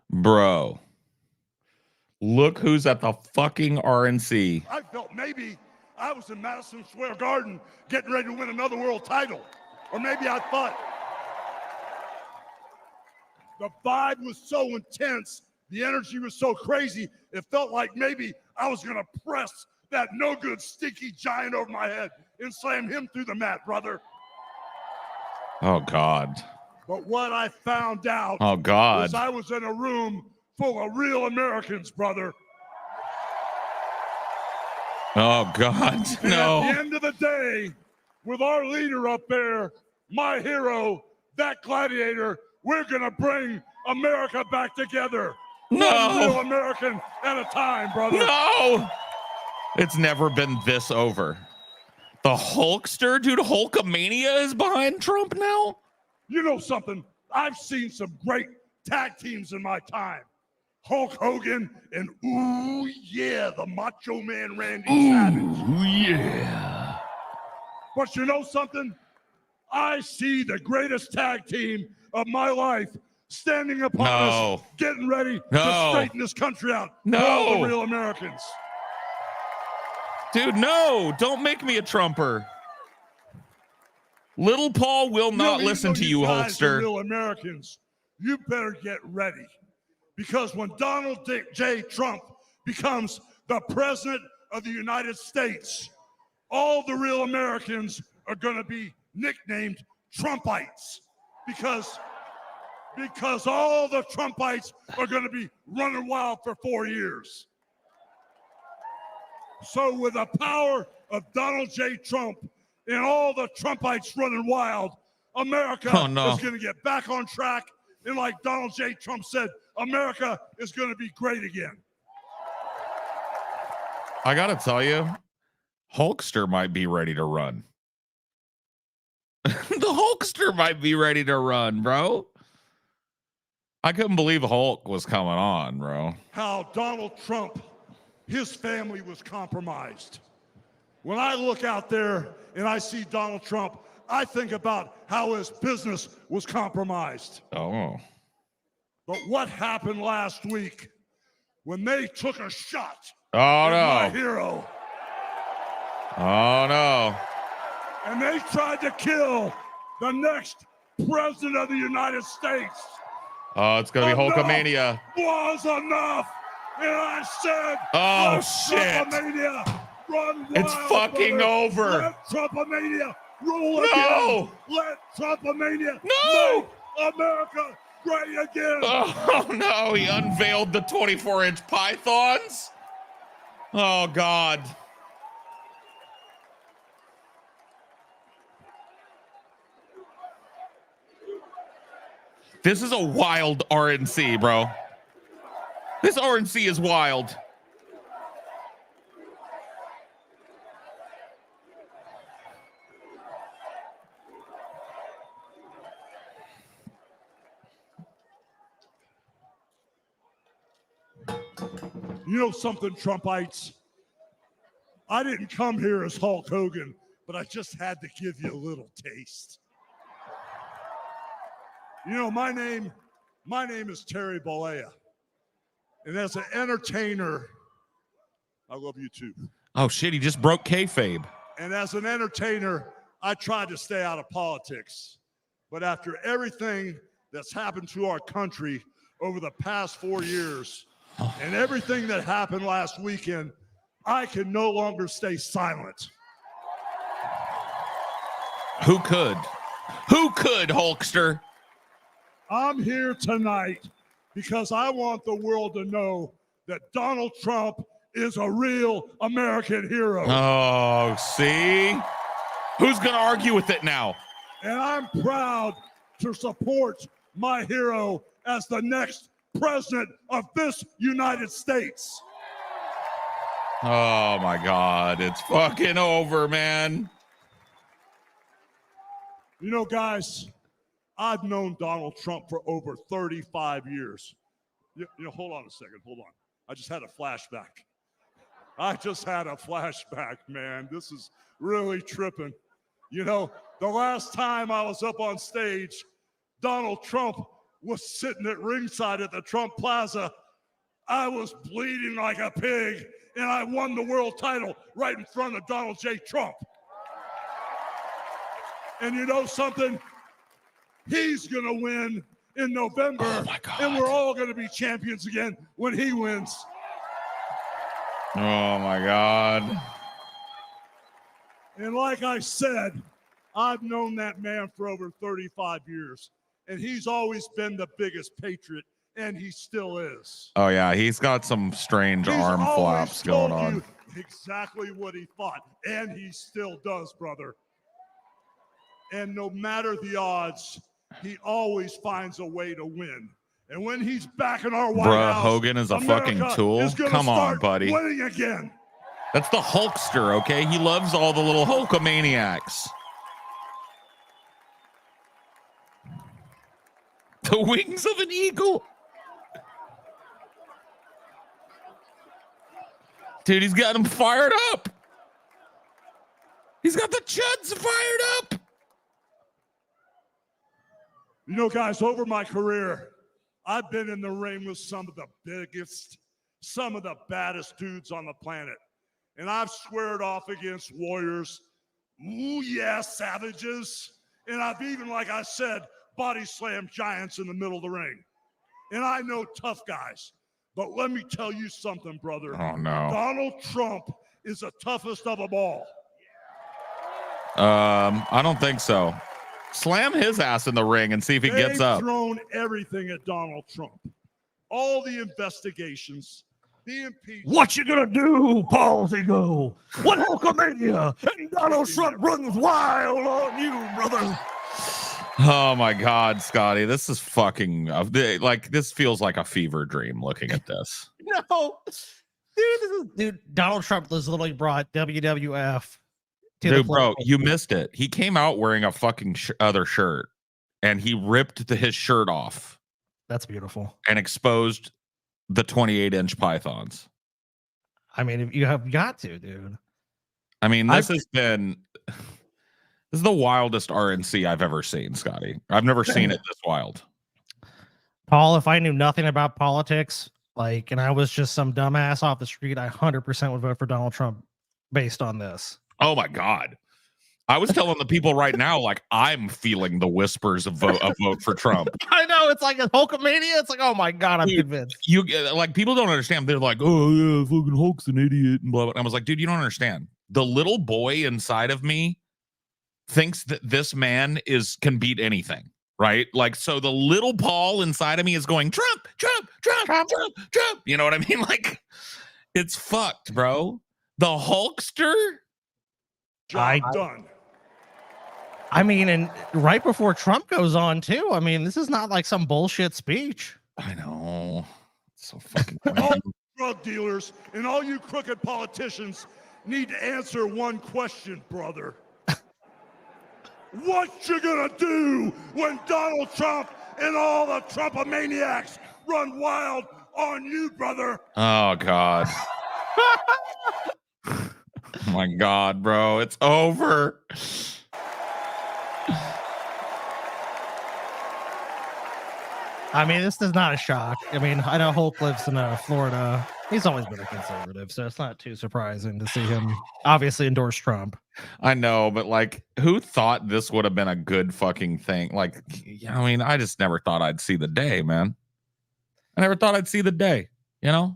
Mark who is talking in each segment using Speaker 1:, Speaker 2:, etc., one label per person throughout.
Speaker 1: Bro. Look who's at the fucking RNC.
Speaker 2: I felt maybe I was in Madison Square Garden getting ready to win another world title. Or maybe I thought the vibe was so intense, the energy was so crazy, it felt like maybe I was going to press that no good stinky giant over my head and slam him through the mat, brother.
Speaker 1: Oh, God.
Speaker 2: But what I found out
Speaker 1: was
Speaker 2: I was in a room full of real Americans, brother.
Speaker 1: Oh, God,
Speaker 2: and
Speaker 1: no.
Speaker 2: At the end of the day, with our leader up there, my hero, that gladiator, we're going to bring America back together.
Speaker 1: No.
Speaker 2: One real American at a time, brother.
Speaker 1: No. It's never been this over. The Hulkster? Dude, Hulkamania is behind Trump now?
Speaker 2: You know something? I've seen some great tag teams in my time. Hulk Hogan and, ooh, yeah, the Macho Man Randy Savage.
Speaker 1: Ooh, yeah.
Speaker 2: But you know something? I see the greatest tag team of my life standing upon us, getting ready to straighten this country out.
Speaker 1: No.
Speaker 2: All the real Americans.
Speaker 1: Dude, no. Don't make me a Trumper. Little Paul will not listen to you, Hulkster.
Speaker 2: Real Americans, you better get ready. Because when Donald J. Trump becomes the president of the United States, all the real Americans are going to be nicknamed Trumpites. Because all the Trumpites are going to be running wild for 4 years. So with the power of Donald J. Trump and all the Trumpites running wild, America is going to get back on track. And like Donald J. Trump said, America is going to be great again.
Speaker 1: I got to tell you, Hulkster might be ready to run. The Hulkster might be ready to run, bro. I couldn't believe Hulk was coming on, bro.
Speaker 2: How Donald Trump, his family was compromised. When I look out there and I see Donald Trump, I think about how his business was compromised.
Speaker 1: Oh.
Speaker 2: But what happened last week when they took a shot
Speaker 1: at
Speaker 2: my hero?
Speaker 1: Oh, no.
Speaker 2: And they tried to kill the next president of the United States.
Speaker 1: Oh, it's going to be Hulkamania.
Speaker 2: Was enough. And I said,
Speaker 1: oh, shit.
Speaker 2: Trumpamania, run wild,
Speaker 1: it's fucking
Speaker 2: brother.
Speaker 1: over.
Speaker 2: Let Trumpamania rule again. Let Trumpamania make America great again.
Speaker 1: Oh, no. He unveiled the 24-inch pythons. Oh, God. This is a wild RNC, bro. This RNC is wild.
Speaker 2: You know something, Trumpites? I didn't come here as Hulk Hogan, but I just had to give you a little taste. You know, my name is Terry Bollea. And as an entertainer, I love you too.
Speaker 1: Oh, shit, he just broke kayfabe.
Speaker 2: And as an entertainer, I tried to stay out of politics. But after everything that's happened to our country over the past 4 years and everything that happened last weekend, I can no longer stay silent.
Speaker 1: Who could? Who could, Hulkster?
Speaker 2: I'm here tonight because I want the world to know that Donald Trump is a real American hero.
Speaker 1: Oh, see? Who's going to argue with it now?
Speaker 2: And I'm proud to support my hero as the next president of this United States.
Speaker 1: Oh, my God. It's fucking over, man.
Speaker 2: You know, guys, I've known Donald Trump for over 35 years. You know, hold on a second. Hold on. I just had a flashback. Man. This is really tripping. You know, the last time I was up on stage, Donald Trump was sitting at ringside at the Trump Plaza, I was bleeding like a pig, and I won the world title right in front of Donald J. Trump. And you know something? He's going to win in November,
Speaker 1: Oh my God.
Speaker 2: and we're all going to be champions again when he wins.
Speaker 1: Oh my God.
Speaker 2: And like I said, I've known that man for over 35 years, and he's always been the biggest patriot, and he still is.
Speaker 1: Oh yeah, he's got some strange
Speaker 2: He's
Speaker 1: arm
Speaker 2: always
Speaker 1: flaps going
Speaker 2: told
Speaker 1: on.
Speaker 2: you exactly what he thought, and he still does, brother. And no matter the odds, he always finds a way to win. And when he's back in our White
Speaker 1: Bruh,
Speaker 2: House,
Speaker 1: Hogan is a
Speaker 2: America
Speaker 1: fucking tool.
Speaker 2: is gonna
Speaker 1: Come on,
Speaker 2: start
Speaker 1: buddy.
Speaker 2: winning again.
Speaker 1: That's the Hulkster, okay? He loves all the little Hulkamaniacs. The wings of an eagle. Dude, he's got him fired up. He's got the chuds fired up.
Speaker 2: You know, guys, over my career, I've been in the ring with some of the biggest, some of the baddest dudes on the planet. And I've squared off against warriors, ooh yeah, savages. And I've even, like I said, body slammed giants in the middle of the ring. And I know tough guys. But let me tell you something, brother.
Speaker 1: Oh, no.
Speaker 2: Donald Trump is the toughest of them all.
Speaker 1: I don't think so. Slam his ass in the ring and see if he gets up.
Speaker 2: They've thrown everything at Donald Trump. All the investigations, the impeachment.
Speaker 3: What you gonna do, Palsy-Go? What Hulkamania? And Donald Trump runs wild on you, brother.
Speaker 1: Oh my God, Scotty, this is fucking like this feels like a fever dream looking at this.
Speaker 3: No, dude, Donald Trump has literally brought WWF to
Speaker 1: Dude,
Speaker 3: the
Speaker 1: bro,
Speaker 3: political-
Speaker 1: you missed it. He came out wearing a fucking other shirt, and he ripped his shirt off
Speaker 3: That's beautiful.
Speaker 1: and exposed the 28-inch pythons.
Speaker 3: I mean, you have got to, dude.
Speaker 1: I mean, this has been this is the wildest RNC I've ever seen, Scotty. I've never seen it this wild.
Speaker 3: Paul, if I knew nothing about politics, like, and I was just some dumbass off the street, I 100% would vote for Donald Trump based on this.
Speaker 1: Oh my God. I was telling the people right now, like, I'm feeling the whispers of vote for Trump.
Speaker 3: I know, it's like a Hulkamania. It's like, oh my God, I'm
Speaker 1: Dude,
Speaker 3: convinced.
Speaker 1: You like, people don't understand. They're like, oh yeah, fucking Hulk's an idiot and blah blah. I was like, dude, you don't understand. The little boy inside of me thinks that this man can beat anything, right? Like, so the little Paul inside of me is going, Trump, Trump, Trump, Trump, Trump, Trump. You know what I mean? Like, it's fucked, bro. The Hulkster.
Speaker 2: Job done.
Speaker 3: I mean, and right before Trump goes on too. I mean, this is not like some bullshit speech.
Speaker 1: I know. It's so fucking
Speaker 2: All you drug dealers and all you crooked politicians need to answer one question, brother. What you gonna do when Donald Trump and all the Trumpomaniacs run wild on you, brother?
Speaker 1: Oh God. Oh my God, bro. It's over.
Speaker 3: I mean, this is not a shock. I mean, I know Hulk lives in Florida. He's always been a conservative, so it's not too surprising to see him obviously endorse Trump.
Speaker 1: I know, but like, who thought this would have been a good fucking thing? Like, I mean, I just never thought I'd see the day, man. I never thought I'd see the day, you know?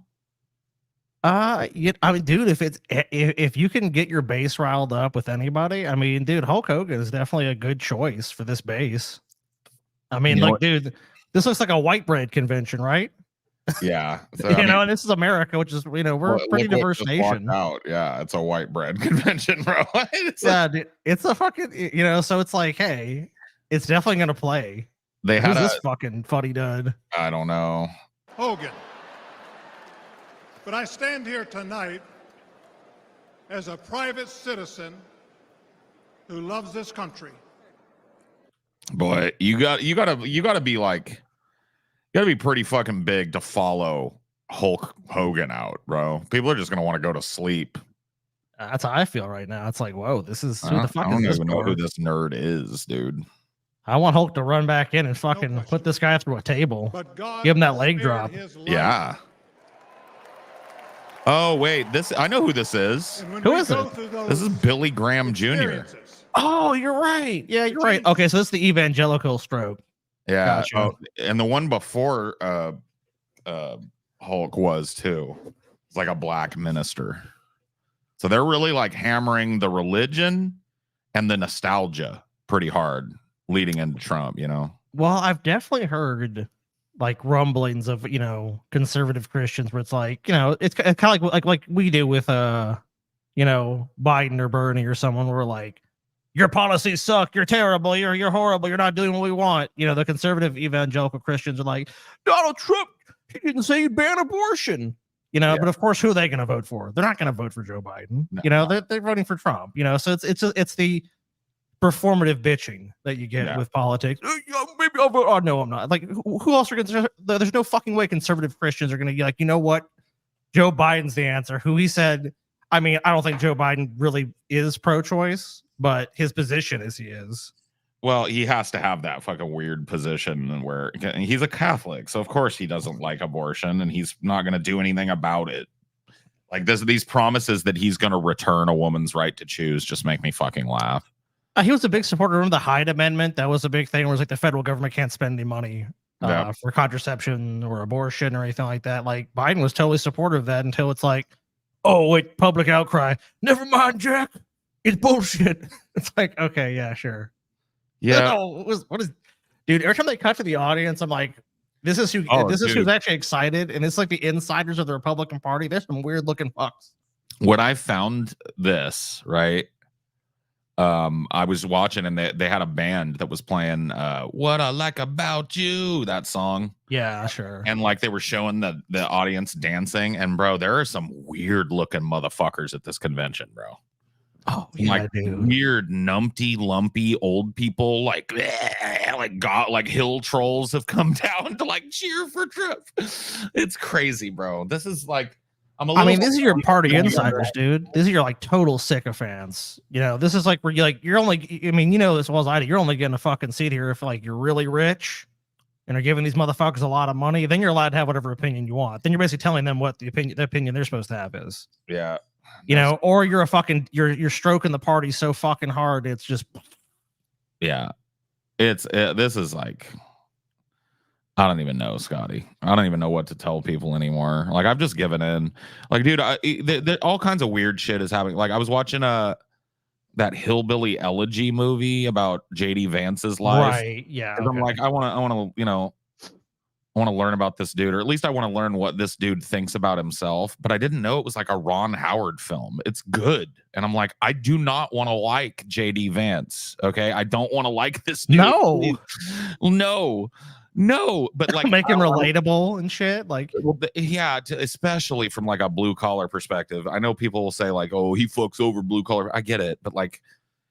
Speaker 3: I mean, dude, if you can get your base riled up with anybody, I mean, dude, Hulk Hogan is definitely a good choice for this base. I mean,
Speaker 1: You know
Speaker 3: like, dude, this looks like a white bread convention, right?
Speaker 1: Yeah. So,
Speaker 3: You know, and this is America, which is, you know, we're a pretty
Speaker 1: look what
Speaker 3: diverse
Speaker 1: just
Speaker 3: nation.
Speaker 1: walked out. Yeah, it's a white bread convention, bro. It's
Speaker 3: Yeah, dude, it's a fucking, you know, so it's like, hey, it's definitely gonna play.
Speaker 1: they
Speaker 3: Who's
Speaker 1: had
Speaker 3: this fucking fuddy dud?
Speaker 1: I don't know.
Speaker 4: Hogan. But I stand here tonight as a private citizen who loves this country.
Speaker 1: Boy, you gotta be like, you gotta be pretty fucking big to follow Hulk Hogan out, bro. People are just gonna want to go to sleep.
Speaker 3: That's how I feel right now. It's like, whoa, this is who the fuck
Speaker 1: I don't
Speaker 3: is this
Speaker 1: even know
Speaker 3: for?
Speaker 1: who this nerd is, dude.
Speaker 3: I want Hulk to run back in and fucking
Speaker 4: question.
Speaker 3: put this guy through a table.
Speaker 4: But God
Speaker 3: Give him that leg
Speaker 4: spared
Speaker 3: drop.
Speaker 4: his life.
Speaker 1: Yeah. Oh wait, I know who this is.
Speaker 4: And when
Speaker 3: Who
Speaker 4: we
Speaker 3: is
Speaker 4: go
Speaker 3: it?
Speaker 4: through those
Speaker 1: This is Billy Graham Jr.
Speaker 4: experiences,
Speaker 3: Oh, you're right. Yeah, you're right. Okay, so it's the evangelical stroke.
Speaker 1: Yeah.
Speaker 3: Gotcha.
Speaker 1: Oh, and the one before Hulk was too. It's like a black minister. So they're really like hammering the religion and the nostalgia pretty hard leading into Trump, you know?
Speaker 3: Well, I've definitely heard like rumblings of, conservative Christians where it's like, it's kind of like we do with Biden or Bernie or someone where we're like, your policies suck, you're terrible, you're horrible, you're not doing what we want. The conservative evangelical Christians are like, Donald Trump, he didn't say he'd ban abortion. But of course, who are they going to vote for? They're not going to vote for Joe Biden.
Speaker 1: No.
Speaker 3: They're voting for Trump. So it's the performative bitching that you get with politics. Maybe I'll vote. Oh no, I'm not. Like, who else are going to? There's no fucking way conservative Christians are going to be like, you know what? Joe Biden's the answer. Who he said. I mean, I don't think Joe Biden really is pro-choice, but his position is he is.
Speaker 1: Well, he has to have that fucking weird position where he's a Catholic, so of course he doesn't like abortion, and he's not going to do anything about it. Like these promises that he's going to return a woman's right to choose just make me fucking laugh.
Speaker 3: He was a big supporter of the Hyde Amendment. That was a big thing where it's like the federal government can't spend any money for contraception or abortion or anything like that. Like Biden was totally supportive of that until it's like, oh, wait, public outcry. Never mind, Jack. It's bullshit. It's like, okay, yeah, sure.
Speaker 1: Yeah.
Speaker 3: What is, dude? Every time they cut to the audience, I'm like, this is who's actually excited, and it's like the insiders of the Republican Party. There's some weird looking fucks.
Speaker 1: When I found this, right? I was watching, and they had a band that was playing "What I Like About You," that song.
Speaker 3: Yeah, sure.
Speaker 1: And like they were showing the audience dancing, and bro, there are some weird looking motherfuckers at this convention, bro.
Speaker 3: Oh, yeah,
Speaker 1: like
Speaker 3: dude.
Speaker 1: Weird, numpty, lumpy old people, like hill trolls have come down to like cheer for Trump. It's crazy, bro. This is like,
Speaker 3: this is your party insiders, dude. These are your like total sycophants. This is like where you're only. This as well as I do. You're only getting a fucking seat here if like you're really rich and are giving these motherfuckers a lot of money. Then you're allowed to have whatever opinion you want. Then you're basically telling them what the opinion they're supposed to have is.
Speaker 1: Yeah.
Speaker 3: Or you're a fucking you're stroking the party so fucking hard it's just.
Speaker 1: Yeah, this is like, I don't even know, Scotty. I don't even know what to tell people anymore. Like, I've just given in. Like, dude, all kinds of weird shit is happening. Like, I was watching that hillbilly elegy movie about JD Vance's life.
Speaker 3: Right. Yeah.
Speaker 1: Okay. I'm like, I want to learn about this dude, or at least I want to learn what this dude thinks about himself. But I didn't know it was like a Ron Howard film. It's good. And I'm like, I do not want to like JD Vance. Okay. I don't want to like this dude. No. But like,
Speaker 3: make him relatable and shit. Like,
Speaker 1: yeah, especially from like a blue collar perspective. I know people will say like, oh, he fucks over blue collar. I get it. But like,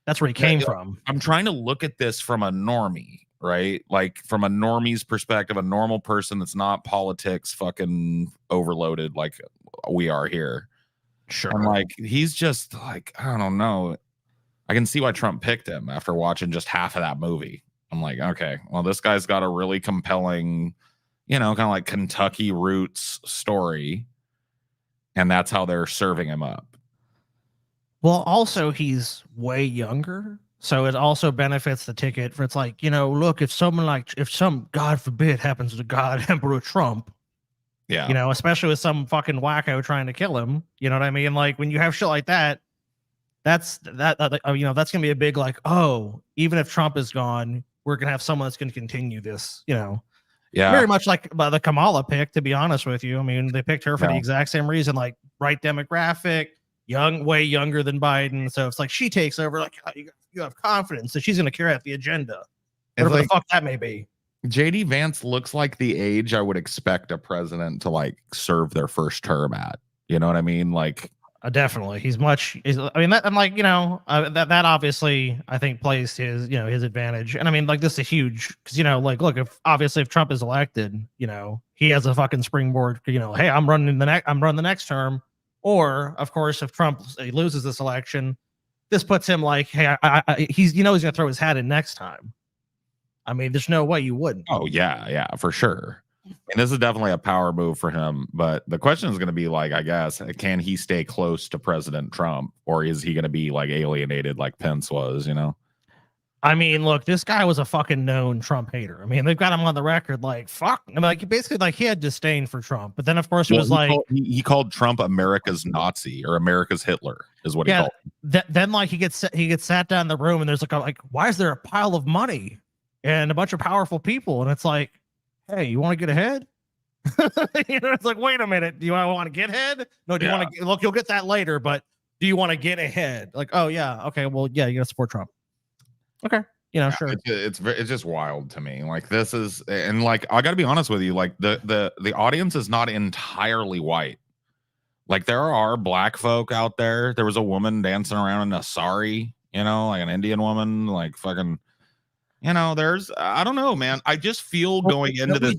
Speaker 3: that's where he came from.
Speaker 1: I'm trying to look at this from a normie. Right, like from a normie's perspective, a normal person that's not politics fucking overloaded like we are here.
Speaker 3: Sure.
Speaker 1: I'm like, he's just like, I don't know. I can see why Trump picked him after watching just half of that movie. I'm like, okay, well, this guy's got a really compelling, kind of like Kentucky roots story, and that's how they're serving him up.
Speaker 3: Well, also he's way younger. So it also benefits the ticket for, it's like, look, if some, God forbid, happens to God Emperor Trump, especially with some fucking wacko trying to kill him, you know what I mean? Like when you have shit like that, that's going to be a big, like, oh, even if Trump is gone, we're going to have someone that's going to continue this, very much like the Kamala pick, to be honest with you. I mean, they picked her for the exact same reason, like right demographic, way younger than Biden. So it's like she takes over, like, you have confidence that she's going to carry out the agenda, whatever the fuck that may be.
Speaker 1: JD Vance looks like the age I would expect a president to like serve their first term at. You know what I mean? Like,
Speaker 3: definitely, that that obviously I think plays his his advantage. And I mean, like, this is huge because look, if Trump is elected, he has a fucking springboard. Hey, I'm running the next term. Or of course, if Trump loses this election, this puts him like, hey, he's going to throw his hat in next time. I mean, there's no way you wouldn't.
Speaker 1: Oh yeah, for sure. And this is definitely a power move for him. But the question is going to be like, I guess, can he stay close to President Trump, or is he going to be like alienated like Pence was? You know.
Speaker 3: I mean, look, this guy was a fucking known Trump hater. I mean, they've got him on the record like, fuck. I mean, like, basically, like, he had disdain for Trump. But then, of course, it was like...
Speaker 1: He called Trump America's Nazi or America's Hitler is what he called him.
Speaker 3: Then, like, he gets sat down in the room and there's like, why is there a pile of money and a bunch of powerful people? And it's like, hey, you want to get ahead? You know, it's like, wait a minute. Do you want to get ahead? No, do you want to... Look, you'll get that later, but do you want to get ahead? Like, oh, yeah. Okay, well, yeah, you got to support Trump. Okay, you know, sure.
Speaker 1: It's just wild to me. Like this is, and like I got to be honest with you, like the audience is not entirely white. Like there are black folk out there. There was a woman dancing around in a sari, you know, like an Indian woman, like fucking, you know. There's, I don't know, man. I just feel going into this.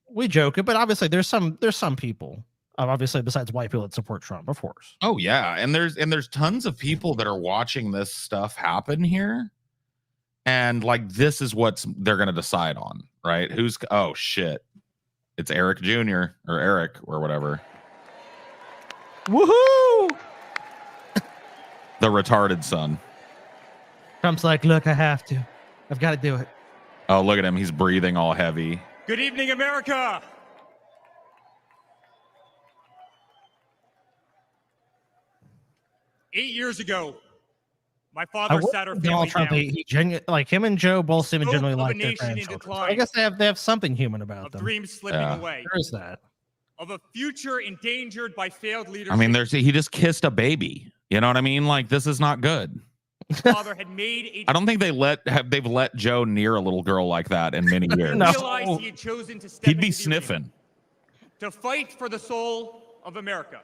Speaker 3: We joke it, but obviously there's some people. Obviously, besides white people that support Trump, of course.
Speaker 1: Oh yeah, and there's tons of people that are watching this stuff happen here. And like, this is what they're going to decide on, right? Oh shit. It's Eric Jr. or Eric or whatever.
Speaker 3: Woohoo!
Speaker 1: The retarded son.
Speaker 3: Trump's like, look, I have to. I've got to do it.
Speaker 1: Oh, look at him. He's breathing all heavy.
Speaker 5: Good evening, America. Eight years ago, my father sat our family
Speaker 3: Trump,
Speaker 5: down.
Speaker 3: Like him and Joe both seem to genuinely like their grandchildren. So I guess they have something human about them.
Speaker 5: Dreams slipping away.
Speaker 3: There is that.
Speaker 5: Of a future endangered by failed leadership.
Speaker 1: I mean, he just kissed a baby. You know what I mean? Like, this is not good.
Speaker 5: Father had made
Speaker 1: I don't think they've let Joe near a little girl like that in many years.
Speaker 5: No. Realized he had chosen to step
Speaker 1: He'd be sniffing.
Speaker 5: To fight for the soul of America.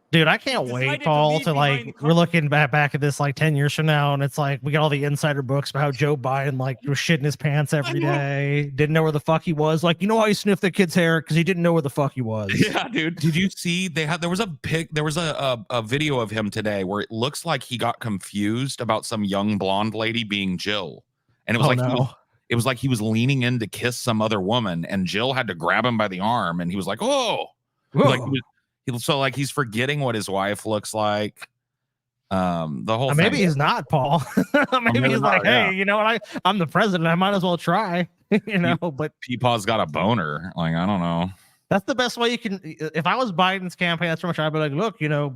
Speaker 3: Dude, I can't wait, Paul, to like, we're looking back at this like 10 years from now, and it's like we got all the insider books about how Joe Biden like was shitting his pants every day, didn't know where the fuck he was. Like, you know why he sniffed the kid's hair? Because he didn't know where the fuck he was.
Speaker 1: Yeah, dude. Did you see there was a video of him today where it looks like he got confused about some young blonde lady being Jill. And it was it was like he was leaning in to kiss some other woman, and Jill had to grab him by the arm, and he was like, oh, like so like he's forgetting what his wife looks like. The whole thing.
Speaker 3: Maybe he's not, Paul. Maybe he's like, hey, you know what? I'm the president. I might as well try. You know, but
Speaker 1: Peepaw's got a boner. Like, I don't know.
Speaker 3: That's the best way you can. If I was Biden's campaign, that's pretty much I'd be like, look, you know,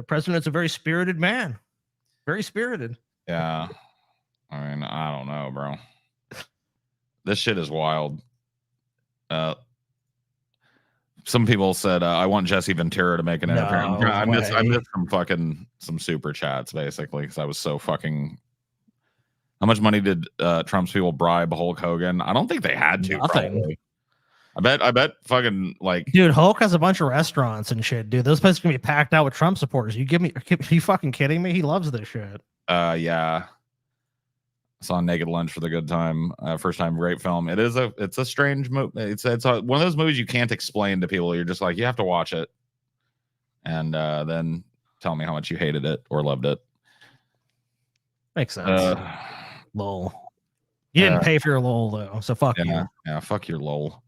Speaker 3: president's a very spirited man. Very spirited.
Speaker 1: Yeah. I mean, I don't know, bro. This shit is wild. Some people said I want Jesse Ventura to make an appearance. I missed some super chats basically because I was so fucking. How much money did Trump's people bribe Hulk Hogan? I don't think they had to. Probably. I bet fucking like. Dude,
Speaker 3: Hulk has a bunch of restaurants and shit. Dude, those places can be packed out with Trump supporters. Are you fucking kidding me? He loves this shit.
Speaker 1: Yeah. Saw Naked Lunch for the good time. First time, great film. It's a strange movie. It's one of those movies you can't explain to people. You're just like, you have to watch it, and then tell me how much you hated it or loved it.
Speaker 3: Makes sense. Lol. You didn't pay for your lol though, so fuck you.
Speaker 1: Yeah, fuck your lol.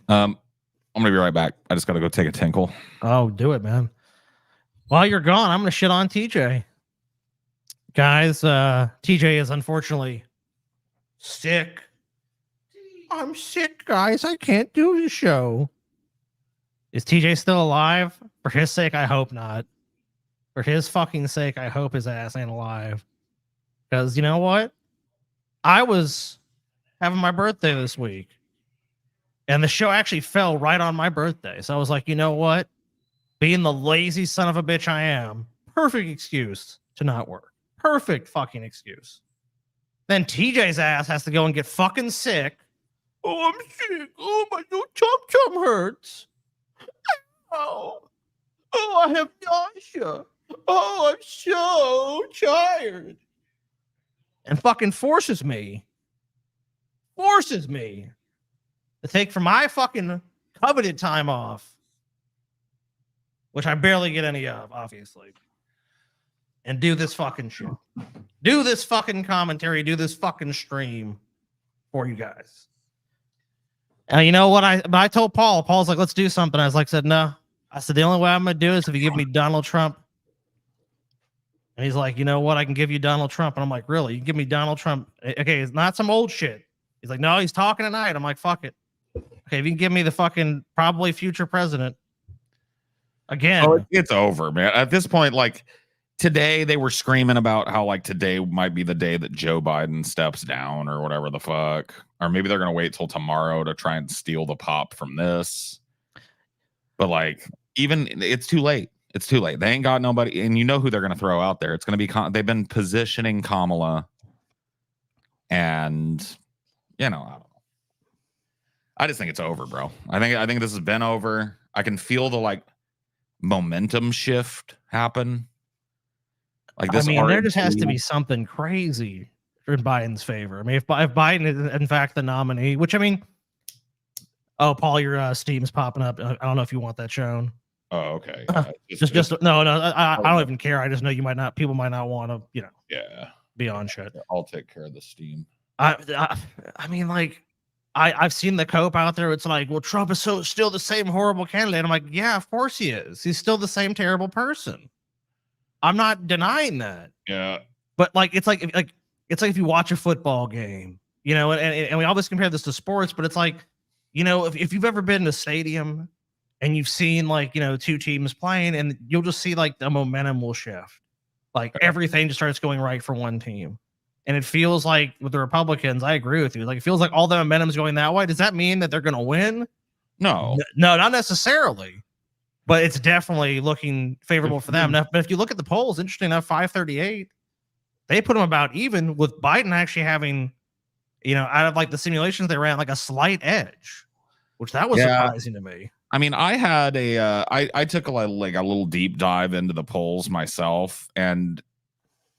Speaker 1: I'm gonna be right back. I just gotta go take a tinkle.
Speaker 3: Oh, do it, man. While you're gone, I'm gonna shit on TJ. Guys, TJ is unfortunately sick. I'm sick, guys. I can't do the show. Is TJ still alive? For his sake, I hope not. For his fucking sake, I hope his ass ain't alive. Because you know what? I was having my birthday this week. And the show actually fell right on my birthday. So I was like, you know what? Being the lazy son of a bitch I am, perfect excuse to not work. Perfect fucking excuse. Then TJ's ass has to go and get fucking sick. Oh, I'm sick. Oh, my chum hurts. Oh, I have nausea. Oh, I'm so tired. And fucking forces me to take for my fucking coveted time off, which I barely get any of, obviously. And do this fucking shit. Do this fucking commentary. Do this fucking stream. for you guys. And you know what? I told Paul. Paul's like, let's do something. I was like, said no. I said the only way I'm gonna do it is if you give me Donald Trump. And he's like, you know what? I can give you Donald Trump. And I'm like, really? You give me Donald Trump? Okay, it's not some old shit. He's like, no, he's talking tonight. I'm like, fuck it. Okay, if you can give me the fucking probably future president again.
Speaker 1: Oh, it's over, man. At this point, like today, they were screaming about how like today might be the day that Joe Biden steps down or whatever the fuck. Or maybe they're gonna wait till tomorrow to try and steal the pop from this. But like, even it's too late. It's too late. They ain't got nobody, and you know who they're gonna throw out there. It's gonna be they've been positioning Kamala, and you know, I don't know. I just think it's over, bro. I think this has been over. I can feel the like momentum shift happen. Like this.
Speaker 3: I mean, there just has to be something crazy in Biden's favor. I mean, if Biden is in fact the nominee, which I mean, oh, Paul, your Steam's popping up. I don't know if you want that shown.
Speaker 1: Oh, okay.
Speaker 3: Just no. I don't even care. I just know you might not. People might not want to, you know.
Speaker 1: Yeah.
Speaker 3: Be on shit.
Speaker 1: I'll take care of the Steam.
Speaker 3: I mean, like, I've seen the cope out there. It's like, well, Trump is still the same horrible candidate. I'm like, yeah, of course he is. He's still the same terrible person. I'm not denying that.
Speaker 1: Yeah.
Speaker 3: But like, it's like if you watch a football game, you know, and we always compare this to sports, but it's like, you know, if you've ever been to a stadium and you've seen like, you know, two teams playing, and you'll just see like the momentum will shift. Like everything just starts going right for one team. And it feels like with the Republicans, I agree with you. Like it feels like all the momentum is going that way. Does that mean that they're going to win?
Speaker 1: No,
Speaker 3: not necessarily. But it's definitely looking favorable for them. Now, but if you look at the polls, interesting enough, 538, they put them about even, with Biden actually having, you know, out of like the simulations they ran, like a slight edge, which that was surprising to me.
Speaker 1: I mean, I had I took a little deep dive into the polls myself, and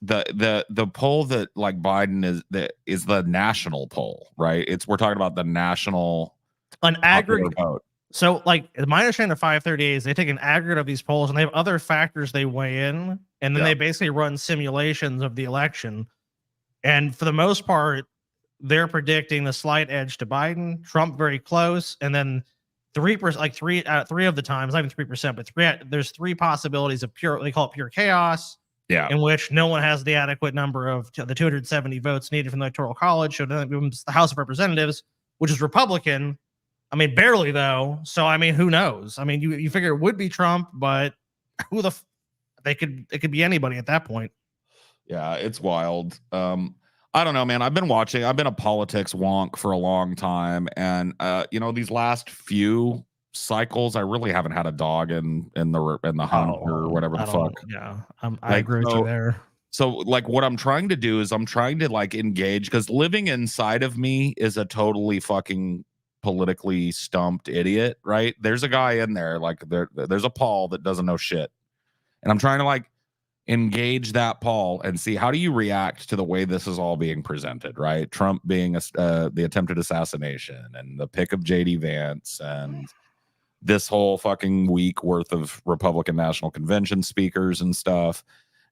Speaker 1: the poll that like Biden is the national poll, right? We're talking about the national
Speaker 3: an aggregate
Speaker 1: vote.
Speaker 3: So, like, my understanding of 538 is they take an aggregate of these polls and they have other factors they weigh in, and then they basically run simulations of the election. And for the most part, they're predicting a slight edge to Biden, Trump very close, and then 3%, like three of the times, not even 3%, but there's three possibilities of pure, they call it pure chaos.
Speaker 1: Yeah.
Speaker 3: In which no one has the adequate number of the 270 votes needed from the Electoral College. So then it becomes the House of Representatives, which is Republican. I mean, barely though. So I mean, who knows? I mean, you figure it would be Trump, but it could be anybody at that point.
Speaker 1: Yeah, it's wild. I don't know, man. I've been a politics wonk for a long time, and you know, these last few cycles, I really haven't had a dog in the hunt or whatever the fuck.
Speaker 3: Yeah, I agree with you there.
Speaker 1: So like what I'm trying to do is I'm trying to like engage, because living inside of me is a totally fucking politically stumped idiot, right? There's a guy in there, like there's a Paul that doesn't know shit, and I'm trying to like engage that Paul and see how do you react to the way this is all being presented, right? Trump being the attempted assassination and the pick of JD Vance and this whole fucking week worth of Republican National Convention speakers and stuff.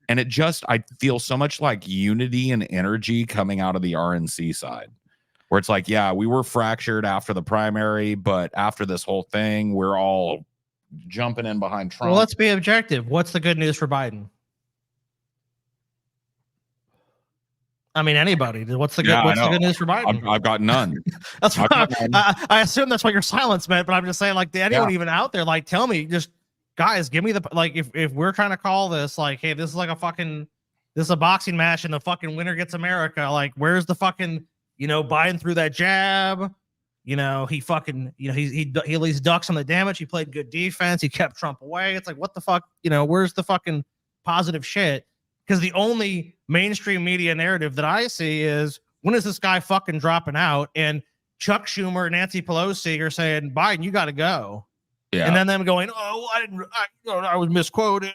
Speaker 1: And I feel so much like unity and energy coming out of the RNC side, where it's like, yeah, we were fractured after the primary, but after this whole thing, we're all jumping in behind Trump.
Speaker 3: Well, let's be objective. What's the good news for Biden? I mean, anybody. What's the good news for Biden?
Speaker 1: I've got none.
Speaker 3: That's what I assume that's what your silence meant, but I'm just saying, like, to anyone even out there, like, tell me, just guys, give me the, like, if we're trying to call this, like, hey, this is like this is a boxing match and the fucking winner gets America. Like, where's the fucking, you know, Biden threw that jab, you know, he fucking, you know, he at least ducks on the damage. He played good defense. He kept Trump away. It's like, what the fuck, you know, where's the fucking positive shit? Because the only mainstream media narrative that I see is, when is this guy fucking dropping out? And Chuck Schumer and Nancy Pelosi are saying, Biden, you got to go. Yeah. And then them going, oh, I was misquoted.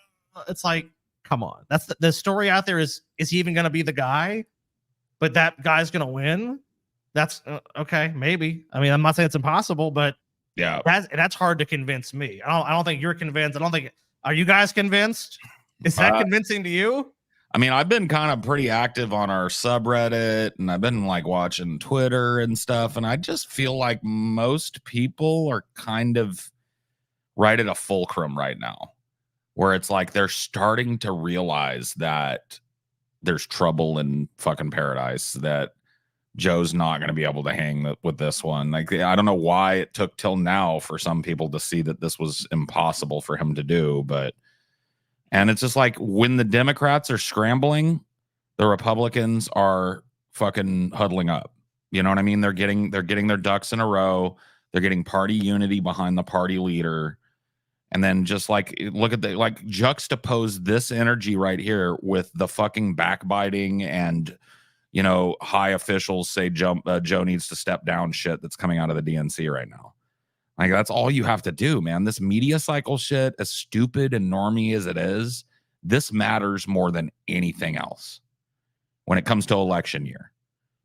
Speaker 3: It's like, come on. That's the story out there is he even going to be the guy? But that guy's going to win? That's okay, maybe. I mean, I'm not saying it's impossible, but yeah, that's hard to convince me. I don't think you're convinced. Are you guys convinced? Is that convincing to you?
Speaker 1: I mean, I've been kind of pretty active on our subreddit, and I've been like watching Twitter and stuff, and I just feel like most people are kind of right at a fulcrum right now, where it's like they're starting to realize that there's trouble in fucking paradise, that Joe's not going to be able to hang with this one. Like, I don't know why it took till now for some people to see that this was impossible for him to do, but and it's just like when the Democrats are scrambling, the Republicans are fucking huddling up. You know what I mean? They're getting their ducks in a row. They're getting party unity behind the party leader. And then just like look at the like juxtapose this energy right here with the fucking backbiting and high officials say Joe needs to step down shit that's coming out of the DNC right now. Like, that's all you have to do, man. This media cycle shit, as stupid and normy as it is, this matters more than anything else when it comes to election year.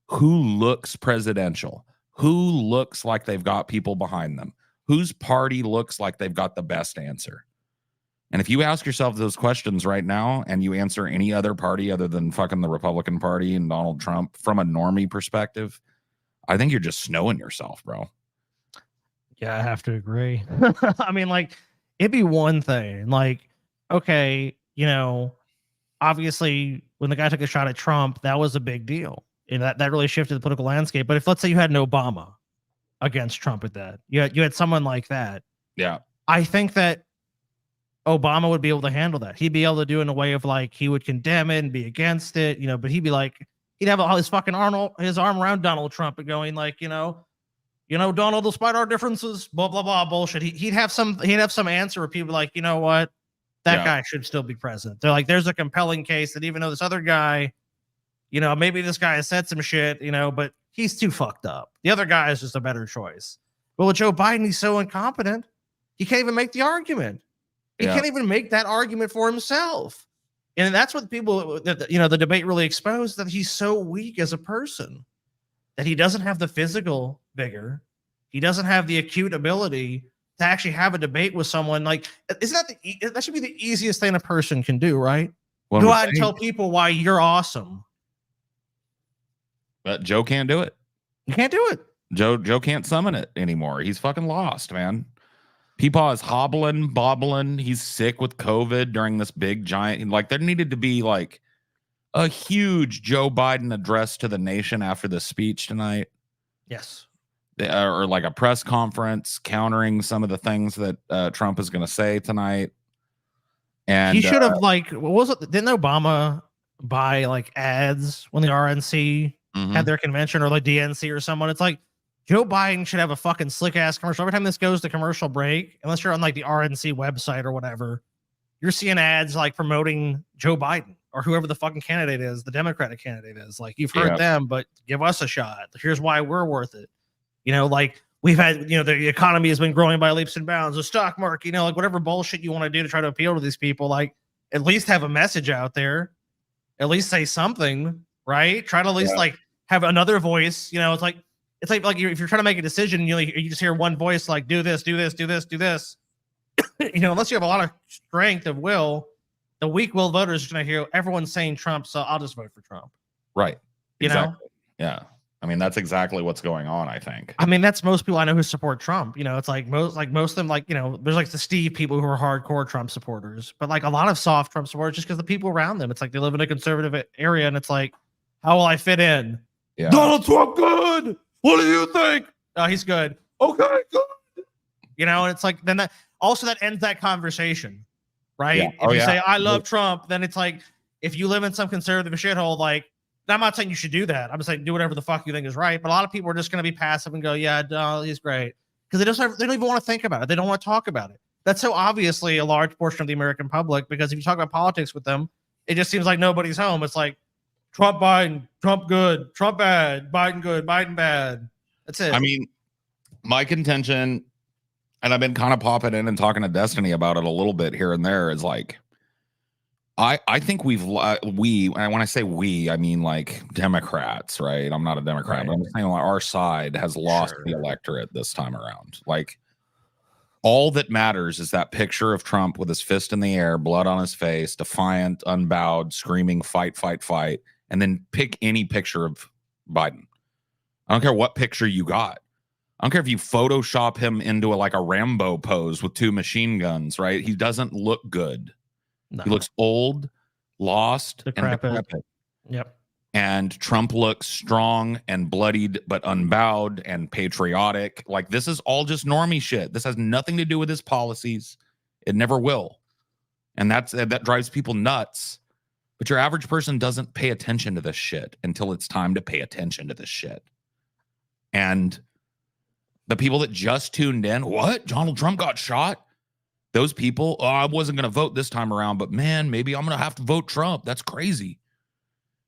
Speaker 1: Who looks presidential? Who looks like they've got people behind them? Whose party looks like they've got the best answer? And if you ask yourself those questions right now and you answer any other party other than fucking the Republican Party and Donald Trump from a normie perspective, I think you're just snowing yourself, bro.
Speaker 3: Yeah, I have to agree. I mean, like, it'd be one thing, like, okay, obviously when the guy took a shot at Trump, that was a big deal. And that really shifted the political landscape. But if let's say you had an Obama against Trump with that, you had someone like that.
Speaker 1: Yeah.
Speaker 3: I think that Obama would be able to handle that. He'd be able to do it in a way of like, he would condemn it and be against it, but he'd be like, he'd have all his fucking his arm around Donald Trump and going like, Donald, despite our differences, blah blah blah bullshit. He'd have some answer where people are like, you know what, that guy should still be president. They're like, there's a compelling case that even though this other guy, maybe this guy has said some shit, but he's too fucked up. The other guy is just a better choice. Well, with Joe Biden, he's so incompetent, he can't even make the argument. He can't even make that argument for himself. And that's what people, the debate really exposed, that he's so weak as a person, that he doesn't have the physical vigor. He doesn't have the acute ability to actually have a debate with someone. Like, isn't that should be the easiest thing a person can do, right? Go out and tell people why you're awesome.
Speaker 1: But Joe can't do it.
Speaker 3: You can't do it.
Speaker 1: Joe can't summon it anymore. He's fucking lost, man. Peepaw is hobbling, bobbling. He's sick with COVID during this big giant. Like, there needed to be like a huge Joe Biden address to the nation after the speech tonight.
Speaker 3: Yes.
Speaker 1: Or like a press conference countering some of the things that Trump is going to say tonight. And
Speaker 3: he should have what was it? Didn't Obama buy like ads when the RNC had their convention, or like DNC or someone? It's like, Joe Biden should have a fucking slick ass commercial. Every time this goes to commercial break, unless you're on like the RNC website or whatever, you're seeing ads like promoting Joe Biden or whoever the fucking candidate is, the Democratic candidate is. Like, you've heard them, but give us a shot. Here's why we're worth it. Like, we've had, the economy has been growing by leaps and bounds, the stock market, like whatever bullshit you want to do to try to appeal to these people, like, at least have a message out there, at least say something, right? Try to at least like have another voice. It's like if you're trying to make a decision, you just hear one voice, like, do this, do this, do this, do this. Unless you have a lot of strength of will, the weak-willed voters are going to hear everyone saying Trump, so I'll just vote for Trump.
Speaker 1: Right.
Speaker 3: Exactly.
Speaker 1: Yeah. I mean, that's exactly what's going on, I think.
Speaker 3: I mean, that's most people I know who support Trump. It's like most of them, like, there's like the Steve people who are hardcore Trump supporters, but like a lot of soft Trump supporters, just because the people around them, it's like they live in a conservative area, and it's like, how will I fit in?
Speaker 1: Yeah.
Speaker 3: Donald Trump good. What do you think? Oh, he's good. Okay, good. And it's like, then that ends that conversation, right?
Speaker 1: Yeah.
Speaker 3: If you say, I love Trump, then it's like, if you live in some conservative shithole, like, I'm not saying you should do that. I'm saying do whatever the fuck you think is right. But a lot of people are just going to be passive and go, yeah, no, he's great. Because they don't even want to think about it. They don't want to talk about it. That's so obviously a large portion of the American public, because if you talk about politics with them, it just seems like nobody's home. It's like, Trump, Biden, Trump good, Trump bad, Biden good, Biden bad. That's it.
Speaker 1: I mean, my contention, and I've been kind of popping in and talking to Destiny about it a little bit here and there, is like, I think we, and when I say we, I mean like Democrats, right? I'm not a Democrat, but I'm saying like our side has lost the electorate this time around. Like, All that matters is that picture of Trump with his fist in the air, blood on his face, defiant, unbowed, screaming, fight, fight, fight. And then pick any picture of Biden. I don't care what picture you got. I don't care if you Photoshop him into like a Rambo pose with 2 machine guns, right? He doesn't look good.
Speaker 3: No.
Speaker 1: He looks old, lost, and decrepit.
Speaker 3: Yep.
Speaker 1: And Trump looks strong and bloodied, but unbowed and patriotic. Like, this is all just normie shit. This has nothing to do with his policies. It never will. And that drives people nuts. But your average person doesn't pay attention to this shit until it's time to pay attention to this shit. And the people that just tuned in, what? Donald Trump got shot? Those people, oh, I wasn't going to vote this time around, but man, maybe I'm going to have to vote Trump. That's crazy.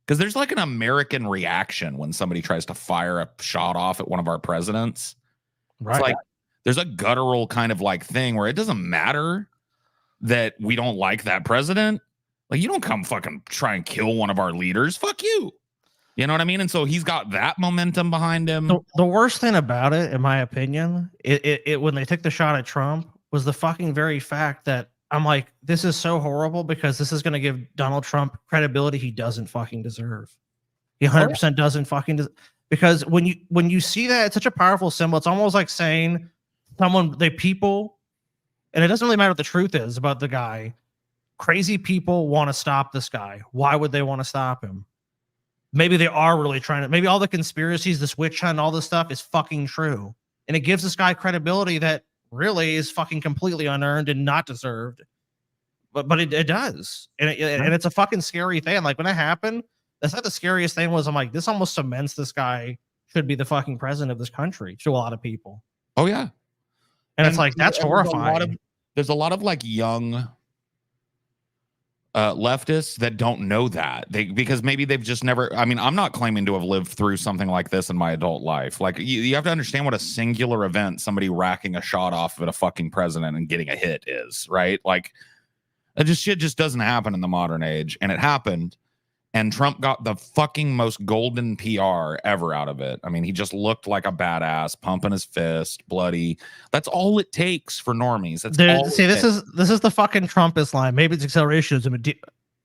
Speaker 1: Because there's like an American reaction when somebody tries to fire a shot off at one of our presidents. Right. It's like there's a guttural kind of like thing where it doesn't matter that we don't like that president. Like, you don't come fucking try and kill one of our leaders. Fuck you. You know what I mean? And so he's got that momentum behind him.
Speaker 3: The worst thing about it, in my opinion, it when they took the shot at Trump was the fucking very fact that I'm like, this is so horrible because this is going to give Donald Trump credibility he doesn't fucking deserve. He 100% doesn't fucking because when you see that, it's such a powerful symbol. It's almost like saying people, and it doesn't really matter what the truth is about the guy. Crazy people want to stop this guy. Why would they want to stop him? Maybe they are really trying to, maybe all the conspiracies, this witch hunt, all this stuff is fucking true. And it gives this guy credibility that really is fucking completely unearned and not deserved. But it does. And it's a fucking scary thing. Like when it happened, that's not the scariest thing was I'm like, this almost cements this guy should be the fucking president of this country to a lot of people.
Speaker 1: Oh yeah.
Speaker 3: And it's like, that's horrifying.
Speaker 1: There's a lot of like young leftists that don't know that because maybe they've just never, I mean, I'm not claiming to have lived through something like this in my adult life. Like you have to understand what a singular event, somebody racking a shot off at a fucking president and getting a hit is, right? Like shit just doesn't happen in the modern age. And it happened. And Trump got the fucking most golden PR ever out of it. I mean, he just looked like a badass, pumping his fist, bloody. That's all it takes for normies. That's all
Speaker 3: this is the fucking Trumpist line. Maybe it's accelerationism.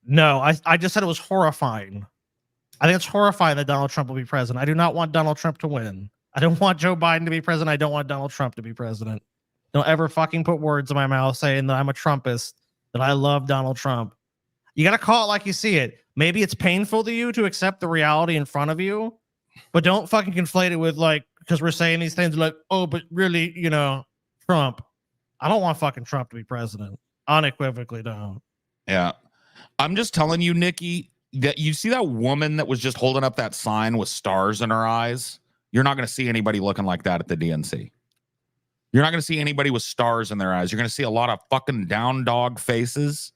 Speaker 3: No, I just said it was horrifying. I think it's horrifying that Donald Trump will be president. I do not want Donald Trump to win. I don't want Joe Biden to be president. I don't want Donald Trump to be president. Don't ever fucking put words in my mouth saying that I'm a Trumpist, that I love Donald Trump. You got to call it like you see it. Maybe it's painful to you to accept the reality in front of you, but don't fucking conflate it with like, because we're saying these things like, oh, but really, you know, Trump. I don't want fucking Trump to be president. Unequivocally don't.
Speaker 1: Yeah. I'm just telling you, Nikki, that you see that woman that was just holding up that sign with stars in her eyes? You're not going to see anybody looking like that at the DNC. You're not going to see anybody with stars in their eyes. You're going to see a lot of fucking down dog faces.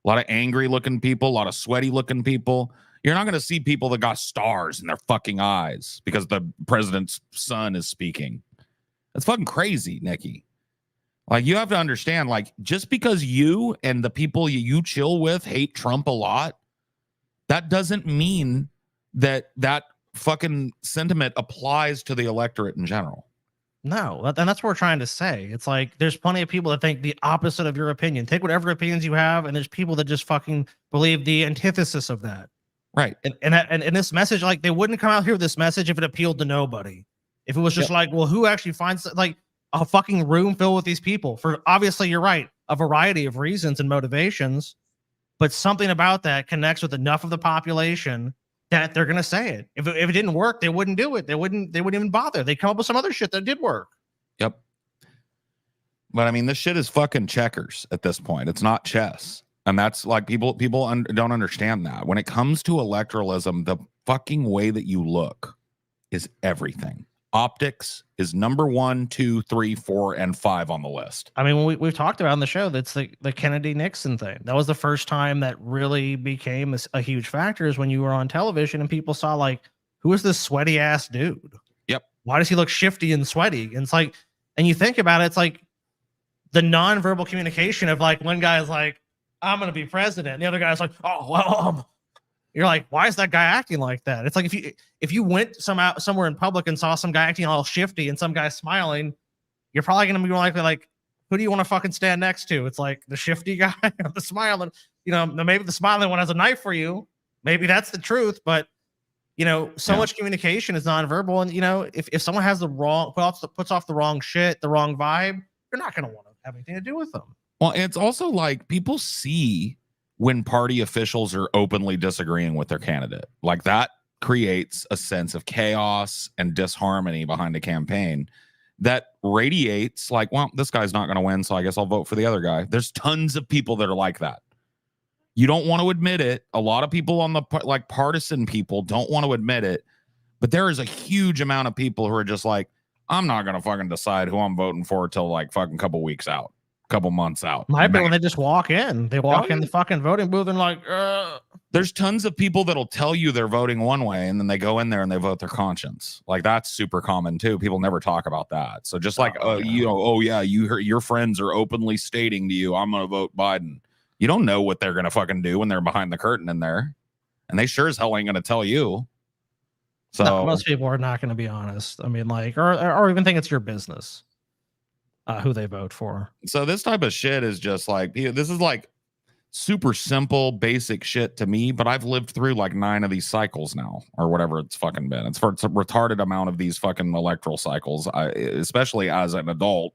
Speaker 1: A lot of angry looking people, a lot of sweaty looking people. You're not going to see people that got stars in their fucking eyes because the president's son is speaking. That's fucking crazy, Nikki. Like, you have to understand, like, just because you and the people you chill with hate Trump a lot, that doesn't mean that fucking sentiment applies to the electorate in general.
Speaker 3: No, and that's what we're trying to say. It's like there's plenty of people that think the opposite of your opinion. Take whatever opinions you have, and there's people that just fucking believe the antithesis of that.
Speaker 1: Right.
Speaker 3: And this message, like they wouldn't come out here with this message if it appealed to nobody. If it was just like, well, who actually finds like a fucking room filled with these people for obviously you're right, a variety of reasons and motivations, but something about that connects with enough of the population that they're gonna say it. If it didn't work, they wouldn't do it. They wouldn't even bother. They come up with some other shit that did work.
Speaker 1: Yep. But I mean, this shit is fucking checkers at this point. It's not chess. And that's like people don't understand that. When it comes to electoralism, the fucking way that you look is everything. Optics is number 1, 2, 3, 4, and 5 on the list.
Speaker 3: I mean, we've talked about on the show, that's the Kennedy Nixon thing. That was the first time that really became a huge factor, is when you were on television and people saw like, who is this sweaty ass dude?
Speaker 1: Yep.
Speaker 3: Why does he look shifty and sweaty? And it's like, and you think about it, it's like the nonverbal communication of like one guy is like, I'm going to be president. And the other guy's like, oh, well, you're like, why is that guy acting like that? It's like if you went somewhere in public and saw some guy acting all shifty and some guy smiling, you're probably going to be more likely like, who do you want to fucking stand next to? It's like the shifty guy or the smiling. You know, maybe the smiling one has a knife for you. Maybe that's the truth, but you know, so much communication is nonverbal, and you know, if someone has the wrong puts off the wrong shit, the wrong vibe, you're not going to want to have anything to do with them.
Speaker 1: Well, it's also like people see when party officials are openly disagreeing with their candidate. Like that creates a sense of chaos and disharmony behind a campaign that radiates like, well, this guy's not going to win, so I guess I'll vote for the other guy. There's tons of people that are like that. You don't want to admit it. A lot of people on the like partisan people don't want to admit it, but there is a huge amount of people who are just like, I'm not going to fucking decide who I'm voting for till like fucking couple weeks out, couple months out.
Speaker 3: Might be when they just walk in. They walk in the fucking voting booth and like,
Speaker 1: There's tons of people that'll tell you they're voting one way and then they go in there and they vote their conscience. Like that's super common too. People never talk about that. So just like, you know, oh yeah, your friends are openly stating to you, I'm going to vote Biden. You don't know what they're going to fucking do when they're behind the curtain in there. And they sure as hell ain't going to tell you. So
Speaker 3: no, most people are not going to be honest. I mean, like, or even think it's your business who they vote for.
Speaker 1: So this type of shit is just like, this is like super simple, basic shit to me, but I've lived through like 9 of these cycles now, or whatever it's fucking been. It's a retarded amount of these fucking electoral cycles, especially as an adult,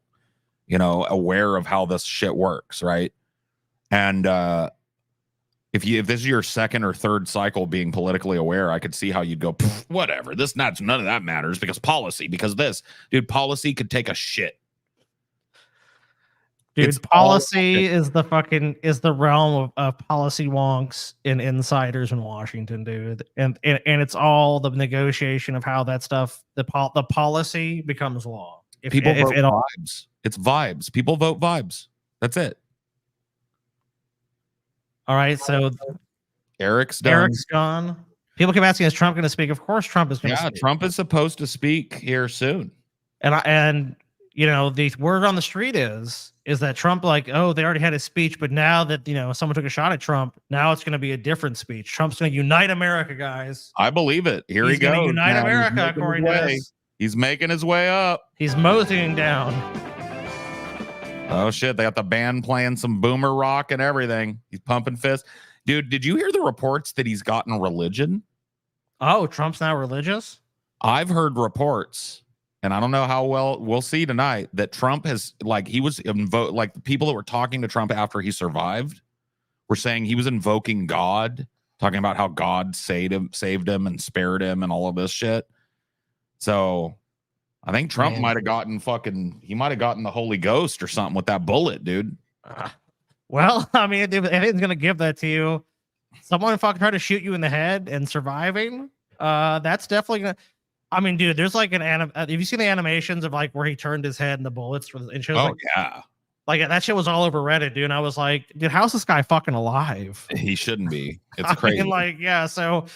Speaker 1: you know, aware of how this shit works, right? And if this is your second or third cycle being politically aware, I could see how you'd go, whatever. None of that matters because policy, because this, dude, policy could take a shit.
Speaker 3: Dude,
Speaker 1: It's
Speaker 3: policy is the realm of policy wonks and insiders in Washington, dude. And it's all the negotiation of how that stuff, the policy becomes law.
Speaker 1: People vote vibes. It's vibes. People vote vibes. That's it.
Speaker 3: All right, so
Speaker 1: Eric's done.
Speaker 3: Eric's gone. People keep asking, is Trump going to speak? Of course, Trump is going to speak.
Speaker 1: Yeah, Trump is supposed to speak here soon.
Speaker 3: And you know, the word on the street is that Trump, like, oh, they already had his speech, but now that, you know, someone took a shot at Trump, now it's going to be a different speech. Trump's going to unite America, guys.
Speaker 1: I believe it. Here he goes.
Speaker 3: Unite America, according to this.
Speaker 1: He's making his way up.
Speaker 3: He's moseying down.
Speaker 1: Oh shit! They got the band playing some boomer rock and everything. He's pumping fists, dude. Did you hear the reports that he's gotten religion?
Speaker 3: Oh, Trump's now religious?
Speaker 1: I've heard reports, and I don't know how well we'll see tonight, that Trump has, like, he was like the people that were talking to Trump after he survived were saying he was invoking God, talking about how God saved him and spared him and all of this shit. So I think Trump might have gotten the Holy Ghost or something with that bullet, dude.
Speaker 3: Well, I mean, if anything's going to give that to you, someone fucking tried to shoot you in the head and surviving, that's definitely going to, I mean, dude, there's like have you seen the animations of like where he turned his head and the bullets? And shows
Speaker 1: yeah.
Speaker 3: Like that shit was all over Reddit, dude. And I was like, dude, how's this guy fucking alive?
Speaker 1: He shouldn't be. It's crazy.
Speaker 3: I mean, like, yeah, so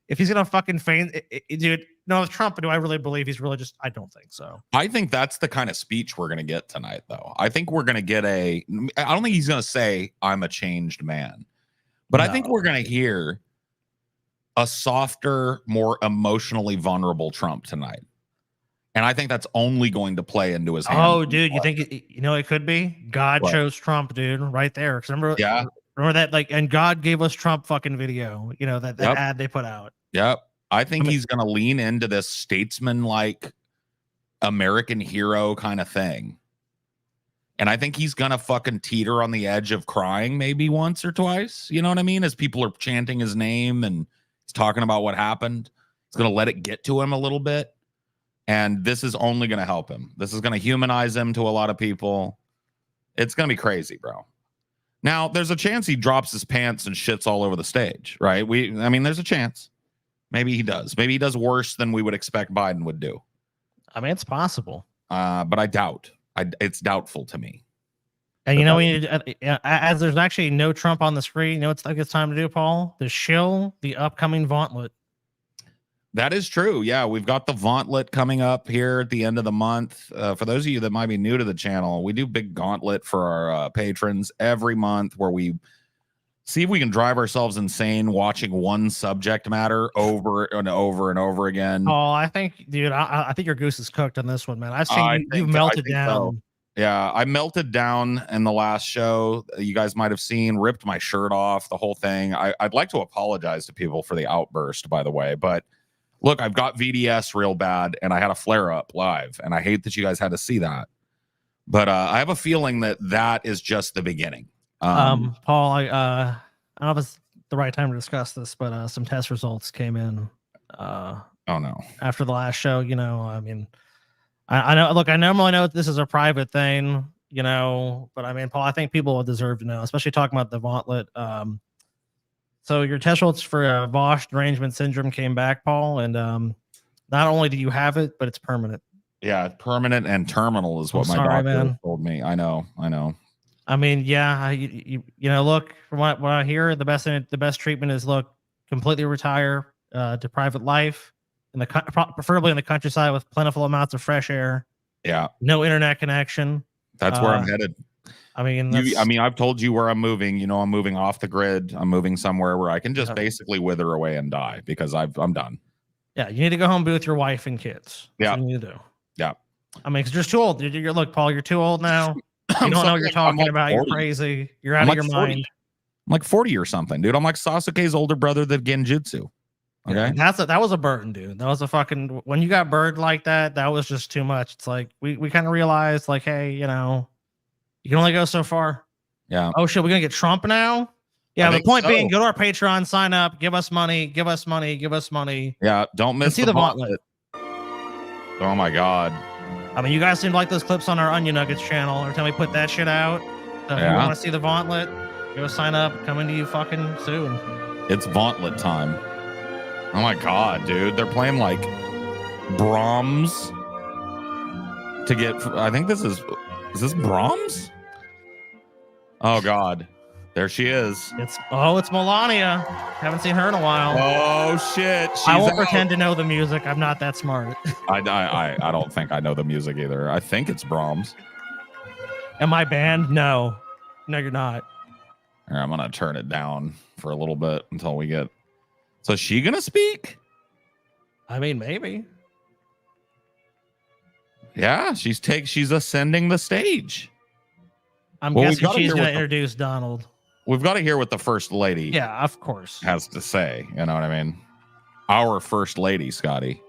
Speaker 3: if he's going to fucking feign, dude, no, with Trump, do I really believe he's religious? I don't think so.
Speaker 1: I think that's the kind of speech we're going to get tonight, though. I think we're going to get I don't think he's going to say, I'm a changed man. But I think we're going to hear a softer, more emotionally vulnerable Trump tonight. And I think that's only going to play into his hands.
Speaker 3: Oh, dude, you think, you know, it could be? God chose Trump, dude, right there. Because remember that, like, and God gave us Trump fucking video, you know, that ad they put out.
Speaker 1: Yep. I think he's going to lean into this statesman-like American hero kind of thing. And I think he's going to fucking teeter on the edge of crying maybe once or twice. You know what I mean? As people are chanting his name and he's talking about what happened, he's going to let it get to him a little bit. And this is only going to help him. This is going to humanize him to a lot of people. It's going to be crazy, bro. Now, there's a chance he drops his pants and shits all over the stage, right? I mean, there's a chance. Maybe he does. Maybe he does worse than we would expect Biden would do.
Speaker 3: I mean, it's possible.
Speaker 1: But I doubt. It's doubtful to me.
Speaker 3: And you know, as there's actually no Trump on the screen, you know it's like it's time to do, Paul? To shill the upcoming Vauntlet.
Speaker 1: That is true. Yeah, we've got the Vauntlet coming up here at the end of the month. For those of you that might be new to the channel, we do big gauntlet for our patrons every month where we see if we can drive ourselves insane watching one subject matter over and over and over again.
Speaker 3: Oh, I think, dude, I think your goose is cooked on this one, man. I've seen you've melted down.
Speaker 1: Yeah, I melted down in the last show. You guys might have seen, ripped my shirt off, the whole thing. I'd like to apologize to people for the outburst, by the way. But look, I've got VDS real bad, and I had a flare up live, and I hate that you guys had to see that. But I have a feeling that is just the beginning.
Speaker 3: Paul, I don't know if it's the right time to discuss this, but some test results came in.
Speaker 1: Oh no!
Speaker 3: After the last show, you know, I mean, I know. Look, I normally know this is a private thing, you know, but I mean, Paul, I think people will deserve to know, especially talking about the Gauntlet. So your test results for Vosh derangement syndrome came back, Paul, and not only do you have it, but it's permanent.
Speaker 1: Yeah, permanent and terminal is what my doctor told me. I know.
Speaker 3: I mean, yeah, you know, look, from what I hear, the best treatment is completely retire to private life, preferably in the countryside with plentiful amounts of fresh air.
Speaker 1: Yeah,
Speaker 3: no internet connection.
Speaker 1: That's where I'm headed.
Speaker 3: I mean,
Speaker 1: I've told you where I'm moving. You know, I'm moving off the grid. I'm moving somewhere where I can just basically wither away and die because I'm done.
Speaker 3: Yeah, you need to go home, be with your wife and kids. That's what you need to do.
Speaker 1: Yeah.
Speaker 3: I mean, because you're too old. Look, Paul, you're too old now. You don't know what you're talking about. 40. You're crazy. You're out of your
Speaker 1: 40.
Speaker 3: mind.
Speaker 1: I'm like 40 or something, dude. I'm like Sasuke's older brother that Genjutsu. Okay.
Speaker 3: Yeah, that was a burden, dude. That was a fucking, when you got burned like that, that was just too much. It's like, we kind of realized, like, hey, you know, you can only go so far.
Speaker 1: Yeah.
Speaker 3: Oh shit, we're gonna get Trump now? Yeah, the point being, go to our Patreon, sign up, give us money.
Speaker 1: Yeah, don't miss
Speaker 3: the Gauntlet.
Speaker 1: Oh my god.
Speaker 3: I mean, you guys seem to like those clips on our Onion Nuggets channel. Every time we put that shit out. So if you want to see the Gauntlet, go sign up. Coming to you fucking soon.
Speaker 1: It's Gauntlet time. Oh my god, dude. They're playing like Brahms to get, I think is this Brahms? Oh god. There she is.
Speaker 3: It's Melania. Haven't seen her in a while.
Speaker 1: Oh shit.
Speaker 3: I won't pretend to know the music. I'm not that smart.
Speaker 1: I don't think I know the music either. I think it's Brahms.
Speaker 3: Am I banned? No, you're not.
Speaker 1: Here, I'm gonna turn it down for a little bit until we get. So is she gonna speak?
Speaker 3: I mean, maybe.
Speaker 1: Yeah, she's ascending the stage.
Speaker 3: I'm guessing she's gonna introduce Donald.
Speaker 1: We've got to hear what the first lady,
Speaker 3: yeah, of course,
Speaker 1: has to say. You know what I mean? Our first lady, Scotty.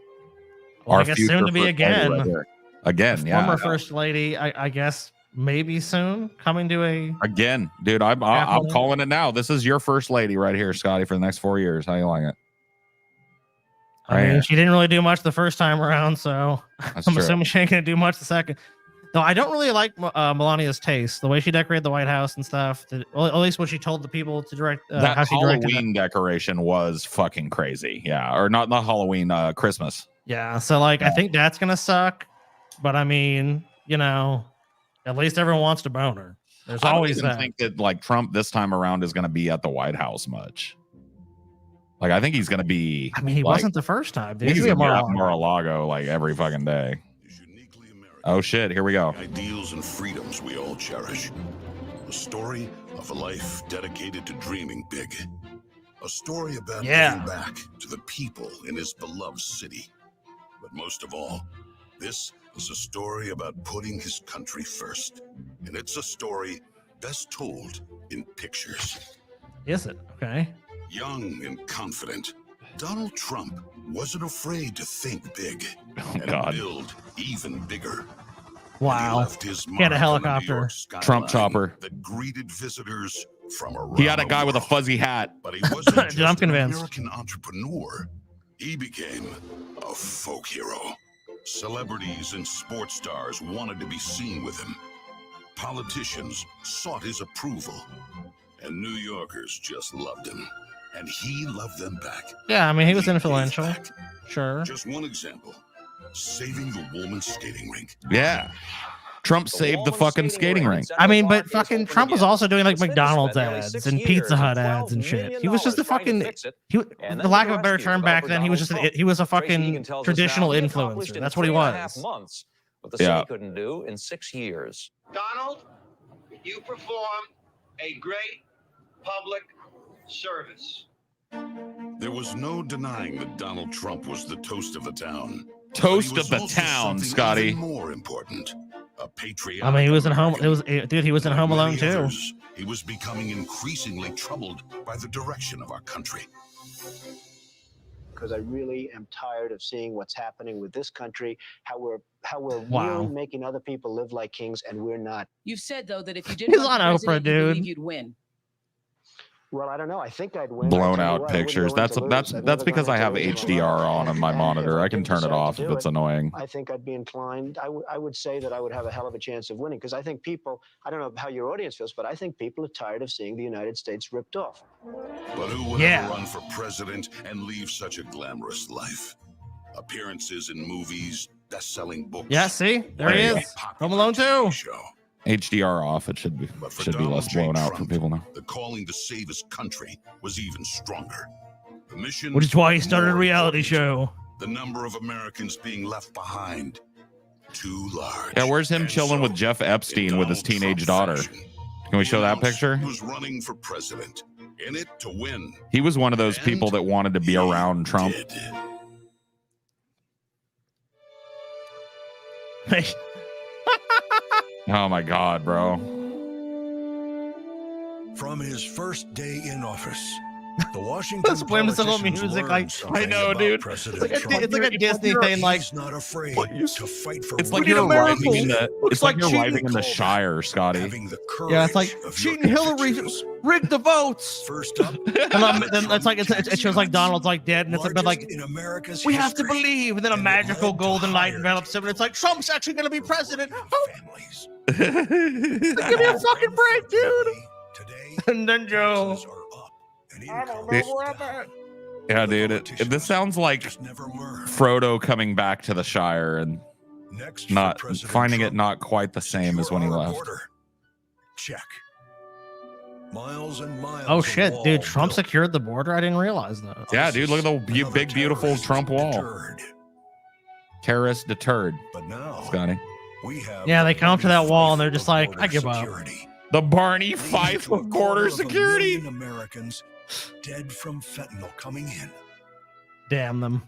Speaker 3: Well, I guess soon to be again.
Speaker 1: Again, yeah.
Speaker 3: Former first lady, I guess maybe soon coming to a
Speaker 1: again, dude. I'm calling it now. This is your first lady right here, Scotty, for the next 4 years. How you like it?
Speaker 3: I mean, she didn't really do much the first time around, so I'm assuming she ain't gonna do much the second. No, I don't really like Melania's taste, the way she decorated the White House and stuff. Well, at least what she told the people to direct.
Speaker 1: That Halloween decoration was fucking crazy. Yeah, or not Halloween, Christmas.
Speaker 3: Yeah, so I think that's gonna suck. But I mean, you know, at least everyone wants to bone her. There's always that.
Speaker 1: I don't think that Trump this time around is gonna be at the White House much. I think he's gonna be.
Speaker 3: I mean, he wasn't the first time.
Speaker 1: He's gonna be at Mar-a-Lago every fucking day. Oh shit, here we go.
Speaker 6: Ideals and freedoms we all cherish. A story of a life dedicated to dreaming big. A story about giving back to the people in his beloved city. But most of all, this is a story about putting his country first. And it's a story best told in pictures.
Speaker 3: Is it? Okay.
Speaker 6: Young and confident, Donald Trump wasn't afraid to think big and build even bigger.
Speaker 3: Wow. He had a helicopter.
Speaker 1: Trump chopper.
Speaker 6: That greeted visitors from around.
Speaker 1: He had a guy with a fuzzy hat.
Speaker 6: But he wasn't just
Speaker 3: I'm convinced.
Speaker 6: an American entrepreneur. He became a folk hero. Celebrities and sports stars wanted to be seen with him. Politicians sought his approval. And New Yorkers just loved him. And he loved them back.
Speaker 3: Yeah, I mean, he was influential. Sure.
Speaker 6: Just one example. Saving the woman's skating rink.
Speaker 1: Yeah. Trump saved the fucking skating rink.
Speaker 3: I mean, but fucking Trump was also doing McDonald's ads and Pizza Hut ads and shit. He was just a fucking, the lack of a better term back then, he was a fucking traditional influencer. That's what he was.
Speaker 7: What the city couldn't do in 6 years.
Speaker 8: Donald, you performed a great public service.
Speaker 6: There was no denying that Donald Trump was the toast of the town.
Speaker 1: Toast of the town, Scotty.
Speaker 6: More important. A patriotic
Speaker 3: I mean, he was in Home.
Speaker 6: American.
Speaker 3: It was dude. He was in
Speaker 6: Like
Speaker 3: Home Alone
Speaker 6: many
Speaker 3: too.
Speaker 6: others, he was becoming increasingly troubled by the direction of our country.
Speaker 9: Because I really am tired of seeing what's happening with this country, how we're
Speaker 3: Wow.
Speaker 9: really making other people live like kings, and we're not.
Speaker 10: You've said though that if you did
Speaker 3: He's
Speaker 10: run
Speaker 3: on
Speaker 10: for
Speaker 3: Oprah,
Speaker 10: president, you believe
Speaker 3: dude.
Speaker 10: you'd win.
Speaker 9: Well, I don't know. I think I'd win.
Speaker 1: Blown out pictures. That's because I have HDR on my monitor. I can turn it off if it's annoying.
Speaker 9: I think I'd be inclined. I would say that I would have a hell of a chance of winning, because I think people. I don't know how your audience feels, but I think people are tired of seeing the United States ripped off.
Speaker 6: But who would ever run for president and leave such a glamorous life? Appearances in movies, best-selling books.
Speaker 3: Yeah, see, there he is. Home Alone 2.
Speaker 1: HDR off. It should be less blown out for people now.
Speaker 6: The calling to save his country was even stronger. The mission,
Speaker 3: Which is why he started a reality show.
Speaker 6: the number of Americans being left behind, too large.
Speaker 1: Yeah, where's him
Speaker 6: And
Speaker 1: chilling
Speaker 6: so,
Speaker 1: with Jeff Epstein
Speaker 6: in
Speaker 1: with his
Speaker 6: Donald
Speaker 1: teenage
Speaker 6: Trump
Speaker 1: daughter?
Speaker 6: fashion,
Speaker 1: Can we show that
Speaker 6: announced
Speaker 1: picture?
Speaker 6: He was running for president, in it to win.
Speaker 1: He was one of those people that wanted to be around Trump. Oh my God, bro.
Speaker 11: From his first day in office, the Washington
Speaker 3: Let's play some music. Like, I know, dude. It's like a Disney thing. Like,
Speaker 11: he's not afraid to fight for.
Speaker 1: It's like you're arriving in the. It's like you're arriving in the Shire, Scotty.
Speaker 3: Yeah, it's like cheating Hillary rigged the votes.
Speaker 11: First up,
Speaker 3: and then it's like it shows like Donald's like dead, and it's like
Speaker 11: in America's
Speaker 3: we have to
Speaker 11: history,
Speaker 3: believe, and then a magical golden light envelops him, and it's like Trump's actually going to be president. Oh. Give me a fucking break, dude.
Speaker 11: Today,
Speaker 3: and then Joe.
Speaker 11: I don't
Speaker 3: know where I'm at.
Speaker 1: Yeah, dude. This sounds like Frodo coming back to the Shire and not finding it not quite the same as when he left.
Speaker 11: Check. Miles and miles.
Speaker 3: Oh shit, dude! Trump secured the border. I didn't realize that.
Speaker 1: Yeah, dude. Look at the big, beautiful Trump wall. Terrorists deterred.
Speaker 11: But now,
Speaker 1: Scotty.
Speaker 3: Yeah, they come to that wall and they're just like, I give up.
Speaker 1: The Barney Fife of border security.
Speaker 11: Americans dead from fentanyl coming in.
Speaker 3: Damn them.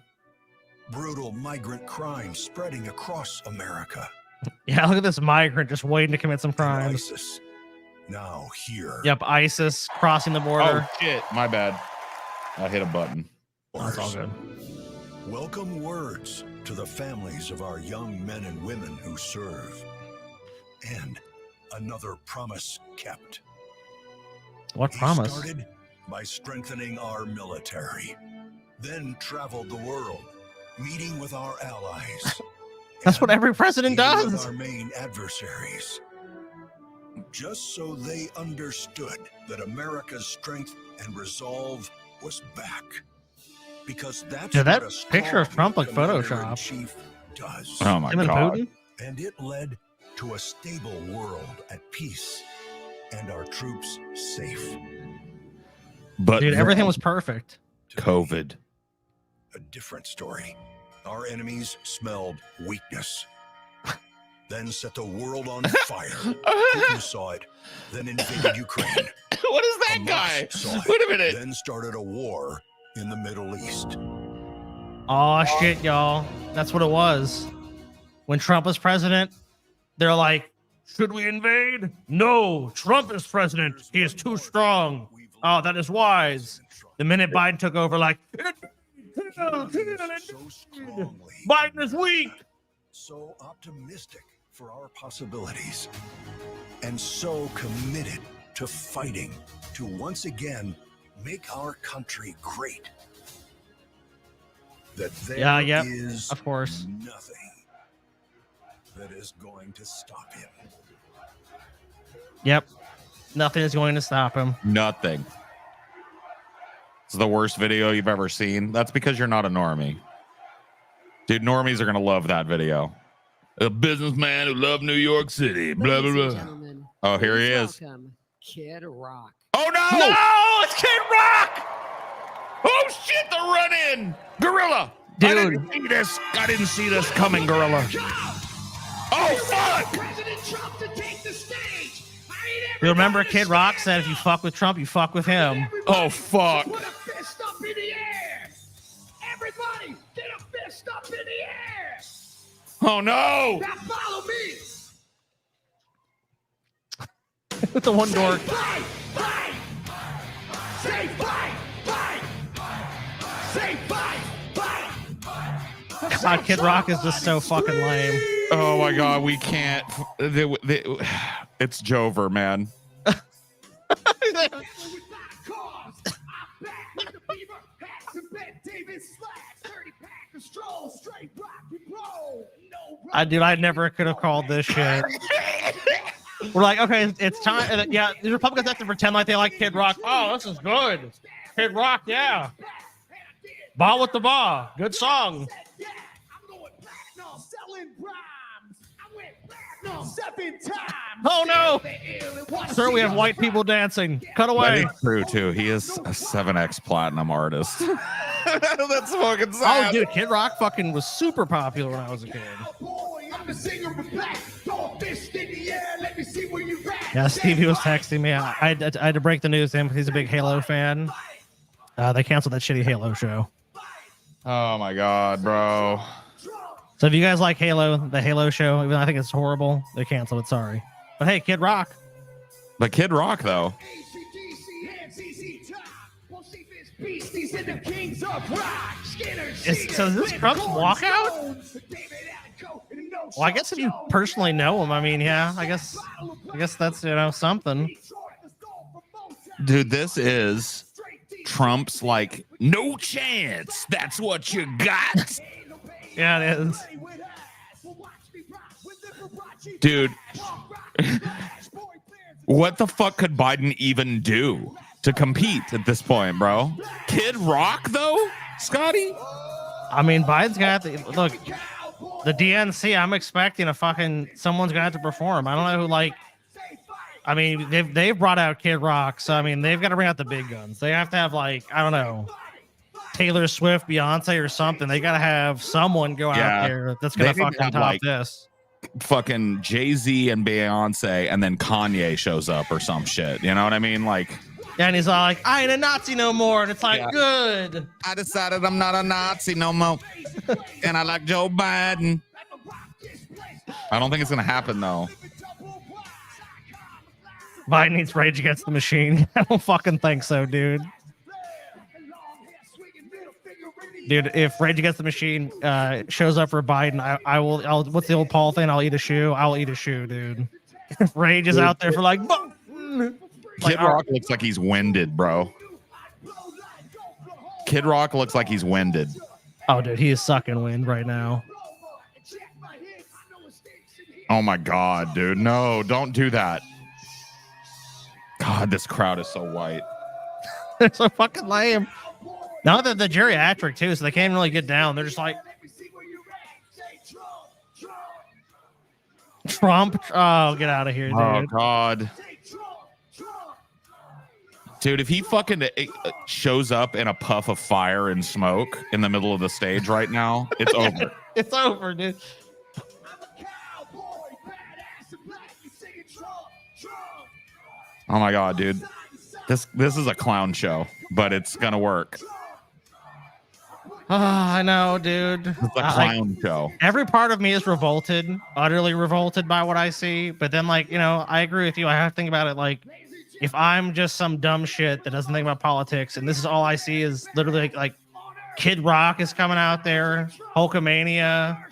Speaker 11: Brutal migrant crime spreading across America.
Speaker 3: Yeah, look at this migrant just waiting to commit some crimes.
Speaker 11: ISIS, now here.
Speaker 3: Yep, ISIS crossing the border.
Speaker 1: Oh shit, my bad. I hit a button.
Speaker 3: That's all good.
Speaker 11: Welcome words to the families of our young men and women who serve. And another promise kept.
Speaker 3: What promise?
Speaker 11: Started by strengthening our military, then traveled the world, meeting with our allies.
Speaker 3: That's what every president does.
Speaker 11: With our main adversaries, just so they understood that America's strength and resolve was back. Because that's
Speaker 3: yeah, that
Speaker 11: what a
Speaker 3: picture of Trump like Photoshop.
Speaker 11: Chief does.
Speaker 1: Oh my God.
Speaker 11: And it led to a stable world at peace and our troops safe.
Speaker 1: But
Speaker 3: dude, everything was perfect.
Speaker 1: COVID.
Speaker 11: A different story. Our enemies smelled weakness, then set the world on fire. Putin saw it, then invaded Ukraine.
Speaker 1: What is that guy? Wait a minute.
Speaker 11: Then started a war in the Middle East.
Speaker 3: Oh shit, y'all. That's what it was. When Trump was president, they're like, should we invade? No, Trump is president. He is too strong. Oh, that is wise. The minute Biden took over, like, Biden is weak.
Speaker 11: So optimistic for our possibilities. And so committed to fighting to once again make our country great. That there is
Speaker 3: of course
Speaker 11: nothing that is going to stop him.
Speaker 3: Yep. Nothing is going to stop him.
Speaker 1: Nothing. It's the worst video you've ever seen. That's because you're not a normie. Dude, normies are going to love that video. A businessman who loved New York City. Blah, blah, blah. Oh, here he is.
Speaker 10: Kid Rock.
Speaker 1: Oh, no!
Speaker 3: No! It's Kid Rock!
Speaker 1: Oh, shit, the run-in! Gorilla!
Speaker 3: Dude.
Speaker 1: I didn't see this coming, Gorilla. Oh, fuck!
Speaker 8: President Trump to take the stage.
Speaker 3: You remember Kid Rock said if you fuck with Trump, you fuck with him.
Speaker 1: Oh, fuck.
Speaker 8: Put a fist up in the air. Everybody, get a fist up in the air.
Speaker 1: Oh, no.
Speaker 8: Now follow me.
Speaker 3: The one door.
Speaker 8: Fight! Fight! Say fight! Fight! Say fight! Fight!
Speaker 3: God, Kid Rock is just so fucking lame.
Speaker 1: Oh my God, we can't. It's Jover, man.
Speaker 3: Dude, I never could have called this shit. We're like, okay, it's time. Yeah, the Republicans have to pretend like they like Kid Rock. Oh, this is good. Kid Rock, yeah. Ball with the ball. Good song. Oh no! Sir, we have white people dancing. Cut away.
Speaker 1: That is true too. He is a 7X platinum artist. That's fucking sad.
Speaker 3: Oh, dude, Kid Rock fucking was super popular when I was a kid. Yeah, Stevie was texting me. I had to break the news to him because he's a big Halo fan. They canceled that shitty Halo show.
Speaker 1: Oh my God, bro.
Speaker 3: So if you guys like Halo, the Halo show, even though I think it's horrible, they canceled it. Sorry. But hey, Kid Rock.
Speaker 1: But Kid Rock, though.
Speaker 3: So is this Trump's walkout? Well, I guess if you personally know him, I mean, yeah, I guess that's, something.
Speaker 1: Dude, this is Trump's like, no chance. That's what you got.
Speaker 3: Yeah, it is.
Speaker 1: Dude, what the fuck could Biden even do to compete at this point, bro? Kid Rock, though, Scotty?
Speaker 3: I mean, Biden's gonna have to look. The DNC, I'm expecting someone's gonna have to perform. I don't know who, I mean, they've brought out Kid Rock, so I mean, they've got to bring out the big guns. They have to have I don't know, Taylor Swift, Beyonce, or something. They got to have someone go out there that's gonna fucking top this.
Speaker 1: Fucking Jay-Z and Beyonce, and then Kanye shows up or some shit. You know what I mean?
Speaker 3: Yeah, and he's all like, I ain't a Nazi no more. And it's like, good.
Speaker 1: I decided I'm not a Nazi no more. And I like Joe Biden. I don't think it's going to happen, though.
Speaker 3: Biden needs Rage Against the Machine. I don't fucking think so, dude. Dude, if Rage Against the Machine shows up for Biden, I'll what's the old Paul thing? I'll eat a shoe. I'll eat a shoe, dude. If Rage is out there for
Speaker 1: Kid Rock looks like he's winded, bro. Kid Rock looks like he's winded.
Speaker 3: Oh, dude, he is sucking wind right now.
Speaker 1: Oh my God, dude. No, don't do that. God, this crowd is so white.
Speaker 3: They're so fucking lame. Now that the geriatric too, so they can't really get down. They're just like Trump. Oh, get out of here, dude.
Speaker 1: Oh God. Dude, if he fucking shows up in a puff of fire and smoke in the middle of the stage right now, it's over.
Speaker 3: It's over, dude.
Speaker 1: Oh my God, dude. This is a clown show, but it's gonna work.
Speaker 3: Oh, I know, dude.
Speaker 1: It's a clown show.
Speaker 3: Every part of me is revolted, utterly revolted by what I see. But then, I agree with you. I have to think about it if I'm just some dumb shit that doesn't think about politics, and this is all I see is literally like Kid Rock is coming out there, Hulkamania.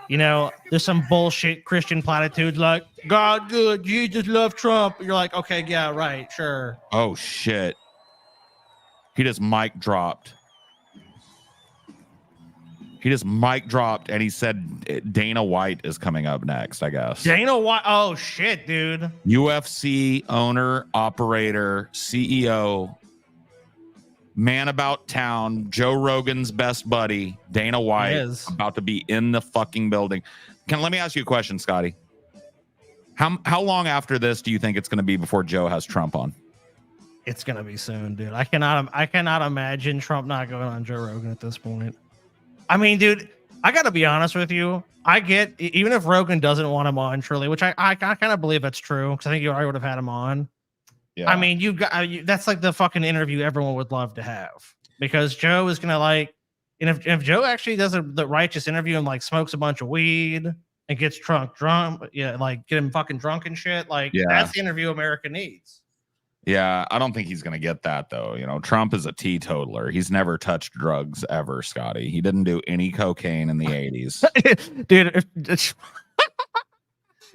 Speaker 3: There's some bullshit Christian platitudes like God good, Jesus love Trump. You're like, okay, yeah, right, sure.
Speaker 1: Oh shit. He just mic dropped. And he said Dana White is coming up next, I guess.
Speaker 3: Dana White. Oh shit, dude.
Speaker 1: UFC owner, operator, CEO, man about town, Joe Rogan's best buddy, Dana White, is about to be in the fucking building. Let me ask you a question, Scotty. How long after this do you think it's going to be before Joe has Trump on?
Speaker 3: It's going to be soon, dude. I cannot imagine Trump not going on Joe Rogan at this point. I mean, dude, I got to be honest with you. I get, even if Rogan doesn't want him on, truly, which I kind of believe that's true, because I think you already would have had him on. Yeah. I mean, that's like the fucking interview everyone would love to have, because Joe is going to and if Joe actually does the righteous interview and smokes a bunch of weed and gets drunk, yeah, like get him fucking drunk and shit. Like that's the interview America needs.
Speaker 1: Yeah, I don't think he's gonna get that though. You know, Trump is a teetotaler. He's never touched drugs ever, Scotty. He didn't do any cocaine in the 80s.
Speaker 3: Dude,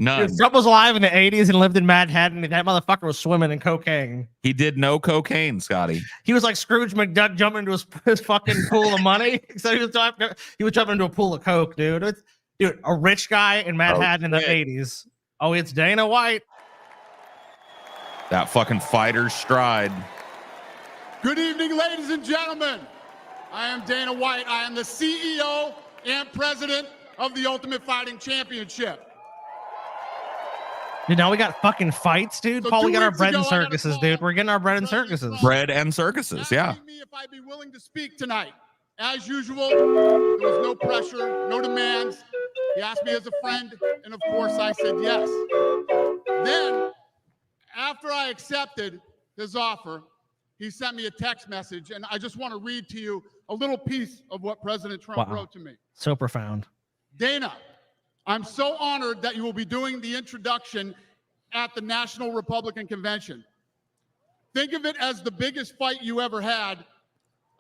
Speaker 1: none.
Speaker 3: If Trump was alive in the 80s and lived in Manhattan, that motherfucker was swimming in cocaine.
Speaker 1: He did no cocaine, Scotty.
Speaker 3: He was like Scrooge McDuck jumping into his fucking pool of money. So he was jumping into a pool of coke, dude. Dude, a rich guy in Manhattan in the 80s. Oh, it's Dana White.
Speaker 1: That fucking fighter's stride.
Speaker 12: Good evening, ladies and gentlemen. I am Dana White. I am the CEO and president of the Ultimate Fighting Championship.
Speaker 3: Dude, now we got fucking fights, dude.
Speaker 12: So
Speaker 3: Paul, we got our bread
Speaker 12: ago,
Speaker 3: and circuses, dude. We're getting our bread and circuses.
Speaker 1: Bread and circuses, yeah.
Speaker 12: Asking me if I'd be willing to speak tonight. As usual, there was no pressure, no demands. He asked me as a friend, and of course I said yes. Then, after I accepted his offer, he sent me a text message, and I just want to read to you a little piece of what President Trump wrote to me.
Speaker 3: So profound.
Speaker 12: Dana, I'm so honored that you will be doing the introduction at the National Republican Convention. Think of it as the biggest fight you ever had,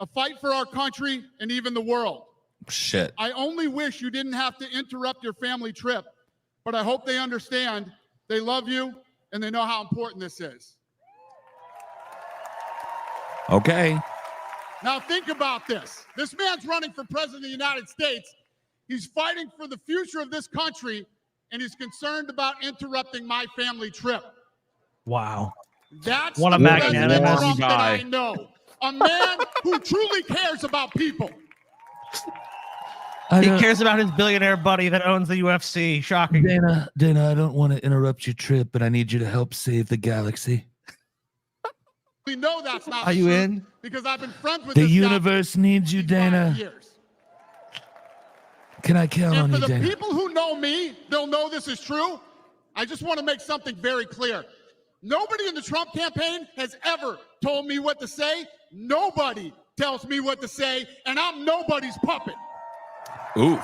Speaker 12: a fight for our country and even the world.
Speaker 1: Shit.
Speaker 12: I only wish you didn't have to interrupt your family trip, but I hope they understand they love you and they know how important this is.
Speaker 1: Okay.
Speaker 12: Now think about this. This man's running for president of the United States. He's fighting for the future of this country, and he's concerned about interrupting my family trip.
Speaker 3: Wow.
Speaker 12: That's
Speaker 3: what a
Speaker 12: the President
Speaker 3: magnanimous
Speaker 12: Trump that
Speaker 1: guy.
Speaker 12: I know. A man who truly cares about people.
Speaker 3: He cares about his billionaire buddy that owns the UFC. Shocking.
Speaker 13: Dana, I don't want to interrupt your trip, but I need you to help save the galaxy.
Speaker 12: We know that's not
Speaker 3: Are you
Speaker 12: true
Speaker 3: in?
Speaker 12: because I've been friends with
Speaker 13: The
Speaker 12: this guy
Speaker 13: universe needs you,
Speaker 12: for 5
Speaker 13: Dana.
Speaker 12: years.
Speaker 13: Can I count on
Speaker 12: And for
Speaker 13: you,
Speaker 12: the
Speaker 13: Dana?
Speaker 12: people who know me, they'll know this is true. I just want to make something very clear. Nobody in the Trump campaign has ever told me what to say. Nobody tells me what to say, and I'm nobody's puppet.
Speaker 1: Oof.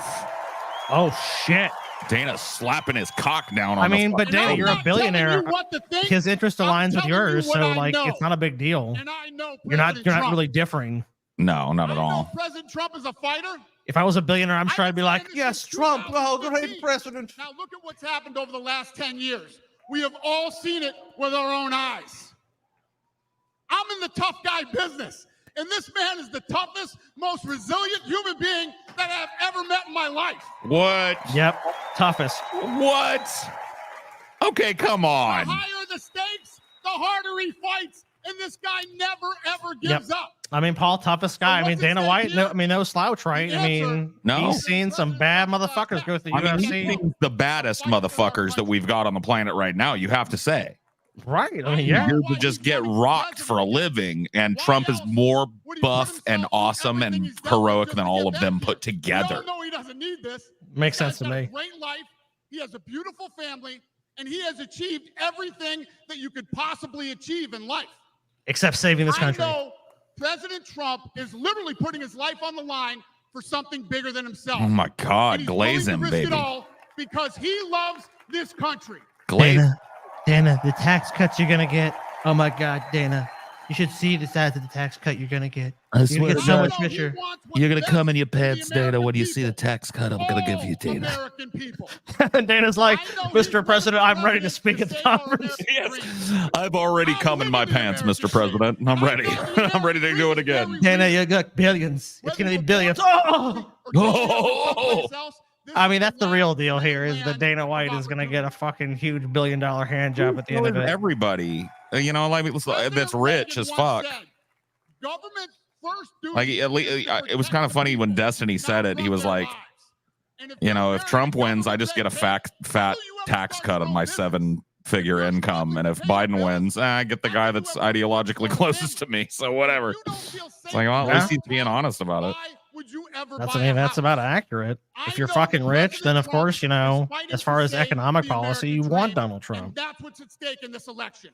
Speaker 3: Oh, shit.
Speaker 1: Dana's slapping his cock down on
Speaker 3: I mean,
Speaker 1: the
Speaker 3: but Dana,
Speaker 12: I'm
Speaker 3: you're a
Speaker 12: not telling
Speaker 3: billionaire.
Speaker 12: you what to think.
Speaker 3: His interest
Speaker 12: I'm
Speaker 3: aligns with
Speaker 12: telling you
Speaker 3: yours,
Speaker 12: what
Speaker 3: so
Speaker 12: I
Speaker 3: like
Speaker 12: know.
Speaker 3: it's not a big deal.
Speaker 12: And I know
Speaker 3: You're not
Speaker 12: President Trump.
Speaker 3: really differing.
Speaker 1: No, not at
Speaker 12: I know
Speaker 1: all.
Speaker 12: President Trump is a fighter.
Speaker 3: If I was a billionaire, I'm sure I'd be like,
Speaker 12: this
Speaker 3: yes,
Speaker 12: since
Speaker 3: Trump, oh,
Speaker 12: 2015.
Speaker 3: great president.
Speaker 12: Now look at what's happened over the last 10 years. We have all seen it with our own eyes. I'm in the tough guy business, and this man is the toughest, most resilient human being that I've ever met in my life.
Speaker 1: What?
Speaker 3: Yep, toughest.
Speaker 1: What? Okay, come on.
Speaker 12: The higher the stakes, the harder he fights, and this guy never, ever gives up.
Speaker 3: I mean, Paul, toughest guy. I mean,
Speaker 12: what's at
Speaker 3: Dana
Speaker 12: stake
Speaker 3: White,
Speaker 12: here?
Speaker 3: no slouch, right?
Speaker 12: The
Speaker 3: I mean,
Speaker 1: No.
Speaker 3: he's seen some bad motherfuckers go through the
Speaker 1: I mean, he
Speaker 3: UFC.
Speaker 1: thinks the baddest motherfuckers that we've got on the planet right now, you have to say.
Speaker 3: Right. I mean, yeah.
Speaker 1: Here to just get rocked for a living, and Trump is more buff and awesome and heroic than all of them put
Speaker 12: We
Speaker 1: together.
Speaker 12: all know he doesn't need this.
Speaker 3: Makes
Speaker 12: This guy's
Speaker 3: sense to
Speaker 12: got a
Speaker 3: me.
Speaker 12: great life. He has a beautiful family, and he has achieved everything that you could possibly achieve in life.
Speaker 3: Except saving this country.
Speaker 12: I know President Trump is literally putting his life on the line for something bigger than himself.
Speaker 1: Oh my
Speaker 12: And
Speaker 1: God,
Speaker 12: he's
Speaker 1: glaze
Speaker 12: willing
Speaker 1: him,
Speaker 12: to risk
Speaker 1: baby.
Speaker 12: it all because he loves this country.
Speaker 1: Glaze.
Speaker 3: Dana, the tax cuts you're gonna get. Oh my God, Dana, you should see the size of the tax cut you're gonna get.
Speaker 13: I
Speaker 3: You're
Speaker 13: swear
Speaker 3: gonna
Speaker 13: to
Speaker 3: get so
Speaker 13: God,
Speaker 3: much richer.
Speaker 13: you're going to come in your pants, Dana, when you see the tax cut I'm going to give you, Dana.
Speaker 12: American people.
Speaker 3: And Dana's like,
Speaker 12: I know
Speaker 3: Mr.
Speaker 12: he's
Speaker 3: President, I'm ready to
Speaker 12: president
Speaker 3: speak at the
Speaker 12: save our
Speaker 3: conference.
Speaker 12: American dream.
Speaker 1: I've already come in my pants, Mr. President. I'm ready. I'm ready to do it again.
Speaker 3: Dana, you got billions. It's gonna be billions. Oh!
Speaker 1: Oh!
Speaker 3: I mean, that's the real deal here is that Dana White is gonna get a fucking huge $1 billion hand job at the end of it.
Speaker 1: Everybody, you know, like that's rich as fuck.
Speaker 12: Government first duty
Speaker 1: Like at least it was kind of funny when Destiny said it. He was like, you know, if Trump wins, I just get a fat tax cut on my 7-figure income, and if Biden wins, I get the guy that's ideologically closest to me. So whatever. It's like, well, at least he's being honest about it.
Speaker 3: That's about accurate. If you're fucking rich, then of course, you know, as far as economic policy, you want Donald Trump.
Speaker 12: That's what's at stake in this election.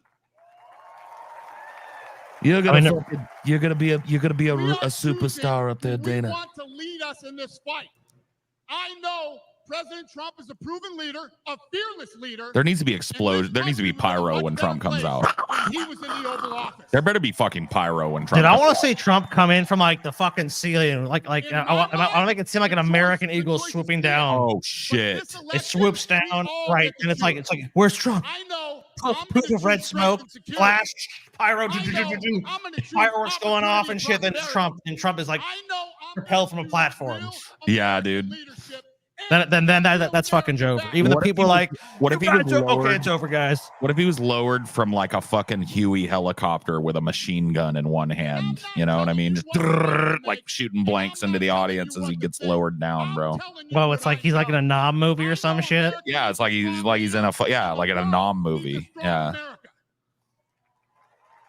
Speaker 13: You're
Speaker 3: I
Speaker 13: gonna
Speaker 3: mean,
Speaker 13: you're gonna be a superstar up there,
Speaker 12: We
Speaker 13: Dana.
Speaker 12: want to lead us in this fight. I know President Trump is a proven leader, a fearless leader.
Speaker 1: There needs to be explosion. There needs to be pyro when Trump comes out.
Speaker 12: He was in the Oval Office.
Speaker 1: There better be fucking pyro when Trump.
Speaker 3: Dude, I
Speaker 1: comes
Speaker 3: want
Speaker 1: out.
Speaker 3: to see Trump come in from like the fucking ceiling, like I want to make it seem like an American eagle swooping down.
Speaker 1: Oh shit!
Speaker 3: It swoops down, right, and it's like where's Trump?
Speaker 12: I know.
Speaker 3: Poof of red smoke, flash, pyro, fireworks going off and shit. Then it's Trump, and Trump is like propelled from a platform.
Speaker 1: Yeah, dude.
Speaker 3: Then that's fucking over. Even the people are like,
Speaker 1: what if he was lowered?
Speaker 3: Okay, it's over, guys.
Speaker 1: What if he was lowered from like a fucking Huey helicopter with a machine gun in one hand? You know what I mean? Just like shooting blanks into the audience as he gets lowered down, bro.
Speaker 3: Well, it's like he's like in a Nom movie or some shit.
Speaker 1: Yeah, it's like he's in a like in a Nom movie. Yeah.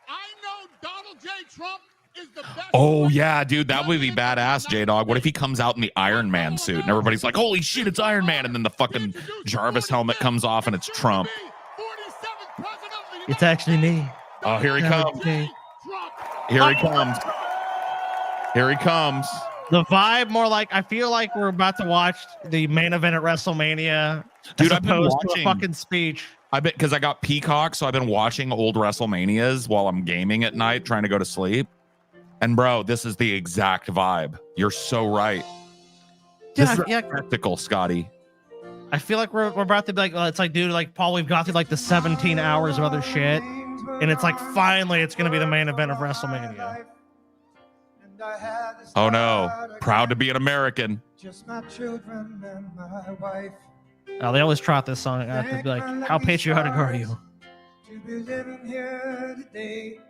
Speaker 12: I know Donald J. Trump is the best.
Speaker 1: Oh yeah, dude, that would be badass, J-Dog. What if he comes out in the Iron Man suit and everybody's like, holy shit, it's Iron Man, and then the fucking Jarvis helmet comes off and it's Trump.
Speaker 3: It's actually me.
Speaker 1: Oh, here he comes. Here he comes. Here he comes.
Speaker 3: The vibe more like I feel like we're about to watch the main event at WrestleMania.
Speaker 1: Dude,
Speaker 3: as
Speaker 1: I've been
Speaker 3: opposed to
Speaker 1: watching
Speaker 3: a fucking speech.
Speaker 1: I bet because I got Peacock, so I've been watching old WrestleManias while I'm gaming at night, trying to go to sleep. And bro, this is the exact vibe. You're so right. This is a spectacle, Scotty.
Speaker 3: I feel like we're about to be like, it's like, dude, like Paul, we've got through like the 17 hours of other shit, and it's like finally it's gonna be the main event of WrestleMania.
Speaker 1: Oh no, proud to be an American.
Speaker 14: Just my children and my wife.
Speaker 3: Oh, they always trot this song. I have to be like, how patriotic are you?
Speaker 14: To be living here today,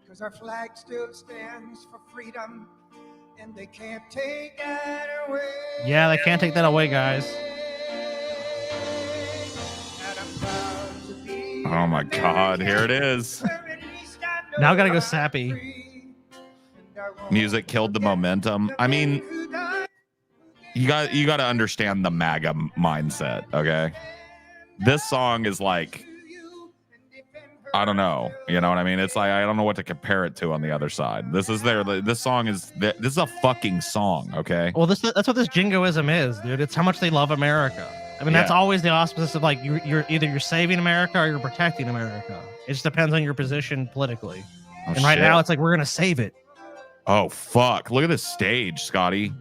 Speaker 14: because our flag still stands for freedom, and they can't take that away.
Speaker 3: Yeah, they can't take that away, guys.
Speaker 1: Oh my God, here it is.
Speaker 3: Now I gotta go sappy.
Speaker 1: Music killed the momentum. I mean, you got to understand the MAGA mindset, okay? This song is like, I don't know, you know what I mean? It's like I don't know what to compare it to on the other side. This song is this is a fucking song, okay?
Speaker 3: Well, that's what this jingoism is, dude. It's how much they love America. I mean, that's always the auspices of like you're either saving America or you're protecting America. It just depends on your position politically.
Speaker 1: Oh,
Speaker 3: and right
Speaker 1: shit.
Speaker 3: now, it's like we're gonna save it.
Speaker 1: Oh fuck! Look at this stage, Scotty.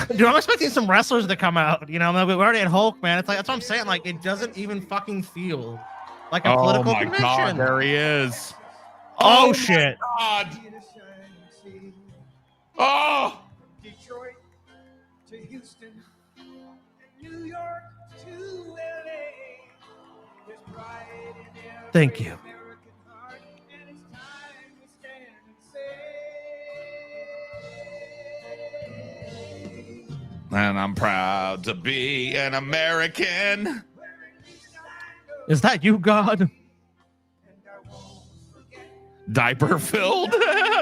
Speaker 3: Dude, I'm expecting some wrestlers to come out. You know, we already had Hulk, man. It's like that's what I'm saying. Like, it doesn't even fucking feel like a political convention.
Speaker 1: God, there he is.
Speaker 3: Oh shit!
Speaker 1: God. Oh.
Speaker 14: Detroit to Houston, New York to LA. There's pride in every
Speaker 3: Thank you.
Speaker 14: American heart, and it's time we stand and say.
Speaker 1: And I'm proud to be an American.
Speaker 3: Is that you, God?
Speaker 1: Diaper filled.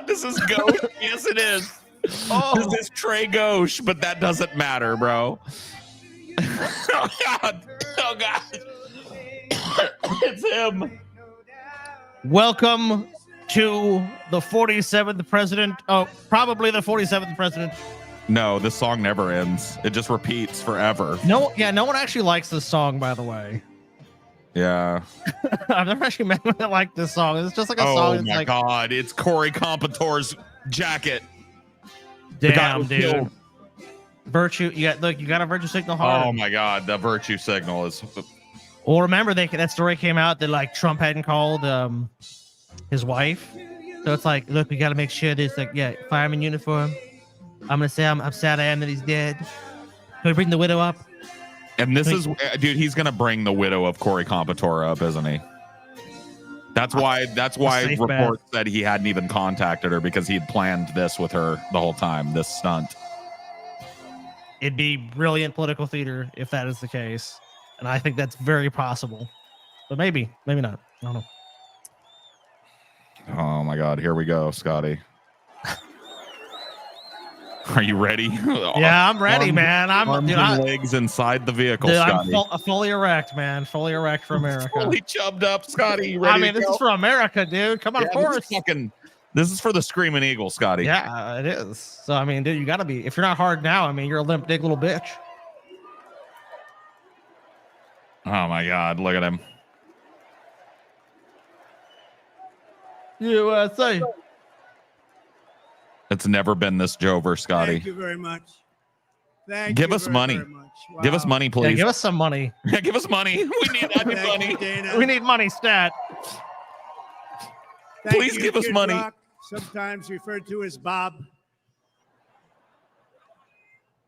Speaker 1: This is Gauche. Yes, it is. Oh, this is Trey Gauche, but that doesn't matter, bro. Oh God! Oh God! It's him.
Speaker 3: Welcome to the 47th president. Oh, probably the 47th president.
Speaker 1: No, this song never ends. It just repeats forever.
Speaker 3: No, yeah, no one actually likes this song, by the way.
Speaker 1: Yeah.
Speaker 3: I've never actually met anyone that liked this song. It's just like a song.
Speaker 1: Oh
Speaker 3: that's
Speaker 1: my
Speaker 3: like,
Speaker 1: God! It's Corey Competore's jacket.
Speaker 3: Damn, dude. Killed. Virtue. You got a virtue signal hard.
Speaker 1: Oh my God, the virtue signal is.
Speaker 3: Well, remember that story came out that like Trump hadn't called his wife, so it's like, look, we got to make sure there's like, yeah, fireman uniform. I'm gonna say I'm sad I am that he's dead. Can we bring the widow up?
Speaker 1: And this is, dude, he's gonna bring the widow of Corey Competore up, isn't he? That's why reports said he hadn't even contacted her because he had planned this with her the whole time, this stunt.
Speaker 3: It'd be brilliant political theater if that is the case. And I think that's very possible. But maybe not. I don't know.
Speaker 1: Oh my God, here we go, Scotty. Are you ready?
Speaker 3: Yeah, I'm ready, man.
Speaker 1: Legs inside the vehicle,
Speaker 3: dude,
Speaker 1: Scotty.
Speaker 3: I'm fully erect, man. Fully erect for America.
Speaker 1: Fully chubbed up, Scotty.
Speaker 3: I mean, this is for America, dude. Come on, of course.
Speaker 1: This is for the Screaming Eagle, Scotty.
Speaker 3: Yeah, it is. So I mean, dude, you got to be. If you're not hard now, I mean, you're a limp dick little bitch.
Speaker 1: Oh my God, look at him.
Speaker 3: USA.
Speaker 1: It's never been this Jover, Scotty.
Speaker 15: Thank you very much. Thank
Speaker 1: Give
Speaker 15: you
Speaker 1: us
Speaker 15: very,
Speaker 1: money.
Speaker 15: very much. Wow.
Speaker 1: Give us money, please.
Speaker 3: Yeah, give us some money.
Speaker 1: Yeah, give us money. We need that money.
Speaker 15: You, Dana.
Speaker 3: We need money, stat.
Speaker 15: Thank
Speaker 1: Please
Speaker 15: you,
Speaker 1: give us
Speaker 15: Kid
Speaker 1: money.
Speaker 15: Rock, sometimes referred to as Bob.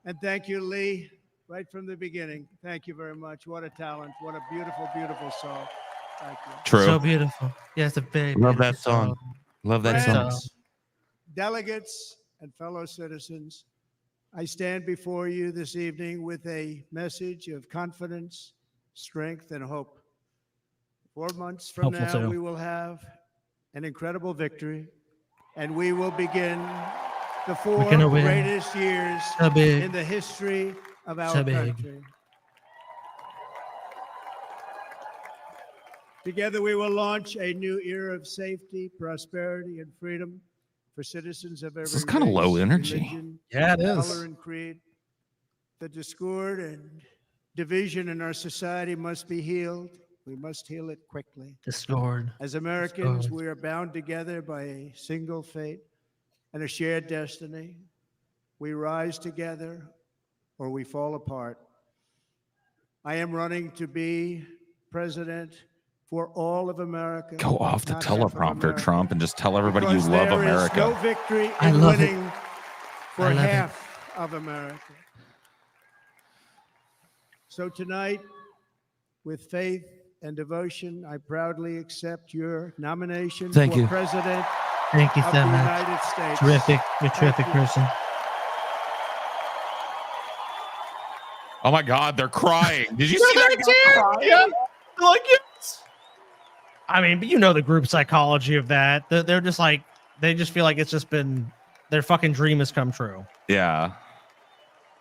Speaker 15: And thank you, Lee, right from the beginning. Thank you very much. What a talent. What a beautiful, beautiful song. Thank you.
Speaker 1: True.
Speaker 3: So beautiful. Yeah, it's a very
Speaker 1: Love that
Speaker 3: beautiful
Speaker 1: song. Love that
Speaker 15: Friends,
Speaker 1: song.
Speaker 15: delegates, and fellow citizens, I stand before you this evening with a message of confidence, strength, and hope. 4 months from
Speaker 3: Hopeful
Speaker 15: now,
Speaker 3: too.
Speaker 15: we will have an incredible victory, and we will begin the 4
Speaker 3: gonna win.
Speaker 15: greatest years
Speaker 3: So big.
Speaker 15: in the history of our
Speaker 3: So big.
Speaker 15: country. Together, we will launch a new era of safety, prosperity, and freedom for citizens of every
Speaker 1: This is kind of low
Speaker 15: race,
Speaker 1: energy.
Speaker 15: religion,
Speaker 3: Yeah, it is.
Speaker 15: color, and creed. The discord and division in our society must be healed. We must heal it quickly.
Speaker 3: Discord.
Speaker 15: As Americans,
Speaker 3: Discord.
Speaker 15: we are bound together by a single fate and a shared destiny. We rise together or we fall apart. I am running to be president for all of America.
Speaker 1: Go off the
Speaker 15: not half of
Speaker 1: teleprompter,
Speaker 15: America.
Speaker 1: Trump, and just tell everybody you
Speaker 15: Because
Speaker 1: love
Speaker 15: there is
Speaker 1: America.
Speaker 15: no victory
Speaker 3: I
Speaker 15: in
Speaker 3: love it.
Speaker 15: winning for
Speaker 3: I love it.
Speaker 15: half of America. So tonight, with faith and devotion, I proudly accept your nomination
Speaker 13: Thank
Speaker 15: for
Speaker 13: you.
Speaker 15: President
Speaker 3: Thank you
Speaker 15: of
Speaker 3: so
Speaker 15: the
Speaker 3: much.
Speaker 15: United States.
Speaker 3: Terrific. You're a
Speaker 15: Thank
Speaker 3: terrific
Speaker 15: you.
Speaker 3: person.
Speaker 1: Oh my God, they're crying. Did you see that? Crying?
Speaker 3: Yeah. Like, yes. I mean, but you know the group psychology of that. They're just like, they just feel like it's just been, their fucking dream has come true.
Speaker 1: Yeah.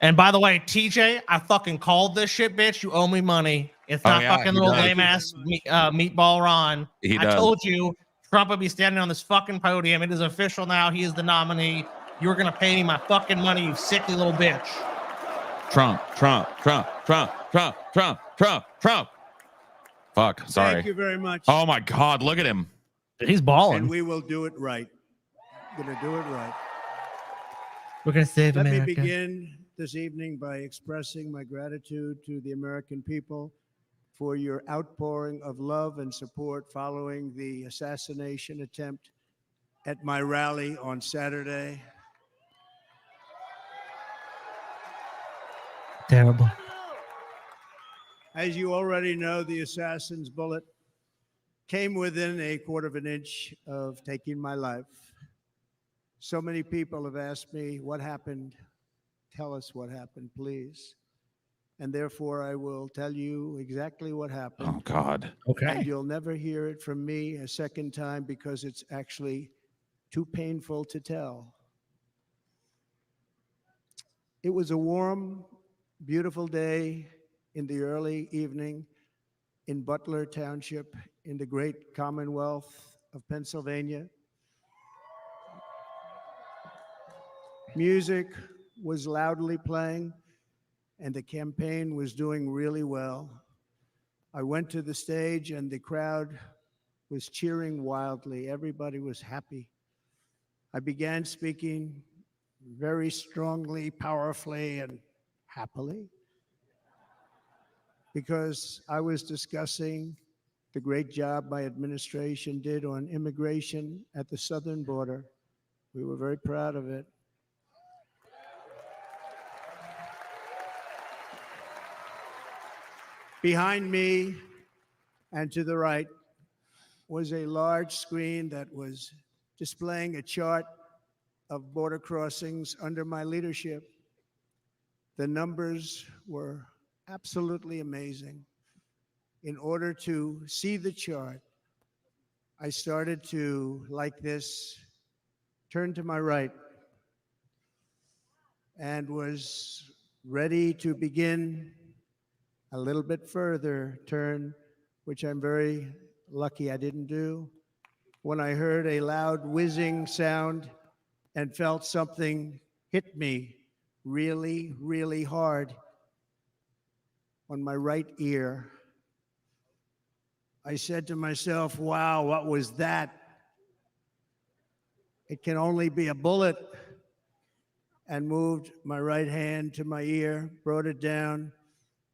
Speaker 3: And by the way, TJ, I fucking called this shit, bitch. You owe me money. It's
Speaker 1: Oh,
Speaker 3: not
Speaker 1: yeah,
Speaker 3: fucking
Speaker 1: he
Speaker 3: little
Speaker 1: does.
Speaker 3: lame ass meatball Ron.
Speaker 1: He
Speaker 3: I
Speaker 1: does.
Speaker 3: told you Trump would be standing on this fucking podium. It is official now. He is the nominee. You're gonna pay me my fucking money, you sickly little bitch.
Speaker 1: Trump, Trump, Trump, Trump, Trump, Trump, Trump, Trump. Fuck, sorry.
Speaker 15: Thank you very much.
Speaker 1: Oh my God, look at him.
Speaker 3: He's balling.
Speaker 15: And we will do it right. Gonna do it right.
Speaker 3: We're gonna save
Speaker 15: Let
Speaker 3: America.
Speaker 15: me begin this evening by expressing my gratitude to the American people for your outpouring of love and support following the assassination attempt at my rally on Saturday.
Speaker 3: Terrible.
Speaker 15: As you already know, the assassin's bullet came within a quarter of an inch of taking my life. So many people have asked me, what happened? Tell us what happened, please. And therefore, I will tell you exactly what happened.
Speaker 1: Oh God.
Speaker 15: And you'll never hear it from me a second time because it's actually too painful to tell. It was a warm, beautiful day in the early evening in Butler Township in the great Commonwealth of Pennsylvania. Music was loudly playing and the campaign was doing really well. I went to the stage and the crowd was cheering wildly. Everybody was happy. I began speaking very strongly, powerfully, and happily because I was discussing the great job my administration did on immigration at the southern border. We were very proud of it. Behind me and to the right was a large screen that was displaying a chart of border crossings under my leadership. The numbers were absolutely amazing. In order to see the chart, I started to, like this, turn to my right and was ready to begin a little bit further turn, which I'm very lucky I didn't do. when I heard a loud whizzing sound and felt something hit me really, really hard on my right ear. I said to myself, wow, what was that? It can only be a bullet. And moved my right hand to my ear, brought it down.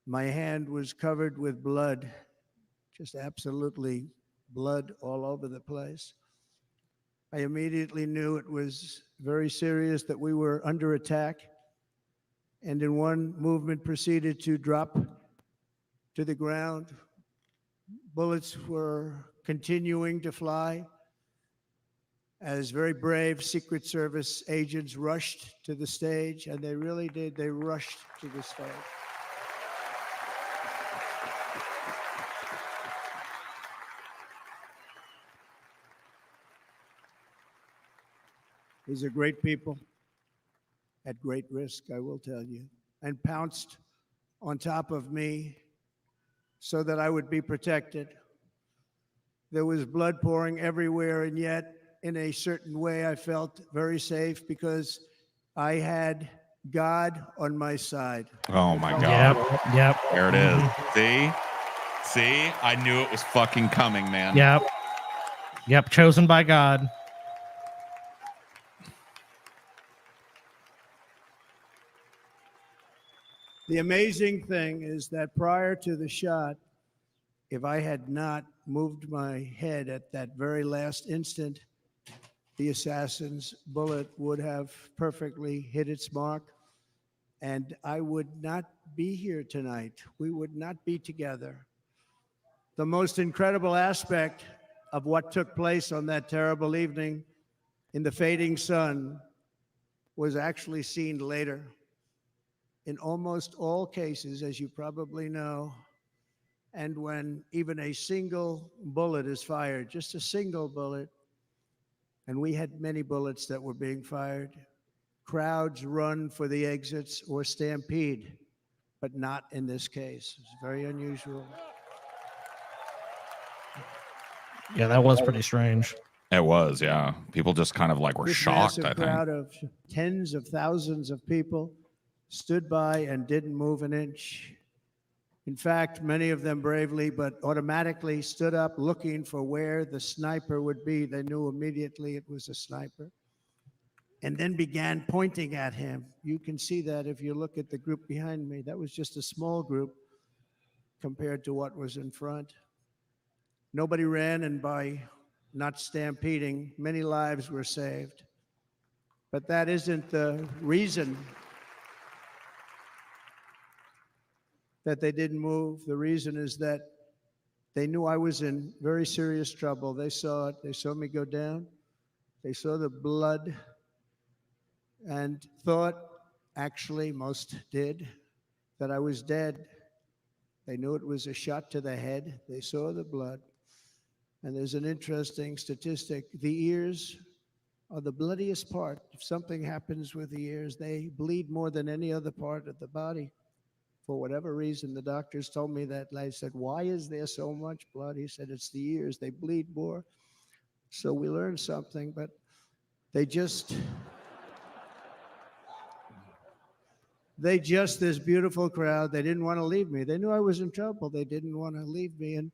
Speaker 15: My hand was covered with blood, just absolutely blood all over the place. I immediately knew it was very serious, that we were under attack, and in one movement proceeded to drop to the ground. Bullets were continuing to fly as very brave Secret Service agents rushed to the stage, and they really did. They rushed to the stage. These are great people at great risk, I will tell you, and pounced on top of me so that I would be protected. There was blood pouring everywhere, and yet, in a certain way, I felt very safe because I had God on my side.
Speaker 1: Oh my God.
Speaker 3: Yep.
Speaker 1: There it is. See, I knew it was fucking coming, man.
Speaker 3: Yep. Chosen by God.
Speaker 15: The amazing thing is that prior to the shot, if I had not moved my head at that very last instant, the assassin's bullet would have perfectly hit its mark, and I would not be here tonight. We would not be together. The most incredible aspect of what took place on that terrible evening in the fading sun was actually seen later. In almost all cases, as you probably know, and when even a single bullet is fired, just a single bullet, and we had many bullets that were being fired, crowds run for the exits or stampede, but not in this case. It's very unusual.
Speaker 3: Yeah, that was pretty strange.
Speaker 1: It was, yeah. People just kind of like were
Speaker 15: This
Speaker 1: shocked,
Speaker 15: massive
Speaker 1: I think.
Speaker 15: crowd of tens of thousands of people stood by and didn't move an inch. In fact, many of them bravely, but automatically stood up looking for where the sniper would be. They knew immediately it was a sniper. And then began pointing at him. You can see that if you look at the group behind me. That was just a small group compared to what was in front. Nobody ran, and by not stampeding, many lives were saved. But that isn't the reason that they didn't move. The reason is that they knew I was in very serious trouble. They saw it. They saw me go down. They saw the blood and thought, actually, most did, that I was dead. They knew it was a shot to the head. They saw the blood. And there's an interesting statistic. The ears are the bloodiest part. If something happens with the ears, they bleed more than any other part of the body. For whatever reason, the doctors told me that. I said, why is there so much blood? He said, it's the ears. They bleed more. So we learned something, but they just, this beautiful crowd, they didn't want to leave me. They knew I was in trouble. They didn't want to leave me. And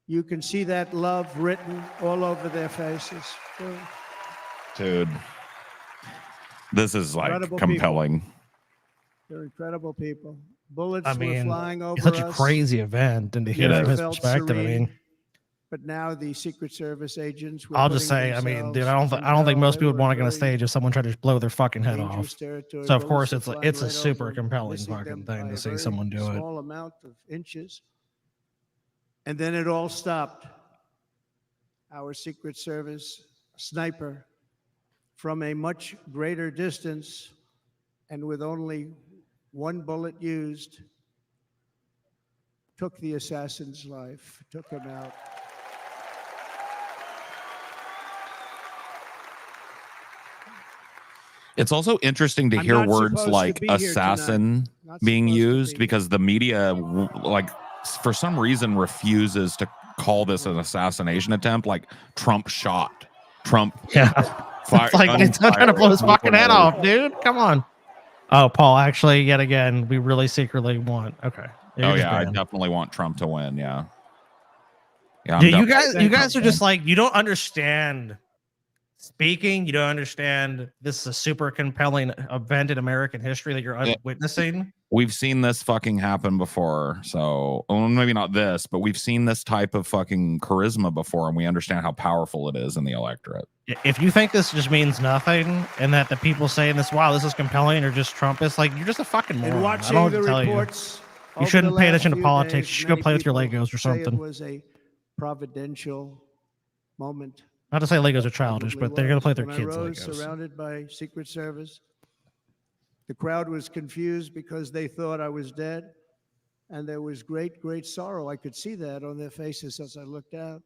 Speaker 15: you can see that love written all over their faces.
Speaker 1: Dude, this is like
Speaker 15: Incredible
Speaker 1: compelling.
Speaker 15: People. They're incredible people. Bullets
Speaker 3: I mean,
Speaker 15: were flying over
Speaker 3: it's such
Speaker 15: us.
Speaker 3: a crazy event, and to hear from his perspective, I mean,
Speaker 15: but now the Secret Service agents.
Speaker 3: I'll just say, I mean, dude, I don't think most people would want to get on stage if someone tried to blow their fucking head off. So of course, it's a super compelling fucking thing to see someone do it.
Speaker 15: Small amount of inches, and then it all stopped. Our Secret Service sniper, from a much greater distance, and with only one bullet used, took the assassin's life, took him out.
Speaker 1: It's also interesting to hear words like assassin being used because the media, like, for some reason refuses to call this an assassination attempt. Like Trump shot. Trump.
Speaker 3: Yeah. It's like it's not trying to blow his fucking head off, dude. Come on. Oh, Paul, actually, yet again, we really secretly want. Okay.
Speaker 1: Oh yeah, I definitely want Trump to win. Yeah. Yeah.
Speaker 3: Dude, you guys are just like, you don't understand speaking. You don't understand this is a super compelling event in American history that you're witnessing.
Speaker 1: We've seen this fucking happen before. So maybe not this, but we've seen this type of fucking charisma before, and we understand how powerful it is in the electorate.
Speaker 3: If you think this just means nothing, and that the people saying this, wow, this is compelling, or just Trumpist, like you're just a fucking moron.
Speaker 15: And
Speaker 3: I
Speaker 15: watching
Speaker 3: don't
Speaker 15: the
Speaker 3: know what to tell you.
Speaker 15: reports,
Speaker 3: You shouldn't
Speaker 15: over the
Speaker 3: pay attention
Speaker 15: last
Speaker 3: to
Speaker 15: few
Speaker 3: politics.
Speaker 15: days,
Speaker 3: You should go
Speaker 15: many
Speaker 3: play with your
Speaker 15: people
Speaker 3: Legos or
Speaker 15: say
Speaker 3: something.
Speaker 15: It was a providential moment.
Speaker 3: Not to say Legos are childish, but they're gonna play with their
Speaker 15: When
Speaker 3: kids'
Speaker 15: I rose
Speaker 3: Legos.
Speaker 15: surrounded by Secret Service. The crowd was confused because they thought I was dead, and there was great, great sorrow. I could see that on their faces as I looked out.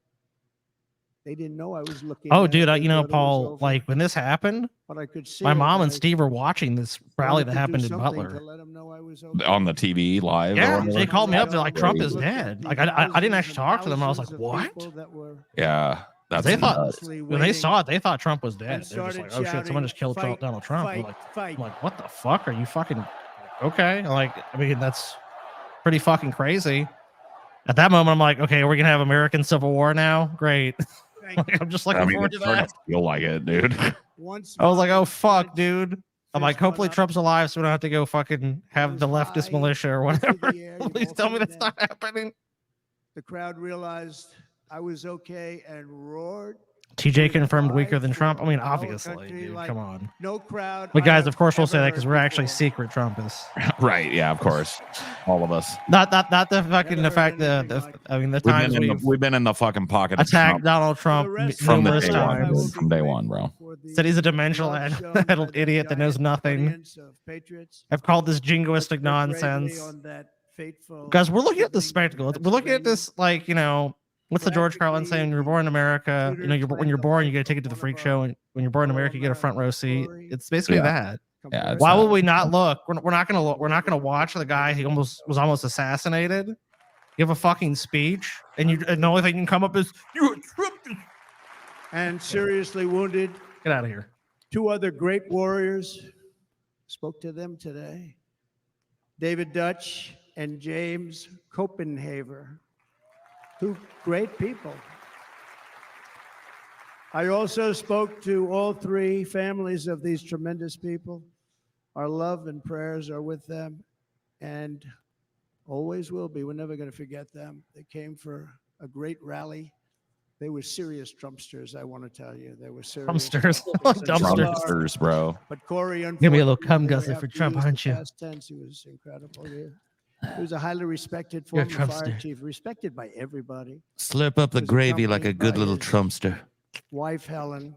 Speaker 15: They didn't know I was looking.
Speaker 3: Oh,
Speaker 15: out.
Speaker 3: dude,
Speaker 15: They
Speaker 3: you know,
Speaker 15: thought it was
Speaker 3: Paul,
Speaker 15: over.
Speaker 3: like when this happened,
Speaker 15: But I could see
Speaker 3: my
Speaker 15: it,
Speaker 3: mom
Speaker 15: and
Speaker 3: and
Speaker 15: I
Speaker 3: Steve were watching this rally
Speaker 15: wanted
Speaker 3: that
Speaker 15: to do
Speaker 3: happened in
Speaker 15: something
Speaker 3: Butler.
Speaker 15: to let them know I was okay.
Speaker 1: On the TV live. or
Speaker 3: Yeah,
Speaker 1: whatever.
Speaker 3: they called me up. They're like, Trump is dead. Like, I didn't actually talk to them. I was like, what?
Speaker 1: Yeah. That's
Speaker 3: They thought
Speaker 1: nuts.
Speaker 3: when they saw it, they thought Trump was dead.
Speaker 15: And
Speaker 3: They're just like,
Speaker 15: started
Speaker 3: oh shit, someone just killed
Speaker 15: shouting,
Speaker 3: Donald Trump.
Speaker 15: fight,
Speaker 3: I'm like, what the fuck? Are you fucking okay? Like, I mean, that's pretty fucking crazy. At that moment, I'm like, okay, we're gonna have American Civil War now. Great. Like, I'm just looking forward to
Speaker 1: it's starting
Speaker 3: that.
Speaker 1: to feel like it, dude.
Speaker 3: I was like, oh fuck, dude. I'm like, hopefully Trump's alive, so we don't have to go fucking have the leftist militia or whatever. Please tell me that's not happening.
Speaker 15: The crowd realized I was okay and roared.
Speaker 3: TJ confirmed weaker than Trump. I mean, obviously, dude, come on.
Speaker 15: No crowd.
Speaker 3: But
Speaker 15: I
Speaker 3: guys,
Speaker 15: have
Speaker 3: of course, we'll say
Speaker 15: ever
Speaker 3: that because we're actually secret Trumpists.
Speaker 1: Right. Yeah, of course. All of us.
Speaker 3: Not the fucking the fact that I mean the times
Speaker 1: We've been in the fucking pocket of
Speaker 3: attacked
Speaker 1: Trump
Speaker 3: Donald Trump
Speaker 1: from the
Speaker 3: numerous
Speaker 1: day one,
Speaker 3: times.
Speaker 1: dude, from day one, bro.
Speaker 3: Said he's a dimensional adult idiot that knows nothing. I've called this jingoistic nonsense. Guys, we're looking at the spectacle. We're looking at this like, you know, what's the George Carlin saying? You're born in America. You know, when you're born, you get a ticket to the freak show. And when you're born in America, you get a front row seat. It's basically that.
Speaker 1: Yeah.
Speaker 3: Why would we not look? We're not gonna look. We're not gonna watch the guy who was almost assassinated give a fucking speech, and the only thing you can come up is you're a Trumpist.
Speaker 15: And seriously wounded.
Speaker 3: Get out of here.
Speaker 15: 2 other great warriors. Spoke to them today. David Dutch and James Copenhaver. 2 great people. I also spoke to all 3 families of these tremendous people. Our love and prayers are with them and always will be. We're never going to forget them. They came for a great rally. They were serious Trumpsters, I want to tell you. They were serious
Speaker 3: Trumpsters. Dumpsters,
Speaker 1: bro.
Speaker 15: But Corey,
Speaker 3: Give me a little cum
Speaker 15: unfortunately,
Speaker 3: gusset for
Speaker 15: after
Speaker 3: Trump,
Speaker 15: years
Speaker 3: aren't you?
Speaker 15: past tense, he was incredible here. He was a highly respected
Speaker 3: You're a
Speaker 15: former fire
Speaker 3: Trumpster.
Speaker 15: chief, respected by everybody.
Speaker 13: Slurp up the
Speaker 15: Was
Speaker 13: gravy like a
Speaker 15: accompanied
Speaker 13: good
Speaker 15: by
Speaker 13: little
Speaker 15: his
Speaker 13: Trumpster.
Speaker 15: Wife Helen,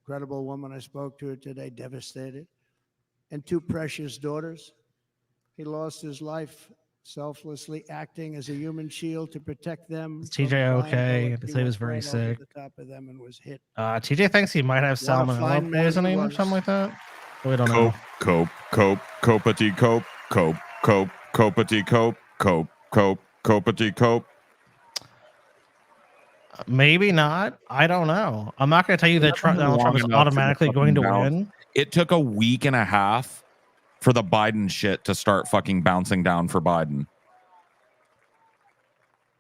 Speaker 15: incredible woman. I spoke to her today, devastated, and 2 precious daughters. He lost his life selflessly acting as a human shield to protect them.
Speaker 3: Is TJ okay? They say he was very sick.
Speaker 15: The top of them and was hit.
Speaker 3: TJ thinks he might have
Speaker 15: What a fine
Speaker 3: salmonella
Speaker 15: man he
Speaker 3: poisoning or
Speaker 15: was.
Speaker 3: something like that. We don't know.
Speaker 1: Copety cope, copety cope.
Speaker 3: Maybe not. I don't know. I'm not going to tell you that Donald Trump is
Speaker 1: Long enough
Speaker 3: automatically
Speaker 1: to
Speaker 3: going to
Speaker 1: fucking bounce.
Speaker 3: win.
Speaker 1: It took a week and a half for the Biden shit to start fucking bouncing down for Biden.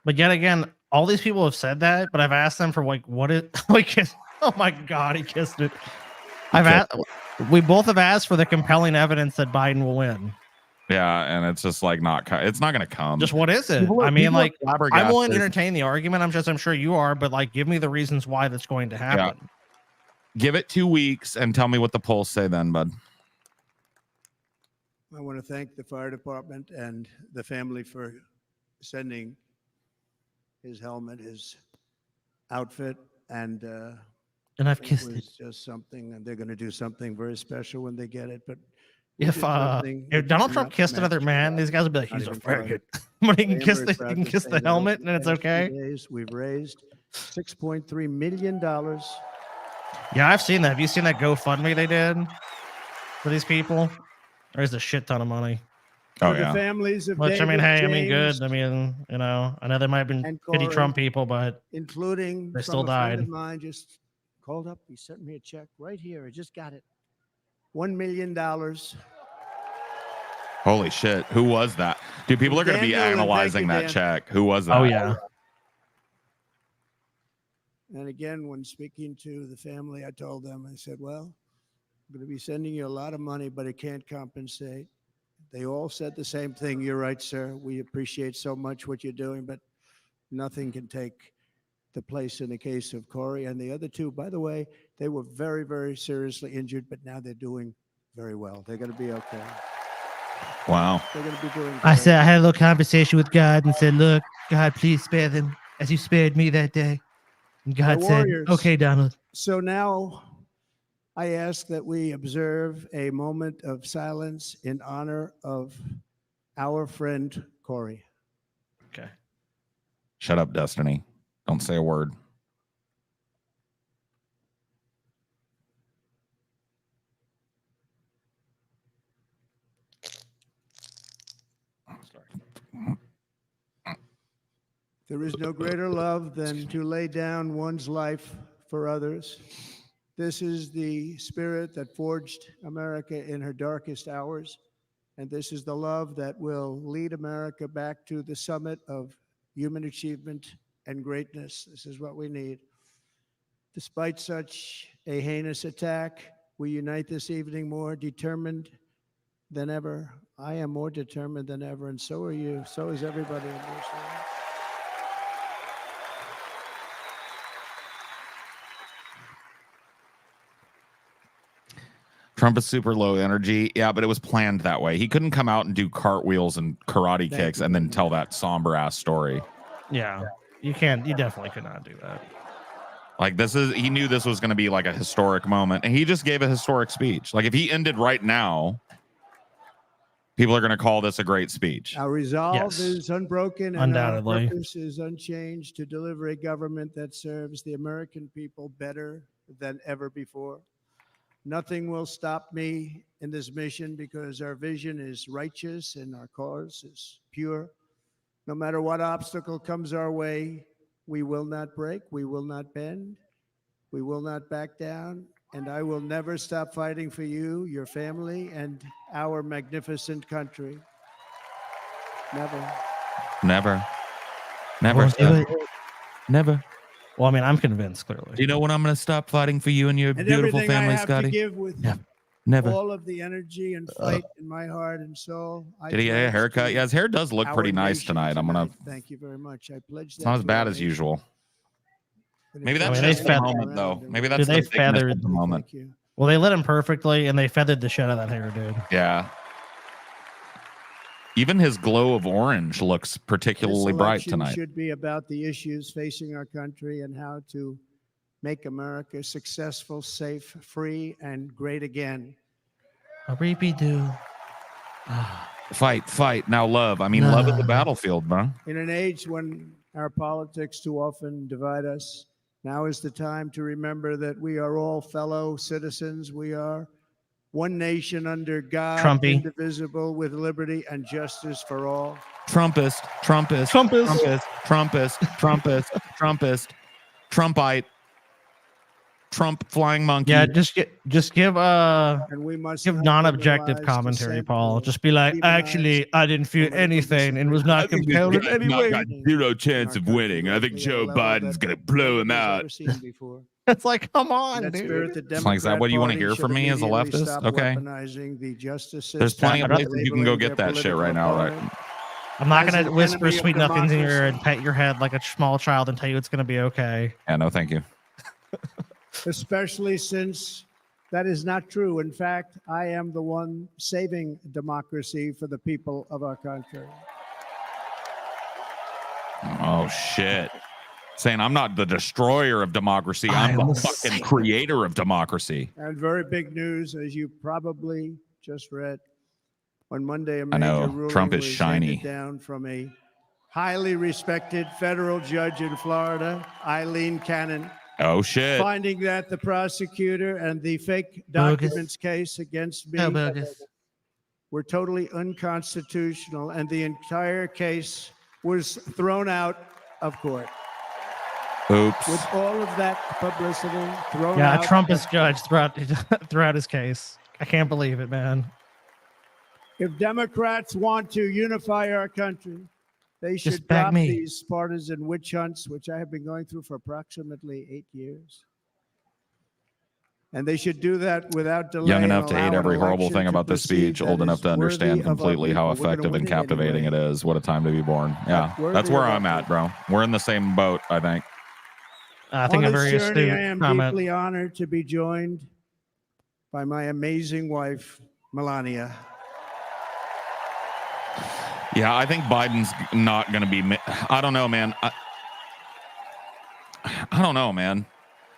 Speaker 3: But yet again, all these people have said that, but I've asked them for like, what is like? Oh my god, he kissed it. We both have asked for the compelling evidence that Biden will win.
Speaker 1: Yeah, and it's just like it's not going to come.
Speaker 3: Just what is it? I mean, like, I'm willing to entertain the argument. I'm sure you are, but like, give me the reasons why that's going to happen.
Speaker 1: Yeah. Give it 2 weeks and tell me what the polls say then, bud.
Speaker 15: I want to thank the fire department and the family for sending his helmet, his outfit, and
Speaker 3: I've
Speaker 15: it
Speaker 3: kissed
Speaker 15: was
Speaker 3: it.
Speaker 15: just something, and they're going to do something very special when they get it. But
Speaker 3: If Donald Trump kissed another man, these guys would be like, he's a very good. But he can kiss the helmet and it's okay.
Speaker 15: We've raised $6.3 million.
Speaker 3: Yeah, I've seen that. Have you seen that GoFundMe they did for these people? There's a shit ton of money.
Speaker 1: Oh,
Speaker 15: For
Speaker 1: yeah.
Speaker 15: the families of
Speaker 3: Which, I mean,
Speaker 15: David,
Speaker 3: hey, I mean,
Speaker 15: James,
Speaker 3: good. I mean, you know, I know there might have been
Speaker 15: and
Speaker 3: shitty
Speaker 15: Corey,
Speaker 3: Trump people, but
Speaker 15: including
Speaker 3: they
Speaker 15: from
Speaker 3: still
Speaker 15: a friend
Speaker 3: died.
Speaker 15: of mine, just called up. He sent me a check right here. I just got it. $1 million.
Speaker 1: Holy shit. Who was that? Dude, people are going to be
Speaker 15: Daniel, and thank
Speaker 1: analyzing
Speaker 15: you,
Speaker 1: that
Speaker 15: Dan.
Speaker 1: check. Who was that?
Speaker 3: Oh, yeah.
Speaker 15: And again, when speaking to the family, I told them, I said, well, I'm going to be sending you a lot of money, but it can't compensate. They all said the same thing. You're right, sir. We appreciate so much what you're doing, but nothing can take the place in the case of Corey and the other two. By the way, they were very, very seriously injured, but now they're doing very well. They're going to be okay.
Speaker 1: Wow.
Speaker 15: They're going to be doing
Speaker 3: I
Speaker 15: great.
Speaker 3: said, I had a little conversation with God and said, look, God, please spare them as you spared me that day. And
Speaker 15: My
Speaker 3: God said,
Speaker 15: warriors.
Speaker 3: okay, Donald.
Speaker 15: So now I ask that we observe a moment of silence in honor of our friend Corey.
Speaker 3: Okay.
Speaker 1: Shut up, Destiny. Don't say a word.
Speaker 15: There is no greater love than to lay down one's life for others. This is the spirit that forged America in her darkest hours. And this is the love that will lead America back to the summit of human achievement and greatness. This is what we need. Despite such a heinous attack, we unite this evening more determined than ever. I am more determined than ever, and so are you. So is everybody in this room.
Speaker 1: Trump is super low energy. Yeah, but it was planned that way. He couldn't come out and do cartwheels and karate kicks and then tell that somber ass story.
Speaker 3: Yeah. You can't, you definitely could not do that.
Speaker 1: Like he knew this was going to be like a historic moment, and he just gave a historic speech. Like if he ended right now, people are going to call this a great speech.
Speaker 15: Our resolve
Speaker 3: Yes.
Speaker 15: is unbroken, and
Speaker 3: Undoubtedly.
Speaker 15: our purpose is unchanged to deliver a government that serves the American people better than ever before. Nothing will stop me in this mission because our vision is righteous and our cause is pure. No matter what obstacle comes our way, we will not break, we will not bend, we will not back down, and I will never stop fighting for you, your family, and our magnificent country. Never.
Speaker 1: Never. Never.
Speaker 3: Won't do it.
Speaker 1: Never.
Speaker 3: Well, I mean, I'm convinced, clearly.
Speaker 1: Do you know when I'm going to stop fighting for you and your
Speaker 15: And
Speaker 1: beautiful
Speaker 15: everything
Speaker 1: family,
Speaker 15: I have
Speaker 1: Scotty?
Speaker 15: to give with
Speaker 1: Never.
Speaker 15: all of the energy and fight in my heart and soul. I
Speaker 1: Did he get a
Speaker 15: pledge
Speaker 1: haircut?
Speaker 15: to
Speaker 1: Yeah, his hair does look
Speaker 15: our
Speaker 1: pretty nice
Speaker 15: nation
Speaker 1: tonight. I'm going to.
Speaker 15: Thank you very much. I pledge that.
Speaker 1: It's not as
Speaker 15: to
Speaker 1: bad
Speaker 15: our
Speaker 1: as
Speaker 15: nation.
Speaker 1: usual. Maybe
Speaker 3: I
Speaker 1: that's
Speaker 3: mean, they
Speaker 1: just the
Speaker 3: feathered-
Speaker 1: moment, though. Maybe that's
Speaker 3: Dude,
Speaker 1: the
Speaker 3: they
Speaker 1: bigness of
Speaker 3: feathered-
Speaker 1: the moment.
Speaker 15: Thank you.
Speaker 3: Well, they lit him perfectly, and they feathered the shit out of that hair, dude.
Speaker 1: Yeah. Even his glow of orange looks particularly
Speaker 15: This
Speaker 1: bright
Speaker 15: election
Speaker 1: tonight.
Speaker 15: should be about the issues facing our country and how to make America successful, safe, free, and great again.
Speaker 3: A reapy do.
Speaker 1: Fight, now love. I mean, love is the
Speaker 3: Love.
Speaker 1: battlefield, bro.
Speaker 15: In an age when our politics too often divide us, now is the time to remember that we are all fellow citizens. We are one nation under God,
Speaker 3: Trumpy.
Speaker 15: indivisible, with liberty and justice for all.
Speaker 1: Trumpist, Trumpite, Trump flying monkey.
Speaker 3: Yeah, just give
Speaker 15: And we must
Speaker 3: give
Speaker 15: not
Speaker 3: non-objective
Speaker 15: criminalize
Speaker 3: commentary,
Speaker 15: dissent
Speaker 3: Paul.
Speaker 15: or
Speaker 3: Just be like,
Speaker 15: demonize
Speaker 3: actually, I didn't feel
Speaker 15: political
Speaker 3: anything and was not compelled in any way.
Speaker 1: got zero chance of winning. I think Joe Biden's gonna blow him out.
Speaker 3: It's like, come on,
Speaker 15: That
Speaker 3: dude.
Speaker 15: spirit, the
Speaker 1: It's like, is that what you want to
Speaker 15: Democrat
Speaker 1: hear from
Speaker 15: Party
Speaker 1: me as a
Speaker 15: should
Speaker 1: leftist?
Speaker 15: immediately stop
Speaker 1: Okay.
Speaker 15: weaponizing the justice
Speaker 1: There's plenty of
Speaker 15: system,
Speaker 1: places you can go
Speaker 15: labeling
Speaker 1: get
Speaker 15: their
Speaker 1: that shit
Speaker 15: political
Speaker 1: right now, right?
Speaker 15: opponent
Speaker 3: I'm not
Speaker 15: as
Speaker 3: gonna
Speaker 15: an
Speaker 3: whisper
Speaker 15: enemy of
Speaker 3: sweet nothings in your ear and
Speaker 15: democracy.
Speaker 3: pet your head like a small child and tell you it's gonna be okay.
Speaker 1: Yeah, no, thank you.
Speaker 15: Especially since that is not true. In fact, I am the one saving democracy for the people of our country.
Speaker 1: Oh shit. Saying I'm not the destroyer of democracy. I'm the fucking creator of democracy.
Speaker 15: And very big news, as you probably just read, on Monday, a
Speaker 1: I know.
Speaker 15: major ruling
Speaker 1: Trump is
Speaker 15: was
Speaker 1: shiny.
Speaker 15: handed down from a highly respected federal judge in Florida, Eileen Cannon,
Speaker 1: Oh shit.
Speaker 15: finding that the prosecutor and the fake
Speaker 3: Bogus.
Speaker 15: documents case against me
Speaker 3: So bogus.
Speaker 15: were totally unconstitutional, and the entire case was thrown out of court.
Speaker 1: Oops.
Speaker 15: With all of that publicity thrown out.
Speaker 3: Yeah, Trump is judged throughout his case. I can't believe it, man.
Speaker 15: If Democrats want to unify our country, they
Speaker 3: Just
Speaker 15: should
Speaker 3: back
Speaker 15: drop
Speaker 3: me.
Speaker 15: these partisan witch hunts, which I have been going through for approximately 8 years. And they should do that without delay.
Speaker 1: Young
Speaker 15: and
Speaker 1: enough to hate
Speaker 15: allow
Speaker 1: every
Speaker 15: an
Speaker 1: horrible
Speaker 15: election
Speaker 1: thing
Speaker 15: to
Speaker 1: about this
Speaker 15: proceed
Speaker 1: speech,
Speaker 15: that
Speaker 1: old enough
Speaker 15: is
Speaker 1: to understand
Speaker 15: worthy of our
Speaker 1: completely how
Speaker 15: people. We're gonna
Speaker 1: effective and
Speaker 15: win it
Speaker 1: captivating
Speaker 15: anyway.
Speaker 1: it is. What a time to be born. Yeah,
Speaker 15: Worthy
Speaker 1: that's where
Speaker 15: of our
Speaker 1: I'm at, bro. We're in the same boat, I think.
Speaker 3: I think
Speaker 15: On
Speaker 3: a
Speaker 15: this
Speaker 3: very
Speaker 15: journey,
Speaker 3: astute
Speaker 15: I am
Speaker 3: comment.
Speaker 15: deeply honored to be joined by my amazing wife, Melania.
Speaker 1: Yeah, I think Biden's not going to be. I don't know, man. I don't know, man.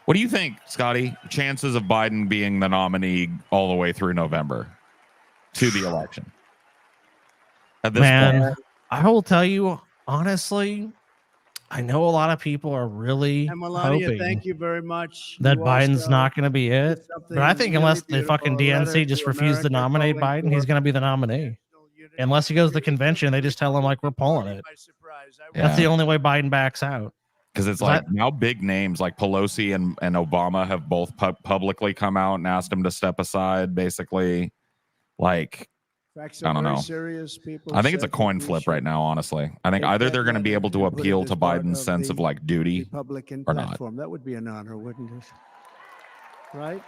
Speaker 1: What do you think, Scotty? Chances of Biden being the nominee all the way through November to the election? At this point,
Speaker 3: I will tell you honestly, I know a lot of people are really
Speaker 15: And Melania,
Speaker 3: hoping
Speaker 15: thank you very much.
Speaker 3: that
Speaker 15: You
Speaker 3: Biden's
Speaker 15: also
Speaker 3: not going to be it.
Speaker 15: did something
Speaker 3: But I think
Speaker 15: really
Speaker 3: unless the
Speaker 15: beautiful,
Speaker 3: fucking
Speaker 15: a letter
Speaker 3: DNC just
Speaker 15: to
Speaker 3: refused to
Speaker 15: America
Speaker 3: nominate
Speaker 15: calling
Speaker 3: Biden, he's
Speaker 15: for
Speaker 3: going to be the nominee. Unless he goes to the convention, they just tell him like we're pulling it. That's the only way Biden backs out.
Speaker 1: because it's like now big names like Pelosi and Obama have both publicly come out and asked him to step aside. Basically, like
Speaker 15: Facts
Speaker 1: I
Speaker 15: are
Speaker 1: don't
Speaker 15: very
Speaker 1: know.
Speaker 15: serious. People
Speaker 1: I think it's a
Speaker 15: said
Speaker 1: coin
Speaker 15: that we
Speaker 1: flip
Speaker 15: should
Speaker 1: right now. Honestly, I think
Speaker 15: take
Speaker 1: either
Speaker 15: that
Speaker 1: they're going to be
Speaker 15: letter
Speaker 1: able to
Speaker 15: and put it
Speaker 1: appeal
Speaker 15: as
Speaker 1: to
Speaker 15: part
Speaker 1: Biden's
Speaker 15: of
Speaker 1: sense of
Speaker 15: the
Speaker 1: like duty
Speaker 15: Republican
Speaker 1: or not.
Speaker 15: platform. That would be an honor, wouldn't it? Right,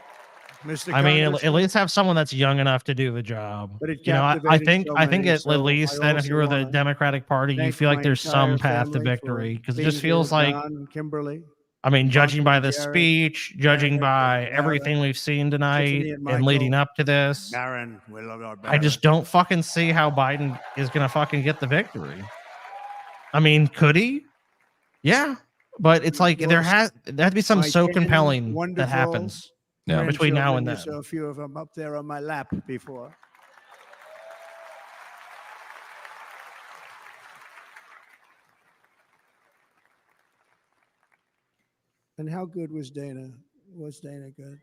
Speaker 15: Mr.
Speaker 3: I mean, at
Speaker 15: Congressman?
Speaker 3: least have someone that's young enough to do the job.
Speaker 15: But it
Speaker 3: You know, I
Speaker 15: captivated
Speaker 3: think
Speaker 15: so
Speaker 3: I think
Speaker 15: many,
Speaker 3: at
Speaker 15: so
Speaker 3: least
Speaker 15: I
Speaker 3: then, if you were
Speaker 15: also
Speaker 3: the
Speaker 15: wanna
Speaker 3: Democratic Party, you
Speaker 15: thank
Speaker 3: feel like
Speaker 15: my
Speaker 3: there's some
Speaker 15: entire
Speaker 3: path to
Speaker 15: family for
Speaker 3: victory because it
Speaker 15: being
Speaker 3: just feels
Speaker 15: here,
Speaker 3: like,
Speaker 15: Don, Kimberly,
Speaker 3: I mean, judging by the
Speaker 15: Jared,
Speaker 3: speech, judging by everything we've seen tonight
Speaker 15: Tiffany and
Speaker 3: and leading
Speaker 15: Michael,
Speaker 3: up to this,
Speaker 15: Baron, we love our
Speaker 3: I just don't fucking see how Biden is gonna fucking get the victory. I mean, could he? Yeah, but it's like there has to be something
Speaker 15: my
Speaker 3: so
Speaker 15: 10
Speaker 3: compelling that
Speaker 15: wonderful
Speaker 3: happens between now and
Speaker 15: grandchildren. You
Speaker 3: then.
Speaker 15: saw a few of them up there on my lap before. And how good was Dana? Was Dana good?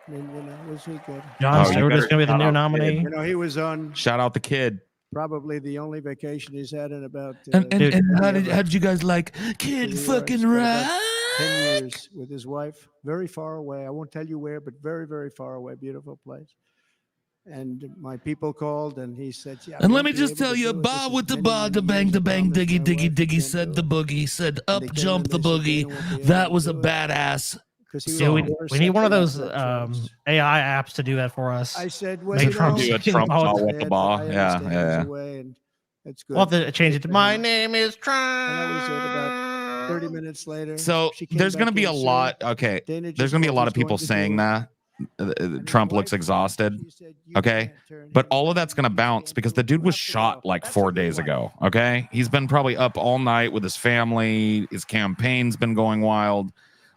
Speaker 15: I mean, you know, was he good?
Speaker 3: John Stewart is going to be the new nominee.
Speaker 15: You know, he was on
Speaker 1: Shout out the kid.
Speaker 15: probably the only vacation he's had in about
Speaker 13: And how
Speaker 15: ever.
Speaker 13: did you guys like Kid
Speaker 15: He
Speaker 13: fucking
Speaker 15: spent about
Speaker 13: Rock?
Speaker 15: 10 years with his wife, very far away. I won't tell you where, but very, very far away. Beautiful place. And my people called, and he said, "Yeah."
Speaker 13: And let me just tell you, Bob with the bar, the bang, diggy, diggy, diggy, said the boogie, said up jump the boogie. That was a badass.
Speaker 3: Yeah, we need one of those AI apps to do that for us.
Speaker 15: I said, well,
Speaker 3: Make
Speaker 15: you
Speaker 3: Trump
Speaker 15: know,
Speaker 1: Do a Trump
Speaker 3: all-
Speaker 1: with the bar.
Speaker 15: I
Speaker 1: Yeah,
Speaker 15: understand
Speaker 1: yeah.
Speaker 15: he's away, and that's good.
Speaker 3: We'll have to change it to "My name is Trump."
Speaker 15: And that was it. About 30 minutes later.
Speaker 1: So
Speaker 15: she came
Speaker 1: there's going to
Speaker 15: back
Speaker 1: be
Speaker 15: in
Speaker 1: a
Speaker 15: and
Speaker 1: lot.
Speaker 15: said,
Speaker 1: Okay,
Speaker 15: Dana
Speaker 1: there's
Speaker 15: just
Speaker 1: going to be a
Speaker 15: what
Speaker 1: lot
Speaker 15: he's
Speaker 1: of people
Speaker 15: going to
Speaker 1: saying
Speaker 15: do.
Speaker 1: that Trump looks exhausted. Okay, but all of that's going to bounce because the dude was shot like 4 days ago. Okay, he's been probably up all night with his family. His campaign's been going wild.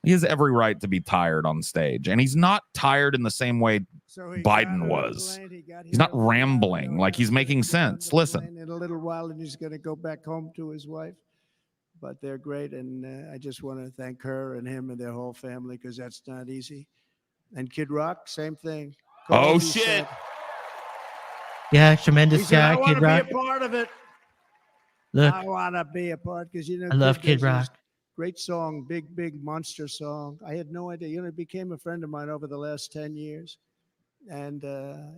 Speaker 1: He has every right to be tired on stage, and he's not tired in the same way Biden was. He's not rambling, like he's making sense. Listen,
Speaker 15: In a little while, and he's going to go back home to his wife. But they're great, and I just want to thank her and him and their whole family because that's not easy. And Kid Rock, same thing.
Speaker 1: Oh,
Speaker 15: Called, he
Speaker 1: shit.
Speaker 15: said-
Speaker 3: Yeah,
Speaker 15: He
Speaker 3: tremendous
Speaker 15: said, I
Speaker 3: guy,
Speaker 15: want
Speaker 3: Kid
Speaker 15: to be
Speaker 3: Rock.
Speaker 15: a part of it.
Speaker 3: Look,
Speaker 15: I want to be a part because, you know,
Speaker 3: I love Kid
Speaker 15: does this
Speaker 3: Rock.
Speaker 15: Great song, big monster song. I had no idea. You know, he became a friend of mine over the last 10 years. And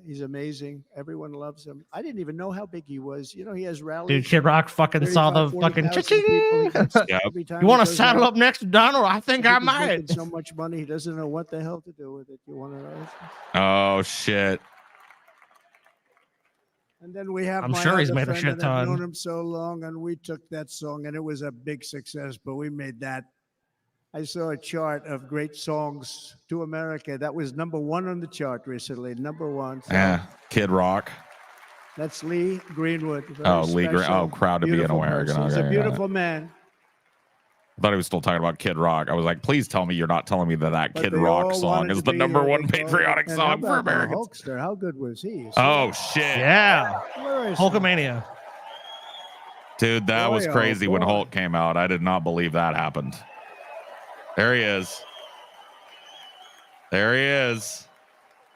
Speaker 15: he's amazing. Everyone loves him. I didn't even know how big he was. You know, he has rallies.
Speaker 3: Dude, Kid Rock fucking saw the
Speaker 15: 35,
Speaker 3: fucking
Speaker 15: 40,000
Speaker 3: cha-ching.
Speaker 15: people. He gets every time
Speaker 3: You
Speaker 15: he
Speaker 3: want to
Speaker 15: goes
Speaker 3: saddle
Speaker 15: out.
Speaker 3: up next to Donald? I think I
Speaker 15: He's making
Speaker 3: might.
Speaker 15: so much money, he doesn't know what the hell to do with it. You want to know?
Speaker 1: oh shit.
Speaker 15: And then we have
Speaker 3: I'm
Speaker 15: my
Speaker 3: sure he's
Speaker 15: other
Speaker 3: made a
Speaker 15: friend,
Speaker 3: shit
Speaker 15: and I've
Speaker 3: ton.
Speaker 15: known him so long, and we took that song, and it was a big success. But we made that. I saw a chart of great songs to America. That was #1 on the chart recently. #1. So
Speaker 1: Yeah, Kid Rock.
Speaker 15: that's Lee Greenwood. Very
Speaker 1: Oh, Lee Green.
Speaker 15: special,
Speaker 1: Oh, proud to be an
Speaker 15: beautiful
Speaker 1: American.
Speaker 15: person. He's
Speaker 1: Okay,
Speaker 15: a
Speaker 1: got it.
Speaker 15: beautiful man.
Speaker 1: I thought he was still talking about Kid Rock. I was like, please tell me you're not telling me that
Speaker 15: But
Speaker 1: Kid
Speaker 15: they
Speaker 1: Rock
Speaker 15: all
Speaker 1: song
Speaker 15: wanted
Speaker 1: is
Speaker 15: to
Speaker 1: the
Speaker 15: be
Speaker 1: number
Speaker 15: here.
Speaker 1: one
Speaker 15: They called it.
Speaker 1: patriotic
Speaker 15: And
Speaker 1: song
Speaker 15: how
Speaker 1: for
Speaker 15: about the
Speaker 1: Americans.
Speaker 15: Hulkster? How good was he?
Speaker 1: Oh shit.
Speaker 3: Yeah.
Speaker 15: Where is he?
Speaker 3: Hulkamania.
Speaker 1: Dude, that was
Speaker 15: Boy, oh,
Speaker 1: crazy when
Speaker 15: boy.
Speaker 1: Hulk came out. I did not believe that happened. There he is. There he is.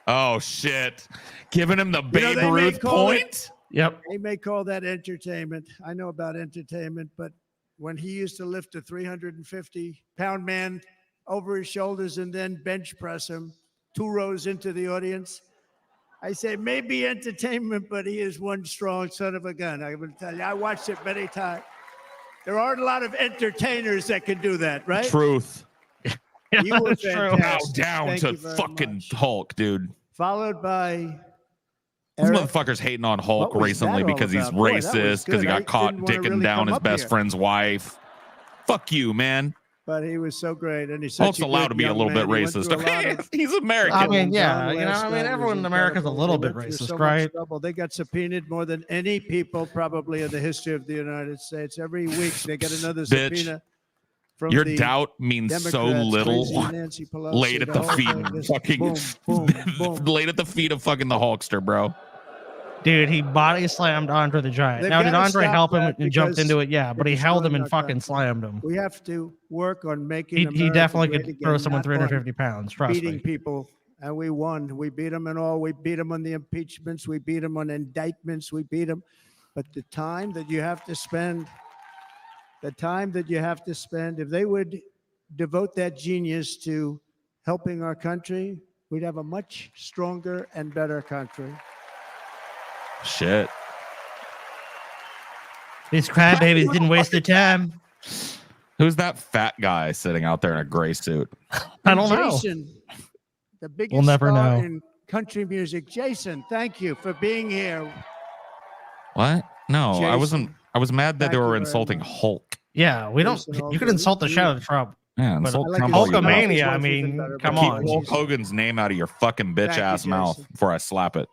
Speaker 1: Oh shit! Giving him the Babe
Speaker 15: they may
Speaker 1: Ruth
Speaker 15: call it-
Speaker 1: point.
Speaker 3: Yep.
Speaker 15: They may call that entertainment. I know about entertainment, but when he used to lift a 350-pound man over his shoulders and then bench press him 2 rows into the audience, I say maybe entertainment, but he is one strong son of a gun. I will tell you, I watched it many times. There aren't a lot of entertainers that can do that, right?
Speaker 1: Truth.
Speaker 15: You were
Speaker 3: That's true.
Speaker 1: Bow
Speaker 15: fantastic.
Speaker 1: down
Speaker 15: Thank
Speaker 1: to
Speaker 15: you very
Speaker 1: fucking
Speaker 15: much.
Speaker 1: Hulk, dude.
Speaker 15: Followed by
Speaker 1: These
Speaker 15: Eric.
Speaker 1: motherfuckers hating on Hulk
Speaker 15: What was
Speaker 1: recently
Speaker 15: that all
Speaker 1: because he's
Speaker 15: about? Boy, that was
Speaker 1: racist, because he
Speaker 15: good. I
Speaker 1: got caught
Speaker 15: didn't wanna
Speaker 1: dicking
Speaker 15: really
Speaker 1: down
Speaker 15: come
Speaker 1: his
Speaker 15: up
Speaker 1: best
Speaker 15: here.
Speaker 1: friend's wife. Fuck you, man.
Speaker 15: But he was so great, and he's such
Speaker 1: Hulk's
Speaker 15: a
Speaker 1: allowed
Speaker 15: good
Speaker 1: to be a
Speaker 15: young
Speaker 1: little bit
Speaker 15: man. He went
Speaker 1: racist.
Speaker 15: through a lot
Speaker 1: Okay,
Speaker 15: of-
Speaker 1: he's American.
Speaker 3: I mean,
Speaker 15: John
Speaker 3: yeah, you know,
Speaker 15: last
Speaker 3: I mean,
Speaker 15: night
Speaker 3: everyone
Speaker 15: was
Speaker 3: in America's a
Speaker 15: incredible.
Speaker 3: little
Speaker 15: They
Speaker 3: bit
Speaker 15: went through
Speaker 3: racist,
Speaker 15: so much
Speaker 3: right?
Speaker 15: trouble. They got subpoenaed more than any people probably in the history of the United States. Every week they get another
Speaker 1: Bitch.
Speaker 15: subpoena from
Speaker 1: Your
Speaker 15: the
Speaker 1: doubt means so
Speaker 15: Democrats,
Speaker 1: little.
Speaker 15: crazy Nancy Pelosi,
Speaker 1: Laid at the
Speaker 15: whole
Speaker 1: feet,
Speaker 15: thing, just
Speaker 1: fucking
Speaker 15: boom, boom, boom.
Speaker 1: laid at the feet of fucking the Hulkster, bro.
Speaker 3: Dude, he body slammed Andre the Giant.
Speaker 15: They've
Speaker 3: Now, did
Speaker 15: gotta
Speaker 3: Andre
Speaker 15: stop
Speaker 3: help him
Speaker 15: that
Speaker 3: and jumped
Speaker 15: because
Speaker 3: into it? Yeah, but
Speaker 15: they're
Speaker 3: he held him
Speaker 15: destroying
Speaker 3: and
Speaker 15: our
Speaker 3: fucking
Speaker 15: country.
Speaker 3: slammed him.
Speaker 15: We have to work on making
Speaker 3: He
Speaker 15: America
Speaker 3: definitely
Speaker 15: great
Speaker 3: could throw
Speaker 15: again,
Speaker 3: someone
Speaker 15: not
Speaker 3: 350 pounds. Trust
Speaker 15: beating
Speaker 3: me.
Speaker 15: people, and we won. We beat them in all. We beat them on the impeachments. We beat them on indictments. We beat them. But the time that you have to spend, if they would devote that genius to helping our country, we'd have a much stronger and better country.
Speaker 1: Shit.
Speaker 3: These crybabies didn't waste their time.
Speaker 1: Who's that fat guy sitting out there in a gray suit?
Speaker 3: I don't know.
Speaker 15: Jason, the biggest
Speaker 3: We'll never
Speaker 15: star
Speaker 3: know.
Speaker 15: in country music. Jason, thank you for being here.
Speaker 1: What? No, I
Speaker 15: Jason.
Speaker 1: wasn't. I was mad that
Speaker 15: Thank
Speaker 1: they
Speaker 15: you
Speaker 1: were
Speaker 15: very
Speaker 1: insulting
Speaker 15: much.
Speaker 1: Hulk.
Speaker 3: Yeah, we don't.
Speaker 15: Jason
Speaker 3: You
Speaker 15: Hulk,
Speaker 3: could insult the
Speaker 15: you-
Speaker 3: shit out of Trump.
Speaker 1: Yeah,
Speaker 3: But
Speaker 1: insult
Speaker 15: I like
Speaker 1: Trump
Speaker 15: his
Speaker 1: all you want.
Speaker 15: Hulkamania,
Speaker 3: Hulkamania, I
Speaker 15: wife even
Speaker 3: mean,
Speaker 15: better,
Speaker 3: come
Speaker 15: but
Speaker 1: Keep
Speaker 3: on.
Speaker 1: Hulk Hogan's name out of your fucking bitch
Speaker 15: Thank you,
Speaker 1: ass mouth
Speaker 15: Jason.
Speaker 1: before I slap it.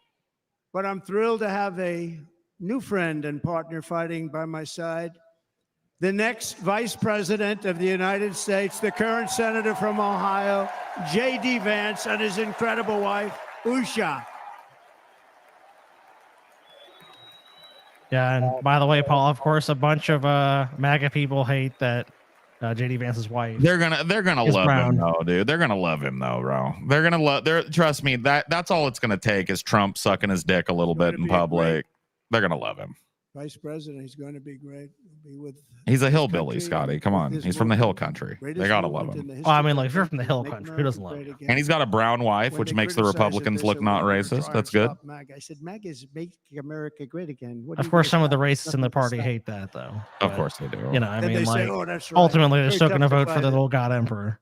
Speaker 15: But I'm thrilled to have a new friend and partner fighting by my side. The next Vice President of the United States, the current Senator from Ohio, JD Vance, and his incredible wife, Usha.
Speaker 3: Yeah, and by the way, Paul, of course, a bunch of MAGA people hate that JD Vance's wife.
Speaker 1: They're gonna
Speaker 3: is
Speaker 1: love
Speaker 3: brown.
Speaker 1: him though, dude. They're gonna love him though, bro. They're gonna love. Trust me. That's all it's gonna take is Trump sucking his dick a little bit in
Speaker 15: be a
Speaker 1: public. They're gonna love him.
Speaker 15: Vice President, he's going to be great. He'll be with
Speaker 1: He's a
Speaker 15: his
Speaker 1: hillbilly,
Speaker 15: country,
Speaker 1: Scotty. Come
Speaker 15: with
Speaker 1: on,
Speaker 15: his
Speaker 1: he's from the hill
Speaker 15: movement,
Speaker 1: country. They
Speaker 15: greatest
Speaker 1: gotta love
Speaker 15: movement in
Speaker 1: him.
Speaker 15: the
Speaker 3: Well, I
Speaker 15: history
Speaker 3: mean,
Speaker 15: of
Speaker 3: like,
Speaker 15: our
Speaker 3: if you're from the
Speaker 15: country,
Speaker 3: hill
Speaker 15: make
Speaker 3: country, who
Speaker 15: America
Speaker 3: doesn't love
Speaker 15: great
Speaker 3: you?
Speaker 15: again.
Speaker 1: And he's got a brown wife,
Speaker 15: When
Speaker 1: which
Speaker 15: they
Speaker 1: makes the
Speaker 15: criticized it,
Speaker 1: Republicans
Speaker 15: they
Speaker 1: look
Speaker 15: said,
Speaker 1: not
Speaker 15: "Well, we're
Speaker 1: racist.
Speaker 15: trying
Speaker 1: That's
Speaker 15: to
Speaker 1: good.
Speaker 15: stop MAGA." I said, MAGA is making America great again. What are
Speaker 3: Of
Speaker 15: you
Speaker 3: course,
Speaker 15: gonna
Speaker 3: some of the
Speaker 15: stop?
Speaker 3: racists in the
Speaker 15: Nothing to
Speaker 3: party
Speaker 15: stop.
Speaker 3: hate that, though.
Speaker 1: Of
Speaker 3: But,
Speaker 1: course they do.
Speaker 3: You know, I
Speaker 15: Then
Speaker 3: mean,
Speaker 15: they say,
Speaker 3: like,
Speaker 15: "Oh, that's right."
Speaker 3: ultimately, they're
Speaker 15: Very
Speaker 3: still going to
Speaker 15: tough
Speaker 3: vote for
Speaker 15: fight
Speaker 3: the
Speaker 15: it.
Speaker 3: little god emperor.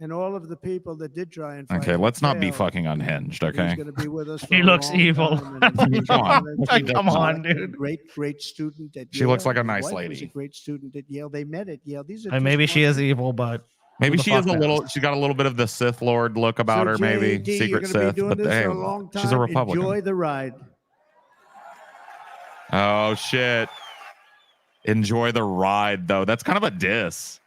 Speaker 15: And all of the people that did try and fight
Speaker 1: Okay,
Speaker 15: him
Speaker 1: let's not be
Speaker 15: failed.
Speaker 1: fucking unhinged.
Speaker 15: He's
Speaker 1: Okay.
Speaker 15: going to be with us. For
Speaker 3: He
Speaker 15: a
Speaker 3: looks
Speaker 15: long
Speaker 3: evil.
Speaker 15: time, and he's
Speaker 1: Come on.
Speaker 15: gonna
Speaker 1: She
Speaker 15: be
Speaker 1: does
Speaker 3: Come on,
Speaker 15: a
Speaker 3: dude.
Speaker 15: Great student at
Speaker 1: She looks
Speaker 15: Yale.
Speaker 1: like a
Speaker 15: His
Speaker 1: nice
Speaker 15: wife was
Speaker 1: lady.
Speaker 15: a great student at Yale. They met at Yale. These are
Speaker 3: And maybe she is evil, but
Speaker 1: Maybe
Speaker 3: who the
Speaker 1: she is
Speaker 3: fuck
Speaker 1: a little.
Speaker 3: knows?
Speaker 1: She's got a little bit of the Sith Lord look about her. Maybe
Speaker 15: JD, you're
Speaker 1: secret
Speaker 15: gonna
Speaker 1: Sith.
Speaker 15: be doing
Speaker 1: But
Speaker 15: this
Speaker 1: hey,
Speaker 15: for a long time.
Speaker 1: she's a Republican.
Speaker 15: Enjoy the ride.
Speaker 1: Oh shit! Enjoy the ride, though. That's kind of a diss.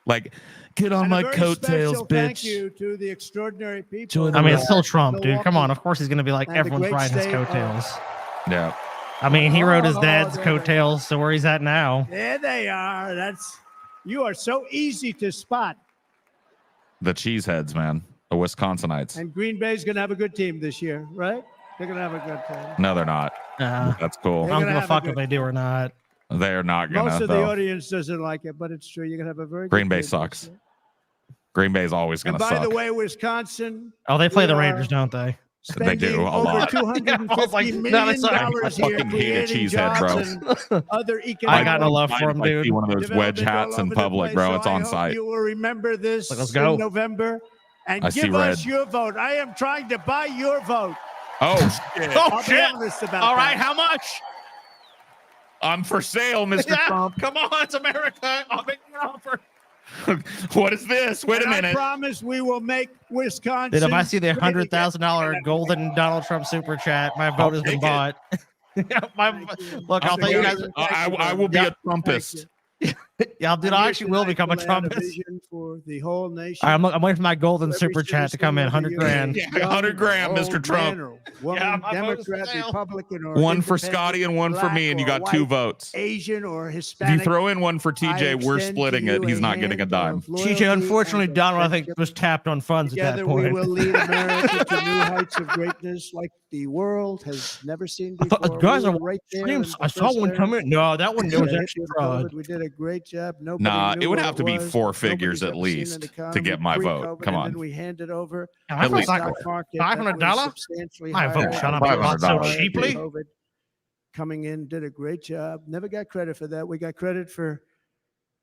Speaker 1: Like, get on
Speaker 15: And
Speaker 1: my
Speaker 15: a very
Speaker 1: coattails,
Speaker 15: special Thank
Speaker 1: bitch.
Speaker 15: you to the extraordinary people.
Speaker 13: Join the
Speaker 3: I mean, it's
Speaker 13: ride.
Speaker 3: still Trump, dude. Come on.
Speaker 15: Milwaukee
Speaker 3: Of course, he's going to be like
Speaker 15: and the
Speaker 3: everyone's
Speaker 15: great
Speaker 3: riding his
Speaker 15: state of-
Speaker 3: coattails.
Speaker 1: Yeah.
Speaker 3: I mean, he rode his
Speaker 15: Oh,
Speaker 3: dad's
Speaker 15: there they-
Speaker 3: coattails to where he's at now.
Speaker 15: There they are. You are so easy to spot.
Speaker 1: The cheeseheads, man. The Wisconsinites.
Speaker 15: And Green Bay's going to have a good team this year, right? They're going to have a good team.
Speaker 1: No, they're not. That's cool.
Speaker 3: I
Speaker 15: They're
Speaker 3: don't
Speaker 15: gonna
Speaker 3: give a
Speaker 15: have a
Speaker 3: fuck
Speaker 15: good
Speaker 3: if they do or not.
Speaker 1: They're not gonna.
Speaker 15: Most of the
Speaker 1: though.
Speaker 15: audience doesn't like it, but it's true. You're going to have a very
Speaker 1: Green
Speaker 15: good
Speaker 1: Bay
Speaker 15: team this
Speaker 1: sucks.
Speaker 15: year.
Speaker 1: Green Bay's always
Speaker 15: And
Speaker 1: gonna
Speaker 15: by
Speaker 1: suck.
Speaker 15: the way, Wisconsin.
Speaker 3: Oh, they play
Speaker 15: we
Speaker 3: the
Speaker 15: are
Speaker 3: Raiders, don't they?
Speaker 1: They
Speaker 15: spending
Speaker 1: do a
Speaker 15: over
Speaker 1: lot.
Speaker 15: $250
Speaker 3: I was like,
Speaker 15: million
Speaker 3: no, that's not-
Speaker 1: I
Speaker 15: here,
Speaker 1: fucking hate a
Speaker 15: creating
Speaker 1: cheesehead,
Speaker 15: jobs
Speaker 1: bro.
Speaker 15: and other
Speaker 3: I
Speaker 15: economic
Speaker 3: got no love for him,
Speaker 1: I see
Speaker 3: dude.
Speaker 1: one of those wedge
Speaker 15: development
Speaker 1: hats
Speaker 15: all
Speaker 1: in
Speaker 15: over the
Speaker 1: public,
Speaker 15: place.
Speaker 1: bro.
Speaker 15: So
Speaker 1: It's
Speaker 15: I
Speaker 1: on
Speaker 15: hope
Speaker 1: site.
Speaker 15: You will remember this
Speaker 3: Let's go.
Speaker 15: in November and
Speaker 1: I see
Speaker 15: give us
Speaker 1: red.
Speaker 15: your vote. I am trying to buy your vote.
Speaker 1: Oh shit!
Speaker 3: Oh,
Speaker 15: I'll be
Speaker 3: shit.
Speaker 15: honest about
Speaker 3: All
Speaker 15: that.
Speaker 3: right, how much?
Speaker 1: I'm for sale, Mr.
Speaker 3: Yeah,
Speaker 1: Trump.
Speaker 3: come on, it's America. I'll make you an offer.
Speaker 1: What is this? Wait a
Speaker 15: And I
Speaker 1: minute.
Speaker 15: promise we will make Wisconsin.
Speaker 3: Dude, if I see the
Speaker 15: great again.
Speaker 3: $100,000 golden Donald Trump super chat, my vote has been
Speaker 1: take it.
Speaker 3: bought. Look, I'll tell you guys.
Speaker 1: I will be a Trumpist.
Speaker 3: Yeah, dude, I actually will become a Trumpist.
Speaker 15: vision for the whole nation.
Speaker 3: I'm waiting for my golden
Speaker 15: Every
Speaker 3: super chat to come in, 100 grand.
Speaker 1: Yeah, 100 grand, Mr. Trump.
Speaker 15: Woman, Democrat, Republican, or
Speaker 1: One for
Speaker 15: independent,
Speaker 1: Scotty and one for
Speaker 15: black
Speaker 1: me, and you
Speaker 15: or
Speaker 1: got 2
Speaker 15: white,
Speaker 1: votes.
Speaker 15: Asian or
Speaker 1: If
Speaker 15: Hispanic.
Speaker 1: you throw in one for TJ, we're
Speaker 15: extend
Speaker 1: splitting
Speaker 15: to
Speaker 1: it.
Speaker 15: you
Speaker 1: He's
Speaker 15: a
Speaker 1: not getting a
Speaker 15: hand
Speaker 1: dime.
Speaker 15: of loyalty
Speaker 3: TJ, unfortunately,
Speaker 15: and
Speaker 3: Donald, I think,
Speaker 15: friendship.
Speaker 3: was tapped on funds at
Speaker 15: Together
Speaker 3: that
Speaker 15: we
Speaker 3: point.
Speaker 15: will lead America to new heights of greatness like the world has never seen
Speaker 3: I
Speaker 15: before.
Speaker 3: thought, guys,
Speaker 15: We were right there in
Speaker 3: streams.
Speaker 15: the
Speaker 3: I saw
Speaker 15: first
Speaker 3: one
Speaker 15: era.
Speaker 3: come in. No, that one
Speaker 15: We
Speaker 3: was
Speaker 15: got hit
Speaker 3: actually
Speaker 15: with
Speaker 3: fraud.
Speaker 15: COVID. We did a great job. Nobody
Speaker 1: Nah,
Speaker 15: knew
Speaker 1: it would
Speaker 15: what
Speaker 1: have to be
Speaker 15: was.
Speaker 1: 4
Speaker 15: Nobody's
Speaker 1: figures
Speaker 15: ever
Speaker 1: at
Speaker 15: seen
Speaker 1: least
Speaker 15: an
Speaker 1: to
Speaker 15: economy
Speaker 1: get my vote.
Speaker 15: pre-COVID,
Speaker 1: Come
Speaker 15: and
Speaker 1: on.
Speaker 15: then we handed over
Speaker 3: Yeah, I
Speaker 1: At
Speaker 3: feel
Speaker 1: least
Speaker 3: like
Speaker 15: stock market
Speaker 3: $500?
Speaker 15: that was substantially
Speaker 3: My vote
Speaker 15: higher
Speaker 3: shot
Speaker 15: than
Speaker 3: up.
Speaker 15: the
Speaker 3: Bought so
Speaker 15: prior to
Speaker 3: cheaply.
Speaker 15: COVID. Coming in, did a great job. Never got credit for that. We got credit for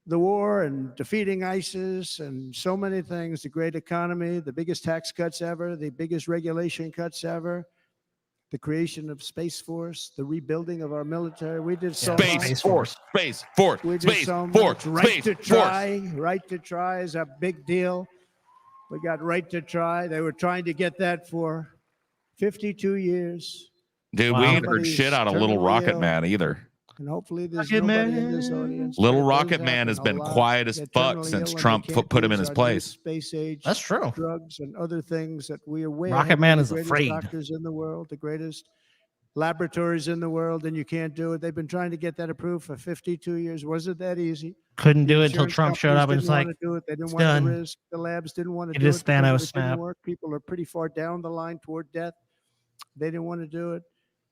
Speaker 15: the war and defeating ISIS and so many things. The great economy, the biggest tax cuts ever, the biggest regulation cuts ever, the creation of Space Force, the rebuilding of our military. We did so much.
Speaker 1: Space Force. Space Force.
Speaker 15: We did
Speaker 1: Space
Speaker 15: so
Speaker 1: Force.
Speaker 15: much. Right
Speaker 1: Space
Speaker 15: to
Speaker 1: Force.
Speaker 15: try. Right to try is a big deal. We got right to try. They were trying to get that for 52 years.
Speaker 1: Dude, we ain't heard shit out of Little Rocket Man either.
Speaker 15: And hopefully there's
Speaker 3: Rocket
Speaker 15: nobody
Speaker 3: Man.
Speaker 15: in this audience.
Speaker 1: Little
Speaker 15: but it
Speaker 1: Rocket
Speaker 15: does
Speaker 1: Man
Speaker 15: happen
Speaker 1: has
Speaker 15: a
Speaker 1: been
Speaker 15: lot.
Speaker 1: quiet as
Speaker 15: They're
Speaker 1: fuck
Speaker 15: terminally
Speaker 1: since
Speaker 15: ill and
Speaker 1: Trump
Speaker 15: they can't
Speaker 1: put him in
Speaker 15: use
Speaker 1: his
Speaker 15: our new
Speaker 1: place.
Speaker 15: Space age
Speaker 3: That's true.
Speaker 15: drugs and other things that we are way
Speaker 3: Rocket
Speaker 15: ahead of
Speaker 3: Man
Speaker 15: the
Speaker 3: is
Speaker 15: greatest
Speaker 3: afraid.
Speaker 15: doctors in the world, the greatest laboratories in the world, and you can't do it. They've been trying to get that approved for 52 years. Wasn't that easy?
Speaker 3: Couldn't
Speaker 15: The
Speaker 3: do it until
Speaker 15: insurance
Speaker 3: Trump showed
Speaker 15: companies
Speaker 3: up and
Speaker 15: didn't
Speaker 3: it's like,
Speaker 15: want to do it. They didn't
Speaker 3: it's
Speaker 15: want
Speaker 3: done.
Speaker 15: the risk. The labs didn't want to
Speaker 3: It
Speaker 15: do
Speaker 3: is
Speaker 15: it because
Speaker 3: Thanos
Speaker 15: if it didn't
Speaker 3: snap.
Speaker 15: work. People are pretty far down the line toward death. They didn't want to do it.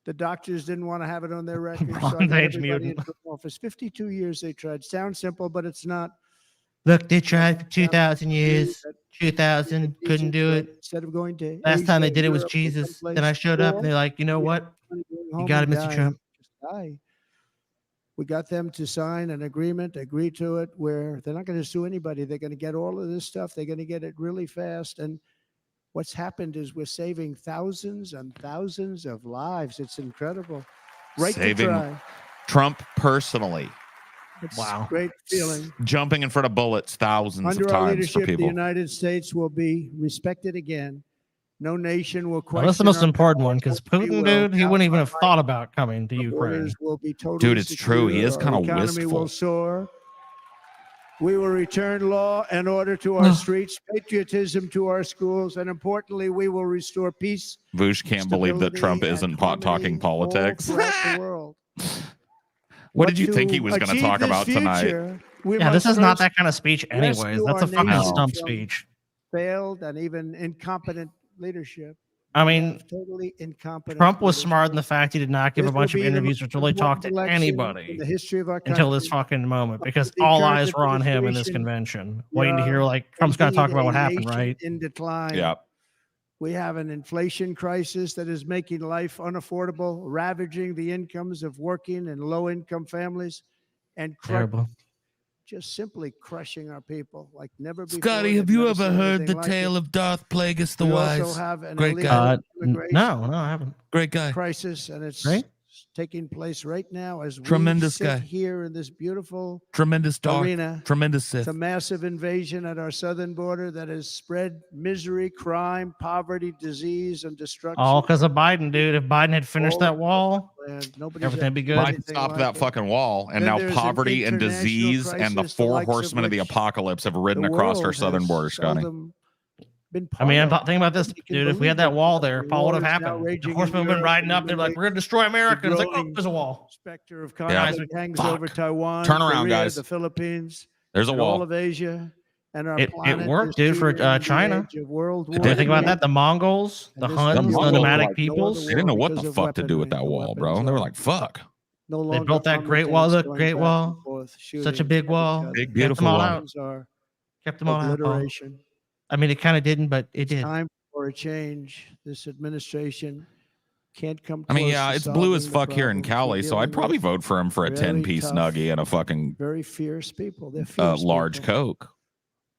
Speaker 15: The doctors didn't want to have it on their record. So I
Speaker 3: Bronze
Speaker 15: got
Speaker 3: Age
Speaker 15: everybody
Speaker 3: mutant.
Speaker 15: into office. 52 years they tried. Sounds simple, but it's not.
Speaker 3: Look, they tried for 2,000 years. 2,000, couldn't do it.
Speaker 15: Instead of going to
Speaker 3: Last time they
Speaker 15: Asia,
Speaker 3: did it was
Speaker 15: Europe, or
Speaker 3: Jesus.
Speaker 15: someplace,
Speaker 3: Then I showed up
Speaker 15: or
Speaker 3: and they're like, you know what?
Speaker 15: going
Speaker 3: You
Speaker 15: home
Speaker 3: got it,
Speaker 15: and
Speaker 3: Mr.
Speaker 15: dying.
Speaker 3: Trump.
Speaker 15: Just die. We got them to sign an agreement, agree to it, where they're not going to sue anybody. They're going to get all of this stuff. They're going to get it really fast. And what's happened is we're saving thousands and thousands of lives. It's incredible. Right to
Speaker 1: Saving
Speaker 15: try.
Speaker 1: Trump personally.
Speaker 15: It's
Speaker 3: Wow.
Speaker 15: great feeling.
Speaker 1: Jumping in front of bullets thousands
Speaker 15: Under
Speaker 1: of
Speaker 15: our
Speaker 1: times for
Speaker 15: leadership, the
Speaker 1: people.
Speaker 15: United States will be respected again. No nation will
Speaker 3: Well,
Speaker 15: question.
Speaker 3: that's the most
Speaker 15: our
Speaker 3: important one
Speaker 15: power.
Speaker 3: because
Speaker 15: We
Speaker 3: Putin,
Speaker 15: will
Speaker 3: dude, he wouldn't even have
Speaker 15: fight.
Speaker 3: thought about coming to
Speaker 15: Our
Speaker 3: Ukraine.
Speaker 15: borders will be totally
Speaker 1: Dude, it's true. He
Speaker 15: secure.
Speaker 1: is
Speaker 15: Our
Speaker 1: kinda
Speaker 15: economy will
Speaker 1: wistful.
Speaker 15: soar. We will return law and order to our streets, patriotism to our schools, and importantly, we will restore peace.
Speaker 1: Voosh can't believe that Trump
Speaker 15: stability,
Speaker 1: isn't
Speaker 15: and
Speaker 1: pot talking
Speaker 15: harmony all
Speaker 1: politics.
Speaker 15: throughout the world.
Speaker 1: What
Speaker 15: But
Speaker 1: did you think he was going to
Speaker 15: achieve
Speaker 1: talk
Speaker 15: this
Speaker 1: about tonight?
Speaker 15: future, we
Speaker 3: Yeah, this
Speaker 15: must
Speaker 3: is not
Speaker 15: first
Speaker 3: that kind of speech anyways.
Speaker 15: rescue
Speaker 3: That's
Speaker 15: our
Speaker 3: a fucking
Speaker 15: nation
Speaker 3: stump
Speaker 15: from
Speaker 3: speech.
Speaker 15: Failed and even incompetent leadership.
Speaker 3: I mean,
Speaker 15: Totally incompetent.
Speaker 3: Trump was
Speaker 15: leadership.
Speaker 3: smart in the fact he did not give
Speaker 15: This
Speaker 3: a
Speaker 15: will
Speaker 3: bunch of
Speaker 15: be the
Speaker 3: interviews or
Speaker 15: most
Speaker 3: really talk to
Speaker 15: important election
Speaker 3: anybody
Speaker 15: in the history of our
Speaker 3: until this
Speaker 15: country.
Speaker 3: fucking moment because
Speaker 15: the
Speaker 3: all
Speaker 15: current
Speaker 3: eyes were on him in this
Speaker 15: administration,
Speaker 3: convention,
Speaker 15: we
Speaker 3: waiting to hear
Speaker 15: are
Speaker 3: like Trump's going to talk
Speaker 15: indeed
Speaker 3: about what
Speaker 15: a
Speaker 3: happened,
Speaker 15: nation
Speaker 3: right?
Speaker 15: in decline.
Speaker 1: Yeah.
Speaker 15: We have an inflation crisis that is making life unaffordable, ravaging the incomes of working and low-income families, and
Speaker 3: Terrible.
Speaker 15: just simply crushing our people like never before.
Speaker 13: Scotty, have
Speaker 15: They've
Speaker 13: you
Speaker 15: never
Speaker 13: ever
Speaker 15: seen
Speaker 13: heard
Speaker 15: anything
Speaker 13: the
Speaker 15: like
Speaker 13: tale
Speaker 15: it.
Speaker 13: of Darth Plagueis the
Speaker 15: We
Speaker 13: Wise?
Speaker 15: also have an
Speaker 13: Great
Speaker 15: illegal
Speaker 13: guy.
Speaker 15: immigration
Speaker 3: No, I haven't.
Speaker 13: Great guy.
Speaker 15: crisis, and it's
Speaker 3: Right?
Speaker 15: taking place right now as
Speaker 13: Tremendous
Speaker 15: we sit
Speaker 13: guy.
Speaker 15: here in this beautiful
Speaker 13: Tremendous Darth.
Speaker 15: arena.
Speaker 13: Tremendous Sith.
Speaker 15: It's a massive invasion at our southern border that has spread misery, crime, poverty, disease, and destruction.
Speaker 3: All because of Biden, dude. If Biden had finished that wall,
Speaker 15: And nobody's
Speaker 3: everything would be
Speaker 15: ever
Speaker 3: good.
Speaker 15: seen
Speaker 1: Biden
Speaker 15: anything
Speaker 1: stopped
Speaker 15: like
Speaker 1: that
Speaker 15: it.
Speaker 1: fucking wall, and
Speaker 15: Then
Speaker 1: now
Speaker 15: there's an
Speaker 1: poverty and
Speaker 15: international
Speaker 1: disease and the
Speaker 15: crisis, the
Speaker 1: four
Speaker 15: likes of
Speaker 1: horsemen of the
Speaker 15: which
Speaker 1: apocalypse have
Speaker 15: the
Speaker 1: ridden across our
Speaker 15: world
Speaker 1: southern
Speaker 15: has
Speaker 1: border, Scotty.
Speaker 15: seldom been
Speaker 3: I mean,
Speaker 15: part of.
Speaker 3: think about this,
Speaker 15: Nobody can
Speaker 3: dude. If we
Speaker 15: believe
Speaker 3: had that
Speaker 15: it.
Speaker 3: wall there,
Speaker 15: The
Speaker 3: Paul would have
Speaker 15: war is now
Speaker 3: happened. The
Speaker 15: raging in
Speaker 3: horsemen would have been
Speaker 15: Europe
Speaker 3: riding
Speaker 15: and
Speaker 3: up. They're like,
Speaker 15: the
Speaker 3: we're going to destroy America. And it's like, oh,
Speaker 15: growing
Speaker 3: there's a wall.
Speaker 15: Specter of
Speaker 1: Yeah.
Speaker 15: conflict hangs
Speaker 1: Fuck.
Speaker 15: over Taiwan,
Speaker 1: Turn around,
Speaker 15: Korea,
Speaker 1: guys.
Speaker 15: the Philippines,
Speaker 1: There's a
Speaker 15: and all
Speaker 1: wall.
Speaker 15: of Asia, and our
Speaker 3: It
Speaker 15: planet
Speaker 3: worked,
Speaker 15: is
Speaker 3: dude, for
Speaker 15: teetering on the
Speaker 3: China.
Speaker 15: edge of World
Speaker 1: It
Speaker 15: War
Speaker 1: did.
Speaker 3: Think about
Speaker 15: III.
Speaker 3: that. The Mongols, the
Speaker 15: And this
Speaker 3: Huns,
Speaker 15: will
Speaker 3: the
Speaker 15: be
Speaker 1: Mongols
Speaker 3: nomadic
Speaker 15: like no
Speaker 3: peoples.
Speaker 15: other
Speaker 1: They didn't know what
Speaker 15: because
Speaker 1: the
Speaker 15: of
Speaker 1: fuck to do with that
Speaker 15: weaponry. The
Speaker 1: wall, bro.
Speaker 15: weapons
Speaker 1: They were
Speaker 15: are
Speaker 1: like, fuck.
Speaker 15: no
Speaker 3: They
Speaker 15: longer
Speaker 3: built that
Speaker 15: from the
Speaker 3: great wall.
Speaker 15: tanks
Speaker 3: Look,
Speaker 15: going
Speaker 3: great
Speaker 15: back
Speaker 3: wall.
Speaker 15: and forth,
Speaker 3: Such a
Speaker 15: shooting
Speaker 3: big
Speaker 15: at each
Speaker 3: wall.
Speaker 15: other.
Speaker 1: Big,
Speaker 3: Kept
Speaker 1: beautiful
Speaker 3: them all
Speaker 1: wall.
Speaker 3: out.
Speaker 15: Weapons are
Speaker 3: Kept them all out. Paul.
Speaker 15: obliteration.
Speaker 3: I mean, it kind of didn't, but it did.
Speaker 15: Time for a change. This administration can't come
Speaker 1: I mean,
Speaker 15: close
Speaker 1: yeah,
Speaker 15: to
Speaker 1: it's blue as
Speaker 15: solving the
Speaker 1: fuck here in
Speaker 15: problems we're
Speaker 1: Cali, so I'd
Speaker 15: dealing
Speaker 1: probably
Speaker 15: with.
Speaker 1: vote for him for a
Speaker 15: Very
Speaker 1: 10-piece
Speaker 15: tough,
Speaker 1: nuggie and a fucking
Speaker 15: very fierce people. They're fierce
Speaker 1: large
Speaker 15: people.
Speaker 1: Coke.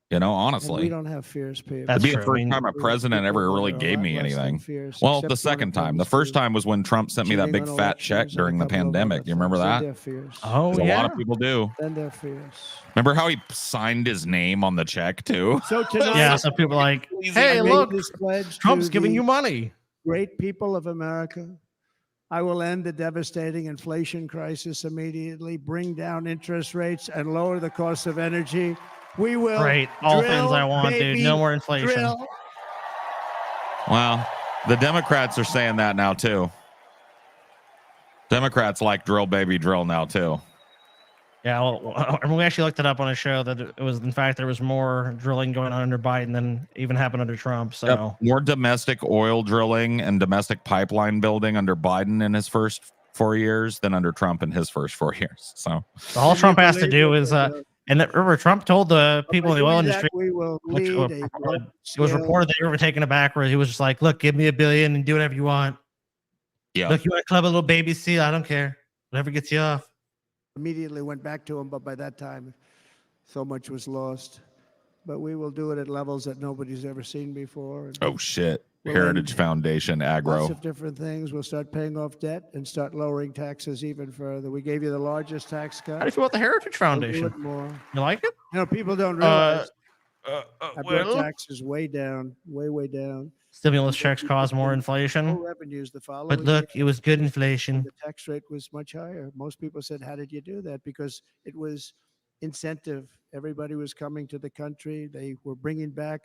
Speaker 1: You know,
Speaker 15: And we
Speaker 1: honestly.
Speaker 15: don't have fierce people.
Speaker 1: It'd
Speaker 3: That's
Speaker 1: be
Speaker 3: true.
Speaker 1: the
Speaker 3: I
Speaker 1: first
Speaker 3: mean,
Speaker 1: time a
Speaker 15: We're
Speaker 1: president ever
Speaker 15: people
Speaker 1: really
Speaker 15: that are a
Speaker 1: gave
Speaker 15: lot
Speaker 1: me
Speaker 15: less than
Speaker 1: anything.
Speaker 15: fierce,
Speaker 1: Well,
Speaker 15: except
Speaker 1: the
Speaker 15: when it
Speaker 1: second time. The
Speaker 15: comes
Speaker 1: first
Speaker 15: to
Speaker 1: time was when Trump sent me that
Speaker 15: cheating
Speaker 1: big
Speaker 15: on
Speaker 1: fat check
Speaker 15: elections and a
Speaker 1: during the
Speaker 15: couple of
Speaker 1: pandemic.
Speaker 15: other
Speaker 1: You remember
Speaker 15: things. Then
Speaker 1: that?
Speaker 15: they're fierce.
Speaker 3: Oh,
Speaker 1: 'Cause a
Speaker 3: yeah.
Speaker 1: lot of people do.
Speaker 15: Then they're fierce.
Speaker 1: Remember how he signed his name on the check too?
Speaker 15: So tonight,
Speaker 3: Yeah, some people are like,
Speaker 15: I
Speaker 3: hey,
Speaker 15: made
Speaker 3: look,
Speaker 15: this pledge
Speaker 3: Trump's
Speaker 15: to
Speaker 3: giving
Speaker 15: the
Speaker 3: you money.
Speaker 15: great people of America. I will end the devastating inflation crisis immediately, bring down interest rates, and lower the cost of energy. We will
Speaker 3: Great. All
Speaker 15: drill,
Speaker 3: things I want, dude.
Speaker 15: baby,
Speaker 3: No more inflation.
Speaker 15: drill.
Speaker 1: Well, the Democrats are saying that now too. Democrats like drill baby drill now too.
Speaker 3: Yeah, well, we actually looked it up on a show that it was, in fact, there was more drilling going on under Biden than even happened under Trump. So
Speaker 1: More domestic oil drilling and domestic pipeline building under Biden in his first 4 years than under Trump in his first 4 years. So
Speaker 3: all Trump has to do is, and remember, Trump told the people in the oil industry,
Speaker 15: We will
Speaker 3: which,
Speaker 15: lead
Speaker 3: it was reported that they were taken aback, where he was just like, "Look, give me $1 billion and do whatever you want.
Speaker 1: Yeah,
Speaker 3: look, you want to club a little baby seal? I don't care. Whatever gets you off."
Speaker 15: Immediately went back to him, but by that time, so much was lost. But we will do it at levels that nobody's ever seen before. And
Speaker 1: oh shit,
Speaker 15: we'll
Speaker 1: Heritage
Speaker 15: end
Speaker 1: Foundation
Speaker 15: lots
Speaker 1: aggro.
Speaker 15: of different things. We'll start paying off debt and start lowering taxes even further. We gave you the largest tax cut.
Speaker 3: How do you feel about the Heritage
Speaker 15: We'll do
Speaker 3: Foundation?
Speaker 15: it more.
Speaker 3: You like it?
Speaker 15: You know, people don't realize I brought
Speaker 3: well,
Speaker 15: taxes way down, way down.
Speaker 3: stimulus checks cause more inflation.
Speaker 15: No revenues the following
Speaker 3: But look,
Speaker 15: year.
Speaker 3: it was good inflation.
Speaker 15: The tax rate was much higher. Most people said, "How did you do that?" Because it was incentive. Everybody was coming to the country. They were bringing back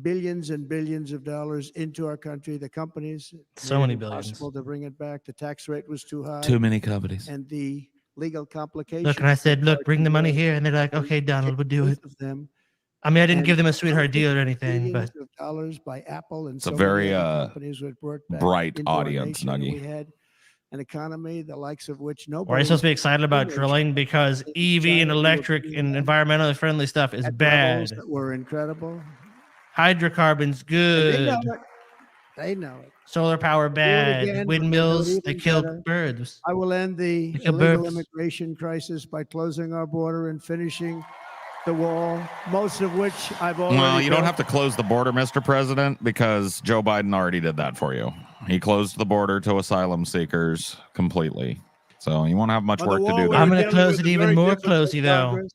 Speaker 15: billions and billions of dollars into our country. The companies,
Speaker 3: So
Speaker 15: made
Speaker 3: many
Speaker 15: it
Speaker 3: billions.
Speaker 15: impossible to bring it back. The tax rate was too high.
Speaker 13: Too many companies.
Speaker 15: And the legal complications.
Speaker 3: Look, and I said,
Speaker 15: were
Speaker 3: "Look, bring the money here," and they're like,
Speaker 15: and
Speaker 3: "Okay, Donald, we'll do it."
Speaker 15: both of them.
Speaker 3: I mean, I didn't
Speaker 15: And
Speaker 3: give them a sweetheart deal or anything,
Speaker 15: billions
Speaker 3: but
Speaker 15: of dollars by Apple and
Speaker 1: It's a
Speaker 15: so
Speaker 1: very
Speaker 15: many other companies were brought back
Speaker 1: bright
Speaker 15: into our
Speaker 1: audience,
Speaker 15: nation, and
Speaker 1: Nuggy.
Speaker 15: We had an economy the likes of which
Speaker 3: or are
Speaker 15: nobody.
Speaker 3: you supposed to be excited about
Speaker 15: privileged
Speaker 3: drilling because EV and electric and environmentally friendly stuff is
Speaker 15: at
Speaker 3: bad?
Speaker 15: levels that were incredible.
Speaker 3: Hydrocarbons
Speaker 15: And
Speaker 3: good.
Speaker 15: they know it. They know it.
Speaker 3: Solar power
Speaker 15: Do it
Speaker 3: bad.
Speaker 15: again,
Speaker 3: Windmills,
Speaker 15: do it
Speaker 3: they
Speaker 15: even
Speaker 3: kill
Speaker 15: better.
Speaker 3: birds.
Speaker 15: I will end the
Speaker 3: They kill
Speaker 15: illegal
Speaker 3: birds.
Speaker 15: immigration crisis by closing our border and finishing the wall, most of which I've already.
Speaker 1: Well, you don't
Speaker 15: built.
Speaker 1: have to close the border, Mr. President, because Joe Biden already did that for you. He closed the border to asylum seekers completely. So you won't have much
Speaker 15: On the
Speaker 1: work to
Speaker 15: wall,
Speaker 1: do
Speaker 15: we
Speaker 1: there.
Speaker 3: I'm
Speaker 15: were
Speaker 3: going to
Speaker 15: dealing
Speaker 3: close
Speaker 15: with
Speaker 3: it
Speaker 15: a
Speaker 3: even
Speaker 15: very
Speaker 3: more
Speaker 15: difficult
Speaker 3: closely, though.
Speaker 15: Congress.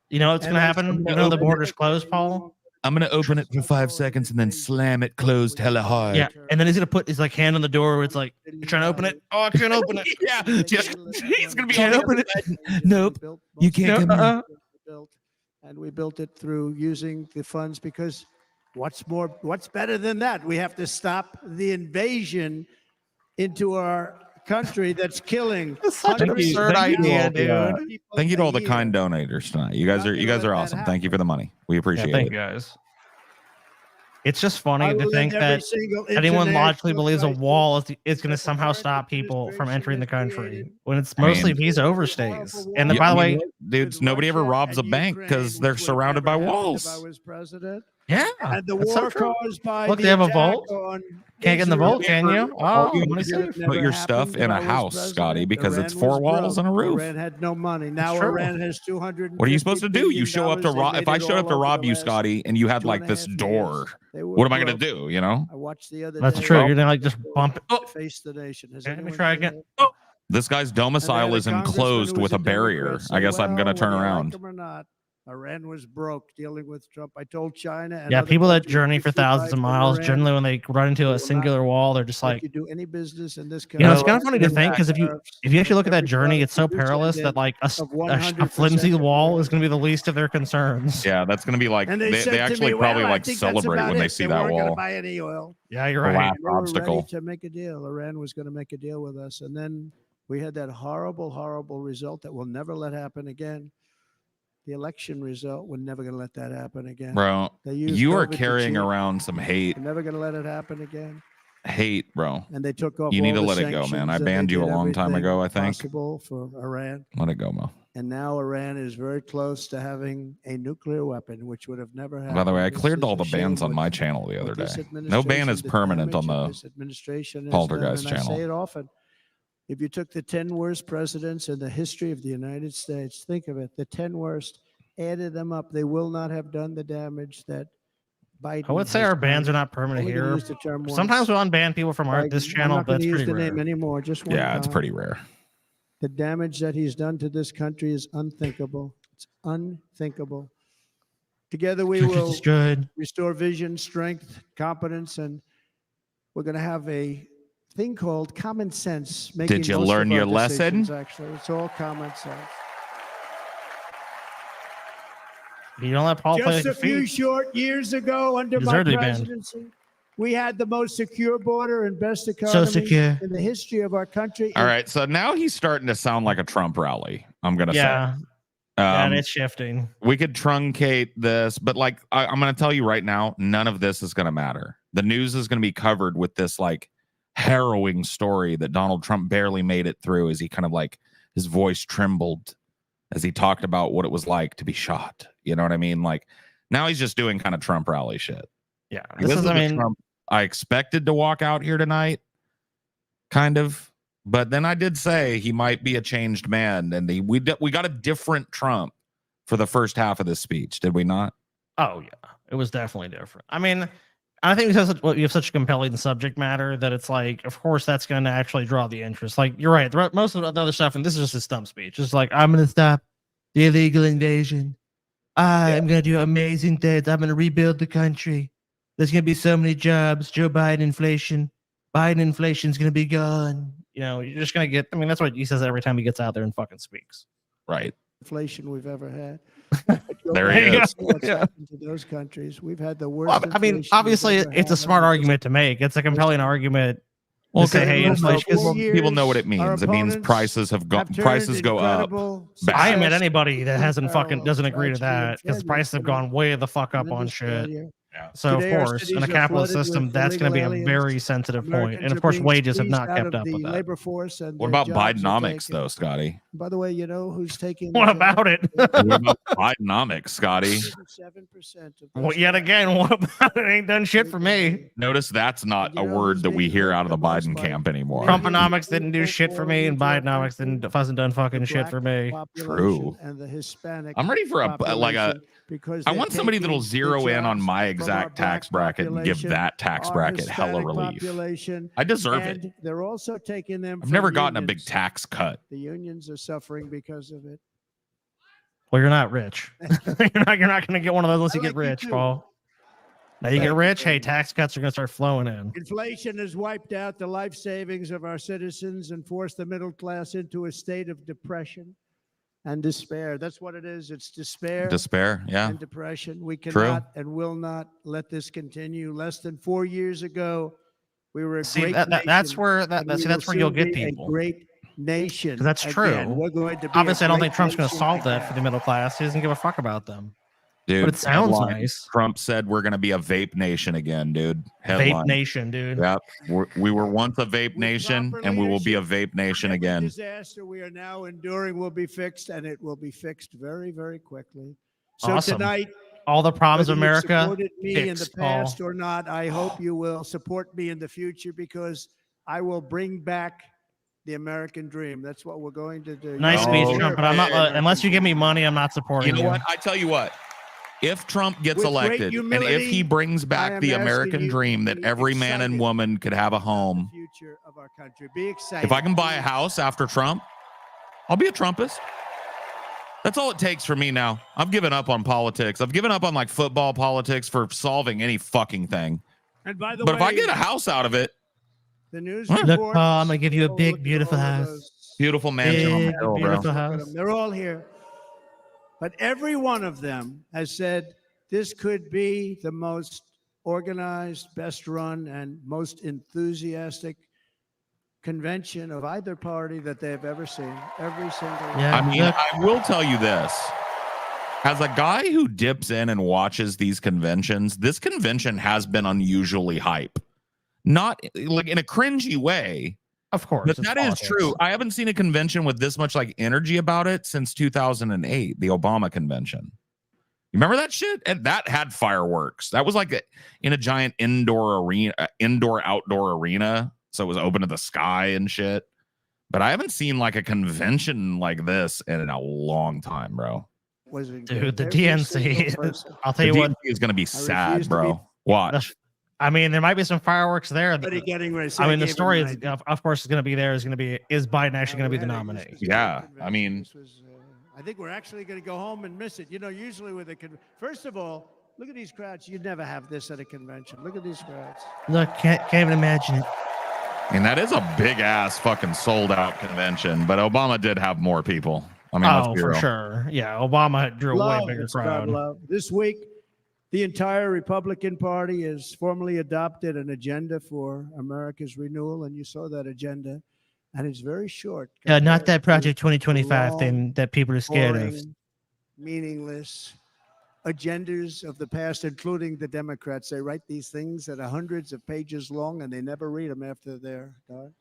Speaker 3: You know what's
Speaker 15: And
Speaker 3: going to
Speaker 15: as
Speaker 3: happen?
Speaker 15: the
Speaker 3: You know the
Speaker 15: open
Speaker 3: border's
Speaker 15: it,
Speaker 3: closed, Paul?
Speaker 13: I'm going to open it for 5 seconds and then slam it closed hella hard.
Speaker 3: Yeah, and then he's going to put his like hand on the door where it's like, "You trying to open it? Oh, I can't open it."
Speaker 1: Yeah, just, he's going to be
Speaker 13: Can't
Speaker 1: on
Speaker 13: open it. Nope. You can't come in.
Speaker 15: Built, and we built it through using the funds because what's better than that? We have to stop the invasion into our country that's killing.
Speaker 3: That's such an
Speaker 15: hundreds of
Speaker 3: absurd idea,
Speaker 15: thousands of
Speaker 3: dude.
Speaker 15: people
Speaker 1: Thank you to
Speaker 15: a
Speaker 1: all the
Speaker 15: year.
Speaker 1: kind donators tonight. You guys are awesome. Thank you for the money. We appreciate
Speaker 3: Yeah, thank
Speaker 1: it.
Speaker 3: you guys. It's just
Speaker 15: I
Speaker 3: funny to
Speaker 15: will
Speaker 3: think
Speaker 15: end every
Speaker 3: that
Speaker 15: single
Speaker 3: anyone logically
Speaker 15: international
Speaker 3: believes a
Speaker 15: crisis
Speaker 3: wall is going to
Speaker 15: that the
Speaker 3: somehow
Speaker 15: current
Speaker 3: stop people from
Speaker 15: administration
Speaker 3: entering the
Speaker 15: has
Speaker 3: country
Speaker 15: created.
Speaker 3: when it's
Speaker 1: I mean-
Speaker 3: mostly visa overstays. And
Speaker 15: Yeah,
Speaker 3: by the
Speaker 1: I
Speaker 3: way,
Speaker 1: mean, dudes, nobody ever robs a bank because they're surrounded by
Speaker 15: If I
Speaker 1: walls.
Speaker 15: was president.
Speaker 3: yeah,
Speaker 15: And the
Speaker 3: that's so
Speaker 15: war
Speaker 3: true.
Speaker 15: caused by
Speaker 3: Look,
Speaker 15: the
Speaker 3: they have a
Speaker 15: attack
Speaker 3: vault.
Speaker 15: on
Speaker 3: Can't get in the
Speaker 15: Israel.
Speaker 3: vault, can you?
Speaker 1: All
Speaker 3: Oh,
Speaker 1: you
Speaker 3: money
Speaker 1: have to do
Speaker 3: safe.
Speaker 1: is put your stuff
Speaker 15: happened
Speaker 1: in
Speaker 15: if
Speaker 1: a
Speaker 15: I was
Speaker 1: house,
Speaker 15: president.
Speaker 1: Scotty, because it's
Speaker 15: Iran
Speaker 1: 4
Speaker 15: was
Speaker 1: walls and a
Speaker 15: broke.
Speaker 1: roof.
Speaker 15: Iran had no money. Now
Speaker 3: true.
Speaker 15: Iran has 200.
Speaker 1: What are you supposed to do? You show up to rob. If I showed up to rob you, Scotty, and you had like this door, what am I going to do? You know,
Speaker 15: I watched the other
Speaker 3: That's
Speaker 15: day.
Speaker 3: true. You're going to like just bump it. Oh,
Speaker 15: Face the nation. Has
Speaker 3: let me
Speaker 15: anyone
Speaker 3: try
Speaker 15: seen
Speaker 3: again.
Speaker 15: it?
Speaker 3: Oh,
Speaker 1: this guy's
Speaker 15: And they had
Speaker 1: domicile
Speaker 15: a
Speaker 1: is
Speaker 15: congressman
Speaker 1: enclosed
Speaker 15: who was
Speaker 1: with a barrier.
Speaker 15: Democrat say,
Speaker 1: I guess I'm going to
Speaker 15: "Well,
Speaker 1: turn
Speaker 15: whether you like
Speaker 1: around.
Speaker 15: him or not, Iran was broke dealing with Trump. I told China and
Speaker 3: yeah,
Speaker 15: other
Speaker 3: people that
Speaker 15: countries,
Speaker 3: journey
Speaker 15: if
Speaker 3: for
Speaker 15: you buy
Speaker 3: thousands of
Speaker 15: from
Speaker 3: miles,
Speaker 15: Iran,
Speaker 3: generally when they run into
Speaker 15: they will
Speaker 3: a
Speaker 15: not
Speaker 3: singular wall, they're just
Speaker 15: let
Speaker 3: like,
Speaker 15: you do any business in this
Speaker 3: you know,
Speaker 15: country.
Speaker 3: it's kind of funny to
Speaker 15: Bring
Speaker 3: think
Speaker 15: back
Speaker 3: because if you actually look at that
Speaker 15: every
Speaker 3: journey, it's so
Speaker 15: product
Speaker 3: perilous
Speaker 15: produced
Speaker 3: that like a
Speaker 15: of
Speaker 3: a flimsy
Speaker 15: 100%
Speaker 3: wall is going to be the least of their concerns.
Speaker 1: Yeah, that's going to be like
Speaker 15: And
Speaker 1: they
Speaker 15: said to
Speaker 1: actually
Speaker 15: me,
Speaker 1: probably
Speaker 15: well, I
Speaker 1: like
Speaker 15: think that's
Speaker 1: celebrate
Speaker 15: about
Speaker 1: when they
Speaker 15: it.
Speaker 1: see
Speaker 15: They
Speaker 1: that
Speaker 15: weren't going to
Speaker 1: wall.
Speaker 15: buy any oil.
Speaker 3: Yeah, you're
Speaker 1: The
Speaker 3: right.
Speaker 1: last
Speaker 15: They were
Speaker 1: obstacle.
Speaker 15: ready to make a deal. Iran was going to make a deal with us, and then we had that horrible, horrible result that we'll never let happen again. The election result, we're never going to let that happen again.
Speaker 1: Bro,
Speaker 15: They used
Speaker 1: you are
Speaker 15: COVID to
Speaker 1: carrying
Speaker 15: cheat.
Speaker 1: around some hate.
Speaker 15: We're never going to let it happen again.
Speaker 1: Hate, bro.
Speaker 15: And they took off.
Speaker 1: You need
Speaker 15: all
Speaker 1: to
Speaker 15: the
Speaker 1: let it go, man. I
Speaker 15: sanctions, and
Speaker 1: banned
Speaker 15: they
Speaker 1: you a
Speaker 15: did
Speaker 1: long time
Speaker 15: everything
Speaker 1: ago, I think.
Speaker 15: possible for Iran.
Speaker 1: Let it go, Mo.
Speaker 15: And now Iran is very close to having a nuclear weapon, which would have never happened.
Speaker 1: By the way, I
Speaker 15: This
Speaker 1: cleared
Speaker 15: is
Speaker 1: all
Speaker 15: a
Speaker 1: the
Speaker 15: shame
Speaker 1: bans on
Speaker 15: what-
Speaker 1: my channel the other
Speaker 15: what this
Speaker 1: day. No ban is
Speaker 15: administration, the
Speaker 1: permanent on
Speaker 15: damage
Speaker 1: the
Speaker 15: this administration has
Speaker 1: Poltergeist
Speaker 15: done, and
Speaker 1: channel.
Speaker 15: I say it often. If you took the 10 worst presidents in the history of the United States, think of it, the 10 worst, added them up, they will not have done the damage that Biden
Speaker 3: I would say
Speaker 15: has
Speaker 3: our bans
Speaker 15: done.
Speaker 3: are not permanent
Speaker 15: Only gonna
Speaker 3: here.
Speaker 15: use the term once.
Speaker 3: Sometimes we'll unban people from our this
Speaker 15: Biden.
Speaker 3: channel,
Speaker 15: I'm not
Speaker 3: but
Speaker 15: going
Speaker 3: it's
Speaker 15: to use
Speaker 3: pretty
Speaker 15: the
Speaker 3: rare.
Speaker 15: name anymore. Just one
Speaker 1: Yeah, it's
Speaker 15: time.
Speaker 1: pretty rare.
Speaker 15: The damage that he's done to this country is unthinkable. It's unthinkable. Together we
Speaker 3: Church is
Speaker 15: will
Speaker 3: destroyed.
Speaker 15: restore vision, strength, competence, and we're going to have a thing called common sense. Making
Speaker 1: Did you
Speaker 15: most
Speaker 1: learn
Speaker 15: of our
Speaker 1: your lesson?
Speaker 15: decisions, actually, it's all common sense.
Speaker 3: You don't let Paul play
Speaker 15: Just a few short years ago, under my presidency, we had the most secure border and best economy
Speaker 3: secure
Speaker 15: in the history of our country.
Speaker 1: All right, so now he's starting to sound like a Trump rally. I'm gonna say.
Speaker 3: Yeah, and it's shifting.
Speaker 1: We could truncate this, but like I'm going to tell you right now, none of this is going to matter. The news is going to be covered with this like harrowing story that Donald Trump barely made it through as he kind of like his voice trembled as he talked about what it was like to be shot. You know what I mean? Like now he's just doing kind of Trump rally shit.
Speaker 3: Yeah,
Speaker 1: This is Trump I expected to walk out here tonight, kind of. But then I did say he might be a changed man, and we got a different Trump for the first half of this speech, did we not?
Speaker 3: Oh yeah, it was definitely different. I mean, I think you have such a compelling subject matter that it's like, of course, that's going to actually draw the interest. Like you're right, most of the other stuff, and this is just a stump speech. It's like I'm going to stop the illegal invasion. I'm going to do amazing things. I'm going to rebuild the country. There's going to be so many jobs. Joe Biden inflation. Biden inflation's going to be gone. You know, you're just going to get, I mean, that's what he says every time he gets out there and fucking speaks.
Speaker 1: Right.
Speaker 15: Inflation we've ever had.
Speaker 1: There he is.
Speaker 15: What's happened to those countries? We've had the worst.
Speaker 3: Well, I mean, obviously, it's a smart argument to make. It's a compelling argument.
Speaker 1: Well,
Speaker 3: to say, hey, inflation.
Speaker 1: People know what it means. It means prices have gone. Prices go up.
Speaker 3: I am at anybody that doesn't agree to that because prices have gone way the fuck up on shit.
Speaker 1: Yeah.
Speaker 3: So of course, in a capitalist system, that's going to be a very sensitive point. And of course, wages have not kept up with that.
Speaker 1: What about Bidenomics, though, Scotty?
Speaker 15: By the way, you know who's taking?
Speaker 3: What about it?
Speaker 1: What about Bidenomics, Scotty?
Speaker 15: 7%.
Speaker 3: Well, yet again, what about it? Ain't done shit for me.
Speaker 1: Notice that's not a word that we hear out of the Biden camp anymore.
Speaker 3: Trumponomics didn't do shit for me, and Bidenomics hasn't done fucking shit for me.
Speaker 1: True.
Speaker 15: And the Hispanic.
Speaker 1: I'm ready for I want somebody that'll zero in on my exact tax bracket and give that tax bracket hella relief. I deserve it.
Speaker 15: They're also taking them.
Speaker 1: I've never gotten a big tax cut.
Speaker 15: The unions are suffering because of it.
Speaker 3: Well, you're not rich. you're not going to get one of those unless you get rich, Paul. Now you get rich, hey, tax cuts are going to start flowing in.
Speaker 15: Inflation has wiped out the life savings of our citizens and forced the middle class into a state of depression and despair. That's what it is. It's despair.
Speaker 1: Despair, yeah.
Speaker 15: And depression. We cannot and will not let this continue. Less than 4 years ago, we were a great nation.
Speaker 3: That's where you'll get people.
Speaker 15: A great nation.
Speaker 3: That's true.
Speaker 15: We're going to be
Speaker 3: obviously, I don't think Trump's going to solve that for the middle class. He doesn't give a fuck about them.
Speaker 1: Dude,
Speaker 3: but it sounds nice.
Speaker 1: Trump said we're going to be a vape nation again, dude.
Speaker 3: Vape nation, dude.
Speaker 1: Yep. We were once a vape nation, and we will be a vape nation again.
Speaker 15: The disaster we are now enduring will be fixed, and it will be fixed very, very quickly. So
Speaker 3: awesome.
Speaker 15: Tonight,
Speaker 3: all the problems of America
Speaker 15: supported me in the past
Speaker 3: Paul.
Speaker 15: or not, I hope you will support me in the future because I will bring back the American dream. That's what we're going to do.
Speaker 3: Nice speech, Trump, but I'm not unless you give me money, I'm not supporting you.
Speaker 1: Know what? I tell you what. If Trump gets elected and if he brings back the American dream that every man and woman could have a home,
Speaker 15: future of our country. Be excited.
Speaker 1: if I can buy a house after Trump, I'll be a Trumpist. That's all it takes for me now. I've given up on politics. I've given up on like football politics for solving any fucking thing.
Speaker 15: And by the
Speaker 1: way,
Speaker 15: if
Speaker 1: I get a house out of it,
Speaker 15: the news
Speaker 3: look, Paul, I'm gonna give you a big, beautiful house.
Speaker 1: Beautiful mansion on the hill,
Speaker 3: beautiful
Speaker 1: bro.
Speaker 3: house.
Speaker 15: They're all here. But every one of them has said this could be the most organized, best run, and most enthusiastic convention of either party that they've ever seen. Every single one.
Speaker 3: Yeah,
Speaker 1: I mean, I will tell you this. As a guy who dips in and watches these conventions, this convention has been unusually hype. Not like in a cringy way.
Speaker 3: Of course.
Speaker 1: But that is true. I haven't seen a convention with this much like energy about it since 2008, the Obama convention. You remember that shit? And that had fireworks. That was like in a giant indoor outdoor arena. So it was open to the sky and shit. But I haven't seen like a convention like this in a long time, bro.
Speaker 3: Dude, the DNC. I'll tell you what,
Speaker 1: is going to be sad, bro. Watch.
Speaker 3: I mean, there might be some fireworks there.
Speaker 15: Getting ready.
Speaker 3: I mean, the story is, of course, is going to be there. Is Biden actually going to be the nominee?
Speaker 1: Yeah, I mean,
Speaker 15: I think we're actually going to go home and miss it. You know, usually with first of all, look at these crowds. You'd never have this at a convention. Look at these crowds.
Speaker 3: Look, can't even imagine it.
Speaker 1: I mean, that is a big ass fucking sold out convention, but Obama did have more people. I mean, let's be
Speaker 3: for
Speaker 1: real.
Speaker 3: sure. Yeah, Obama drew a way bigger
Speaker 15: It's about
Speaker 3: crowd.
Speaker 15: love. This week, the entire Republican Party has formally adopted an agenda for America's renewal, and you saw that agenda, and it's very short.
Speaker 3: Not that Project 2025 thing that people are scared of.
Speaker 15: Boring, meaningless agendas of the past, including the Democrats. They write these things that are hundreds of pages long, and they never read them after they're done.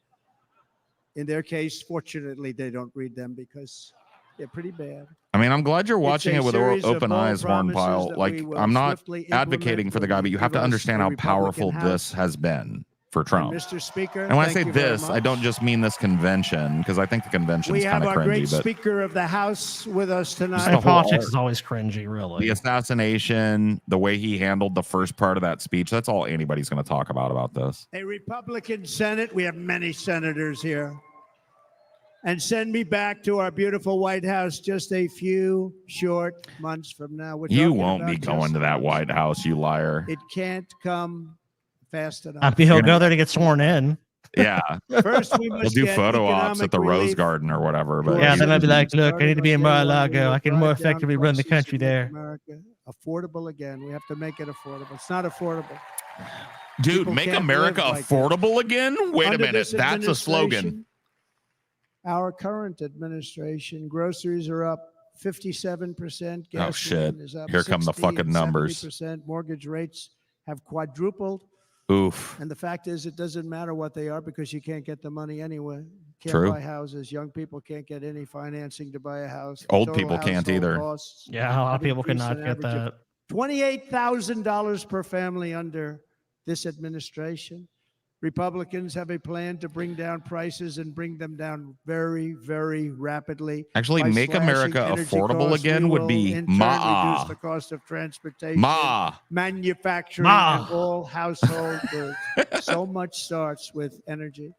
Speaker 15: In their case, fortunately, they don't read them because they're pretty bad.
Speaker 1: I mean, I'm glad you're watching it with open eyes,
Speaker 15: promises
Speaker 1: Hornpile.
Speaker 15: that
Speaker 1: Like,
Speaker 15: we will
Speaker 1: I'm not
Speaker 15: swiftly
Speaker 1: advocating
Speaker 15: implement
Speaker 1: for the
Speaker 15: when
Speaker 1: guy,
Speaker 15: we
Speaker 1: but you have
Speaker 15: give
Speaker 1: to
Speaker 15: us
Speaker 1: understand
Speaker 15: a
Speaker 1: how
Speaker 15: Republican
Speaker 1: powerful
Speaker 15: House.
Speaker 1: this has been for Trump.
Speaker 15: Mr. Speaker,
Speaker 1: And when I
Speaker 15: thank
Speaker 1: say
Speaker 15: you very
Speaker 1: this, I
Speaker 15: much.
Speaker 1: don't just mean this convention, because I think the convention's
Speaker 15: We
Speaker 1: kind
Speaker 15: have
Speaker 1: of
Speaker 15: our great
Speaker 1: cringy, but
Speaker 15: Speaker of the House with us tonight.
Speaker 1: the whole
Speaker 3: Politics
Speaker 1: art.
Speaker 3: is always cringy, really.
Speaker 1: The assassination, the way he handled the first part of that speech, that's all anybody's going to talk about this.
Speaker 15: A Republican Senate. We have many senators here. And send me back to our beautiful White House just a few short months from now. We're
Speaker 1: You
Speaker 15: talking
Speaker 1: won't
Speaker 15: about
Speaker 1: be going
Speaker 15: just
Speaker 1: to that
Speaker 15: months.
Speaker 1: White House, you liar.
Speaker 15: It can't come fast enough.
Speaker 3: He'll go there to get sworn in.
Speaker 1: Yeah.
Speaker 15: First, we
Speaker 1: He'll
Speaker 15: must
Speaker 1: do
Speaker 15: get
Speaker 1: photo ops
Speaker 15: economic
Speaker 1: at the Rose
Speaker 15: relief
Speaker 1: Garden or whatever. But
Speaker 3: Yeah, then I'd be like, look, I
Speaker 15: Starting
Speaker 3: need to be in
Speaker 15: on day one, we
Speaker 3: Mar-a-Lago.
Speaker 15: will
Speaker 3: I can more
Speaker 15: drive down
Speaker 3: effectively run the
Speaker 15: prices
Speaker 3: country
Speaker 15: to make
Speaker 3: there.
Speaker 15: America affordable again. We have to make it affordable. It's not affordable.
Speaker 1: dude,
Speaker 15: People
Speaker 1: make
Speaker 15: can't
Speaker 1: America
Speaker 15: live like
Speaker 1: affordable again? Wait a
Speaker 15: Under
Speaker 1: minute.
Speaker 15: this
Speaker 1: That's a slogan.
Speaker 15: administration, Our current administration, groceries are up 57%.
Speaker 1: Oh, shit.
Speaker 15: Is up
Speaker 1: Here come the
Speaker 15: 60
Speaker 1: fucking
Speaker 15: and
Speaker 1: numbers.
Speaker 15: 70%. Mortgage rates have quadrupled.
Speaker 1: Oof.
Speaker 15: And the fact is, it doesn't matter what they are because you can't get the money anyway. Can't
Speaker 1: True.
Speaker 15: buy houses. Young people can't get any financing to buy a house.
Speaker 1: Old
Speaker 15: Total
Speaker 1: people can't
Speaker 15: household
Speaker 1: either.
Speaker 15: costs
Speaker 3: Yeah, a lot of
Speaker 15: have
Speaker 3: people
Speaker 15: increased
Speaker 3: cannot
Speaker 15: an
Speaker 3: get
Speaker 15: average of
Speaker 3: that.
Speaker 15: $28,000 per family under this administration. Republicans have a plan to bring down prices and bring them down very, very rapidly.
Speaker 1: Actually,
Speaker 15: By
Speaker 1: make
Speaker 15: slashing
Speaker 1: America
Speaker 15: energy
Speaker 1: affordable
Speaker 15: costs,
Speaker 1: again
Speaker 15: we
Speaker 1: would
Speaker 15: will
Speaker 1: be
Speaker 15: in turn
Speaker 1: Ma.
Speaker 15: reduce the cost of transportation,
Speaker 1: Ma.
Speaker 15: manufacturing,
Speaker 3: Ma.
Speaker 15: and all household goods. So much starts with energy.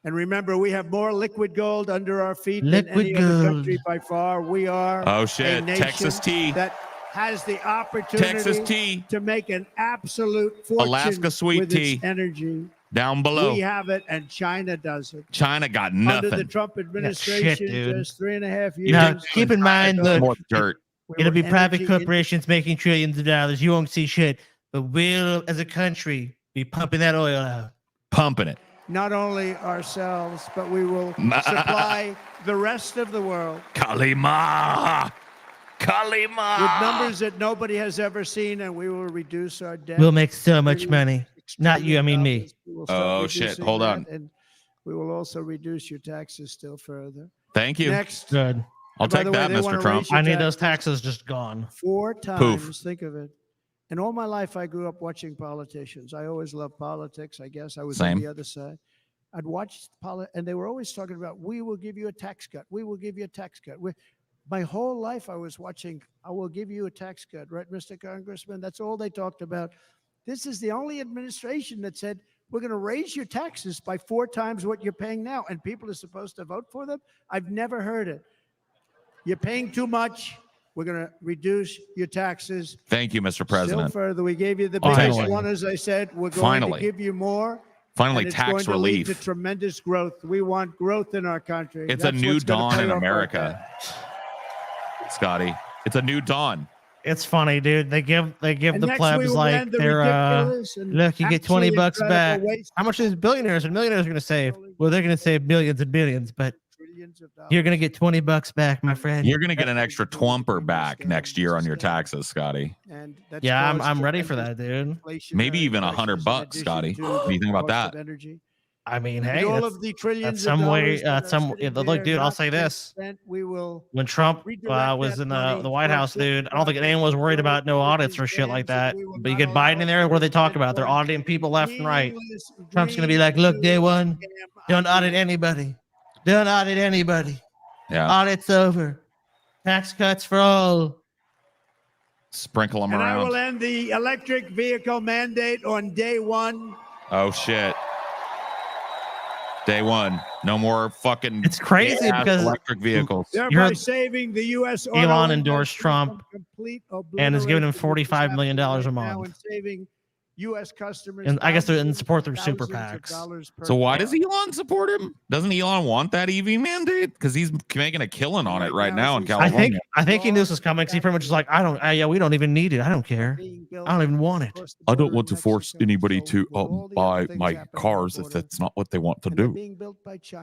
Speaker 15: And remember, we have more liquid gold under our feet than
Speaker 3: Liquid
Speaker 15: any other
Speaker 3: gold.
Speaker 15: country by far. We are
Speaker 1: Oh,
Speaker 15: a
Speaker 1: shit.
Speaker 15: nation
Speaker 1: Texas tea.
Speaker 15: that has the opportunity
Speaker 1: Texas tea.
Speaker 15: to make an absolute fortune
Speaker 1: Alaska sweet
Speaker 15: with
Speaker 1: tea.
Speaker 15: its energy.
Speaker 1: Down below.
Speaker 15: We have it, and China doesn't.
Speaker 1: China got
Speaker 15: Under the
Speaker 1: nothing.
Speaker 15: Trump administration,
Speaker 3: dude.
Speaker 15: just 3.5 years.
Speaker 3: Now, keep in mind, look,
Speaker 1: More dirt.
Speaker 15: we
Speaker 3: it'll
Speaker 15: were
Speaker 3: be private
Speaker 15: energy
Speaker 3: corporations making trillions of dollars. You won't see shit. But we'll, as a country, be pumping that oil out.
Speaker 1: Pumping it.
Speaker 15: Not only ourselves, but we will
Speaker 1: Ma-
Speaker 15: supply the rest of the world
Speaker 1: Kalima. Kalima.
Speaker 15: with numbers that nobody has ever seen, and we will reduce our debt.
Speaker 3: We'll make so much money. Not you, I mean me.
Speaker 15: We will start
Speaker 1: Oh, shit.
Speaker 15: reducing
Speaker 1: Hold
Speaker 15: that,
Speaker 1: on.
Speaker 15: And we will also reduce your taxes still further.
Speaker 1: Thank you.
Speaker 15: Next,
Speaker 3: Good.
Speaker 1: I'll
Speaker 15: by
Speaker 1: take
Speaker 15: the way,
Speaker 1: that,
Speaker 15: they wanna
Speaker 1: Mr. Trump.
Speaker 15: raise your
Speaker 3: I need those
Speaker 15: taxes
Speaker 3: taxes just gone.
Speaker 15: 4 times.
Speaker 1: Poof.
Speaker 15: Think of it. And all my life, I grew up watching politicians. I always loved politics. I guess I was
Speaker 1: Same.
Speaker 15: on the other side. I'd watch and they were always talking about, we will give you a tax cut. We will give you a tax cut. My whole life, I was watching, I will give you a tax cut, right, Mr. Congressman? That's all they talked about. This is the only administration that said, we're going to raise your taxes by 4 times what you're paying now, and people are supposed to vote for them? I've never heard it. You're paying too much. We're going to reduce your taxes.
Speaker 1: Thank you, Mr.
Speaker 15: Still
Speaker 1: President.
Speaker 15: further, we gave you the biggest
Speaker 1: Finally.
Speaker 15: one, as I said. We're going
Speaker 1: Finally.
Speaker 15: to give you more.
Speaker 1: Finally,
Speaker 15: and it's
Speaker 1: tax
Speaker 15: going to lead
Speaker 1: relief.
Speaker 15: to tremendous growth. We want growth in our country.
Speaker 1: It's
Speaker 15: That's
Speaker 1: a new
Speaker 15: what's gonna
Speaker 1: dawn
Speaker 15: pay
Speaker 1: in
Speaker 15: off our
Speaker 1: America.
Speaker 15: debt.
Speaker 1: Scotty. It's a new dawn.
Speaker 3: It's funny, dude. They give
Speaker 15: And
Speaker 3: the
Speaker 15: next we
Speaker 3: plebs
Speaker 15: will
Speaker 3: like
Speaker 15: end the
Speaker 3: they're
Speaker 15: ridiculous and
Speaker 3: look, you get 20
Speaker 15: absolutely
Speaker 3: bucks back.
Speaker 15: incredible waste
Speaker 3: How much is billionaires and millionaires going to save? Well, they're going to save millions and billions, but
Speaker 15: trillions of dollars.
Speaker 3: you're going to get 20 bucks back, my friend.
Speaker 1: You're going to get an extra twumper back next year on your taxes, Scotty.
Speaker 15: And that's
Speaker 3: Yeah,
Speaker 15: caused
Speaker 3: I'm ready for
Speaker 15: tremendous
Speaker 3: that, dude.
Speaker 1: Maybe
Speaker 15: inflationary
Speaker 1: even
Speaker 15: pressures in
Speaker 1: $100,
Speaker 15: addition
Speaker 1: Scotty.
Speaker 15: to
Speaker 1: What do you think
Speaker 15: the
Speaker 1: about
Speaker 15: cost of
Speaker 1: that?
Speaker 15: energy.
Speaker 3: I mean,
Speaker 15: And
Speaker 3: hey,
Speaker 15: all
Speaker 3: that's,
Speaker 15: of the trillions
Speaker 3: that's
Speaker 15: of
Speaker 3: some way.
Speaker 15: dollars that are
Speaker 3: Some
Speaker 15: sitting
Speaker 3: look,
Speaker 15: there
Speaker 3: dude. I'll
Speaker 15: not
Speaker 3: say
Speaker 15: yet
Speaker 3: this:
Speaker 15: spent, we will
Speaker 3: when Trump
Speaker 15: redirect
Speaker 3: was
Speaker 15: that
Speaker 3: in
Speaker 15: money
Speaker 3: the White
Speaker 15: for
Speaker 3: House, dude, I don't think
Speaker 15: important
Speaker 3: anyone was worried about no
Speaker 15: projects,
Speaker 3: audits or shit like that.
Speaker 15: we will
Speaker 3: But you
Speaker 15: not
Speaker 3: get Biden in there, what do they talk
Speaker 15: allow
Speaker 3: about? They're auditing people left and right.
Speaker 15: meaningless
Speaker 3: Trump's going to be
Speaker 15: green
Speaker 3: like, look, day
Speaker 15: new
Speaker 3: one,
Speaker 15: scam
Speaker 3: don't audit
Speaker 15: ideas.
Speaker 3: anybody. Don't audit anybody.
Speaker 1: Yeah.
Speaker 3: Audit's over. Tax cuts for all.
Speaker 1: Sprinkle them
Speaker 15: And I will
Speaker 1: around.
Speaker 15: end the electric vehicle mandate on day 1.
Speaker 1: Oh, shit. Day one. No more fucking
Speaker 3: It's crazy
Speaker 1: gas
Speaker 3: because
Speaker 1: electric vehicles.
Speaker 15: Thereby saving the U.S. auto
Speaker 3: Elon endorsed
Speaker 15: industry
Speaker 3: Trump
Speaker 15: from complete
Speaker 3: and is giving him
Speaker 15: obliteration, which is
Speaker 3: $45 million
Speaker 15: happening
Speaker 3: a
Speaker 15: right now,
Speaker 3: month.
Speaker 15: and saving U.S. customers.
Speaker 3: And I guess they're in
Speaker 15: thousands
Speaker 3: support
Speaker 15: and
Speaker 3: through super
Speaker 15: thousands of
Speaker 3: PACs.
Speaker 15: dollars per
Speaker 1: So why
Speaker 15: car.
Speaker 1: does Elon support him? Doesn't Elon want that EV mandate? Because he's making a killing on it right now in California.
Speaker 3: I think he knew this was coming because he pretty much was like, yeah, we don't even need it. I don't care. I don't even want it.
Speaker 1: I don't want to force anybody to buy my cars if that's not what they want to do.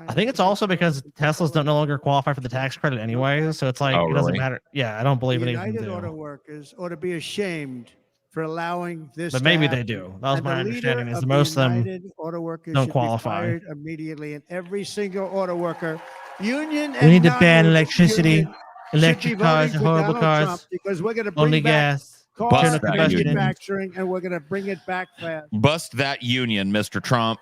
Speaker 3: I think it's also because Teslas don't no longer qualify for the tax credit anyway, so it's like
Speaker 1: Oh,
Speaker 3: it doesn't
Speaker 1: really?
Speaker 3: matter. Yeah, I don't believe
Speaker 15: The
Speaker 3: it even
Speaker 15: United
Speaker 3: do.
Speaker 15: Auto Workers ought to be ashamed for allowing this.
Speaker 3: But
Speaker 15: to
Speaker 3: maybe they
Speaker 15: happen.
Speaker 3: do. That was
Speaker 15: And
Speaker 3: my
Speaker 15: the leader
Speaker 3: understanding. Is
Speaker 15: of
Speaker 3: that
Speaker 15: the
Speaker 3: most of them
Speaker 15: United Auto Workers
Speaker 3: don't
Speaker 15: should be
Speaker 3: qualify.
Speaker 15: fired immediately, and every single auto worker, union and
Speaker 3: We need to ban
Speaker 15: non-union,
Speaker 3: electricity,
Speaker 15: should
Speaker 3: electric
Speaker 15: be
Speaker 3: cars,
Speaker 15: voting
Speaker 3: and
Speaker 15: for
Speaker 3: horrible
Speaker 15: Donald
Speaker 3: cars.
Speaker 15: Trump, because we're going to bring
Speaker 3: Only
Speaker 15: back
Speaker 3: gas.
Speaker 15: car
Speaker 1: Bust that union.
Speaker 15: manufacturing, and we're going to bring it back fast.
Speaker 1: Bust that union, Mr. Trump.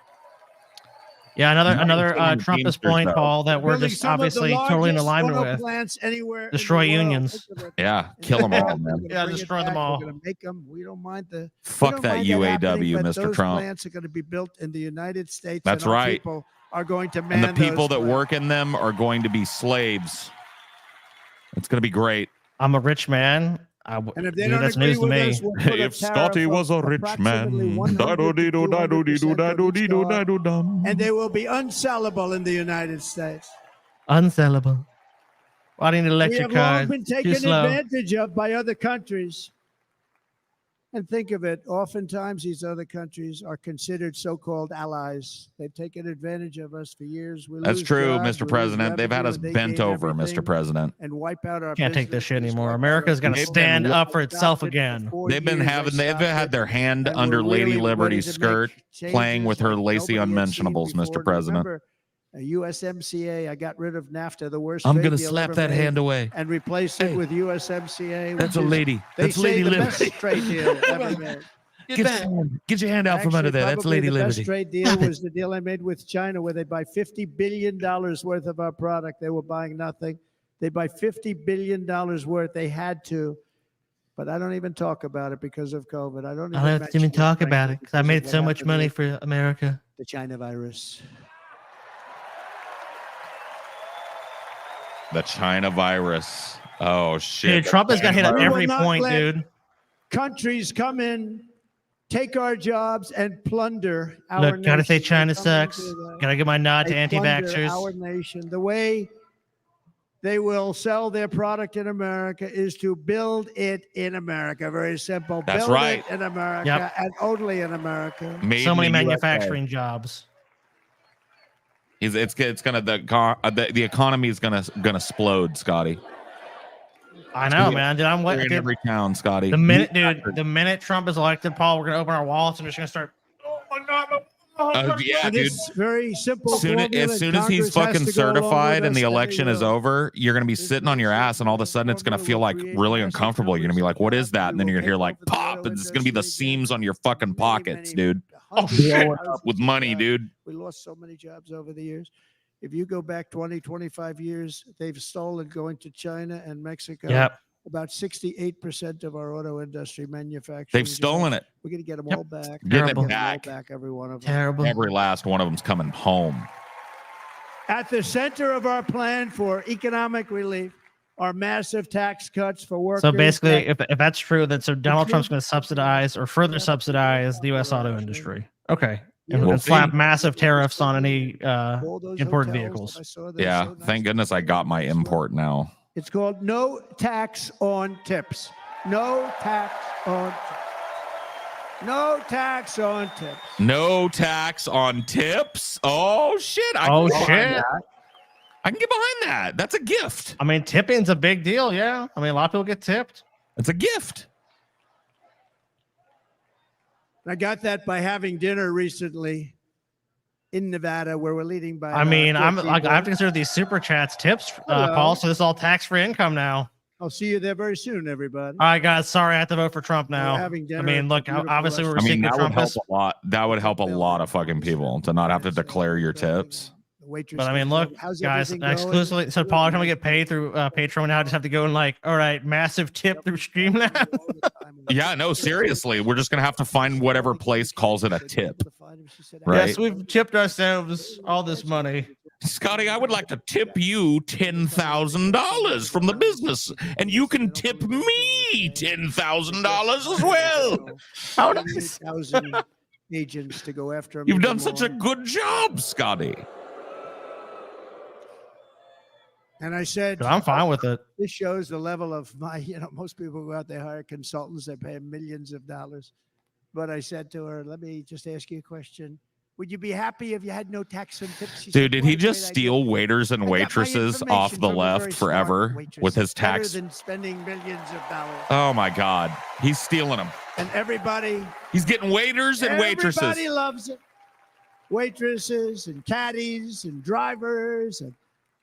Speaker 3: Yeah, another
Speaker 1: including the
Speaker 3: Trumpist
Speaker 1: Teamsters,
Speaker 3: point,
Speaker 1: though.
Speaker 3: Paul, that we're
Speaker 15: Building
Speaker 3: just
Speaker 15: some of the
Speaker 3: obviously totally in
Speaker 15: largest
Speaker 3: alignment
Speaker 15: auto
Speaker 3: with.
Speaker 15: plants anywhere.
Speaker 3: Destroy
Speaker 15: in the world.
Speaker 3: unions.
Speaker 15: Think of it.
Speaker 1: Yeah, kill them all, man.
Speaker 15: We're gonna
Speaker 3: Yeah,
Speaker 15: bring it
Speaker 3: destroy them
Speaker 15: back.
Speaker 3: all.
Speaker 15: We're going to make them. We don't mind the.
Speaker 1: Fuck
Speaker 15: we don't
Speaker 1: that
Speaker 15: mind happening,
Speaker 1: UAW,
Speaker 15: but
Speaker 1: Mr.
Speaker 15: those
Speaker 1: Trump.
Speaker 15: plants are going to be built in the United States.
Speaker 1: That's
Speaker 15: and our
Speaker 1: right.
Speaker 15: People are going to man
Speaker 1: And the people
Speaker 15: those
Speaker 1: that
Speaker 15: plants.
Speaker 1: work in them are going to be slaves. It's going to be great.
Speaker 3: I'm a rich man.
Speaker 15: And if they
Speaker 3: Dude,
Speaker 15: don't
Speaker 3: that's
Speaker 15: agree
Speaker 3: news to
Speaker 15: with
Speaker 3: me.
Speaker 15: us, we'll put
Speaker 1: If
Speaker 15: a
Speaker 1: Scotty
Speaker 15: tariff
Speaker 1: was a
Speaker 15: of
Speaker 1: rich
Speaker 15: approximately
Speaker 1: man,
Speaker 15: 100 to 200% of each car,
Speaker 1: da-do-dee-do-da-do-dee-do-da-do-dum.
Speaker 15: and they will be unsellable in the United States.
Speaker 3: Unsellable. Why do you need
Speaker 15: We
Speaker 3: electric
Speaker 15: have long
Speaker 3: cars?
Speaker 15: been
Speaker 3: Too
Speaker 15: taken
Speaker 3: slow.
Speaker 15: advantage of by other countries. And think of it, oftentimes these other countries are considered so-called allies. They've taken advantage of us for years. We
Speaker 1: That's
Speaker 15: lose
Speaker 1: true,
Speaker 15: jobs,
Speaker 1: Mr.
Speaker 15: we lose
Speaker 1: President. They've had
Speaker 15: revenue,
Speaker 1: us
Speaker 15: and they
Speaker 1: bent
Speaker 15: gain
Speaker 1: over,
Speaker 15: everything
Speaker 1: Mr. President.
Speaker 15: and wipe out our
Speaker 3: Can't take this shit
Speaker 15: businesses,
Speaker 3: anymore.
Speaker 15: wipe out
Speaker 3: America's
Speaker 15: our
Speaker 3: going to
Speaker 1: They've been
Speaker 3: stand up for
Speaker 15: We
Speaker 3: itself
Speaker 15: stopped it
Speaker 3: again.
Speaker 15: for 4
Speaker 1: They've been
Speaker 15: years.
Speaker 1: having,
Speaker 15: They
Speaker 1: they've
Speaker 15: stopped
Speaker 1: had
Speaker 15: it,
Speaker 1: their hand
Speaker 15: and
Speaker 1: under
Speaker 15: we're
Speaker 1: Lady
Speaker 15: really
Speaker 1: Liberty's
Speaker 15: ready to make
Speaker 1: skirt, playing
Speaker 15: changes
Speaker 1: with her
Speaker 15: like
Speaker 1: lacy
Speaker 15: nobody had seen
Speaker 1: unmentionables,
Speaker 15: before.
Speaker 1: Mr.
Speaker 15: And
Speaker 1: President.
Speaker 15: remember, USMCA, I got rid of NAFTA, the worst
Speaker 13: I'm
Speaker 15: trade
Speaker 13: gonna
Speaker 15: deal
Speaker 13: slap
Speaker 15: ever
Speaker 13: that
Speaker 15: made,
Speaker 13: hand away.
Speaker 15: and replace it
Speaker 13: Hey,
Speaker 15: with USMCA.
Speaker 13: that's
Speaker 15: which
Speaker 13: a
Speaker 15: is,
Speaker 13: lady.
Speaker 15: They
Speaker 13: That's
Speaker 15: say
Speaker 13: Lady
Speaker 15: the
Speaker 13: Liberty.
Speaker 15: best trade deal ever made.
Speaker 13: Get your hand out from under
Speaker 15: Actually,
Speaker 13: there. That's
Speaker 15: probably
Speaker 13: Lady
Speaker 15: the
Speaker 13: Liberty.
Speaker 15: best trade deal was the deal I made with China, where they buy $50 billion worth of our product. They were buying nothing. They buy $50 billion worth. They had to, but I don't even talk about it because of COVID. I don't
Speaker 3: I don't have to
Speaker 15: mention
Speaker 3: even talk
Speaker 15: frankly,
Speaker 3: about it because I
Speaker 15: because of
Speaker 3: made
Speaker 15: what
Speaker 3: so much
Speaker 15: happened
Speaker 3: money
Speaker 15: with
Speaker 3: for America.
Speaker 15: the China virus.
Speaker 1: The China virus. Oh, shit.
Speaker 3: Dude, Trump has got hit at
Speaker 15: We will
Speaker 3: every
Speaker 15: not
Speaker 3: point,
Speaker 15: let
Speaker 3: dude.
Speaker 15: Countries come in, take our jobs, and plunder our
Speaker 3: Look, gotta say
Speaker 15: nation. They
Speaker 3: China
Speaker 15: come
Speaker 3: sucks.
Speaker 15: into the-
Speaker 3: Gotta give my nod to
Speaker 15: They plunder
Speaker 3: anti-vaxxers.
Speaker 15: our nation. The way they will sell their product in America is to build it in America. Very simple.
Speaker 1: That's
Speaker 15: build
Speaker 1: right.
Speaker 15: it in America
Speaker 3: Yep.
Speaker 15: and only in America.
Speaker 1: Made
Speaker 3: So
Speaker 1: in
Speaker 3: many
Speaker 1: the USA.
Speaker 3: manufacturing jobs.
Speaker 1: It's gonna the economy is gonna explode, Scotty.
Speaker 3: I know, man. Dude, I'm
Speaker 1: We're
Speaker 3: what
Speaker 1: in
Speaker 3: dude,
Speaker 1: every town, Scotty.
Speaker 3: the minute Trump is elected, Paul, we're gonna open our wallets and we're just gonna start. Oh my God!
Speaker 1: Yeah,
Speaker 15: And
Speaker 1: dude.
Speaker 15: this very simple
Speaker 1: As soon
Speaker 15: formula
Speaker 1: as he's
Speaker 15: Congress has
Speaker 1: fucking
Speaker 15: to go along
Speaker 1: certified
Speaker 15: with
Speaker 1: and the
Speaker 15: us,
Speaker 1: election
Speaker 15: they
Speaker 1: is
Speaker 15: will.
Speaker 1: over, you're gonna be sitting on your ass, and all of a sudden it's gonna feel like really uncomfortable. You're gonna be like, "What is that?" And then you're gonna hear like pop, and it's gonna be the seams on your fucking pockets, dude.
Speaker 15: Oh shit!
Speaker 1: With money, dude.
Speaker 15: We lost so many jobs over the years. If you go back 20, 25 years, they've stolen going to China and Mexico.
Speaker 3: Yep.
Speaker 15: About 68% of our auto industry manufacturing.
Speaker 1: They've stolen it.
Speaker 15: We're going to get them
Speaker 3: Yep.
Speaker 15: all back.
Speaker 1: Getting
Speaker 3: Terrible.
Speaker 1: it back.
Speaker 15: Back, every one of them.
Speaker 3: Terrible.
Speaker 1: Every last one of them's coming home.
Speaker 15: At the center of our plan for economic relief are massive tax cuts for workers.
Speaker 3: So basically,
Speaker 15: that-
Speaker 3: if that's true, then so Donald Trump's going to subsidize or further subsidize the U.S. auto industry. Okay, and,
Speaker 1: We'll
Speaker 3: and slap
Speaker 1: see.
Speaker 3: massive tariffs on any
Speaker 15: all those
Speaker 3: imported
Speaker 15: hotels that I
Speaker 3: vehicles.
Speaker 15: saw, they're
Speaker 1: Yeah,
Speaker 15: so nice.
Speaker 1: thank goodness I got my import now.
Speaker 15: It's called no tax on tips. No tax on tips. No tax on tips.
Speaker 1: No tax on tips. Oh shit!
Speaker 3: Oh,
Speaker 1: can get behind
Speaker 3: shit.
Speaker 1: that. I can get behind that. That's a gift.
Speaker 3: I mean, tipping's a big deal. Yeah, I mean, a lot of people get tipped.
Speaker 1: It's a gift.
Speaker 15: I got that by having dinner recently in Nevada, where we're leading by.
Speaker 3: I mean,
Speaker 15: about
Speaker 3: I'm
Speaker 15: 14
Speaker 3: like I have to
Speaker 15: points.
Speaker 3: consider these super chats tips,
Speaker 15: Hello.
Speaker 3: Paul. So this is all tax-free income now.
Speaker 15: I'll see you there very soon, everybody.
Speaker 3: All right, guys. Sorry, I have to vote for Trump now.
Speaker 15: having
Speaker 3: I
Speaker 15: dinner
Speaker 3: mean,
Speaker 15: at
Speaker 3: look,
Speaker 15: the beautiful
Speaker 3: obviously we're
Speaker 1: I mean,
Speaker 3: seeking
Speaker 1: that would help
Speaker 3: Trumpists,
Speaker 1: a lot. That would help a lot of fucking people to not have to declare your tips.
Speaker 3: but I mean, look, guys, exclusively. So Paul, can we get paid through Patreon now? I just have to go and like, all right, massive tip through Streamlabs.
Speaker 1: Yeah, no, seriously. We're just gonna have to find whatever place calls it a tip. Right?
Speaker 3: Yes, we've tipped ourselves all this money.
Speaker 1: Scotty, I would like to tip you $10,000 from the business, and you can tip me $10,000 as well. How nice.
Speaker 15: 1,000 agents to go after him.
Speaker 1: You've done such a good job, Scotty.
Speaker 15: And I said,
Speaker 3: I'm fine with it.
Speaker 15: This shows the level of my, most people go out, they hire consultants, they pay millions of dollars. But I said to her, let me just ask you a question. Would you be happy if you had no tax and tips?
Speaker 1: Dude, did he just steal waiters and waitresses off the left forever with his tax?
Speaker 15: Better than spending millions of dollars.
Speaker 1: Oh my God. He's stealing them.
Speaker 15: And everybody.
Speaker 1: He's getting waiters and waitresses.
Speaker 15: Everybody loves it. Waitresses and caddies and drivers and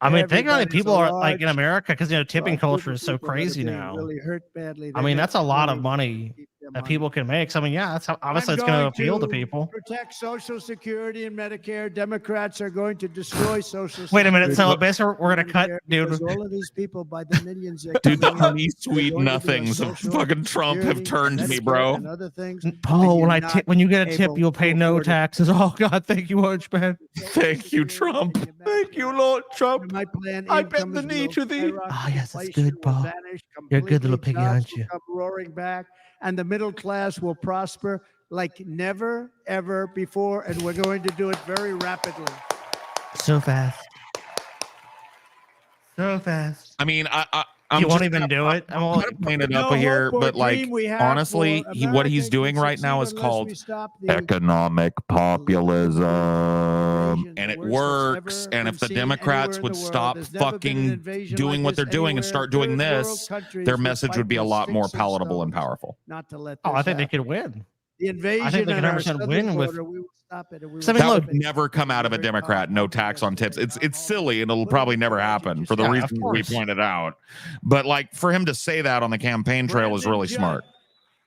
Speaker 3: I mean, think how many people are like in America because tipping culture is so crazy now.
Speaker 15: Really hurt badly.
Speaker 3: I mean, that's a lot of money that people can make. So I mean, yeah, that's how, obviously it's going to appeal to people.
Speaker 15: Protect Social Security and Medicare. Democrats are going to destroy Social Security.
Speaker 3: Wait a minute. So basically, we're going to cut, dude.
Speaker 15: All of these people by the millions.
Speaker 1: Dude, the honey sweet nothings of fucking Trump have turned me, bro.
Speaker 3: Oh, when you get a tip, you'll pay no taxes. Oh God, thank you, Hunchman.
Speaker 1: Thank you, Trump.
Speaker 3: Thank you, Lord Trump.
Speaker 15: My plan.
Speaker 3: I bend the knee to thee. Ah, yes, that's good, Paul. You're a good little piggy, aren't you?
Speaker 15: Come roaring back, and the middle class will prosper like never ever before, and we're going to do it very rapidly.
Speaker 3: So fast. So fast.
Speaker 1: I mean,
Speaker 3: you won't even do it. I'm
Speaker 1: all painted up here, but like honestly, what he's doing right now is called economic populism, and it works. And if the Democrats would stop fucking doing what they're doing and start doing this, their message would be a lot more palatable and powerful.
Speaker 15: Not to let.
Speaker 3: I think they could win.
Speaker 15: The invasion.
Speaker 3: I think they can 100% win with.
Speaker 1: That would never come out of a Democrat. No tax on tips. It's silly, and it'll probably never happen for the reasons we pointed out. But like for him to say that on the campaign trail is really smart.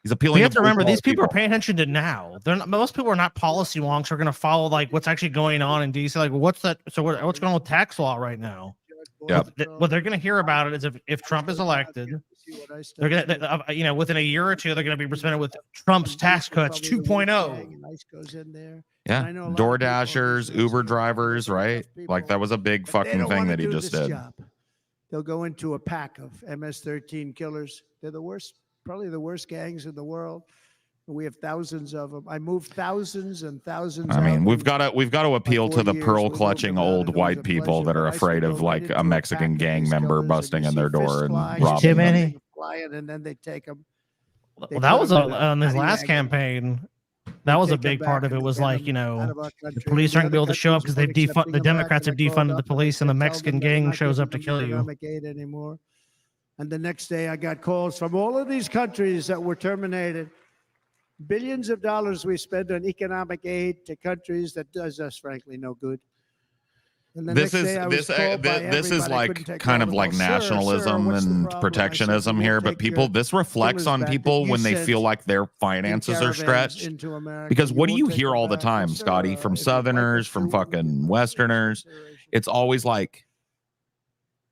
Speaker 1: He's appealing.
Speaker 3: You have to remember these people are paying attention to now. They're not, most people are not policy wonks. Are going to follow like what's actually going on in DC. Like what's that? So what's going on with tax law right now?
Speaker 1: Yep.
Speaker 3: What they're going to hear about it is if Trump is elected, they're going to, within a year or two, they're going to be presented with Trump's tax cuts 2.0.
Speaker 1: Yeah, Door Dashers, Uber drivers, right? Like that was a big fucking thing that he just did.
Speaker 15: They'll go into a pack of MS-13 killers. They're the worst, probably the worst gangs in the world. We have thousands of them. I moved thousands and thousands.
Speaker 1: I mean, we've got to appeal to the pearl clutching old white people that are afraid of like a Mexican gang member busting in their door and robbing them.
Speaker 15: And then they take them.
Speaker 3: Well, that was on his last campaign. That was a big part of it. Was like the police aren't going to be able to show up because they've defunded. The Democrats have defunded the police, and the Mexican gang shows up to kill you.
Speaker 15: Anymore. And the next day, I got calls from all of these countries that were terminated. Billions of dollars we spend on economic aid to countries that does us, frankly, no good.
Speaker 1: This is like kind of like nationalism and protectionism here, but this reflects on people when they feel like their finances are stretched. Because what do you hear all the time, Scotty, from Southerners, from fucking Westerners? It's always like,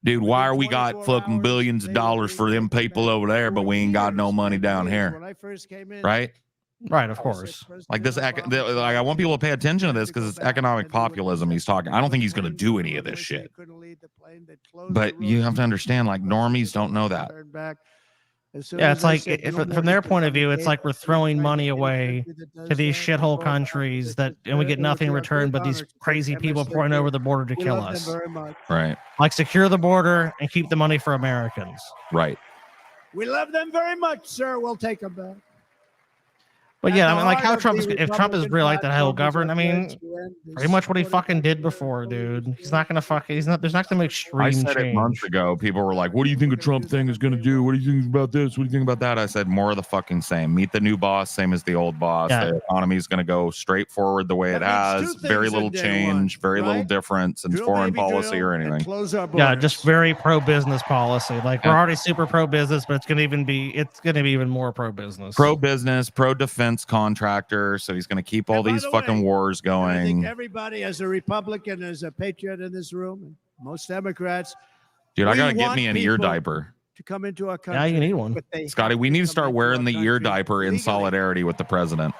Speaker 1: dude, why are we got fucking billions of dollars for them people over there, but we ain't got no money down here, right?
Speaker 3: Right, of course.
Speaker 1: Like this, like I want people to pay attention to this because it's economic populism he's talking. I don't think he's going to do any of this shit. But you have to understand, like normies don't know that.
Speaker 3: Yeah, it's like from their point of view, it's like we're throwing money away to these shithole countries and we get nothing in return but these crazy people pouring over the border to kill us.
Speaker 1: Right.
Speaker 3: Like secure the border and keep the money for Americans.
Speaker 1: Right.
Speaker 15: We love them very much, sir. We'll take them back.
Speaker 3: But yeah, I mean, like how if Trump is really like that, he'll govern. I mean, pretty much what he fucking did before, dude. He's not gonna there's not gonna be extreme change.
Speaker 1: I said it months ago. People were like, "What do you think a Trump thing is gonna do? What do you think about this? What do you think about that?" I said, "More of the fucking same. Meet the new boss, same as the old boss.
Speaker 3: Yeah.
Speaker 1: The economy is gonna go straight forward the way it has. Very little change, very little difference in foreign policy or anything."
Speaker 3: Yeah, just very pro-business policy. Like we're already super pro-business, but it's gonna be even more pro-business.
Speaker 1: Pro-business, pro-defense contractor, so he's going to keep all these fucking wars going.
Speaker 15: I think everybody, as a Republican, as a patriot in this room, and most Democrats,
Speaker 1: dude, I gotta get me an ear diaper
Speaker 15: to come into our country.
Speaker 3: Yeah, you need one,
Speaker 1: Scotty. We need to start wearing the ear diaper in solidarity with the president.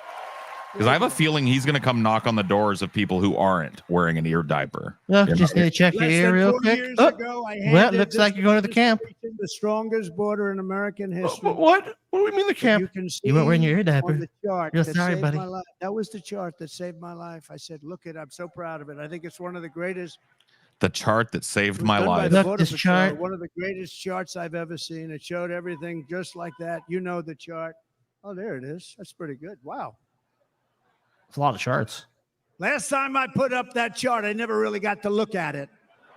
Speaker 1: Because I have a feeling he's going to come knock on the doors of people who aren't wearing an ear diaper.
Speaker 3: Yeah,
Speaker 1: You
Speaker 3: just
Speaker 1: know?
Speaker 3: need to check your
Speaker 15: Less
Speaker 3: ear
Speaker 15: than
Speaker 3: real
Speaker 15: 4
Speaker 3: quick.
Speaker 15: years
Speaker 3: Oh,
Speaker 15: ago, I
Speaker 3: well,
Speaker 15: handed
Speaker 3: looks
Speaker 15: this
Speaker 3: like you're going to the camp.
Speaker 15: administration the strongest border in American history.
Speaker 3: What do we mean the camp?
Speaker 15: You can see
Speaker 3: You weren't wearing your ear
Speaker 15: on
Speaker 3: diaper.
Speaker 15: the chart
Speaker 3: You're
Speaker 15: that
Speaker 3: sorry,
Speaker 15: saved
Speaker 3: buddy.
Speaker 15: my life. That was the chart that saved my life. I said, look it, I'm so proud of it. I think it's one of the greatest.
Speaker 1: The chart that saved my
Speaker 15: done by
Speaker 1: life.
Speaker 15: the
Speaker 3: Look,
Speaker 15: Border
Speaker 3: this
Speaker 15: Patrol,
Speaker 3: chart.
Speaker 15: one of the greatest charts I've ever seen. It showed everything just like that. You know the chart. Oh, there it is. That's pretty good. Wow.
Speaker 3: It's a lot of charts.
Speaker 15: Last time I put up that chart, I never really got to look at it.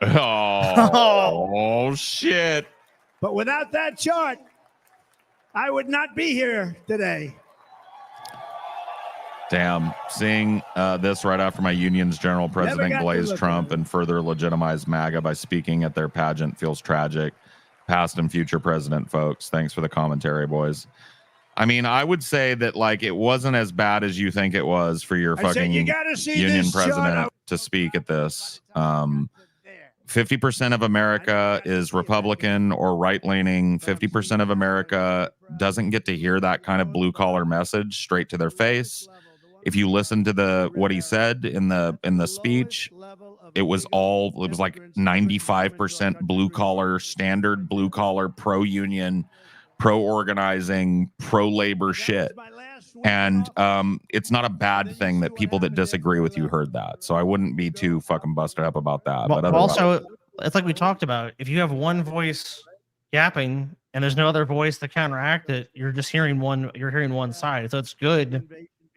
Speaker 1: Oh, shit.
Speaker 15: But without that chart, I would not be here today.
Speaker 1: Damn. Seeing this right after my union's general president
Speaker 15: got to
Speaker 1: glazed
Speaker 15: look
Speaker 1: Trump
Speaker 15: at it.
Speaker 1: and further legitimized MAGA by speaking at their pageant feels tragic. Past and future president, folks. Thanks for the commentary, boys. I mean, I would say that like it wasn't as bad as you think it was for your
Speaker 15: I said,
Speaker 1: fucking
Speaker 15: you gotta see
Speaker 1: union
Speaker 15: this chart.
Speaker 1: president to speak at this. 50% of America is Republican or right-leaning. 50% of America doesn't get to hear that kind of blue-collar message straight to their face. If you listen to what he said in the speech, it was like 95% blue-collar, standard blue-collar, pro-union, pro-organizing, pro-labor shit. And it's not a bad thing that people that disagree with you heard that. So I wouldn't be too fucking busted up about that.
Speaker 3: But
Speaker 1: But
Speaker 3: also, it's like we talked about. If you have one voice yapping and there's no other voice to counteract it, you're just hearing one. You're hearing one side. So it's good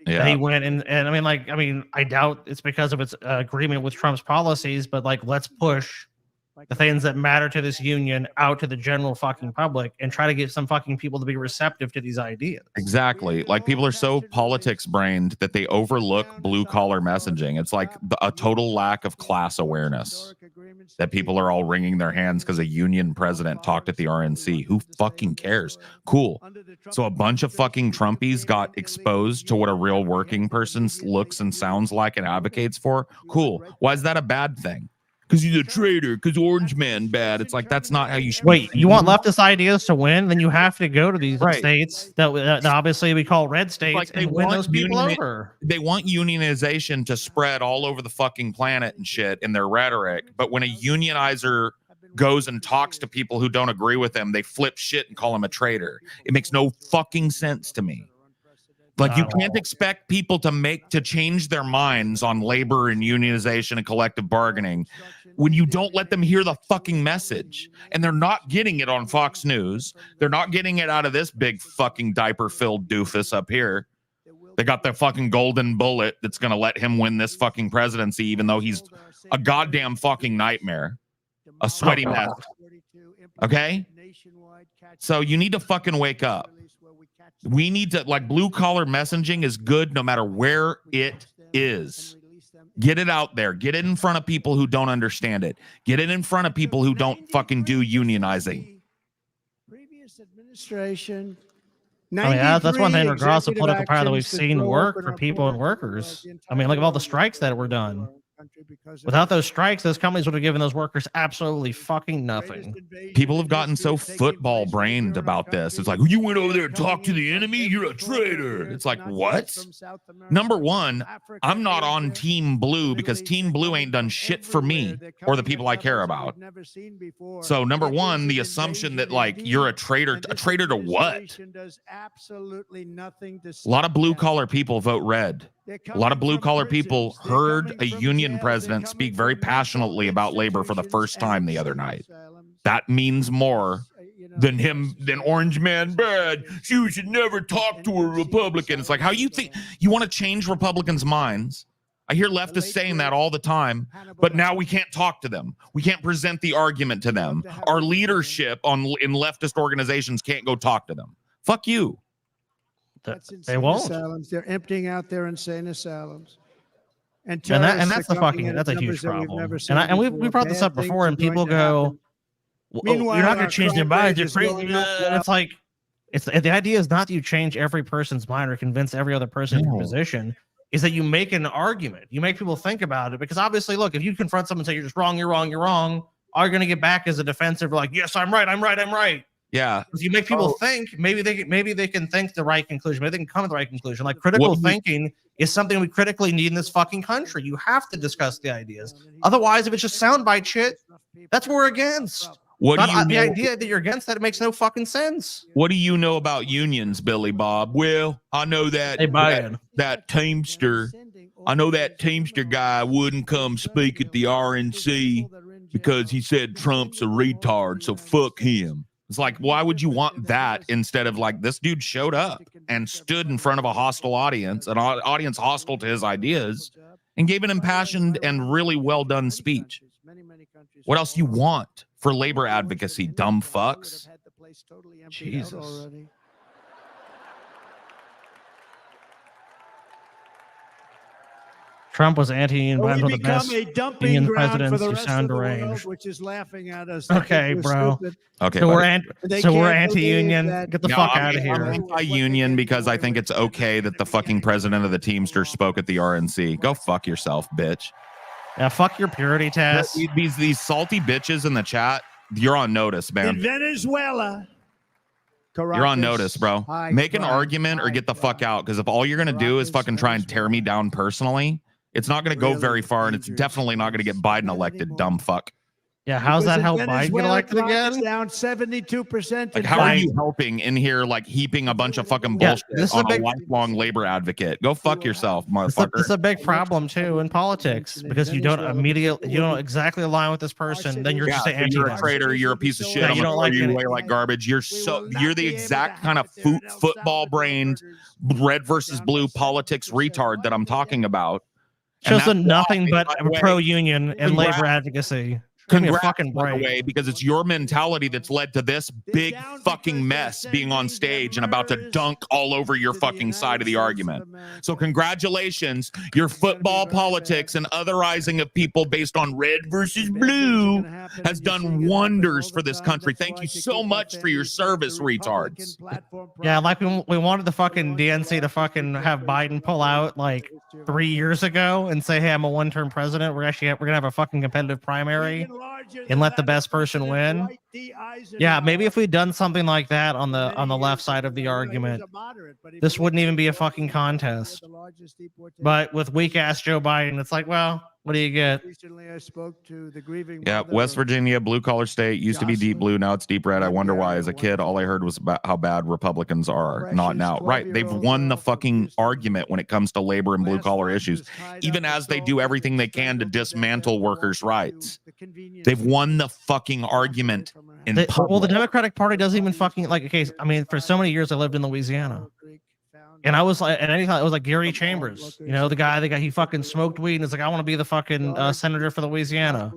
Speaker 3: that he went and I mean, I doubt it's because of its agreement with Trump's policies, but like, let's push the things that matter to this union out to the general fucking public and try to get some fucking people to be receptive to these ideas.
Speaker 1: exactly. Like people are so politics brained that they overlook blue collar messaging. It's like a total lack of class awareness that people are all wringing their hands because a union president talked at the RNC. Who fucking cares? Cool. So a bunch of fucking Trumpies got exposed to what a real working person looks and sounds like and advocates for. Cool. Why is that a bad thing? Because he's a traitor, because Orange Man bad. It's like, that's not how you should.
Speaker 3: Wait, you want leftist ideas to win? Then you have to go to these states that obviously we call red states
Speaker 1: like
Speaker 3: and win those people over.
Speaker 1: They want unionization to spread all over the fucking planet and shit in their rhetoric. But when a unionizer goes and talks to people who don't agree with them, they flip shit and call him a traitor. It makes no fucking sense to me. Like you can't expect people to change their minds on labor and unionization and collective bargaining when you don't let them hear the fucking message. And they're not getting it on Fox News. They're not getting it out of this big fucking diaper-filled doofus up here. They got the fucking golden bullet that's going to let him win this fucking presidency, even though he's a goddamn fucking nightmare. A sweaty mess. Okay? So you need to fucking wake up. We need to, like, blue collar messaging is good no matter where it is. Get it out there. Get it in front of people who don't understand it. Get it in front of people who don't fucking do unionizing.
Speaker 15: Previous administration.
Speaker 3: I mean, that's one thing regardless of
Speaker 15: executive
Speaker 3: political power that we've
Speaker 15: actions to
Speaker 3: seen
Speaker 15: throw
Speaker 3: work
Speaker 15: open
Speaker 3: for
Speaker 15: our
Speaker 3: people and
Speaker 15: border
Speaker 3: workers. I mean, look at all the strikes that were done. Without those strikes, those companies would have given those workers absolutely fucking nothing.
Speaker 1: People have gotten so football brained about this. It's like, you went over there and talked to the enemy, you're a traitor. It's like, what? Number one, I'm not on Team Blue because Team Blue ain't done shit for me or the people I care about. So number one, the assumption that like you're a traitor to what? A lot of blue collar people vote red. A lot of blue collar people heard a union president speak very passionately about labor for the first time the other night. That means more than Orange Man bad. You should never talk to a Republican. It's like, how you think you want to change Republicans' minds? I hear leftists saying that all the time, but now we can't talk to them. We can't present the argument to them. Our leadership in leftist organizations can't go talk to them. Fuck you.
Speaker 3: They won't.
Speaker 15: Asylums. They're emptying out their insane asylums.
Speaker 3: And that's a huge problem. And we brought this up before, and people go, well, "You're not going to change their minds. You're crazy." It's like the idea is not that you change every person's mind or convince every other person in your position. Is that you make an argument. You make people think about it, because obviously, look, if you confront someone and say you're just wrong, you're wrong, you're wrong, all you're going to get back is a defensive, like, yes, I'm right.
Speaker 1: Yeah.
Speaker 3: If you make people think, maybe they can think the right conclusion. Maybe they can come to the right conclusion. Like critical thinking is something we critically need in this fucking country. You have to discuss the ideas. Otherwise, if it's just soundbite shit, that's what we're against.
Speaker 1: What do you
Speaker 3: the
Speaker 1: know?
Speaker 3: idea that you're against that, it makes no fucking sense.
Speaker 1: What do you know about unions, Billy Bob? Well, I know that that Teamster. I know that Teamster guy wouldn't come speak at the RNC because he said Trump's a retard. So fuck him. It's like, why would you want that instead of like this dude showed up and stood in front of a hostile audience, an audience hostile to his ideas, and gave an impassioned and really well done speech. What else you want for labor advocacy, dumb fucks?
Speaker 3: Jesus. Trump was anti-union, Biden was the best union presidents who sound deranged.
Speaker 15: Which is laughing at us.
Speaker 3: Okay, bro.
Speaker 1: Okay,
Speaker 3: so
Speaker 15: buddy.
Speaker 3: we're anti-union. Get the fuck out of here.
Speaker 1: I'm anti-union because I think it's okay that the fucking president of the Teamsters spoke at the RNC. Go fuck yourself, bitch.
Speaker 3: Yeah, fuck your purity test.
Speaker 1: These salty bitches in the chat, you're on notice, man.
Speaker 15: In Venezuela.
Speaker 1: You're on notice, bro. Make an argument or get the fuck out, because if all you're gonna do is fucking try and tear me down personally, it's not going to go very far, and it's definitely not going to get Biden elected, dumb fuck.
Speaker 3: Yeah, how's that help Biden get elected again?
Speaker 15: Down 72%.
Speaker 1: Like, how are you helping in here, like, heaping a bunch of fucking bullshit on a lifelong labor advocate? Go fuck yourself, motherfucker.
Speaker 3: It's a big problem, too, in politics, because you don't exactly align with this person, then you're just an anti.
Speaker 1: You're a traitor, you're a piece of shit,
Speaker 3: you don't like
Speaker 1: you away like garbage. You're the exact kind of football-brained, red versus blue politics retard that I'm talking about.
Speaker 3: Shows nothing but pro-union and labor advocacy.
Speaker 1: Congrats, fucking by the way, because it's your mentality that's led to this big fucking mess being on stage and about to dunk all over your fucking side of the argument. So congratulations, your football politics and otherizing of people based on red versus blue has done wonders for this country. Thank you so much for your service, retards.
Speaker 3: Yeah, like we wanted the fucking DNC to fucking have Biden pull out like 3 years ago and say, hey, I'm a one-term president. We're gonna have a fucking competitive primary and let the best person win. Yeah, maybe if we'd done something like that on the left side of the argument, this wouldn't even be a fucking contest. But with weak ass Joe Biden, it's like, well, what do you get?
Speaker 15: Recently, I spoke to the grieving.
Speaker 1: Yeah, West Virginia, blue collar state, used to be deep blue, now it's deep red. I wonder why. As a kid, all I heard was about how bad Republicans are. Not now. Right. They've won the fucking argument when it comes to labor and blue collar issues, even as they do everything they can to dismantle workers' rights. They've won the fucking argument.
Speaker 3: Well, the Democratic Party doesn't even fucking like. Okay, I mean, for so many years I lived in Louisiana, and I was like, and anytime it was like Gary Chambers, you know, the guy he fucking smoked weed and is like, I want to be the fucking senator for Louisiana.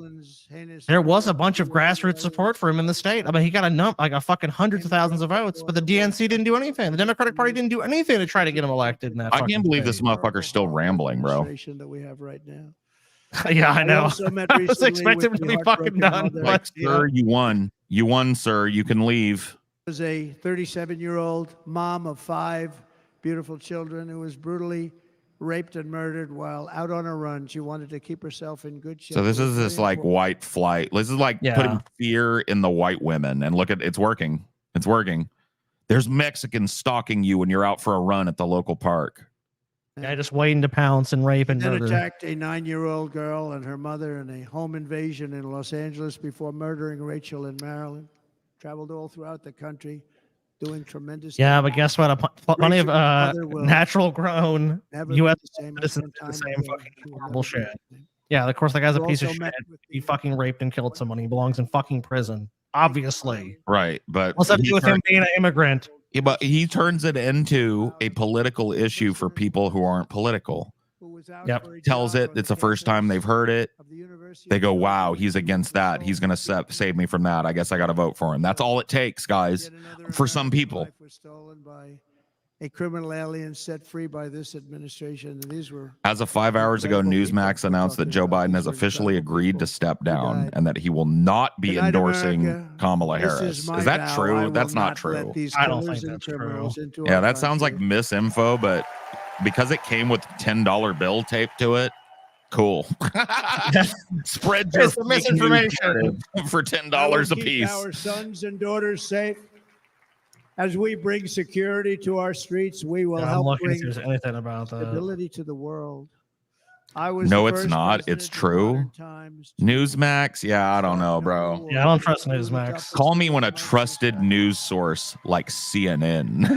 Speaker 3: There was a bunch of grassroots support for him in the state. I mean, he got a fucking hundreds of thousands of votes, but the DNC didn't do anything. The Democratic Party didn't do anything to try to get him elected. In that
Speaker 1: I can't believe this motherfucker's still rambling, bro.
Speaker 15: That we have right now.
Speaker 3: Yeah, I know. I was expecting him to be fucking done.
Speaker 1: Like, sir, you won. You won, sir. You can leave.
Speaker 15: Was a 37-year-old mom of 5 beautiful children who was brutally raped and murdered while out on a run. She wanted to keep herself in good shape.
Speaker 1: So this is this like white flight. This is like putting fear in the white women. And look at it's working. It's working. There's Mexicans stalking you when you're out for a run at the local park.
Speaker 3: Yeah, just waiting to pounce and rape and murder.
Speaker 15: Attacked a 9-year-old girl and her mother in a home invasion in Los Angeles before murdering Rachel in Maryland. Traveled all throughout the country, doing tremendous.
Speaker 3: Yeah, but guess what? Plenty of natural-grown U.S. citizens do the same fucking horrible shit. Yeah, of course, that guy's a piece of shit. He fucking raped and killed someone. He belongs in fucking prison, obviously.
Speaker 1: Right, but
Speaker 3: what's that to do with him being an immigrant?
Speaker 1: Yeah, but he turns it into a political issue for people who aren't political.
Speaker 3: Yep.
Speaker 1: Tells it. It's the first time they've heard it. They go, wow, he's against that. He's going to save me from that. I guess I got to vote for him. That's all it takes, guys, for some people.
Speaker 15: A criminal alien set free by this administration. And these were
Speaker 1: as of 5 hours ago, Newsmax announced that Joe Biden has officially agreed to step down and that he will not be endorsing Kamala Harris. Is that true? That's not true.
Speaker 3: I don't think that's true.
Speaker 1: Yeah, that sounds like misinfo, but because it came with $10 bill taped to it, cool. Spread your
Speaker 3: misinformation
Speaker 1: for $10 a piece.
Speaker 15: Our sons and daughters safe. As we bring security to our streets, we will
Speaker 3: I'm
Speaker 15: help
Speaker 3: looking if
Speaker 15: bring
Speaker 3: there's anything about that.
Speaker 15: stability to the world. I was
Speaker 1: No,
Speaker 15: the
Speaker 1: it's
Speaker 15: first
Speaker 1: not. It's
Speaker 15: president in
Speaker 1: true.
Speaker 15: modern times to
Speaker 1: Newsmax? Yeah, I don't know,
Speaker 15: start another
Speaker 1: bro.
Speaker 15: war
Speaker 3: Yeah, I don't
Speaker 15: with
Speaker 3: trust
Speaker 15: one of the
Speaker 3: Newsmax.
Speaker 15: toughest
Speaker 1: Call me when a
Speaker 15: leaders in my
Speaker 1: trusted news source like CNN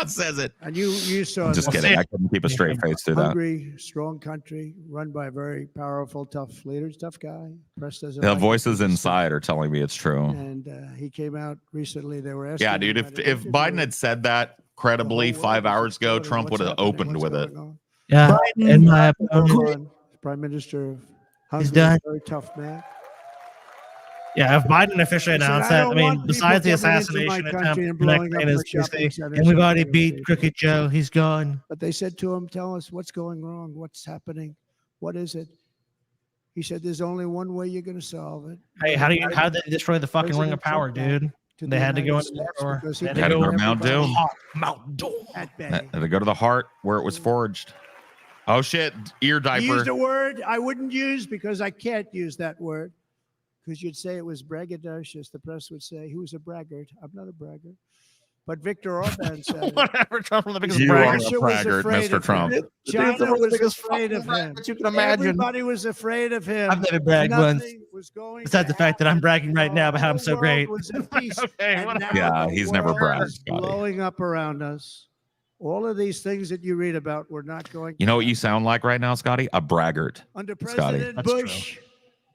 Speaker 1: says it.
Speaker 15: And you saw
Speaker 1: I'm just
Speaker 15: that.
Speaker 1: kidding. I couldn't keep a straight face through that.
Speaker 15: Hungry, strong country run by very powerful, tough leaders, tough guy. Pressed as a
Speaker 1: The
Speaker 15: light
Speaker 1: voices
Speaker 15: up
Speaker 1: inside are telling me it's true.
Speaker 15: And he came out recently. They were asking
Speaker 1: Yeah,
Speaker 15: him
Speaker 1: dude.
Speaker 15: at
Speaker 1: If
Speaker 15: an
Speaker 1: Biden
Speaker 15: interview,
Speaker 1: had said that credibly
Speaker 15: the whole
Speaker 1: 5
Speaker 15: world is
Speaker 1: hours ago,
Speaker 15: exploding.
Speaker 1: Trump would
Speaker 15: What's
Speaker 1: have
Speaker 15: happening?
Speaker 1: opened
Speaker 15: What's
Speaker 1: with it.
Speaker 15: going on?
Speaker 3: Yeah, in my
Speaker 15: Biden, Prime Minister of Hungary,
Speaker 3: done.
Speaker 15: very tough man.
Speaker 3: Yeah, if Biden officially
Speaker 15: He said,
Speaker 3: announced
Speaker 15: "I
Speaker 3: that,
Speaker 15: don't
Speaker 3: I mean,
Speaker 15: want
Speaker 3: besides the
Speaker 15: people coming into my
Speaker 3: assassination attempt,
Speaker 15: country
Speaker 3: the
Speaker 15: and
Speaker 3: next
Speaker 15: blowing
Speaker 3: thing
Speaker 15: up
Speaker 3: is
Speaker 15: our shopping
Speaker 3: basically,
Speaker 15: centers
Speaker 3: and we've
Speaker 15: and
Speaker 3: already
Speaker 15: radio
Speaker 3: beat
Speaker 15: stations."
Speaker 3: Crooked Joe. He's gone.
Speaker 15: But they said to him, "Tell us what's going wrong. What's happening? What is it?" He said, "There's only one way you're going to solve it."
Speaker 3: Hey, how did they destroy the fucking Ring of Power, dude? They had to go into Mordor. They
Speaker 1: Had to go to Mount Doom.
Speaker 3: Mount Doom.
Speaker 1: Had to go to the heart where it was forged. Oh shit! Ear
Speaker 15: He used
Speaker 1: diaper.
Speaker 15: a word I wouldn't use because I can't use that word. Because you'd say it was braggadocious. The press would say he was a braggart. I'm not a braggart. But Victor Orban said it.
Speaker 3: Whatever, Trump, the biggest
Speaker 1: You are
Speaker 3: braggart.
Speaker 1: a
Speaker 15: Russia was
Speaker 1: braggart,
Speaker 15: afraid
Speaker 1: Mr.
Speaker 15: of
Speaker 1: Trump.
Speaker 15: him. China was afraid of him.
Speaker 3: You can imagine.
Speaker 15: Everybody was afraid of him.
Speaker 3: I've never bragged once.
Speaker 15: Nothing was going
Speaker 3: Besides
Speaker 15: to
Speaker 3: the fact that I'm bragging right now about how I'm
Speaker 15: The
Speaker 3: so
Speaker 15: world
Speaker 3: great.
Speaker 15: was at peace. And now
Speaker 1: Yeah,
Speaker 15: the
Speaker 1: he's never
Speaker 15: world
Speaker 1: bragged,
Speaker 15: is
Speaker 1: Scotty.
Speaker 15: blowing up around us. All of these things that you read about were not going.
Speaker 1: You know what you sound like right now, Scotty? A braggart.
Speaker 15: Under
Speaker 1: Scotty.
Speaker 15: President
Speaker 3: That's
Speaker 15: Bush,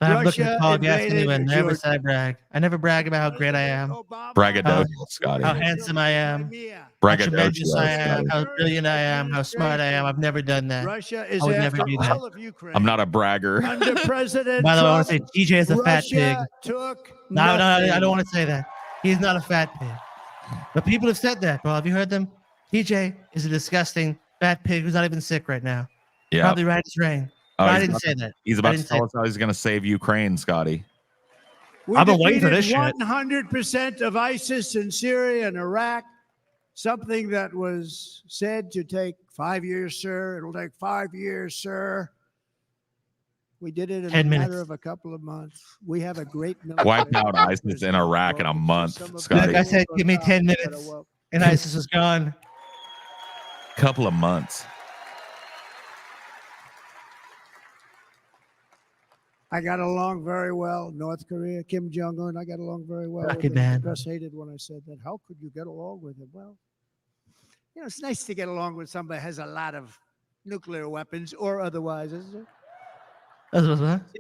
Speaker 3: I'm looking
Speaker 15: Russia
Speaker 3: at Paul Gaskin
Speaker 15: invaded
Speaker 3: and never
Speaker 15: Georgia.
Speaker 3: said I brag. I never brag about how great I am,
Speaker 1: Braggadocious, Scotty.
Speaker 3: how handsome I am, how
Speaker 1: Braggadocious,
Speaker 3: tremendous I am,
Speaker 1: Scotty.
Speaker 3: how brilliant I am, how smart I am. I've never done that.
Speaker 15: Russia is
Speaker 3: I would never
Speaker 15: after
Speaker 3: do that.
Speaker 15: all of Ukraine.
Speaker 1: I'm not a bragger.
Speaker 15: Under President
Speaker 3: By the way, I want
Speaker 15: Trump,
Speaker 3: to say TJ is a fat pig.
Speaker 15: Russia took
Speaker 3: No, I
Speaker 15: nothing.
Speaker 3: don't want to say that. He's not a fat pig. But people have said that, bro. Have you heard them? TJ is a disgusting fat pig who's not even sick right now.
Speaker 1: Yeah.
Speaker 3: Probably right as rain.
Speaker 1: Oh,
Speaker 3: I
Speaker 1: he's
Speaker 3: didn't
Speaker 1: about
Speaker 3: say
Speaker 1: to-
Speaker 3: that.
Speaker 1: He's
Speaker 3: I
Speaker 1: about to
Speaker 3: didn't
Speaker 1: tell
Speaker 3: say
Speaker 1: us how he's going to save Ukraine, Scotty.
Speaker 15: We
Speaker 3: I've been waiting for
Speaker 15: defeated
Speaker 3: this shit.
Speaker 15: 100% of ISIS in Syria and Iraq. Something that was said to take 5 years, sir. It'll take 5 years, sir. We did it in
Speaker 3: 10
Speaker 15: a
Speaker 3: minutes.
Speaker 15: matter of a couple of months. We have a great military.
Speaker 1: Wipe out ISIS in Iraq in a month,
Speaker 3: Look,
Speaker 1: Scotty.
Speaker 3: I said, give me 10 minutes, and ISIS is gone.
Speaker 1: Couple of months.
Speaker 15: I got along very well. North Korea, Kim Jong-un, I got along very well.
Speaker 3: Lucky
Speaker 15: with him.
Speaker 3: man.
Speaker 15: The press hated when I said that. How could you get along with him? Well, you know, it's nice to get along with somebody who has a lot of nuclear weapons or otherwise, isn't it? In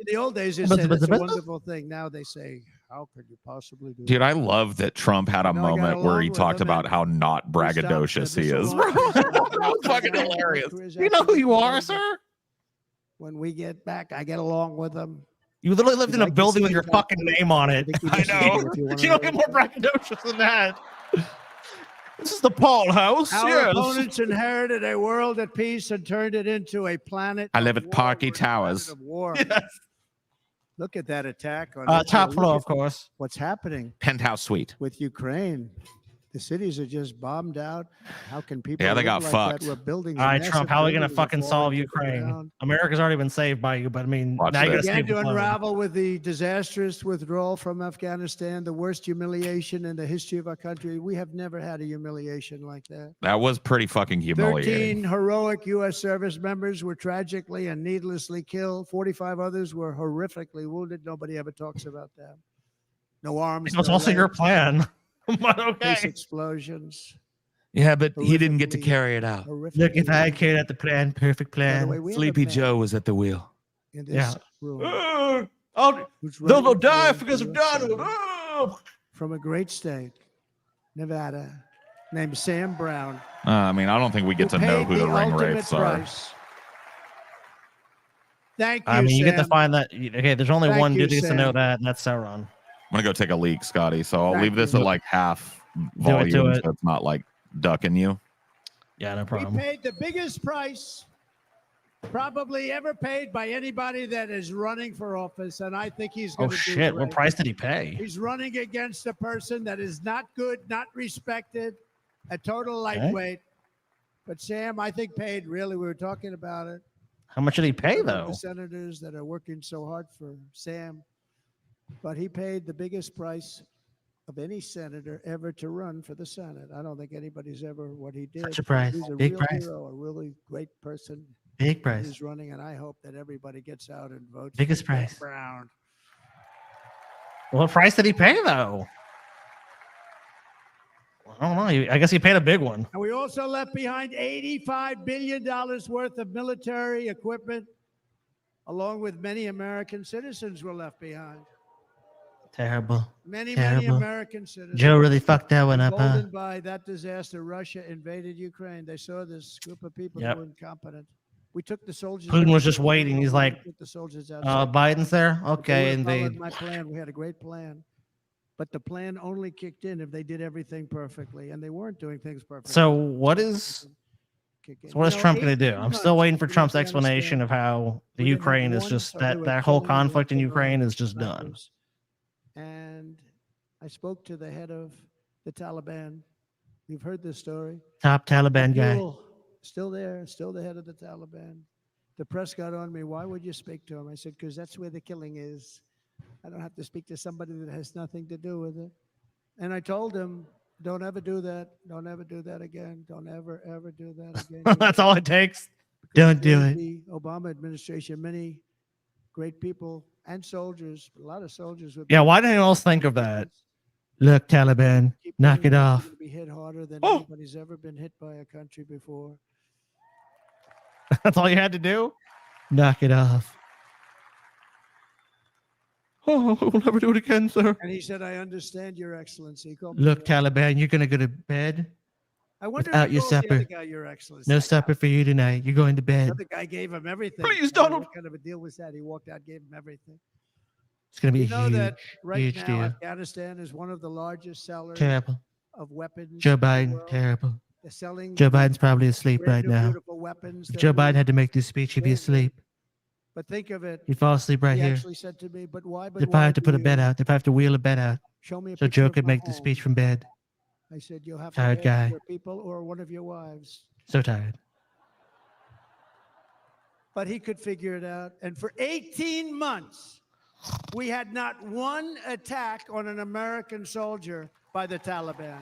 Speaker 15: the old days, they said it's a wonderful thing. Now they say, how could you possibly do
Speaker 1: Dude,
Speaker 15: that?
Speaker 1: I love that Trump had a
Speaker 15: No, I got
Speaker 1: moment where
Speaker 15: along
Speaker 1: he
Speaker 15: with
Speaker 1: talked
Speaker 15: him,
Speaker 1: about how not braggadocious he is. Bro. Fucking hilarious.
Speaker 3: You know who you are, sir?
Speaker 15: When we get back, I get along with them.
Speaker 3: You literally lived in a
Speaker 15: Like
Speaker 3: building with
Speaker 15: this
Speaker 3: your
Speaker 15: thing
Speaker 3: fucking name on it.
Speaker 15: I know.
Speaker 3: You don't get more braggadocious than that. This is the Paul house.
Speaker 15: Our
Speaker 3: Yes.
Speaker 15: opponents inherited a world at peace and turned it into a planet.
Speaker 1: I live
Speaker 15: of
Speaker 1: at
Speaker 15: war.
Speaker 1: Parky
Speaker 15: We're a planet
Speaker 1: Towers.
Speaker 15: of war. Look at that attack on
Speaker 3: Top
Speaker 15: Israel.
Speaker 3: floor,
Speaker 15: Look
Speaker 3: of
Speaker 15: at
Speaker 3: course.
Speaker 15: What's happening
Speaker 1: Penthouse suite.
Speaker 15: with Ukraine? The cities are just bombed out. How can people?
Speaker 1: Yeah, they
Speaker 15: live
Speaker 1: got
Speaker 15: like
Speaker 1: fucked.
Speaker 15: That? We're building.
Speaker 3: All right,
Speaker 15: massive
Speaker 3: Trump, how are we going to
Speaker 15: buildings that
Speaker 3: fucking
Speaker 15: fall
Speaker 3: solve
Speaker 15: into the
Speaker 3: Ukraine?
Speaker 15: ground.
Speaker 3: America's already been saved by you, but I mean,
Speaker 1: Watch
Speaker 3: now you got to
Speaker 1: this.
Speaker 3: save
Speaker 15: Began to
Speaker 3: the planet.
Speaker 15: unravel with the disastrous withdrawal from Afghanistan, the worst humiliation in the history of our country. We have never had a humiliation like that.
Speaker 1: That was pretty fucking humiliating.
Speaker 15: 13 heroic U.S. service members were tragically and needlessly killed. 45 others were horrifically wounded. Nobody ever talks about that. No arms.
Speaker 3: It was
Speaker 15: no
Speaker 3: also your
Speaker 15: legs,
Speaker 3: plan. But
Speaker 15: case
Speaker 3: okay.
Speaker 15: explosions.
Speaker 1: Yeah, but he didn't get to
Speaker 15: Horrifically-
Speaker 1: carry it out.
Speaker 3: Look, if I had carried out the plan, perfect
Speaker 15: By the
Speaker 3: plan.
Speaker 15: way, we have a
Speaker 1: Sleepy
Speaker 15: man
Speaker 1: Joe was at the wheel.
Speaker 15: in this
Speaker 3: Yeah.
Speaker 15: room
Speaker 3: Oh,
Speaker 15: who's
Speaker 3: they'll go
Speaker 15: running
Speaker 3: die
Speaker 15: for
Speaker 3: because of
Speaker 15: US
Speaker 3: Donald.
Speaker 15: Senate
Speaker 3: Oh.
Speaker 15: from a great state, Nevada, named Sam Brown.
Speaker 1: I mean, I don't think we get
Speaker 15: who
Speaker 1: to know
Speaker 15: paid
Speaker 1: who the ring
Speaker 15: ultimate
Speaker 1: wraiths are.
Speaker 15: price. Thank you,
Speaker 3: I mean, you get to
Speaker 15: Sam.
Speaker 3: find that. Okay, there's only
Speaker 15: Thank
Speaker 3: one
Speaker 15: you,
Speaker 3: dude who gets to know
Speaker 15: Sam.
Speaker 3: that, and that's Sauron.
Speaker 1: I'm gonna go take a leak, Scotty. So I'll
Speaker 15: Thank
Speaker 1: leave this
Speaker 15: you.
Speaker 1: at like half
Speaker 3: Do
Speaker 1: volume,
Speaker 3: it.
Speaker 1: so it's not like ducking you.
Speaker 3: Yeah, no
Speaker 15: We
Speaker 3: problem.
Speaker 15: paid the biggest price probably ever paid by anybody that is running for office, and I think he's
Speaker 3: Oh
Speaker 15: going to do
Speaker 3: shit! What
Speaker 15: great.
Speaker 3: price did he pay?
Speaker 15: He's running against a person that is not good, not respected, a total lightweight. But Sam, I think paid really. We were talking about it.
Speaker 3: How much did he pay
Speaker 15: Some of
Speaker 3: though?
Speaker 15: The senators that are working so hard for Sam, but he paid the biggest price of any senator ever to run for the Senate. I don't think anybody's ever what he did.
Speaker 3: Such a prize.
Speaker 15: He's a
Speaker 3: Big
Speaker 15: real
Speaker 3: prize.
Speaker 15: hero, a really great person.
Speaker 3: Big prize.
Speaker 15: He's running, and I hope that everybody gets out and votes.
Speaker 3: Biggest
Speaker 15: for Brett
Speaker 3: prize.
Speaker 15: Brown.
Speaker 3: What price did he pay, though? I don't know. I guess he paid a big one.
Speaker 15: And we also left behind $85 billion worth of military equipment, along with many American citizens were left behind.
Speaker 3: Terrible.
Speaker 15: Many
Speaker 3: Terrible.
Speaker 15: American citizens.
Speaker 3: Joe really fucked that one up, huh?
Speaker 15: Emboldened by that disaster, Russia invaded Ukraine. They saw this group of people
Speaker 3: Yep.
Speaker 15: who were incompetent. We took the soldiers.
Speaker 3: Putin
Speaker 15: out.
Speaker 3: was just waiting. He's like,
Speaker 15: Took the soldiers out.
Speaker 3: Biden's there?
Speaker 15: If they
Speaker 3: Okay,
Speaker 15: would've followed
Speaker 3: invade.
Speaker 15: my plan. We had a great plan. But the plan only kicked in if they did everything perfectly, and they weren't doing things perfectly.
Speaker 3: So what is Trump going to do? I'm still waiting for Trump's explanation of how the Ukraine is just that whole conflict in Ukraine is just done.
Speaker 15: And I spoke to the head of the Taliban. You've heard this story.
Speaker 3: Top Taliban guy.
Speaker 15: Abdul, still there, still the head of the Taliban. The press got on me. Why would you speak to him? I said, because that's where the killing is. I don't have to speak to somebody that has nothing to do with it. And I told him, don't ever do that. Don't ever do that again. Don't ever, ever do that again.
Speaker 3: That's all it takes. Don't do it.
Speaker 15: The Obama administration, many great people and soldiers, a lot of soldiers. Would
Speaker 3: Yeah, why didn't anyone else think of that? Look, Taliban, knock it off.
Speaker 15: be hit harder than anybody's ever been hit by a country before.
Speaker 3: That's all you had to do? Knock it off. Oh, we'll never do it again, sir.
Speaker 15: And he said, I understand, Your Excellency. He called me
Speaker 3: Look, Taliban, you're going to go to bed
Speaker 15: I wonder
Speaker 3: without
Speaker 15: if he
Speaker 3: your
Speaker 15: called the other
Speaker 3: supper.
Speaker 15: guy, Your Excellency.
Speaker 3: No supper for you tonight. You're going to
Speaker 15: The
Speaker 3: bed.
Speaker 15: other guy gave him everything.
Speaker 3: Please,
Speaker 15: I mean,
Speaker 3: Donald.
Speaker 15: What kind of a deal was that? He walked out, gave him everything.
Speaker 3: It's going to be
Speaker 15: You
Speaker 3: a
Speaker 15: know
Speaker 3: huge,
Speaker 15: that right
Speaker 3: huge
Speaker 15: now,
Speaker 3: deal.
Speaker 15: Afghanistan is one of the largest sellers
Speaker 3: Terrible.
Speaker 15: of weapons.
Speaker 3: Joe
Speaker 15: in the
Speaker 3: Biden,
Speaker 15: world.
Speaker 3: terrible.
Speaker 15: They're selling
Speaker 3: Joe Biden's probably asleep
Speaker 15: brand
Speaker 3: right
Speaker 15: new,
Speaker 3: now.
Speaker 15: beautiful weapons
Speaker 3: If
Speaker 15: that
Speaker 3: Joe
Speaker 15: we-
Speaker 3: Biden had to make this speech, he'd be asleep.
Speaker 15: But think of it.
Speaker 3: He'd fall asleep right
Speaker 15: he
Speaker 3: here.
Speaker 15: actually said to me, but why? But
Speaker 3: They'd probably
Speaker 15: why
Speaker 3: have to
Speaker 15: do
Speaker 3: put a
Speaker 15: you-"
Speaker 3: bed out. They'd probably have to wheel a bed out.
Speaker 15: Show me a
Speaker 3: So
Speaker 15: picture
Speaker 3: Joe
Speaker 15: of
Speaker 3: could
Speaker 15: my
Speaker 3: make the
Speaker 15: home.
Speaker 3: speech from bed.
Speaker 15: I said, you'll have
Speaker 3: Tired
Speaker 15: to ask
Speaker 3: guy.
Speaker 15: your people or one of your wives.
Speaker 3: So tired.
Speaker 15: But he could figure it out. And for 18 months, we had not one attack on an American soldier by the Taliban.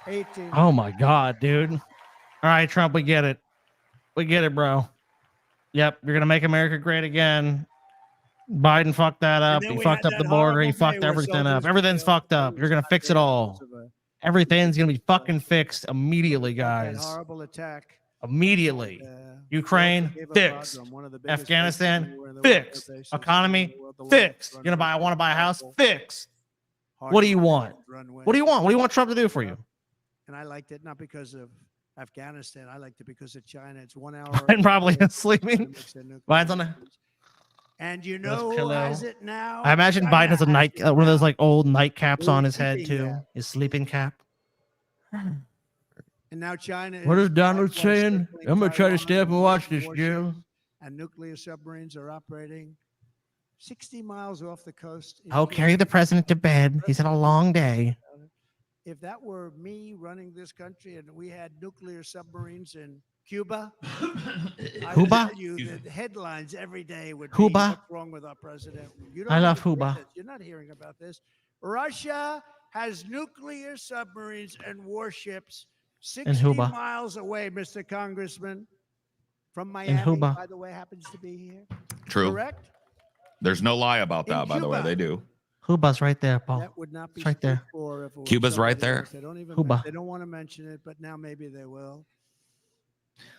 Speaker 15: 18.
Speaker 3: Oh my God, dude. All right, Trump, we get it. We get it, bro. Yep, you're going to make America great again. Biden fucked that up.
Speaker 15: then
Speaker 3: He
Speaker 15: we
Speaker 3: fucked
Speaker 15: had
Speaker 3: up the
Speaker 15: that
Speaker 3: border. He
Speaker 15: horrible
Speaker 3: fucked
Speaker 15: day where
Speaker 3: everything up.
Speaker 15: soldiers were
Speaker 3: Everything's
Speaker 15: killed.
Speaker 3: fucked up. You're going to fix it all. Everything's going to be fucking fixed immediately,
Speaker 15: That
Speaker 3: guys.
Speaker 15: horrible attack.
Speaker 3: Immediately. Ukraine,
Speaker 15: gave up
Speaker 3: fixed.
Speaker 15: Bagram, one of the biggest bases
Speaker 3: Afghanistan,
Speaker 15: anywhere in the world,
Speaker 3: fixed.
Speaker 15: air bases
Speaker 3: Economy,
Speaker 15: in the world, the largest
Speaker 3: fixed.
Speaker 15: runway,
Speaker 3: You're going to want to buy a house?
Speaker 15: rifle,
Speaker 3: Fixed.
Speaker 15: hard
Speaker 3: What do you want?
Speaker 15: runway.
Speaker 3: What do you want? What do you want Trump to do for you?
Speaker 15: And I liked it not because of Afghanistan. I liked it because of China. It's 1 hour.
Speaker 3: Biden probably is sleeping.
Speaker 15: Mix their nuclear
Speaker 3: Biden's on the.
Speaker 15: And you
Speaker 3: Let's
Speaker 15: know who
Speaker 3: pillow.
Speaker 15: has it now?
Speaker 3: I imagine
Speaker 15: China
Speaker 3: Biden has a
Speaker 15: has
Speaker 3: night,
Speaker 15: it
Speaker 3: one of those
Speaker 15: now.
Speaker 3: like old nightcaps on his head
Speaker 15: Sleeping
Speaker 3: too.
Speaker 15: cap.
Speaker 3: His sleeping cap.
Speaker 15: And now China.
Speaker 3: What is Donald
Speaker 15: likewise
Speaker 3: saying?
Speaker 15: circling
Speaker 3: I'm gonna try to
Speaker 15: Taiwan
Speaker 3: stay up and
Speaker 15: with
Speaker 3: watch this,
Speaker 15: warships,
Speaker 3: Joe.
Speaker 15: And nuclear submarines are operating 60 miles off the coast. in
Speaker 3: I'll
Speaker 15: Cuba.
Speaker 3: carry the president to bed. He's had a long day.
Speaker 15: If that were me running this country and we had nuclear submarines in Cuba, I would
Speaker 3: Cuba?
Speaker 15: tell you that the headlines every day would be
Speaker 3: Cuba?
Speaker 15: what's wrong with our president. You
Speaker 3: I love
Speaker 15: hear
Speaker 3: Cuba.
Speaker 15: this. You're not hearing about this. Russia has nuclear submarines and warships 60
Speaker 3: Cuba.
Speaker 15: miles away, Mr. Congressman, from Miami.
Speaker 3: Cuba.
Speaker 15: By the way, happens to be here.
Speaker 1: True.
Speaker 15: Correct?
Speaker 1: There's no lie about that,
Speaker 15: In
Speaker 1: by the way.
Speaker 15: Cuba.
Speaker 1: They do.
Speaker 3: Cuba's right there, Paul.
Speaker 15: That would not be
Speaker 3: It's right there.
Speaker 15: spoke for if it was
Speaker 1: Cuba's right
Speaker 15: somebody
Speaker 1: there.
Speaker 15: else. They don't even
Speaker 3: Cuba.
Speaker 15: They don't want to mention it, but now maybe they will.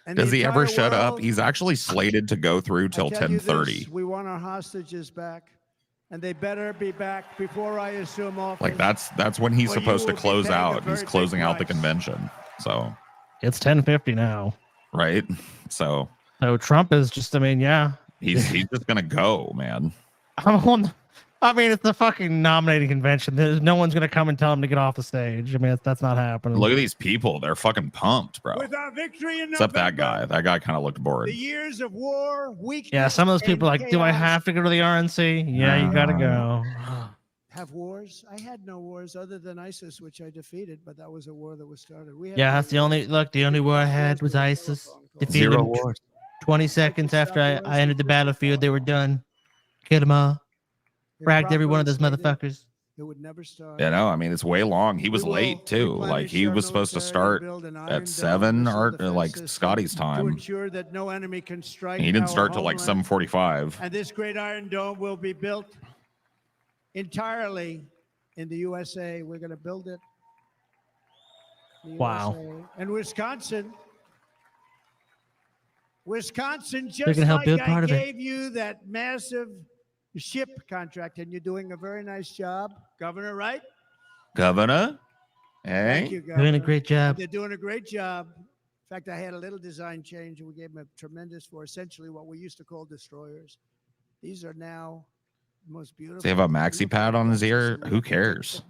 Speaker 15: And
Speaker 1: Does
Speaker 15: the
Speaker 1: he ever
Speaker 15: entire
Speaker 1: shut up?
Speaker 15: world-
Speaker 1: He's actually slated to go through
Speaker 15: I
Speaker 1: till
Speaker 15: tell you
Speaker 1: 10:30.
Speaker 15: this, we want our hostages back, and they better be back before I assume office.
Speaker 1: Like that's when he's
Speaker 15: Or you
Speaker 1: supposed to
Speaker 15: will be
Speaker 1: close
Speaker 15: paying a
Speaker 1: out.
Speaker 15: very
Speaker 1: He's
Speaker 15: big
Speaker 1: closing out the
Speaker 15: price.
Speaker 1: convention. So
Speaker 3: It's 10:50 now.
Speaker 1: right. So
Speaker 3: So Trump is just. I mean, yeah.
Speaker 1: he's just gonna go, man.
Speaker 3: I mean, it's the fucking nominating convention. There's no one's gonna come and tell him to get off the stage. I mean, that's not happening.
Speaker 1: Look at these people. They're fucking pumped, bro.
Speaker 15: With our victory in
Speaker 1: Except that
Speaker 15: November,
Speaker 1: guy. That guy kind of looked bored.
Speaker 15: the years of war, weakness,
Speaker 3: Yeah, some of those people are
Speaker 15: and
Speaker 3: like, do I
Speaker 15: chaos
Speaker 3: have to go to the RNC? Yeah, you gotta go.
Speaker 15: have wars? I had no wars other than ISIS, which I defeated, but that was a war that was started. We had
Speaker 3: Yeah,
Speaker 15: no
Speaker 3: that's the only look. The only war I had was ISIS. Defeated
Speaker 1: Zero
Speaker 3: them.
Speaker 1: wars.
Speaker 3: 20 seconds after I entered the battlefield, they were done. Killed them all.
Speaker 15: If
Speaker 3: Fragged every
Speaker 15: Rock
Speaker 3: one of those
Speaker 15: stated,
Speaker 3: motherfuckers.
Speaker 15: It would never start.
Speaker 1: You know, I mean, it's way long. He was
Speaker 15: We will
Speaker 1: late too. Like
Speaker 15: replenish
Speaker 1: he
Speaker 15: our
Speaker 1: was supposed to
Speaker 15: military and
Speaker 1: start
Speaker 15: build an Iron
Speaker 1: at
Speaker 15: Dome
Speaker 1: 7
Speaker 15: missile
Speaker 1: or
Speaker 15: defense
Speaker 1: like
Speaker 15: system
Speaker 1: Scotty's
Speaker 15: to
Speaker 1: time.
Speaker 15: ensure that no enemy can strike.
Speaker 1: He didn't
Speaker 15: our
Speaker 1: start till like
Speaker 15: homeland.
Speaker 1: 7:45.
Speaker 15: And this great Iron Dome will be built entirely in the USA. We're going to build it. in the
Speaker 3: Wow.
Speaker 15: USA. And Wisconsin, just
Speaker 3: gonna help
Speaker 15: like
Speaker 3: build
Speaker 15: I
Speaker 3: part of it.
Speaker 15: gave you that massive ship contract, and you're doing a very nice job, Governor, right?
Speaker 1: Governor,
Speaker 15: Thank
Speaker 1: hey,
Speaker 15: you,
Speaker 3: Doing a
Speaker 15: Governor.
Speaker 3: great job.
Speaker 15: They're doing a great job. In fact, I had a little design change, and we gave them a tremendous for essentially what we used to call destroyers. These are now the most beautiful.
Speaker 1: does he have a maxi pad on his ear? Who cares?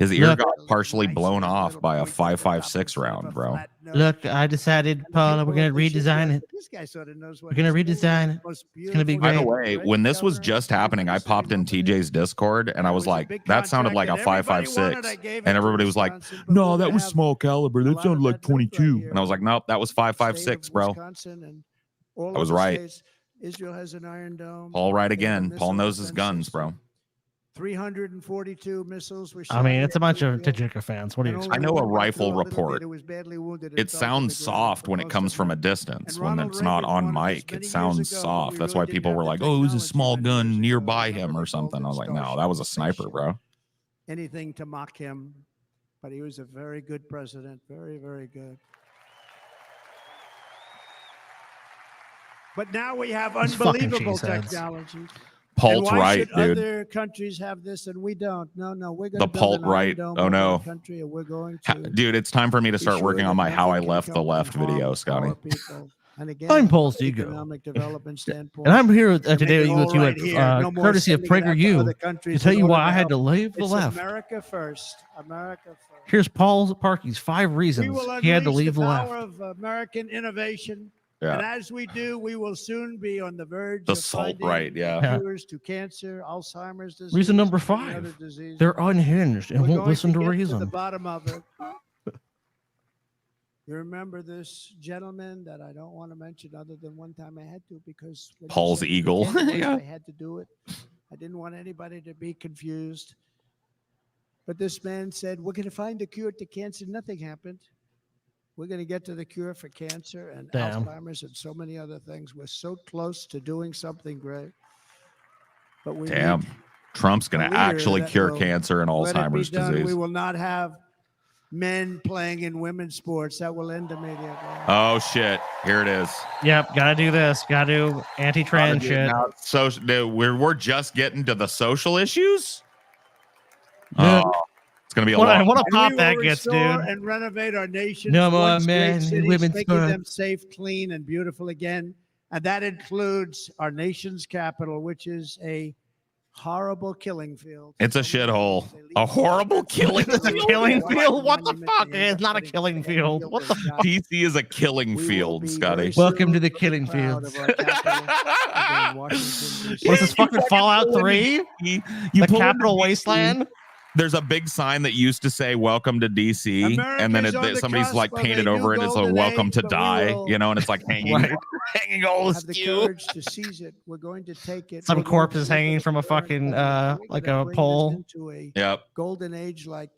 Speaker 1: His ear
Speaker 3: Look.
Speaker 1: got partially blown off by a 5.56 round, bro.
Speaker 3: Look, I decided, Paula, we're gonna redesign it.
Speaker 15: This guy sort of knows what
Speaker 3: We're gonna
Speaker 15: he's doing.
Speaker 3: redesign it.
Speaker 15: Most
Speaker 3: It's gonna be
Speaker 15: beautiful
Speaker 1: By the
Speaker 3: great.
Speaker 1: way, when this was just happening, I popped in TJ's Discord and I was like, that sounded like a 5.56. And everybody was like, no, that was small caliber. That sounded like 22. And I was like, nope, that was 5.56, bro. I was right.
Speaker 15: Israel has an Iron Dome.
Speaker 1: Paul right
Speaker 15: They have a
Speaker 1: again. Paul
Speaker 15: missile
Speaker 1: knows his
Speaker 15: defense
Speaker 1: guns,
Speaker 15: system.
Speaker 1: bro.
Speaker 15: 342 missiles were
Speaker 3: I mean,
Speaker 15: shot
Speaker 3: it's a
Speaker 15: at
Speaker 3: bunch of
Speaker 15: Israel.
Speaker 3: Tajika fans. What do you
Speaker 15: And
Speaker 3: expect?
Speaker 1: I know a
Speaker 15: only one got
Speaker 1: rifle
Speaker 15: through a little bit.
Speaker 1: report.
Speaker 15: It was badly wounded and
Speaker 1: It
Speaker 15: fell to the
Speaker 1: sounds
Speaker 15: ground,
Speaker 1: soft
Speaker 15: but
Speaker 1: when it
Speaker 15: most
Speaker 1: comes
Speaker 15: of
Speaker 1: from a
Speaker 15: them-
Speaker 1: distance.
Speaker 15: and
Speaker 1: When
Speaker 15: Ronald
Speaker 1: it's not
Speaker 15: Reagan
Speaker 1: on
Speaker 15: warned us
Speaker 1: mic,
Speaker 15: many
Speaker 1: it
Speaker 15: years
Speaker 1: sounds
Speaker 15: ago,
Speaker 1: soft.
Speaker 15: we
Speaker 1: That's
Speaker 15: really
Speaker 1: why
Speaker 15: didn't
Speaker 1: people
Speaker 15: have
Speaker 1: were
Speaker 15: the
Speaker 1: like, oh, it was a
Speaker 15: technology
Speaker 1: small
Speaker 15: many
Speaker 1: gun
Speaker 15: years ago.
Speaker 1: nearby
Speaker 15: Remember
Speaker 1: him
Speaker 15: they
Speaker 1: or
Speaker 15: called
Speaker 1: something.
Speaker 15: it
Speaker 1: I was like, no,
Speaker 15: Starship
Speaker 1: that was a
Speaker 15: or
Speaker 1: sniper,
Speaker 15: Spaceship.
Speaker 1: bro.
Speaker 15: Anything to mock him, but he was a very good president. Very, very good. But now we have
Speaker 3: These fucking
Speaker 15: unbelievable
Speaker 3: cheeseheads.
Speaker 15: technology.
Speaker 1: Paul's
Speaker 15: and why
Speaker 1: right,
Speaker 15: should
Speaker 1: dude.
Speaker 15: other countries have this and we don't? No, we're going
Speaker 1: The
Speaker 15: to build
Speaker 1: Pault
Speaker 15: an Iron
Speaker 1: right.
Speaker 15: Dome
Speaker 1: Oh,
Speaker 15: over
Speaker 1: no.
Speaker 15: our country, and we're going
Speaker 1: Ha-
Speaker 15: to
Speaker 1: Dude, it's time for me to
Speaker 15: be
Speaker 1: start
Speaker 15: sure
Speaker 1: working on
Speaker 15: that
Speaker 1: my How I
Speaker 15: nothing can
Speaker 1: Left the
Speaker 15: come and
Speaker 1: Left video,
Speaker 15: harm
Speaker 1: Scotty.
Speaker 15: our people. And again,
Speaker 3: I'm
Speaker 15: from
Speaker 3: Paul's
Speaker 15: an
Speaker 3: ego.
Speaker 15: economic development standpoint,
Speaker 3: And I'm here
Speaker 15: to make
Speaker 3: today
Speaker 15: it all
Speaker 3: with you
Speaker 15: right
Speaker 3: at
Speaker 15: here, no more
Speaker 3: courtesy of
Speaker 15: sending it out to
Speaker 3: PragerU
Speaker 15: other
Speaker 3: to
Speaker 15: countries
Speaker 3: tell
Speaker 15: in
Speaker 3: you
Speaker 15: order
Speaker 3: why I
Speaker 15: to
Speaker 3: had to
Speaker 15: help.
Speaker 3: leave the
Speaker 15: It's
Speaker 3: left.
Speaker 15: America first. America first.
Speaker 3: Here's Paul Parkey's 5
Speaker 15: We
Speaker 3: reasons
Speaker 15: will
Speaker 3: he had to
Speaker 15: unleash
Speaker 3: leave
Speaker 15: the
Speaker 3: the
Speaker 15: power
Speaker 3: left.
Speaker 15: of American innovation.
Speaker 1: Yeah.
Speaker 15: And as we do, we will soon be on the verge
Speaker 1: The
Speaker 15: of
Speaker 1: salt
Speaker 15: finding
Speaker 1: right, yeah.
Speaker 3: Yeah.
Speaker 15: cures to cancer, Alzheimer's disease.
Speaker 3: Reason number
Speaker 15: and many other
Speaker 3: 5.
Speaker 15: diseases.
Speaker 3: They're unhinged and
Speaker 15: We're
Speaker 3: won't
Speaker 15: going
Speaker 3: listen to
Speaker 15: get
Speaker 3: reason.
Speaker 15: to the bottom of it. You remember this gentleman that I don't want to mention other than one time I had to because when you
Speaker 1: Paul's
Speaker 15: said
Speaker 1: Eagle.
Speaker 15: pretend it was,
Speaker 1: Yeah.
Speaker 15: I had to do it. I didn't want anybody to be confused. But this man said, we're going to find a cure to cancer. Nothing happened. We're going to get to the cure for cancer and
Speaker 3: Damn.
Speaker 15: Alzheimer's and so many other things. We're so close to doing something great. But we
Speaker 1: Damn.
Speaker 15: need
Speaker 1: Trump's going
Speaker 15: a
Speaker 1: to
Speaker 15: leader
Speaker 1: actually
Speaker 15: that
Speaker 1: cure
Speaker 15: will
Speaker 1: cancer and
Speaker 15: let it be
Speaker 1: Alzheimer's
Speaker 15: done.
Speaker 1: disease.
Speaker 15: We will not have men playing in women's sports. That will end immediately.
Speaker 1: Oh, shit. Here it is.
Speaker 3: Yep, gotta do this. Gotta do anti-trans shit.
Speaker 1: Now, so we're just getting to the social issues?
Speaker 3: Yeah.
Speaker 1: Oh, it's going to be a
Speaker 3: What
Speaker 1: lot.
Speaker 3: a
Speaker 15: And
Speaker 3: pop
Speaker 15: we
Speaker 3: that
Speaker 15: will
Speaker 3: gets,
Speaker 15: restore
Speaker 3: dude.
Speaker 15: and renovate our nation's
Speaker 3: No more
Speaker 15: once great
Speaker 3: men in
Speaker 15: cities,
Speaker 3: women's
Speaker 15: making
Speaker 3: sports.
Speaker 15: them safe, clean, and beautiful again. And that includes our nation's capital, which is a horrible killing field.
Speaker 1: It's a shithole. A horrible killing
Speaker 3: It's a
Speaker 1: field.
Speaker 3: killing field? What the fuck? It's not a killing field. What the fuck?
Speaker 1: DC is a killing field, Scotty.
Speaker 3: Welcome to the killing field. What is this fucking Fallout 3?
Speaker 1: You
Speaker 3: The
Speaker 1: pull into
Speaker 3: Capital
Speaker 1: DC,
Speaker 3: Wasteland?
Speaker 1: There's a big sign that used to say "Welcome to DC," and then
Speaker 15: America's on the
Speaker 1: somebody's
Speaker 15: cusp
Speaker 1: like
Speaker 15: of
Speaker 1: painted
Speaker 15: a
Speaker 1: over
Speaker 15: new
Speaker 1: it. It's like
Speaker 15: golden
Speaker 1: "Welcome
Speaker 15: age,
Speaker 1: to
Speaker 15: but we
Speaker 1: die,"
Speaker 15: will
Speaker 1: you know, and it's like hanging,
Speaker 3: Right.
Speaker 1: hanging all
Speaker 15: have the
Speaker 1: askew.
Speaker 15: courage to seize it. We're going to take it.
Speaker 3: Some
Speaker 15: We're going
Speaker 3: corpse
Speaker 15: to
Speaker 3: is
Speaker 15: make it
Speaker 3: hanging from a
Speaker 15: current
Speaker 3: fucking
Speaker 15: government. We're
Speaker 3: like
Speaker 15: gonna
Speaker 3: a
Speaker 15: bring this
Speaker 3: pole.
Speaker 15: into a
Speaker 1: Yep.
Speaker 15: golden age like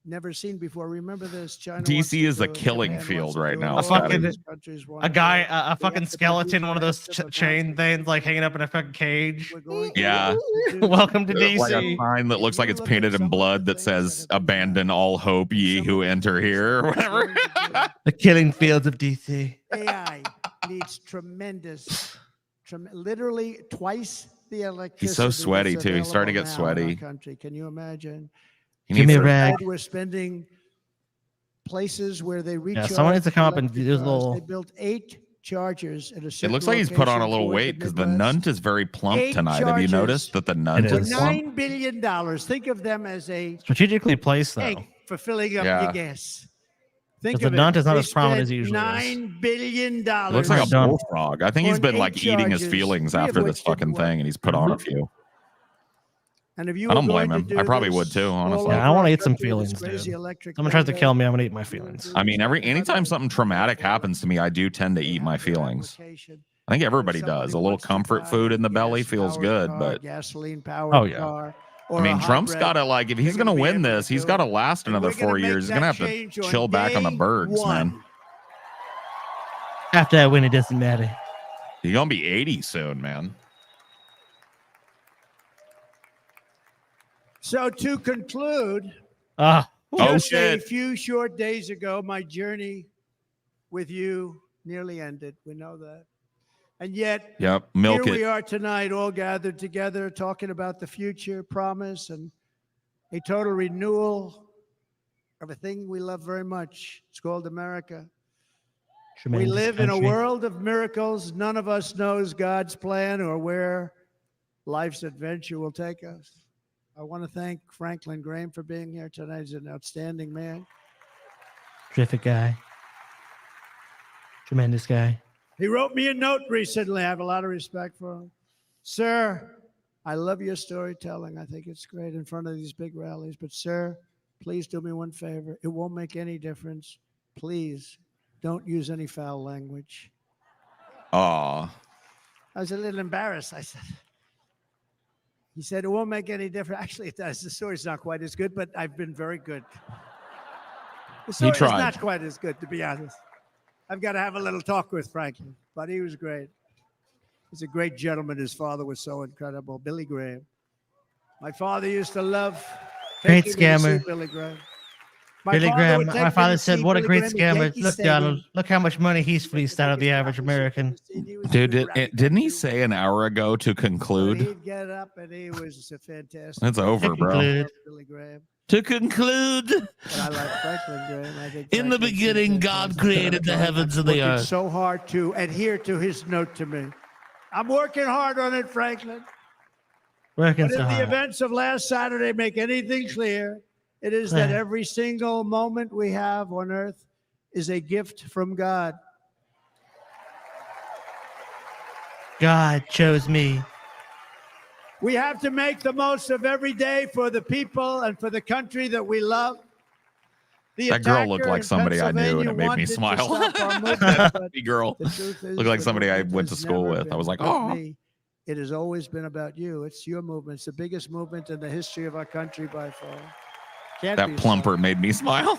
Speaker 15: never seen before. Remember this? China wants
Speaker 1: DC
Speaker 15: to
Speaker 1: is a
Speaker 15: do it,
Speaker 1: killing
Speaker 15: Japan
Speaker 1: field
Speaker 15: wants to
Speaker 1: right
Speaker 15: do it,
Speaker 1: now.
Speaker 15: all
Speaker 3: A fucking-
Speaker 15: these countries want
Speaker 3: A
Speaker 15: to
Speaker 3: guy,
Speaker 15: do it.
Speaker 3: a
Speaker 15: We have
Speaker 3: fucking
Speaker 15: to
Speaker 3: skeleton,
Speaker 15: produce
Speaker 3: one of
Speaker 15: our
Speaker 3: those
Speaker 15: active
Speaker 3: chain
Speaker 15: advancement.
Speaker 3: things, like hanging up in a fucking cage.
Speaker 15: We're going to
Speaker 1: Yeah.
Speaker 15: produce
Speaker 3: Welcome to
Speaker 1: Like a
Speaker 3: DC.
Speaker 1: sign that looks like it's painted in blood that says "Abandon all hope, ye who enter here," or whatever.
Speaker 3: The killing fields of DC.
Speaker 15: AI needs tremendous, literally twice the electricity.
Speaker 1: He's so sweaty,
Speaker 15: that's
Speaker 1: too. He's starting to
Speaker 15: available
Speaker 1: get
Speaker 15: now in our
Speaker 1: sweaty.
Speaker 15: country. Can you imagine?
Speaker 1: He
Speaker 3: Give me
Speaker 1: needs
Speaker 3: a
Speaker 1: to-
Speaker 3: rag.
Speaker 15: Instead, we're spending places where they recharge.
Speaker 3: someone needs to come up and do this
Speaker 15: electric
Speaker 3: little-
Speaker 15: cars. They built 8 chargers at a
Speaker 1: It
Speaker 15: certain
Speaker 1: looks like he's put on a
Speaker 15: location
Speaker 1: little
Speaker 15: toward
Speaker 1: weight
Speaker 15: the
Speaker 1: because the
Speaker 15: Midwest.
Speaker 1: nunt is very plump
Speaker 15: 8
Speaker 1: tonight. Have you
Speaker 15: charges
Speaker 1: noticed that the nunt
Speaker 3: It
Speaker 15: For
Speaker 1: is
Speaker 3: is.
Speaker 1: plump?
Speaker 15: $9 billion. Think of them as a
Speaker 3: Strategically placed, though.
Speaker 15: tank for filling up
Speaker 1: Yeah.
Speaker 15: your gas. Think
Speaker 3: 'Cause
Speaker 15: of
Speaker 3: the nunt
Speaker 15: it.
Speaker 3: is not
Speaker 15: They
Speaker 3: as prominent as
Speaker 15: spent
Speaker 3: he usually is.
Speaker 15: $9 billion.
Speaker 1: It looks like a
Speaker 3: Done.
Speaker 1: bullfrog. I think he's
Speaker 15: on
Speaker 1: been like
Speaker 15: 8
Speaker 1: eating his
Speaker 15: charges,
Speaker 1: feelings
Speaker 15: 3 of
Speaker 1: after
Speaker 15: which
Speaker 1: this fucking
Speaker 15: didn't work.
Speaker 1: thing, and he's put on a few.
Speaker 15: And if you
Speaker 1: I don't
Speaker 15: were
Speaker 1: blame
Speaker 15: going
Speaker 1: him.
Speaker 15: to do
Speaker 1: I probably would
Speaker 15: this
Speaker 1: too,
Speaker 15: all
Speaker 1: honestly.
Speaker 15: over
Speaker 3: Yeah, I wanna
Speaker 15: our
Speaker 3: eat some
Speaker 15: country with this
Speaker 3: feelings,
Speaker 15: crazy
Speaker 3: dude.
Speaker 15: electric
Speaker 3: Someone tries to
Speaker 15: mandate,
Speaker 3: kill me, I'm gonna eat my feelings.
Speaker 1: I mean, anytime something traumatic happens to me, I do tend to eat my feelings. I think everybody does. A little comfort food in the belly feels good, but
Speaker 15: gasoline powered
Speaker 3: Oh, yeah.
Speaker 15: car, or
Speaker 1: I mean,
Speaker 15: a
Speaker 1: Trump's
Speaker 15: hotbread,
Speaker 1: got to, like, if he's
Speaker 15: they're
Speaker 1: going to
Speaker 15: be
Speaker 1: win
Speaker 15: able
Speaker 1: this,
Speaker 15: to
Speaker 1: he's
Speaker 15: do
Speaker 1: got to
Speaker 15: it.
Speaker 1: last
Speaker 15: And
Speaker 1: another
Speaker 15: we're gonna
Speaker 1: 4
Speaker 15: make
Speaker 1: years. He's
Speaker 15: that
Speaker 1: going to have
Speaker 15: change
Speaker 1: to
Speaker 15: on
Speaker 1: chill back on the
Speaker 15: day
Speaker 1: bergs,
Speaker 15: one.
Speaker 1: man.
Speaker 3: After I win, it doesn't matter.
Speaker 1: He's going to be 80 soon, man.
Speaker 15: So to conclude,
Speaker 1: Oh,
Speaker 15: just
Speaker 1: shit.
Speaker 15: a few short days ago, my journey with you nearly ended. We know that. And yet,
Speaker 1: Yep, milk
Speaker 15: here
Speaker 1: it.
Speaker 15: we are tonight, all gathered together, talking about the future, promise, and a total renewal of a thing we love very much. It's called America.
Speaker 3: Tremendous
Speaker 15: We live in a
Speaker 3: country.
Speaker 15: world of miracles. None of us knows God's plan or where life's adventure will take us. I want to thank Franklin Graham for being here tonight. He's an outstanding man.
Speaker 3: Terrific guy. Tremendous guy.
Speaker 15: He wrote me a note recently. I have a lot of respect for him. Sir, I love your storytelling. I think it's great in front of these big rallies. But, sir, please do me one favor. It won't make any difference. Please don't use any foul language.
Speaker 1: Aw.
Speaker 15: I was a little embarrassed. I said, he said, it won't make any difference. Actually, it does. The story's not quite as good, but I've been very good. The story's
Speaker 1: tried.
Speaker 15: not quite as good, to be honest. I've got to have a little talk with Franklin, but he was great. He's a great gentleman. His father was so incredible. Billy Graham. My father used to love
Speaker 3: Great
Speaker 15: taking me to see
Speaker 3: scammer.
Speaker 15: Billy Graham.
Speaker 3: Billy Graham. My father said, what a great
Speaker 15: Graham at
Speaker 3: scammer.
Speaker 15: Yankee
Speaker 3: Look,
Speaker 15: Stadium.
Speaker 3: Donald. Look how much money he's fleeced out of the average American.
Speaker 1: Dude, didn't he say an hour ago to
Speaker 15: But
Speaker 1: conclude?
Speaker 15: he'd get up and he was a fantastic.
Speaker 1: It's over, bro.
Speaker 3: Conclude.
Speaker 15: Billy Graham.
Speaker 13: To conclude,
Speaker 15: But I like Franklin Graham. I think
Speaker 13: in the
Speaker 15: Franklin's
Speaker 13: beginning,
Speaker 15: fantastic.
Speaker 13: God created the heavens and the
Speaker 15: Working
Speaker 13: earth.
Speaker 15: so hard to adhere to his note to me. I'm working hard on it, Franklin.
Speaker 3: Working
Speaker 15: But
Speaker 3: so
Speaker 15: if the
Speaker 3: hard.
Speaker 15: events of last Saturday make anything clear, it is that
Speaker 3: Right.
Speaker 15: every single moment we have on earth is a gift from God.
Speaker 3: God chose me.
Speaker 15: We have to make the most of every day for the people and for the country that we love. The
Speaker 1: That girl looked
Speaker 15: attacker
Speaker 1: like
Speaker 15: in
Speaker 1: somebody I knew, and it made me
Speaker 15: Pennsylvania
Speaker 1: smile.
Speaker 15: wanted to stop our movement, but
Speaker 1: Happy girl.
Speaker 15: the truth is,
Speaker 1: Looked like
Speaker 15: the
Speaker 1: somebody I
Speaker 15: movement
Speaker 1: went to
Speaker 15: has
Speaker 1: school
Speaker 15: never
Speaker 1: with. I was like,
Speaker 15: been
Speaker 1: oh.
Speaker 15: me. It has always been about you. It's your movement. It's the biggest movement in the history of our country by far. Can't
Speaker 1: That
Speaker 15: be
Speaker 1: plumper
Speaker 15: stopped.
Speaker 1: made me smile.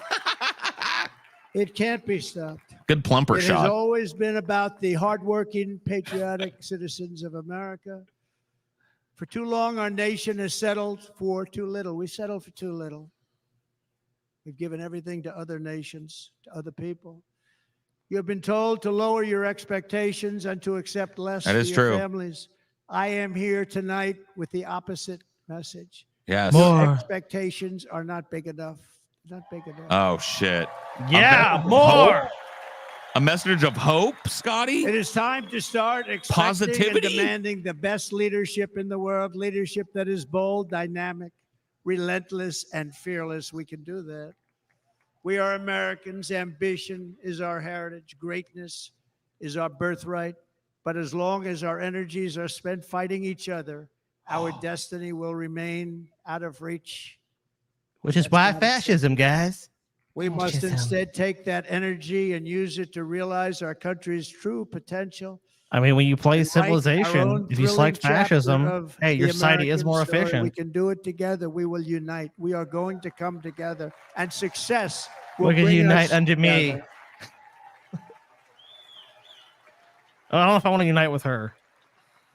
Speaker 15: It can't be stopped.
Speaker 1: Good plumper
Speaker 15: It has
Speaker 1: shot.
Speaker 15: always been about the hardworking, patriotic citizens of America. For too long, our nation has settled for too little. We settled for too little. We've given everything to other nations, to other people. You have been told to lower your expectations and to accept less
Speaker 1: That
Speaker 15: for
Speaker 1: is
Speaker 15: your
Speaker 1: true.
Speaker 15: families. I am here tonight with the opposite message.
Speaker 1: Yes.
Speaker 15: Your
Speaker 3: More.
Speaker 15: expectations are not big enough. Not big enough.
Speaker 1: Oh, shit.
Speaker 3: Yeah,
Speaker 1: A message of
Speaker 3: more.
Speaker 1: hope? A message of hope, Scotty?
Speaker 15: It is time to start expecting
Speaker 1: Positivity?
Speaker 15: and demanding the best leadership in the world, leadership that is bold, dynamic, relentless, and fearless. We can do that. We are Americans. Ambition is our heritage. Greatness is our birthright. But as long as our energies are spent fighting each other, our destiny will remain out of reach.
Speaker 3: Which is why fascism, guys.
Speaker 15: We must
Speaker 3: Fascism.
Speaker 15: instead take that energy and use it to realize our country's true potential.
Speaker 3: I mean, when you play
Speaker 15: and write our
Speaker 3: Civilization,
Speaker 15: own
Speaker 3: if you select
Speaker 15: thrilling chapter
Speaker 3: fascism,
Speaker 15: of
Speaker 3: hey, your
Speaker 15: the
Speaker 3: society is
Speaker 15: American
Speaker 3: more
Speaker 15: story. We
Speaker 3: efficient.
Speaker 15: can do it together. We will unite. We are going to come together, and success will
Speaker 3: We can
Speaker 15: bring
Speaker 3: unite
Speaker 15: us
Speaker 3: under me.
Speaker 15: together.
Speaker 3: I don't know if I want to unite with her.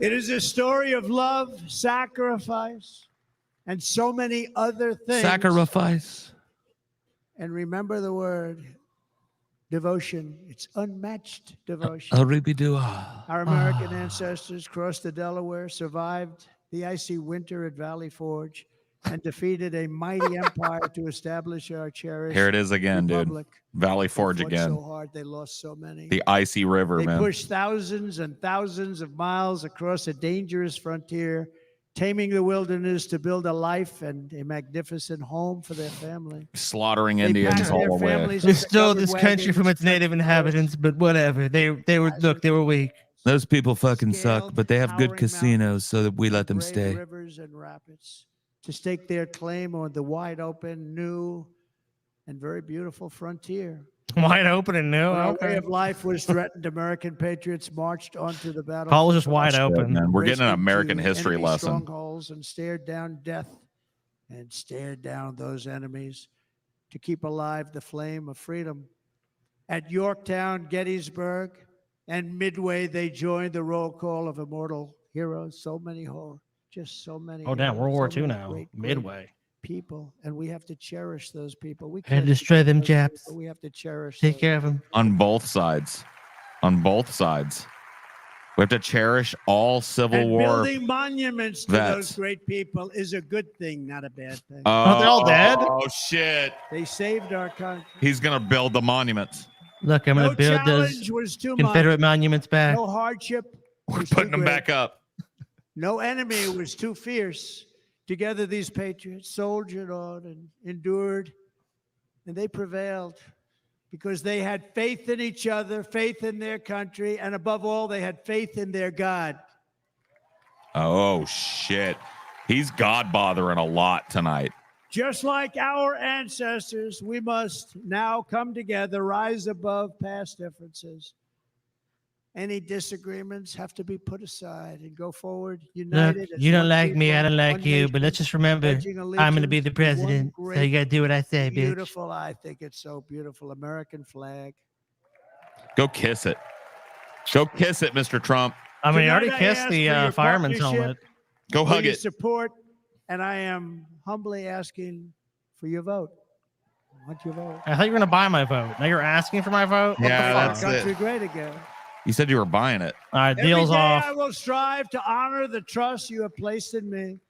Speaker 15: It is a story of love, sacrifice, and so many other things.
Speaker 13: Sacrifice.
Speaker 15: And remember the word devotion. It's unmatched devotion.
Speaker 13: Aribidua.
Speaker 15: Our American ancestors crossed the Delaware, survived the icy winter at Valley Forge, and defeated a mighty empire to establish our cherished
Speaker 1: Here it is again,
Speaker 15: republic.
Speaker 1: dude. Valley
Speaker 15: They
Speaker 1: Forge
Speaker 15: fought
Speaker 1: again.
Speaker 15: so hard, they lost so many.
Speaker 1: The icy river,
Speaker 15: They
Speaker 1: man.
Speaker 15: pushed thousands and thousands of miles across a dangerous frontier, taming the wilderness to build a life and a magnificent home for their family.
Speaker 1: Slaughtering
Speaker 15: They
Speaker 1: Indians
Speaker 15: packed
Speaker 1: all
Speaker 15: their
Speaker 1: the way.
Speaker 15: families
Speaker 3: They
Speaker 15: into
Speaker 3: stole
Speaker 15: covered
Speaker 3: this country
Speaker 15: wagons,
Speaker 3: from its native inhabitants, but whatever. They were weak.
Speaker 13: Those people fucking suck,
Speaker 15: Scaled
Speaker 13: but they have good
Speaker 15: towering
Speaker 13: casinos,
Speaker 15: mountains
Speaker 13: so that we let them
Speaker 15: brave
Speaker 13: stay.
Speaker 15: Rivers and rapids to stake their claim on the wide open, new, and very beautiful frontier.
Speaker 3: Wide open and new.
Speaker 15: When our way
Speaker 3: Okay.
Speaker 15: of life was threatened, American patriots marched onto the battlefield.
Speaker 3: Paul was just wide
Speaker 1: Shit,
Speaker 3: open.
Speaker 1: man. We're getting an
Speaker 15: raced
Speaker 1: American
Speaker 15: into
Speaker 1: history
Speaker 15: enemy
Speaker 1: lesson.
Speaker 15: strongholds and stared down death and stared down those enemies to keep alive the flame of freedom. At Yorktown, Gettysburg, and Midway, they joined the roll call of immortal heroes. So many, just so many.
Speaker 3: Oh, damn,
Speaker 15: heroes,
Speaker 3: World War
Speaker 15: so
Speaker 3: II
Speaker 15: many
Speaker 3: now.
Speaker 15: great
Speaker 3: Midway.
Speaker 15: people, and we have to cherish those people. We
Speaker 3: And
Speaker 15: can't
Speaker 3: destroy them
Speaker 15: those
Speaker 3: Japs.
Speaker 15: people. We have to cherish.
Speaker 3: Take
Speaker 15: those
Speaker 3: care of them.
Speaker 1: On both sides. On both sides. We have to cherish all Civil
Speaker 15: and
Speaker 1: War
Speaker 15: building monuments to
Speaker 1: vets.
Speaker 15: those great people is a good thing, not a bad thing.
Speaker 3: Oh, they're all dead?
Speaker 1: Oh, shit.
Speaker 15: They saved our country.
Speaker 1: He's going to build the monuments.
Speaker 3: Look, I'm going to build those
Speaker 15: challenge was too
Speaker 3: Confederate
Speaker 15: much.
Speaker 3: monuments back.
Speaker 15: No hardship.
Speaker 1: We're
Speaker 15: was too
Speaker 1: putting them
Speaker 15: great.
Speaker 1: back up.
Speaker 15: No enemy was too fierce. Together, these patriots soldiered on and endured, and they prevailed because they had faith in each other, faith in their country, and above all, they had faith in their God.
Speaker 1: Oh, shit. He's God bothering a lot tonight.
Speaker 15: Just like our ancestors, we must now come together, rise above past differences. Any disagreements have to be put aside and go forward
Speaker 3: Look,
Speaker 15: united. as
Speaker 3: you don't
Speaker 15: one
Speaker 3: like me,
Speaker 15: people,
Speaker 3: I don't like
Speaker 15: one
Speaker 3: you,
Speaker 15: nation,
Speaker 3: but let's just remember,
Speaker 15: pledging
Speaker 3: I'm going to be the
Speaker 15: allegiance to one
Speaker 3: president, so
Speaker 15: great,
Speaker 3: you got to do what I say, bitch.
Speaker 15: beautiful, I think it's so beautiful, American flag.
Speaker 1: Go kiss it. Go kiss it, Mr. Trump.
Speaker 3: I mean, I already
Speaker 15: Tonight,
Speaker 3: kissed
Speaker 15: ask
Speaker 3: the
Speaker 15: for your
Speaker 3: fireman's
Speaker 15: partnership,
Speaker 3: helmet.
Speaker 1: Go
Speaker 15: for
Speaker 1: hug
Speaker 15: your
Speaker 1: it.
Speaker 15: support, and I am humbly asking for your vote. I want your vote.
Speaker 3: I thought you were going to buy my vote. Now you're asking for my vote? What
Speaker 1: Yeah,
Speaker 3: the fuck?
Speaker 1: that's
Speaker 15: Country
Speaker 1: it.
Speaker 15: great again.
Speaker 1: You said you were buying it.
Speaker 3: All right,
Speaker 15: Every
Speaker 3: deal's
Speaker 15: day
Speaker 3: off.
Speaker 15: I will strive to honor the trust you have placed in me,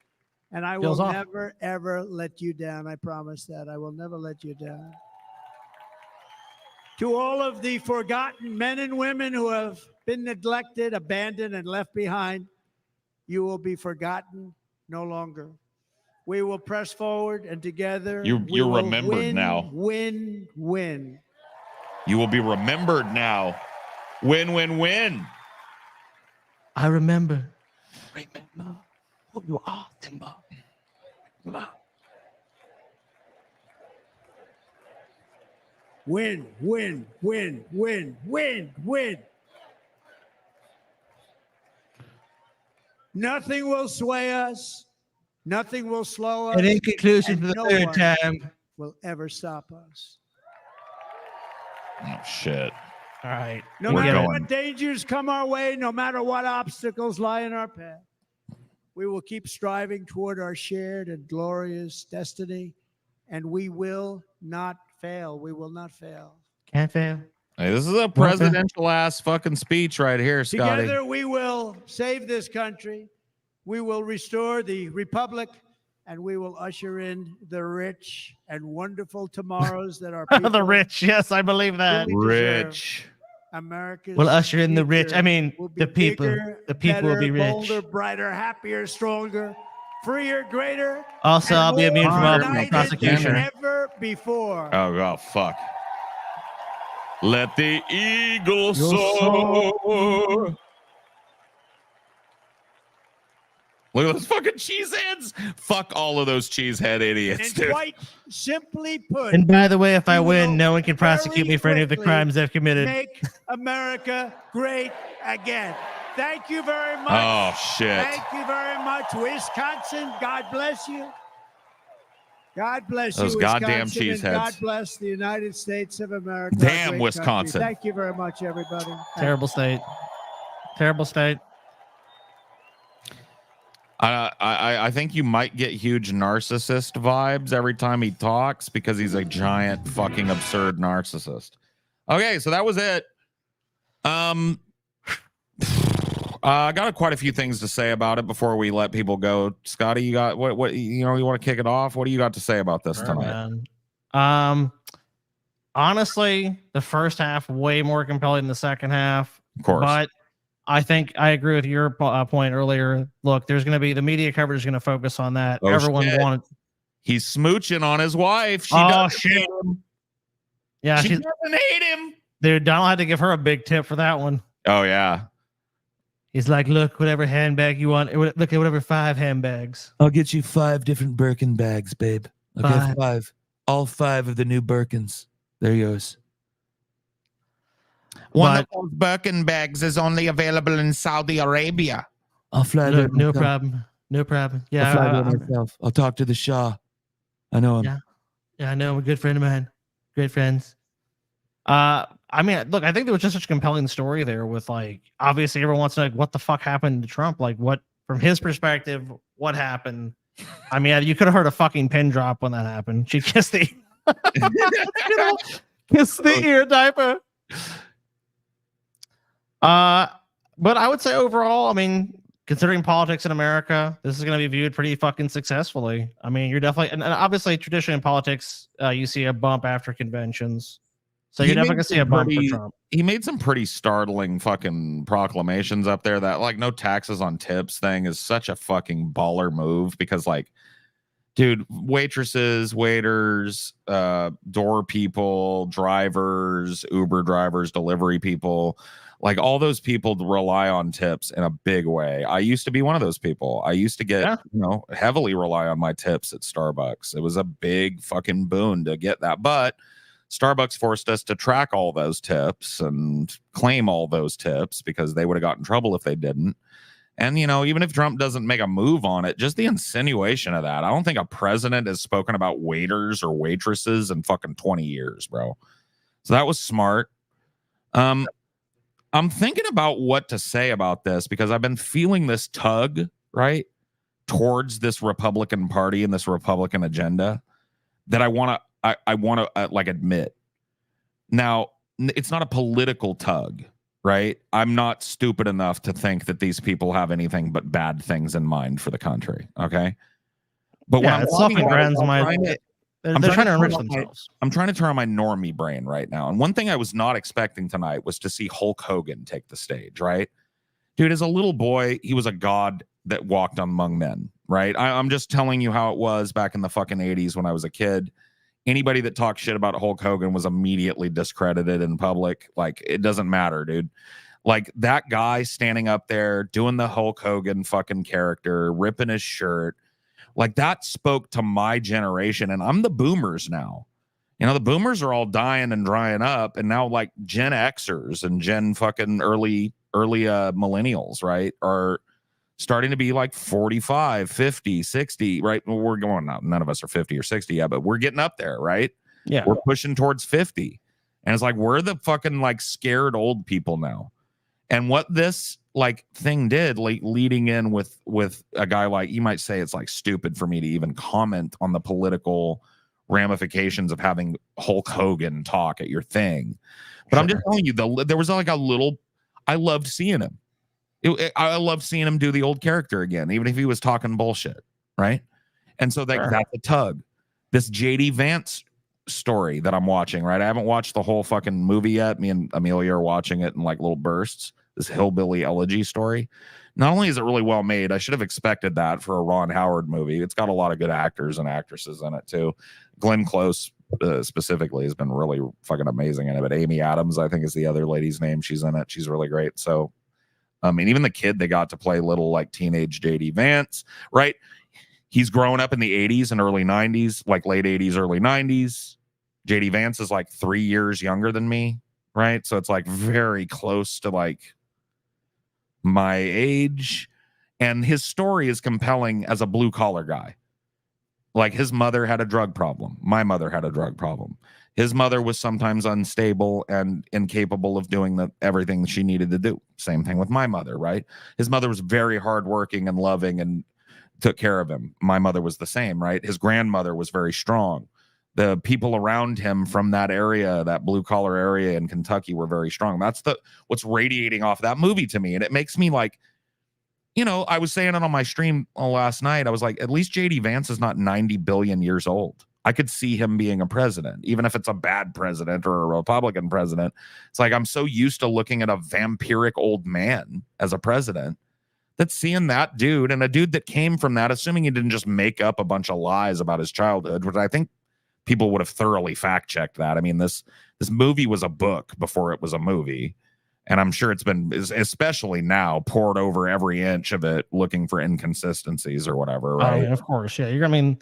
Speaker 15: and I will
Speaker 3: Deal's off.
Speaker 15: never, ever let you down. I promise that. I will never let you down. To all of the forgotten men and women who have been neglected, abandoned, and left behind, you will be forgotten no longer. We will press forward, and together we
Speaker 1: You're
Speaker 15: will
Speaker 1: remembered
Speaker 15: win,
Speaker 1: now.
Speaker 15: Win, win.
Speaker 1: You will be remembered now. Win, win, win.
Speaker 3: I remember. Remember who you are, Timber.
Speaker 15: Win, win, win, win, win, win. Nothing will sway us. Nothing will slow us.
Speaker 3: And in conclusion, for
Speaker 15: and
Speaker 3: the
Speaker 15: no
Speaker 3: third
Speaker 15: one
Speaker 3: time.
Speaker 15: will ever stop us.
Speaker 1: Oh, shit.
Speaker 3: All right.
Speaker 15: No
Speaker 1: We're
Speaker 15: matter
Speaker 1: going.
Speaker 15: what dangers come our way, no matter what obstacles lie in our path, we will keep striving toward our shared and glorious destiny, and we will not fail. We will not fail.
Speaker 3: Can't fail.
Speaker 1: Hey, this is a presidential ass fucking speech right here, Scotty.
Speaker 15: Together, we will save this country. We will restore the republic, and we will usher in the rich and wonderful tomorrows that our people
Speaker 3: The rich. Yes, I believe that.
Speaker 15: truly deserve.
Speaker 1: Rich.
Speaker 15: America's
Speaker 3: We'll usher in the rich.
Speaker 15: future
Speaker 3: I mean,
Speaker 15: will be
Speaker 3: the people.
Speaker 15: bigger,
Speaker 3: The people will be
Speaker 15: better,
Speaker 3: rich.
Speaker 15: bolder, brighter, happier, stronger, freer, greater.
Speaker 3: Also,
Speaker 15: and
Speaker 3: I'll be immune
Speaker 15: more
Speaker 3: from all
Speaker 15: united
Speaker 3: prosecution.
Speaker 15: than ever before.
Speaker 1: Oh, fuck. Let the eagle
Speaker 3: Your
Speaker 1: soar. Look at those fucking cheeseheads. Fuck all of those cheesehead idiots,
Speaker 15: And
Speaker 1: dude.
Speaker 15: quite simply put,
Speaker 3: And by the way, if I
Speaker 15: we
Speaker 3: win,
Speaker 15: will
Speaker 3: no one can prosecute me for any of the
Speaker 15: quickly
Speaker 3: crimes I've committed.
Speaker 15: make America great again. Thank you very much.
Speaker 1: Oh, shit.
Speaker 15: Thank you very much, Wisconsin. God bless you. God bless
Speaker 1: Those
Speaker 15: you,
Speaker 1: goddamn
Speaker 15: Wisconsin, and
Speaker 1: cheeseheads.
Speaker 15: God bless the United States of America. our
Speaker 1: Damn,
Speaker 15: great
Speaker 1: Wisconsin.
Speaker 15: country. Thank you very much, everybody.
Speaker 3: Terrible state. Terrible state.
Speaker 1: I think you might get huge narcissist vibes every time he talks because he's a giant fucking absurd narcissist. Okay, so that was it. I got quite a few things to say about it before we let people go. Scotty, you got what you want to kick it off? What do you got to say about this tonight?
Speaker 3: Man. Honestly, the first half way more compelling than the second half.
Speaker 1: Of course.
Speaker 3: But I think I agree with your point earlier. Look, there's going to be the media coverage is going to focus on that.
Speaker 1: Oh,
Speaker 3: Everyone
Speaker 1: shit.
Speaker 3: wanted.
Speaker 1: He's smooching on his wife. She
Speaker 3: Oh,
Speaker 1: doesn't
Speaker 3: shit.
Speaker 1: hate him.
Speaker 3: Yeah,
Speaker 1: She
Speaker 3: she's,
Speaker 1: doesn't hate him.
Speaker 3: dude, Donald had to give her a big tip for that one.
Speaker 1: Oh yeah.
Speaker 3: He's like, look, whatever handbag you want, look at whatever 5 handbags.
Speaker 13: I'll get you 5 different Birkin bags, babe. Okay, 5. All 5 of the new Birkins. They're yours.
Speaker 1: One of those Birkin bags is only available in Saudi Arabia.
Speaker 13: I'll fly there
Speaker 3: No
Speaker 13: myself.
Speaker 3: problem. No problem.
Speaker 13: I'll fly
Speaker 3: Yeah,
Speaker 13: there myself. I'll talk to the Shah.
Speaker 1: I know him.
Speaker 3: Yeah, I know. I'm a good friend of mine. Great friends. I mean, look, I think there was just such a compelling story there with like, obviously everyone wants to know like, what the fuck happened to Trump? Like what, from his perspective, what happened? I mean, you could have heard a fucking pin drop when that happened. She kissed the, kiss the ear diaper. But I would say overall, I mean, considering politics in America, this is going to be viewed pretty fucking successfully. I mean, you're definitely, and obviously traditionally in politics, you see a bump after conventions. So you're definitely gonna see a bump for Trump.
Speaker 1: He made some pretty startling fucking proclamations up there. That like no taxes on tips thing is such a fucking baller move because like, dude, waitresses, waiters, door people, drivers, Uber drivers, delivery people, like all those people rely on tips in a big way. I used to be one of those people. I used to get, heavily rely on my tips at Starbucks. It was a big fucking boon to get that. But Starbucks forced us to track all those tips and claim all those tips because they would have gotten in trouble if they didn't. And, you know, even if Trump doesn't make a move on it, just the insinuation of that. I don't think a president has spoken about waiters or waitresses in fucking 20 years, bro. So that was smart. I'm thinking about what to say about this because I've been feeling this tug, right, towards this Republican Party and this Republican agenda that I want to like admit. Now, it's not a political tug, right? I'm not stupid enough to think that these people have anything but bad things in mind for the country, okay? But when I'm talking about they're trying to enrich themselves. I'm trying to turn on my normie brain right now. And one thing I was not expecting tonight was to see Hulk Hogan take the stage, right? Dude, as a little boy, he was a god that walked among men, right? I'm just telling you how it was back in the fucking 80s when I was a kid. Anybody that talked shit about Hulk Hogan was immediately discredited in public. Like, it doesn't matter, dude. Like, that guy standing up there doing the Hulk Hogan fucking character, ripping his shirt, like that spoke to my generation. And I'm the boomers now. You know, the boomers are all dying and drying up. And now like Gen Xers and Gen fucking early millennials, right, are starting to be like 45, 50, 60, right? Well, we're going out. None of us are 50 or 60 yet, but we're getting up there, right?
Speaker 3: Yeah.
Speaker 1: We're pushing towards 50. And it's like, we're the fucking like scared old people now. And what this like thing did, like leading in with a guy like, you might say it's like stupid for me to even comment on the political ramifications of having Hulk Hogan talk at your thing. But I'm just telling you, there was like a little, I loved seeing him. I love seeing him do the old character again, even if he was talking bullshit, right? And so that's a tug. This JD Vance story that I'm watching, right? I haven't watched the whole fucking movie yet. Me and Amelia are watching it in like little bursts. This hillbilly elegy story. Not only is it really well made, I should have expected that for a Ron Howard movie. It's got a lot of good actors and actresses in it too. Glenn Close specifically has been really fucking amazing in it. But Amy Adams, I think, is the other lady's name. She's in it. She's really great. So, I mean, even the kid they got to play little like teenage JD Vance, right? He's growing up in the 80s and early 90s, like late 80s, early 90s. JD Vance is like 3 years younger than me, right? So it's like very close to like my age. And his story is compelling as a blue collar guy. Like his mother had a drug problem. My mother had a drug problem. His mother was sometimes unstable and incapable of doing everything she needed to do. Same thing with my mother, right? His mother was very hardworking and loving and took care of him. My mother was the same, right? His grandmother was very strong. The people around him from that area, that blue collar area in Kentucky, were very strong. That's what's radiating off that movie to me. And it makes me like, you know, I was saying it on my stream last night. I was like, at least JD Vance is not 90 billion years old. I could see him being a president, even if it's a bad president or a Republican president. It's like, I'm so used to looking at a vampiric old man as a president that seeing that dude, and a dude that came from that, assuming he didn't just make up a bunch of lies about his childhood, which I think people would have thoroughly fact-checked that. I mean, this movie was a book before it was a movie. And I'm sure it's been, especially now, poured over every inch of it looking for inconsistencies or whatever, right?
Speaker 3: Of course, yeah. I mean,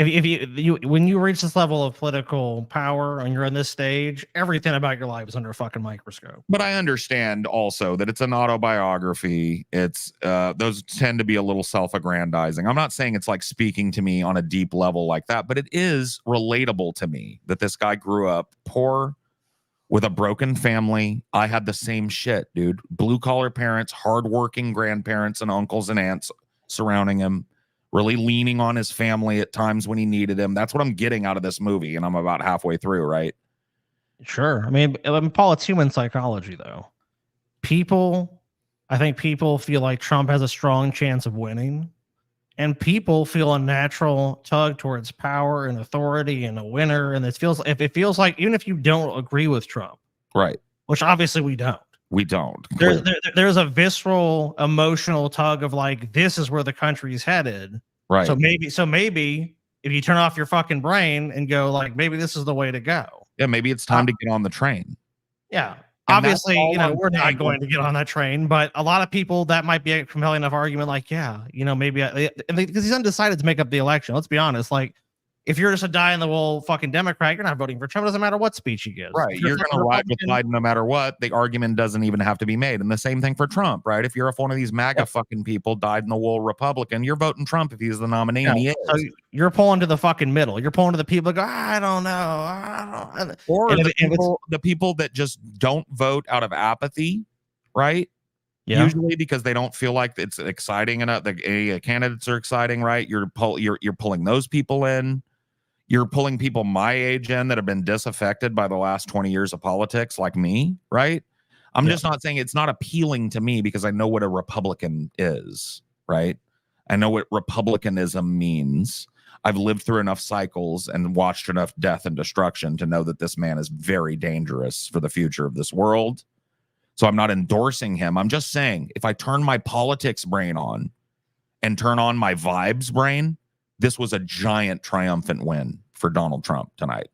Speaker 3: if you when you reach this level of political power and you're on this stage, everything about your life is under a fucking microscope.
Speaker 1: But I understand also that it's an autobiography. It's those tend to be a little self-aggrandizing. I'm not saying it's like speaking to me on a deep level like that, but it is relatable to me that this guy grew up poor with a broken family. I had the same shit, dude. Blue collar parents, hardworking grandparents and uncles and aunts surrounding him, really leaning on his family at times when he needed him. That's what I'm getting out of this movie, and I'm about halfway through, right?
Speaker 3: Sure. I mean, Paul, it's human psychology, though. I think people feel like Trump has a strong chance of winning, and people feel a natural tug towards power and authority and a winner. And it feels like even if you don't agree with Trump,
Speaker 1: right?
Speaker 3: Which obviously we don't.
Speaker 1: We don't.
Speaker 3: There's a visceral, emotional tug of like, this is where the country's headed.
Speaker 1: Right.
Speaker 3: So maybe if you turn off your fucking brain and go like, maybe this is the way to go.
Speaker 1: Yeah, maybe it's time to get on the train.
Speaker 3: Yeah.
Speaker 1: And
Speaker 3: obviously, we're not
Speaker 1: saying.
Speaker 3: going to get on that train, but a lot of people, that might be a compelling enough argument. Like, yeah, maybe because he's undecided to make up the election. Let's be honest. Like, if you're just a die-in-the-wool fucking Democrat, you're not voting for Trump. It doesn't matter what speech he gives.
Speaker 1: Right. You're going to ride with Biden no matter what. The argument doesn't even have to be made. And the same thing for Trump, right? If you're one of these MAGA fucking people, dyed-in-the-wool Republican, you're voting Trump if he's the nominee. And he is.
Speaker 3: So you're pulling to the fucking middle. You're pulling to the people that go, I don't know.
Speaker 1: Or the people that just don't vote out of apathy, right?
Speaker 3: Yeah.
Speaker 1: Usually because they don't feel like it's exciting enough. The candidates are exciting, right? You're pulling those people in. You're pulling people my age in that have been disaffected by the last 20 years of politics, like me, right? I'm just not saying it's not appealing to me because I know what a Republican is, right? I know what republicanism means. I've lived through enough cycles and watched enough death and destruction to know that this man is very dangerous for the future of this world. So I'm not endorsing him. I'm just saying, if I turn my politics brain on and turn on my vibes brain, this was a giant triumphant win for Donald Trump tonight.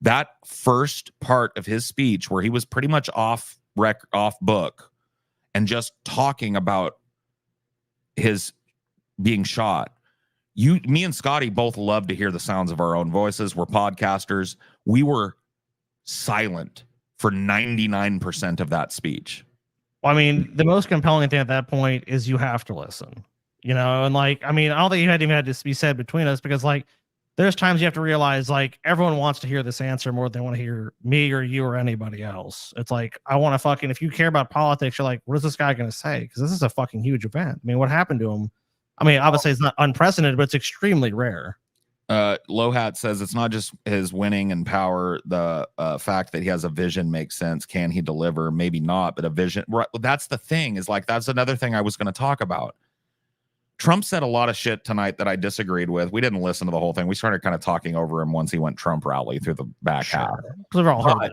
Speaker 1: That first part of his speech where he was pretty much off book and just talking about his being shot. Me and Scotty both love to hear the sounds of our own voices. We're podcasters. We were silent for 99% of that speech.
Speaker 3: Well, I mean, the most compelling thing at that point is you have to listen. And like, I mean, I don't think you had to be said between us because like, there's times you have to realize like everyone wants to hear this answer more than they want to hear me or you or anybody else. It's like, I want to fucking, if you care about politics, you're like, what is this guy going to say? Because this is a fucking huge event. I mean, what happened to him? I mean, obviously it's not unprecedented, but it's extremely rare.
Speaker 1: Lohat says it's not just his winning and power. The fact that he has a vision makes sense. Can he deliver? Maybe not, but a vision. Right, that's the thing is like, that's another thing I was going to talk about. Trump said a lot of shit tonight that I disagreed with. We didn't listen to the whole thing. We started kind of talking over him once he went Trump rally through the back half. But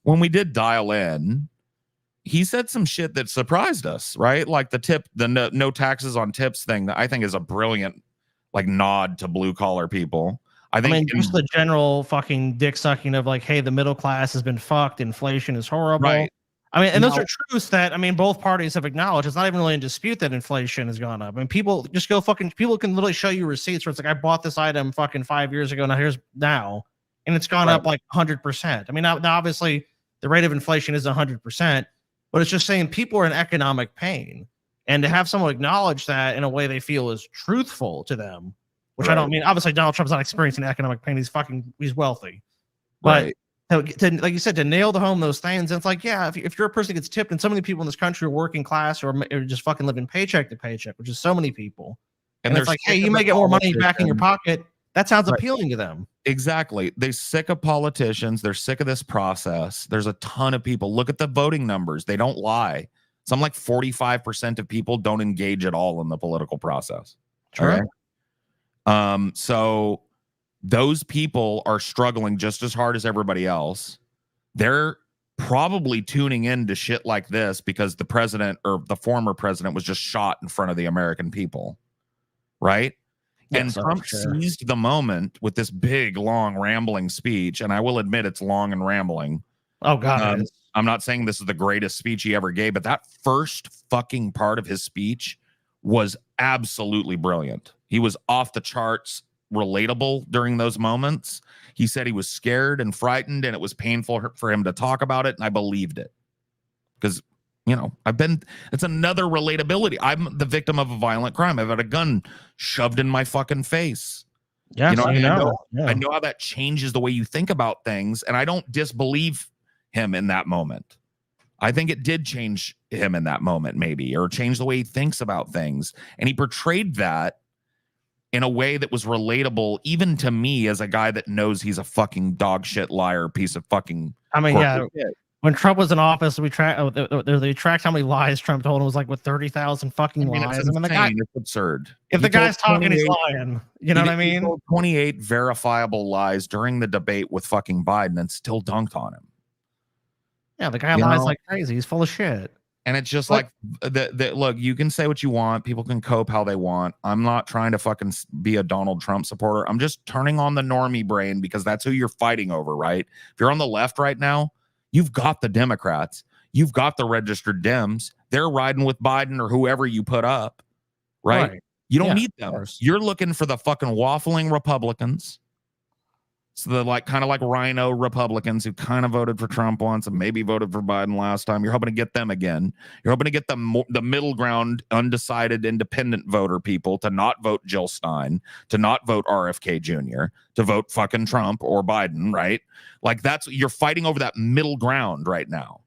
Speaker 1: when we did dial in, he said some shit that surprised us, right? Like the no taxes on tips thing that I think is a brilliant like nod to blue collar people. I think
Speaker 3: just the general fucking dick sucking of like, hey, the middle class has been fucked. Inflation is horrible.
Speaker 1: Right.
Speaker 3: I mean, and those are truths that, I mean, both parties have acknowledged. It's not even really in dispute that inflation has gone up. I mean, people can literally show you receipts where it's like, I bought this item fucking 5 years ago. And it's gone up like 100%. I mean, now obviously the rate of inflation is 100%, but it's just saying people are in economic pain. And to have someone acknowledge that in a way they feel is truthful to them, which I don't mean, obviously Donald Trump's not experiencing economic pain. He's wealthy. But like you said, to nail the home those things, and it's like, yeah, if you're a person that gets tipped, and so many people in this country are working class or just fucking living paycheck to paycheck, which is so many people, and it's like, hey, you may get more money back in your pocket. That sounds appealing to them.
Speaker 1: Exactly. They're sick of politicians. They're sick of this process. There's a ton of people. Look at the voting numbers. They don't lie. Some like 45% of people don't engage at all in the political process.
Speaker 3: Sure.
Speaker 1: Okay? So those people are struggling just as hard as everybody else. They're probably tuning in to shit like this because the president or the former president was just shot in front of the American people. Right? And Trump seized the moment with this big, long, rambling speech. And I will admit it's long and rambling.
Speaker 3: Oh, God.
Speaker 1: I'm not saying this is the greatest speech he ever gave, but that first fucking part of his speech was absolutely brilliant. He was off the charts, relatable during those moments. He said he was scared and frightened, and it was painful for him to talk about it, and I believed it. Because, you know, it's another relatability. I'm the victim of a violent crime. I've had a gun shoved in my fucking face.
Speaker 3: Yeah,
Speaker 1: you know,
Speaker 3: yeah.
Speaker 1: I know how that changes the way you think about things, and I don't disbelieve him in that moment. I think it did change him in that moment, maybe, or change the way he thinks about things. And he portrayed that in a way that was relatable, even to me as a guy that knows he's a fucking dog shit liar, piece of fucking.
Speaker 3: I mean, yeah. When Trump was in office, they tracked how many lies Trump told him. Was like, what, 30,000 fucking lies.
Speaker 1: It's it's absurd.
Speaker 3: If the guy's talking, he's lying. You know what I mean?
Speaker 1: He told 28 verifiable lies during the debate with fucking Biden and still dunked on him.
Speaker 3: Yeah, the guy lies like crazy. He's full of shit.
Speaker 1: And it's just like, look, you can say what you want. People can cope how they want. I'm not trying to fucking be a Donald Trump supporter. I'm just turning on the normie brain because that's who you're fighting over, right? If you're on the left right now, you've got the Democrats. You've got the registered Dems. They're riding with Biden or whoever you put up, right? You don't need them. You're looking for the fucking waffling Republicans. So the kind of like rhino Republicans who kind of voted for Trump once and maybe voted for Biden last time. You're hoping to get them again. You're hoping to get the middle ground, undecided, independent voter people to not vote Jill Stein, to not vote RFK Jr., to vote fucking Trump or Biden, right? Like you're fighting over that middle ground right now.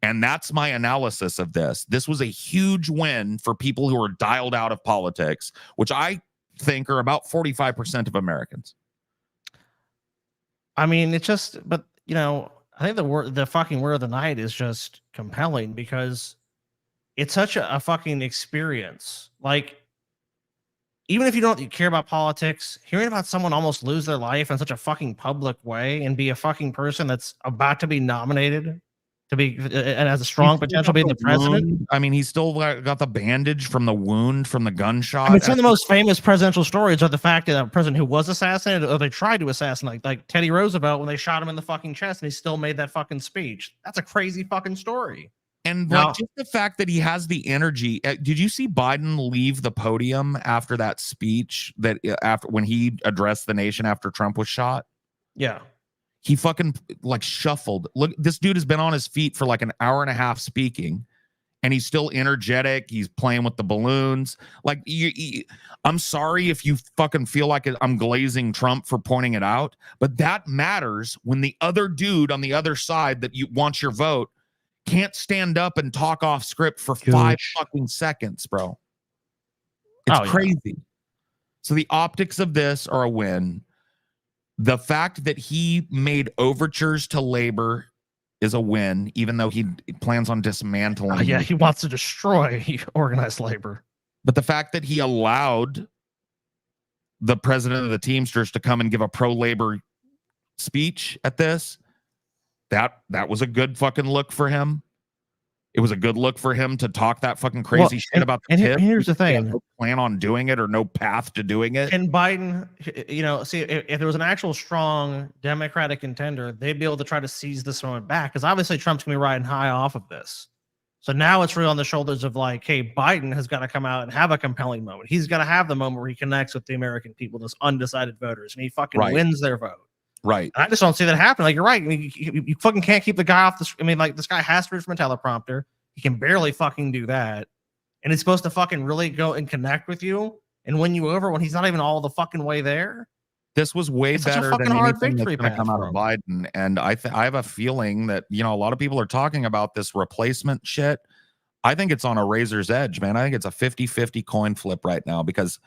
Speaker 1: And that's my analysis of this. This was a huge win for people who are dialed out of politics, which I think are about 45% of Americans.
Speaker 3: I mean, it's just, but you know, I think the fucking word of the night is just compelling because it's such a fucking experience. Like, even if you don't care about politics, hearing about someone almost lose their life in such a fucking public way and be a fucking person that's about to be nominated to be and has a strong potential being the president.
Speaker 1: I mean, he's still got the bandage from the wound from the gunshot.
Speaker 3: I mean, some of the most famous presidential stories are the fact that a president who was assassinated or they tried to assassinate, like Teddy Roosevelt, when they shot him in the fucking chest and he still made that fucking speech. That's a crazy fucking story.
Speaker 1: And like just the fact that he has the energy. Did you see Biden leave the podium after that speech when he addressed the nation after Trump was shot?
Speaker 3: Yeah.
Speaker 1: He fucking shuffled. Look, this dude has been on his feet for like an hour and a half speaking, and he's still energetic. He's playing with the balloons. Like, I'm sorry if you fucking feel like I'm glazing Trump for pointing it out, but that matters when the other dude on the other side that you wants your vote can't stand up and talk off script for 5 fucking seconds, bro. It's crazy. So the optics of this are a win. The fact that he made overtures to labor is a win, even though he plans on dismantling.
Speaker 3: Yeah, he wants to destroy organized labor.
Speaker 1: But the fact that he allowed the president of the Teamsters to come and give a pro-labor speech at this, that was a good fucking look for him. It was a good look for him to talk that fucking crazy shit about the tip.
Speaker 3: Here's the thing.
Speaker 1: No plan on doing it or no path to doing it.
Speaker 3: And Biden, see, if there was an actual strong Democratic contender, they'd be able to try to seize this moment back. Because obviously Trump's going to be riding high off of this. So now it's really on the shoulders of like, hey, Biden has got to come out and have a compelling moment. He's got to have the moment where he connects with the American people, those undecided voters, and he fucking wins their vote.
Speaker 1: Right.
Speaker 3: And I just don't see that happen. Like, you're right. I mean, you fucking can't keep the guy off the. I mean, like, this guy has to read from a teleprompter. He can barely fucking do that. And he's supposed to fucking really go and connect with you and win you over when he's not even all the fucking way there.
Speaker 1: This was way better than anything that's going to come out of Biden. And I have a feeling that, a lot of people are talking about this replacement shit. I think it's on a razor's edge, man. I think it's a 50-50 coin flip right now because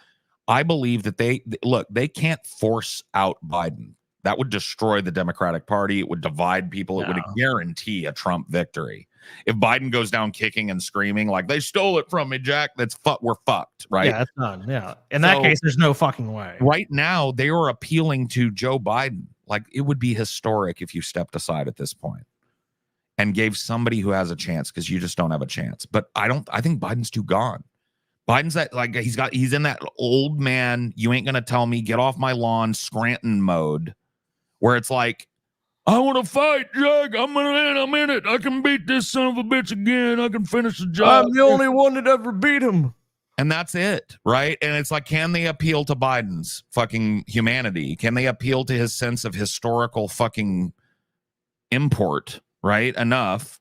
Speaker 1: I believe that they can't force out Biden. That would destroy the Democratic Party. It would divide people. It would guarantee a Trump victory. If Biden goes down kicking and screaming like they stole it from me, Jack, we're fucked, right?
Speaker 3: Yeah, it's done. Yeah. In that case, there's no fucking way.
Speaker 1: Right now, they are appealing to Joe Biden. Like, it would be historic if you stepped aside at this point and gave somebody who has a chance, because you just don't have a chance. But I think Biden's too gone. Biden's that, like, he's in that old man, you ain't gonna tell me, get off my lawn, Scranton mode, where it's like, I want to fight, Jack. I'm in it. I can beat this son of a bitch again. I can finish the job.
Speaker 3: I'm the only one that ever beat him.
Speaker 1: And that's it, right? And it's like, can they appeal to Biden's fucking humanity? Can they appeal to his sense of historical fucking import, right? Enough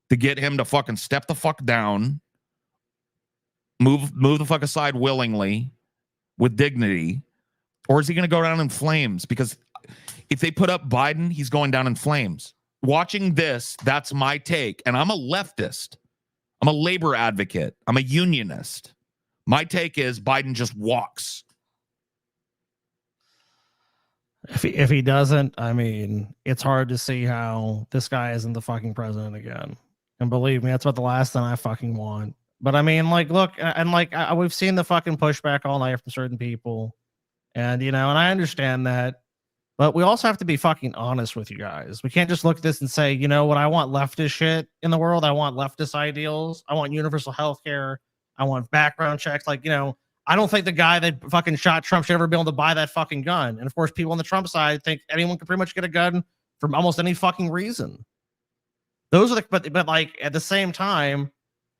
Speaker 1: to get him to fucking step the fuck down, move the fuck aside willingly, with dignity, or is he going to go down in flames? Because if they put up Biden, he's going down in flames. Watching this, that's my take, and I'm a leftist. I'm a labor advocate. I'm a unionist. My take is Biden just walks.
Speaker 3: If he doesn't, I mean, it's hard to see how this guy isn't the fucking president again. And believe me, that's what the last thing I fucking want. But I mean, like, look, and like, we've seen the fucking pushback all night from certain people. And, you know, and I understand that. But we also have to be fucking honest with you guys. We can't just look at this and say, you know what, I want leftist shit in the world. I want leftist ideals. I want universal health care. I want background checks. Like, you know, I don't think the guy that fucking shot Trump should ever be able to buy that fucking gun. And of course, people on the Trump side think anyone can pretty much get a gun from almost any fucking reason. Those are the, but like at the same time,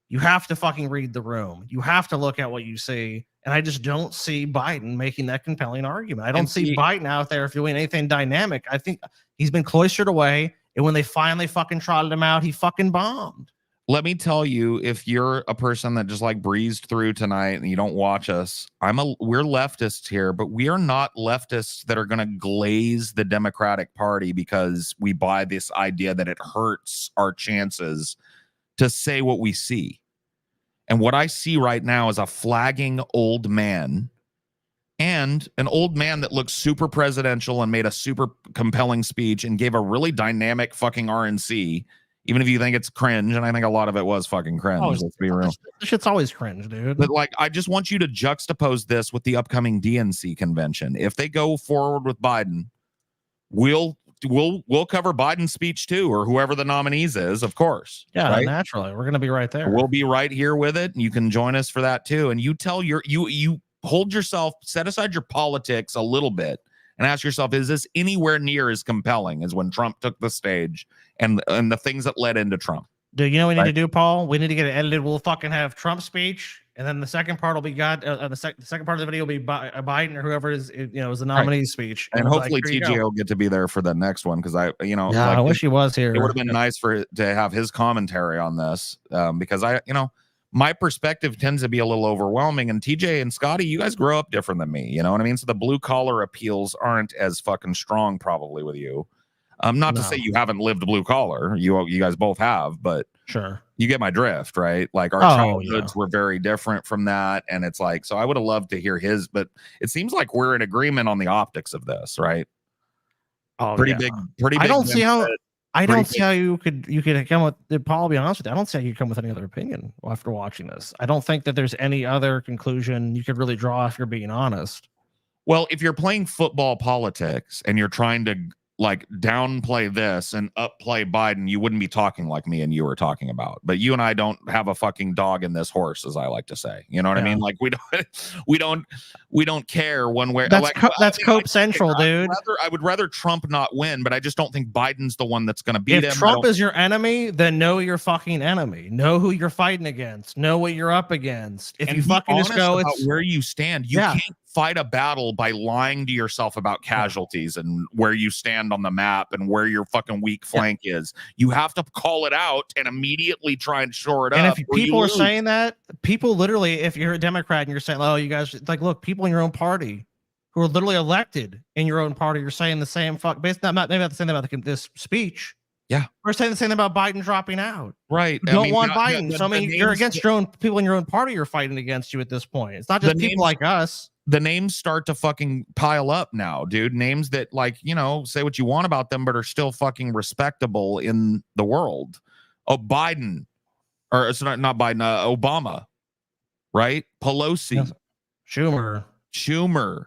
Speaker 3: you have to fucking read the room. You have to look at what you see. And I just don't see Biden making that compelling argument. I don't see Biden out there doing anything dynamic. I think he's been cloistered away. And when they finally fucking trotted him out, he fucking bombed.
Speaker 1: Let me tell you, if you're a person that just like breezed through tonight and you don't watch us, we're leftists here, but we are not leftists that are going to glaze the Democratic Party because we buy this idea that it hurts our chances to say what we see. And what I see right now is a flagging old man, and an old man that looks super presidential and made a super compelling speech and gave a really dynamic fucking RNC. Even if you think it's cringe, and I think a lot of it was fucking cringe, let's be real.
Speaker 3: This shit's always cringe, dude.
Speaker 1: But like, I just want you to juxtapose this with the upcoming DNC convention. If they go forward with Biden, we'll cover Biden's speech too, or whoever the nominees is, of course.
Speaker 3: Yeah,
Speaker 1: right?
Speaker 3: naturally, we're gonna be right there.
Speaker 1: We'll be right here with it, and you can join us for that too. And you tell you hold yourself, set aside your politics a little bit, and ask yourself, is this anywhere near as compelling as when Trump took the stage and the things that led into Trump?
Speaker 3: Do you know what we need to do, Paul? We need to get it edited. We'll fucking have Trump's speech, and then the second part will be the second part of the video will be Biden or whoever is is the nominee's speech,
Speaker 1: and hopefully TJ will get to be there for the next one, because
Speaker 3: I wish he was here.
Speaker 1: It would have been nice to have his commentary on this, because my perspective tends to be a little overwhelming, and TJ and Scotty, you guys grow up different than me, you know what I mean? So the blue collar appeals aren't as fucking strong probably with you. Not to say you haven't lived blue collar, you guys both have, but
Speaker 3: sure,
Speaker 1: you get my drift, right? Like our childhoods were very different from that, and it's like, so I would have loved to hear his, but it seems like we're in agreement on the optics of this, right? Pretty big.
Speaker 3: I don't see how you could come with, Paul, I'll be honest with you, I don't see how you could come with any other opinion after watching this. I don't think that there's any other conclusion you could really draw if you're being honest.
Speaker 1: Well, if you're playing football politics and you're trying to like downplay this and upplay Biden, you wouldn't be talking like me and you were talking about. But you and I don't have a fucking dog in this horse, as I like to say. You know what I mean? Like we don't care one way.
Speaker 3: That's Cope Central, dude.
Speaker 1: I would rather Trump not win, but I just don't think Biden's the one that's going to beat him.
Speaker 3: If Trump is your enemy, then know your fucking enemy. Know who you're fighting against. Know what you're up against. If you fucking just go,
Speaker 1: it's where you stand. You can't fight a battle by lying to yourself about casualties and where you stand on the map and where your fucking weak flank is. You have to call it out and immediately try and shore it up.
Speaker 3: And if people are saying that, people literally, if you're a Democrat and you're saying, oh, you guys, like, look, people in your own party who are literally elected in your own party are saying the same maybe not the same thing about this speech.
Speaker 1: Yeah.
Speaker 3: We're saying the same thing about Biden dropping out.
Speaker 1: Right.
Speaker 3: You don't want Biden. So I mean, you're against your own people in your own party are fighting against you at this point. It's not just people like us.
Speaker 1: The names start to fucking pile up now, dude. Names that, like, say what you want about them, but are still fucking respectable in the world. Oh, Biden, or it's not Biden, Obama, right? Pelosi,
Speaker 3: yes.
Speaker 1: Schumer.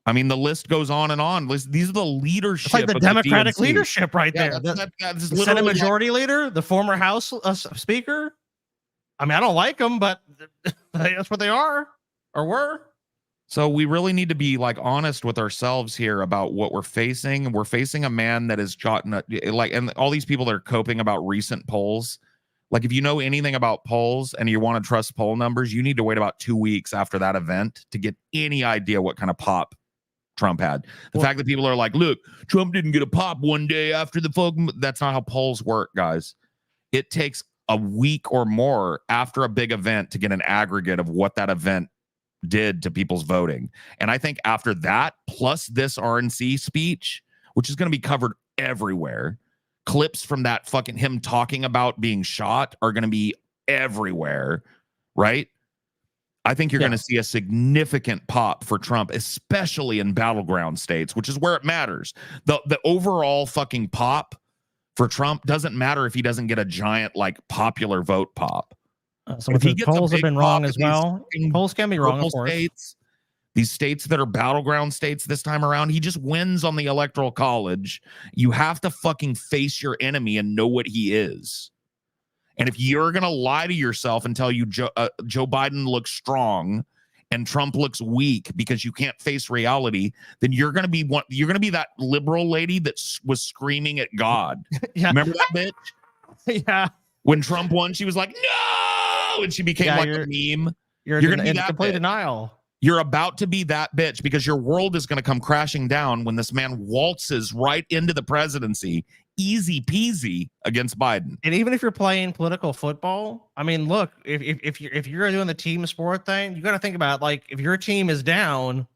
Speaker 1: I mean, the list goes on and on. These are the leadership.
Speaker 3: It's like the Democratic leadership right there.
Speaker 1: That's
Speaker 3: the Senate Majority Leader, the former House Speaker. I mean, I don't like them, but that's what they are or were.
Speaker 1: So we really need to be like honest with ourselves here about what we're facing. We're facing a man that has gotten and all these people that are coping about recent polls. Like, if you know anything about polls and you want to trust poll numbers, you need to wait about 2 weeks after that event to get any idea what kind of pop Trump had. The fact that people are like, look, Trump didn't get a pop one day after the folk. That's not how polls work, guys. It takes a week or more after a big event to get an aggregate of what that event did to people's voting. And I think after that, plus this RNC speech, which is going to be covered everywhere, clips from that fucking him talking about being shot are going to be everywhere, right? I think you're going to see a significant pop for Trump, especially in battleground states, which is where it matters. The overall fucking pop for Trump doesn't matter if he doesn't get a giant, like, popular vote pop.
Speaker 3: So if he gets polls have been wrong as well. Polls can be wrong, of course.
Speaker 1: States, these states that are battleground states this time around, he just wins on the Electoral College. You have to fucking face your enemy and know what he is. And if you're going to lie to yourself and tell you Joe Biden looks strong and Trump looks weak because you can't face reality, then you're going to be that liberal lady that was screaming at God.
Speaker 3: Yeah.
Speaker 1: Remember that bitch?
Speaker 3: Yeah.
Speaker 1: When Trump won, she was like, no, and she became like a meme.
Speaker 3: You're
Speaker 1: going to be
Speaker 3: in
Speaker 1: that
Speaker 3: complete
Speaker 1: bitch.
Speaker 3: denial.
Speaker 1: You're about to be that bitch because your world is going to come crashing down when this man waltzes right into the presidency, easy peasy, against Biden.
Speaker 3: And even if you're playing political football, I mean, look, if you're doing the team sport thing, you got to think about, like, if your team is down,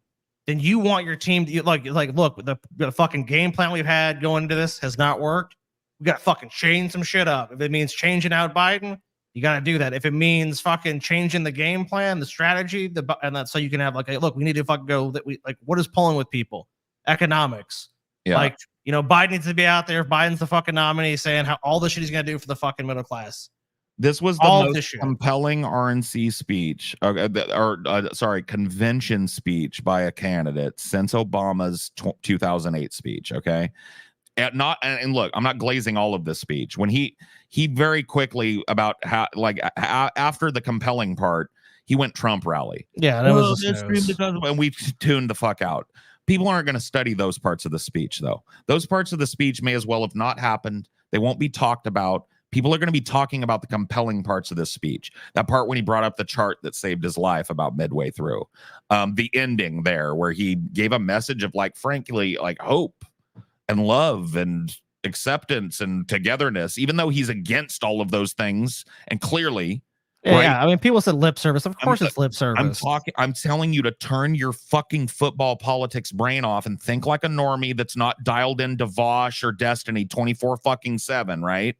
Speaker 3: then you want your team to like look, the fucking game plan we've had going into this has not worked. We got to fucking change some shit up. If it means changing out Biden, you got to do that. If it means fucking changing the game plan, the strategy, and that's so you can have like, look, we need to fucking go that we like, what is pulling with people? Economics.
Speaker 1: Yeah.
Speaker 3: Like, you know, Biden needs to be out there. If Biden's the fucking nominee, saying how all the shit he's going to do for the fucking middle class.
Speaker 1: This was the most compelling RNC speech, convention speech by a candidate since Obama's 2008 speech. Okay. And look, I'm not glazing all of this speech. When he very quickly about how, like, after the compelling part, he went Trump rally.
Speaker 3: Yeah, that was a snooze.
Speaker 1: And we tuned the fuck out. People aren't going to study those parts of the speech, though. Those parts of the speech may as well have not happened. They won't be talked about. People are going to be talking about the compelling parts of this speech. That part when he brought up the chart that saved his life about midway through. The ending there where he gave a message of, like, frankly, like, hope and love and acceptance and togetherness, even though he's against all of those things. And clearly,
Speaker 3: yeah, right? Yeah. I mean, people said lip service. Of course it's lip service.
Speaker 1: I'm telling you to turn your fucking football politics brain off and think like a normie that's not dialed into Vosh or Destiny 24/7, right?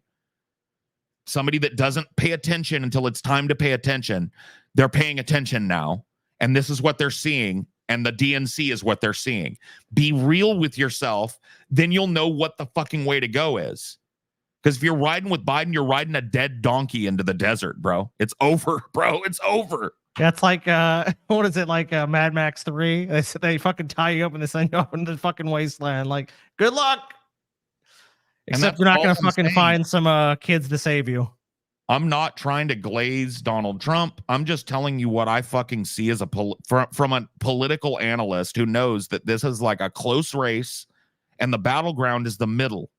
Speaker 1: Somebody that doesn't pay attention until it's time to pay attention. They're paying attention now. And this is what they're seeing. And the DNC is what they're seeing. Be real with yourself. Then you'll know what the fucking way to go is. Because if you're riding with Biden, you're riding a dead donkey into the desert, bro. It's over, bro. It's over.
Speaker 3: That's like, what is it, like Mad Max 3? They fucking tie you up and they send you up into the fucking wasteland. Like, good luck. Except you're not going to fucking find some kids to save you.
Speaker 1: I'm not trying to glaze Donald Trump. I'm just telling you what I fucking see as from a political analyst who knows that this is like a close race and the battleground is the middle.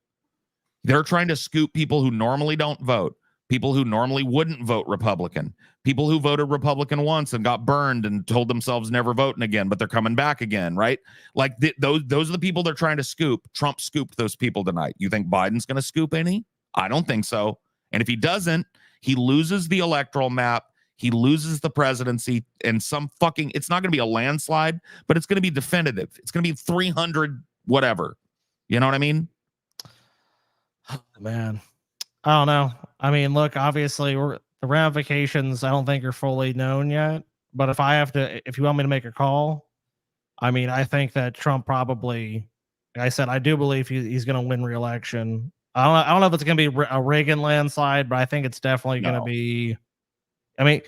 Speaker 1: They're trying to scoop people who normally don't vote, people who normally wouldn't vote Republican, people who voted Republican once and got burned and told themselves never voting again, but they're coming back again, right? Like those are the people they're trying to scoop. Trump scooped those people tonight. You think Biden's going to scoop any? I don't think so. And if he doesn't, he loses the electoral map. He loses the presidency and it's not going to be a landslide, but it's going to be definitive. It's going to be 300, whatever. You know what I mean?
Speaker 3: Oh, man, I don't know. I mean, look, obviously the ramifications I don't think are fully known yet, but if you want me to make a call, I mean, I think that Trump probably, like I said, I do believe he's going to win re-election. I don't know if it's going to be a Reagan landslide, but I think it's definitely going to be. I mean,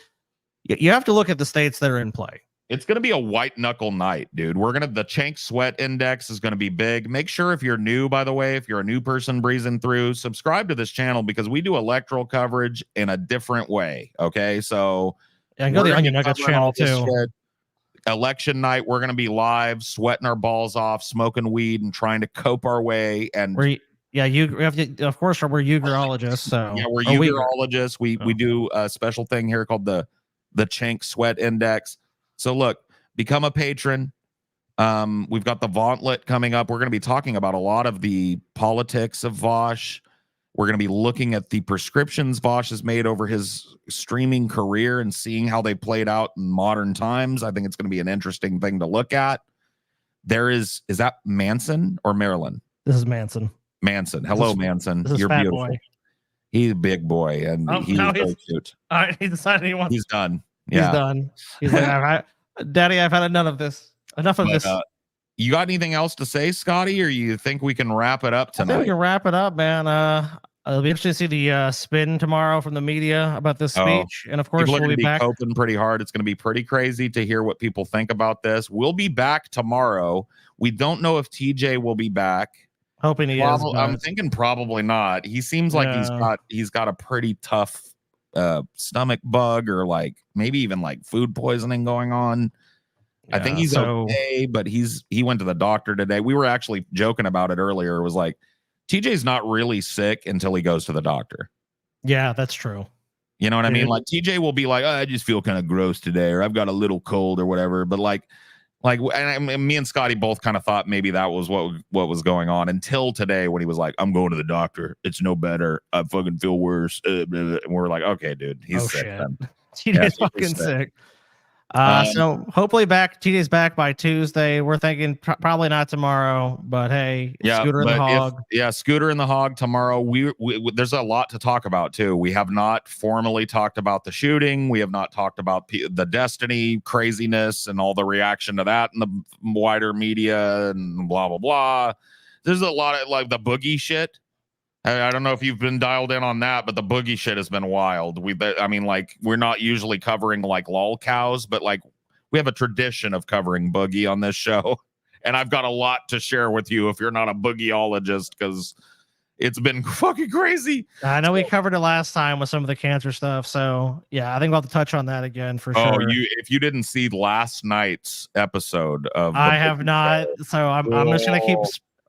Speaker 3: you have to look at the states that are in play.
Speaker 1: It's going to be a white knuckle night, dude. The Chank Sweat Index is going to be big. Make sure if you're new, by the way, if you're a new person breezing through, subscribe to this channel because we do electoral coverage in a different way. Okay. So
Speaker 3: and go to the Onion Nuggets channel too.
Speaker 1: Election night, we're going to be live, sweating our balls off, smoking weed and trying to cope our way. And
Speaker 3: Yeah, you have to, of course, we're Uyghurologists. So
Speaker 1: Yeah, we're
Speaker 3: or Uyghur.
Speaker 1: Uyghurologists. We do a special thing here called the Chink Sweat Index. So look, become a patron. We've got the Vauntlet coming up. We're going to be talking about a lot of the politics of Vosh. We're going to be looking at the prescriptions Vosh has made over his streaming career and seeing how they played out in modern times. I think it's going to be an interesting thing to look at. Is that Manson or Marilyn?
Speaker 3: This is Manson.
Speaker 1: Manson. Hello, Manson.
Speaker 3: This is
Speaker 1: You're
Speaker 3: Fat
Speaker 1: beautiful.
Speaker 3: Boy.
Speaker 1: He's a big boy, and he's very cute.
Speaker 3: All right, he decided he wants.
Speaker 1: He's done. Yeah.
Speaker 3: He's done. He's like, Daddy, I've had enough of this. Enough of this.
Speaker 1: You got anything else to say, Scotty, or you think we can wrap it up
Speaker 3: I think
Speaker 1: tonight?
Speaker 3: we can wrap it up, man. It'll be interesting to see the spin tomorrow from the media about this speech, and of course
Speaker 1: people are
Speaker 3: we'll
Speaker 1: going to
Speaker 3: be back.
Speaker 1: coping pretty hard. It's going to be pretty crazy to hear what people think about this. We'll be back tomorrow. We don't know if TJ will be back.
Speaker 3: Hoping he is.
Speaker 1: I'm thinking probably not. He seems like he's got a pretty tough stomach bug, or like maybe even like food poisoning going on. I think he's okay, but he went to the doctor today. We were actually joking about it earlier. It was like, TJ's not really sick until he goes to the doctor.
Speaker 3: Yeah, that's true.
Speaker 1: You know what I mean? Like TJ will be like, I just feel kind of gross today, or I've got a little cold or whatever. But and me and Scotty both kind of thought maybe that was what was going on until today when he was like, I'm going to the doctor. It's no better. I fucking feel worse. And we're like, okay, dude, he's sick.
Speaker 3: TJ's fucking sick. So hopefully TJ's back by Tuesday. We're thinking probably not tomorrow, but hey, Scooter and the Hog.
Speaker 1: Scooter and the Hog tomorrow. We there's a lot to talk about too. We have not formally talked about the shooting. We have not talked about the Destiny craziness and all the reaction to that in the wider media and blah blah blah. There's a lot of like the boogie shit. I don't know if you've been dialed in on that, but the boogie shit has been wild. We're not usually covering like lol cows, but like we have a tradition of covering boogie on this show. And I've got a lot to share with you if you're not a boogieologist, because it's been fucking crazy.
Speaker 3: I know we covered it last time with some of the cancer stuff. So yeah, I think we'll have to touch on that again for sure.
Speaker 1: If you didn't see last night's episode of
Speaker 3: I have not. So I'm just going to keep.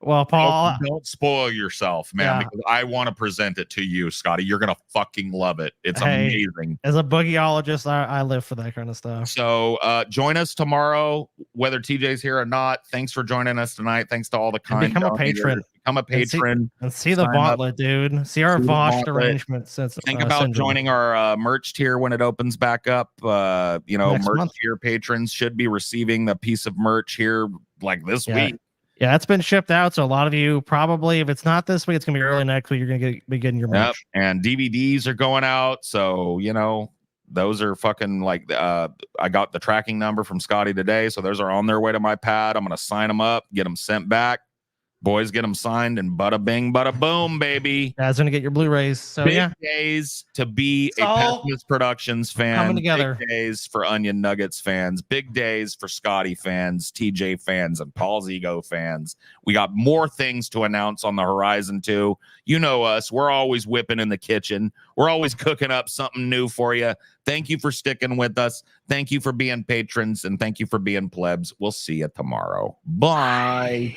Speaker 3: Well, Paul,
Speaker 1: don't spoil yourself, man, because I want to present it to you, Scotty. You're gonna fucking love it. It's amazing.
Speaker 3: As a boogieologist, I live for that kind of stuff.
Speaker 1: So join us tomorrow, whether TJ's here or not. Thanks for joining us tonight. Thanks to all the kind.
Speaker 3: Become a patron.
Speaker 1: Become a patron
Speaker 3: and see the Vauntlet, dude. See our Vosh arrangements.
Speaker 1: Think about joining our merch tier when it opens back up. Merch tier patrons should be receiving a piece of merch here like this week.
Speaker 3: Yeah, it's been shipped out. So a lot of you probably, if it's not this week, it's gonna be early next week. You're gonna be getting your merch.
Speaker 1: Yep. And DVDs are going out. So those are fucking like I got the tracking number from Scotty today. So those are on their way to my pad. I'm gonna sign them up, get them sent back. Boys get them signed, and bada bing, bada boom, baby.
Speaker 3: That's gonna get your Blu-rays. So
Speaker 1: big days to be a Pessimist Productions fan.
Speaker 3: Coming together.
Speaker 1: Big days for Onion Nuggets fans. Big days for Scotty fans, TJ fans, and Paul's Ego fans. We got more things to announce on the horizon too. You know us. We're always whipping in the kitchen. We're always cooking up something new for you. Thank you for sticking with us. Thank you for being patrons, and thank you for being plebs. We'll see you tomorrow. Bye.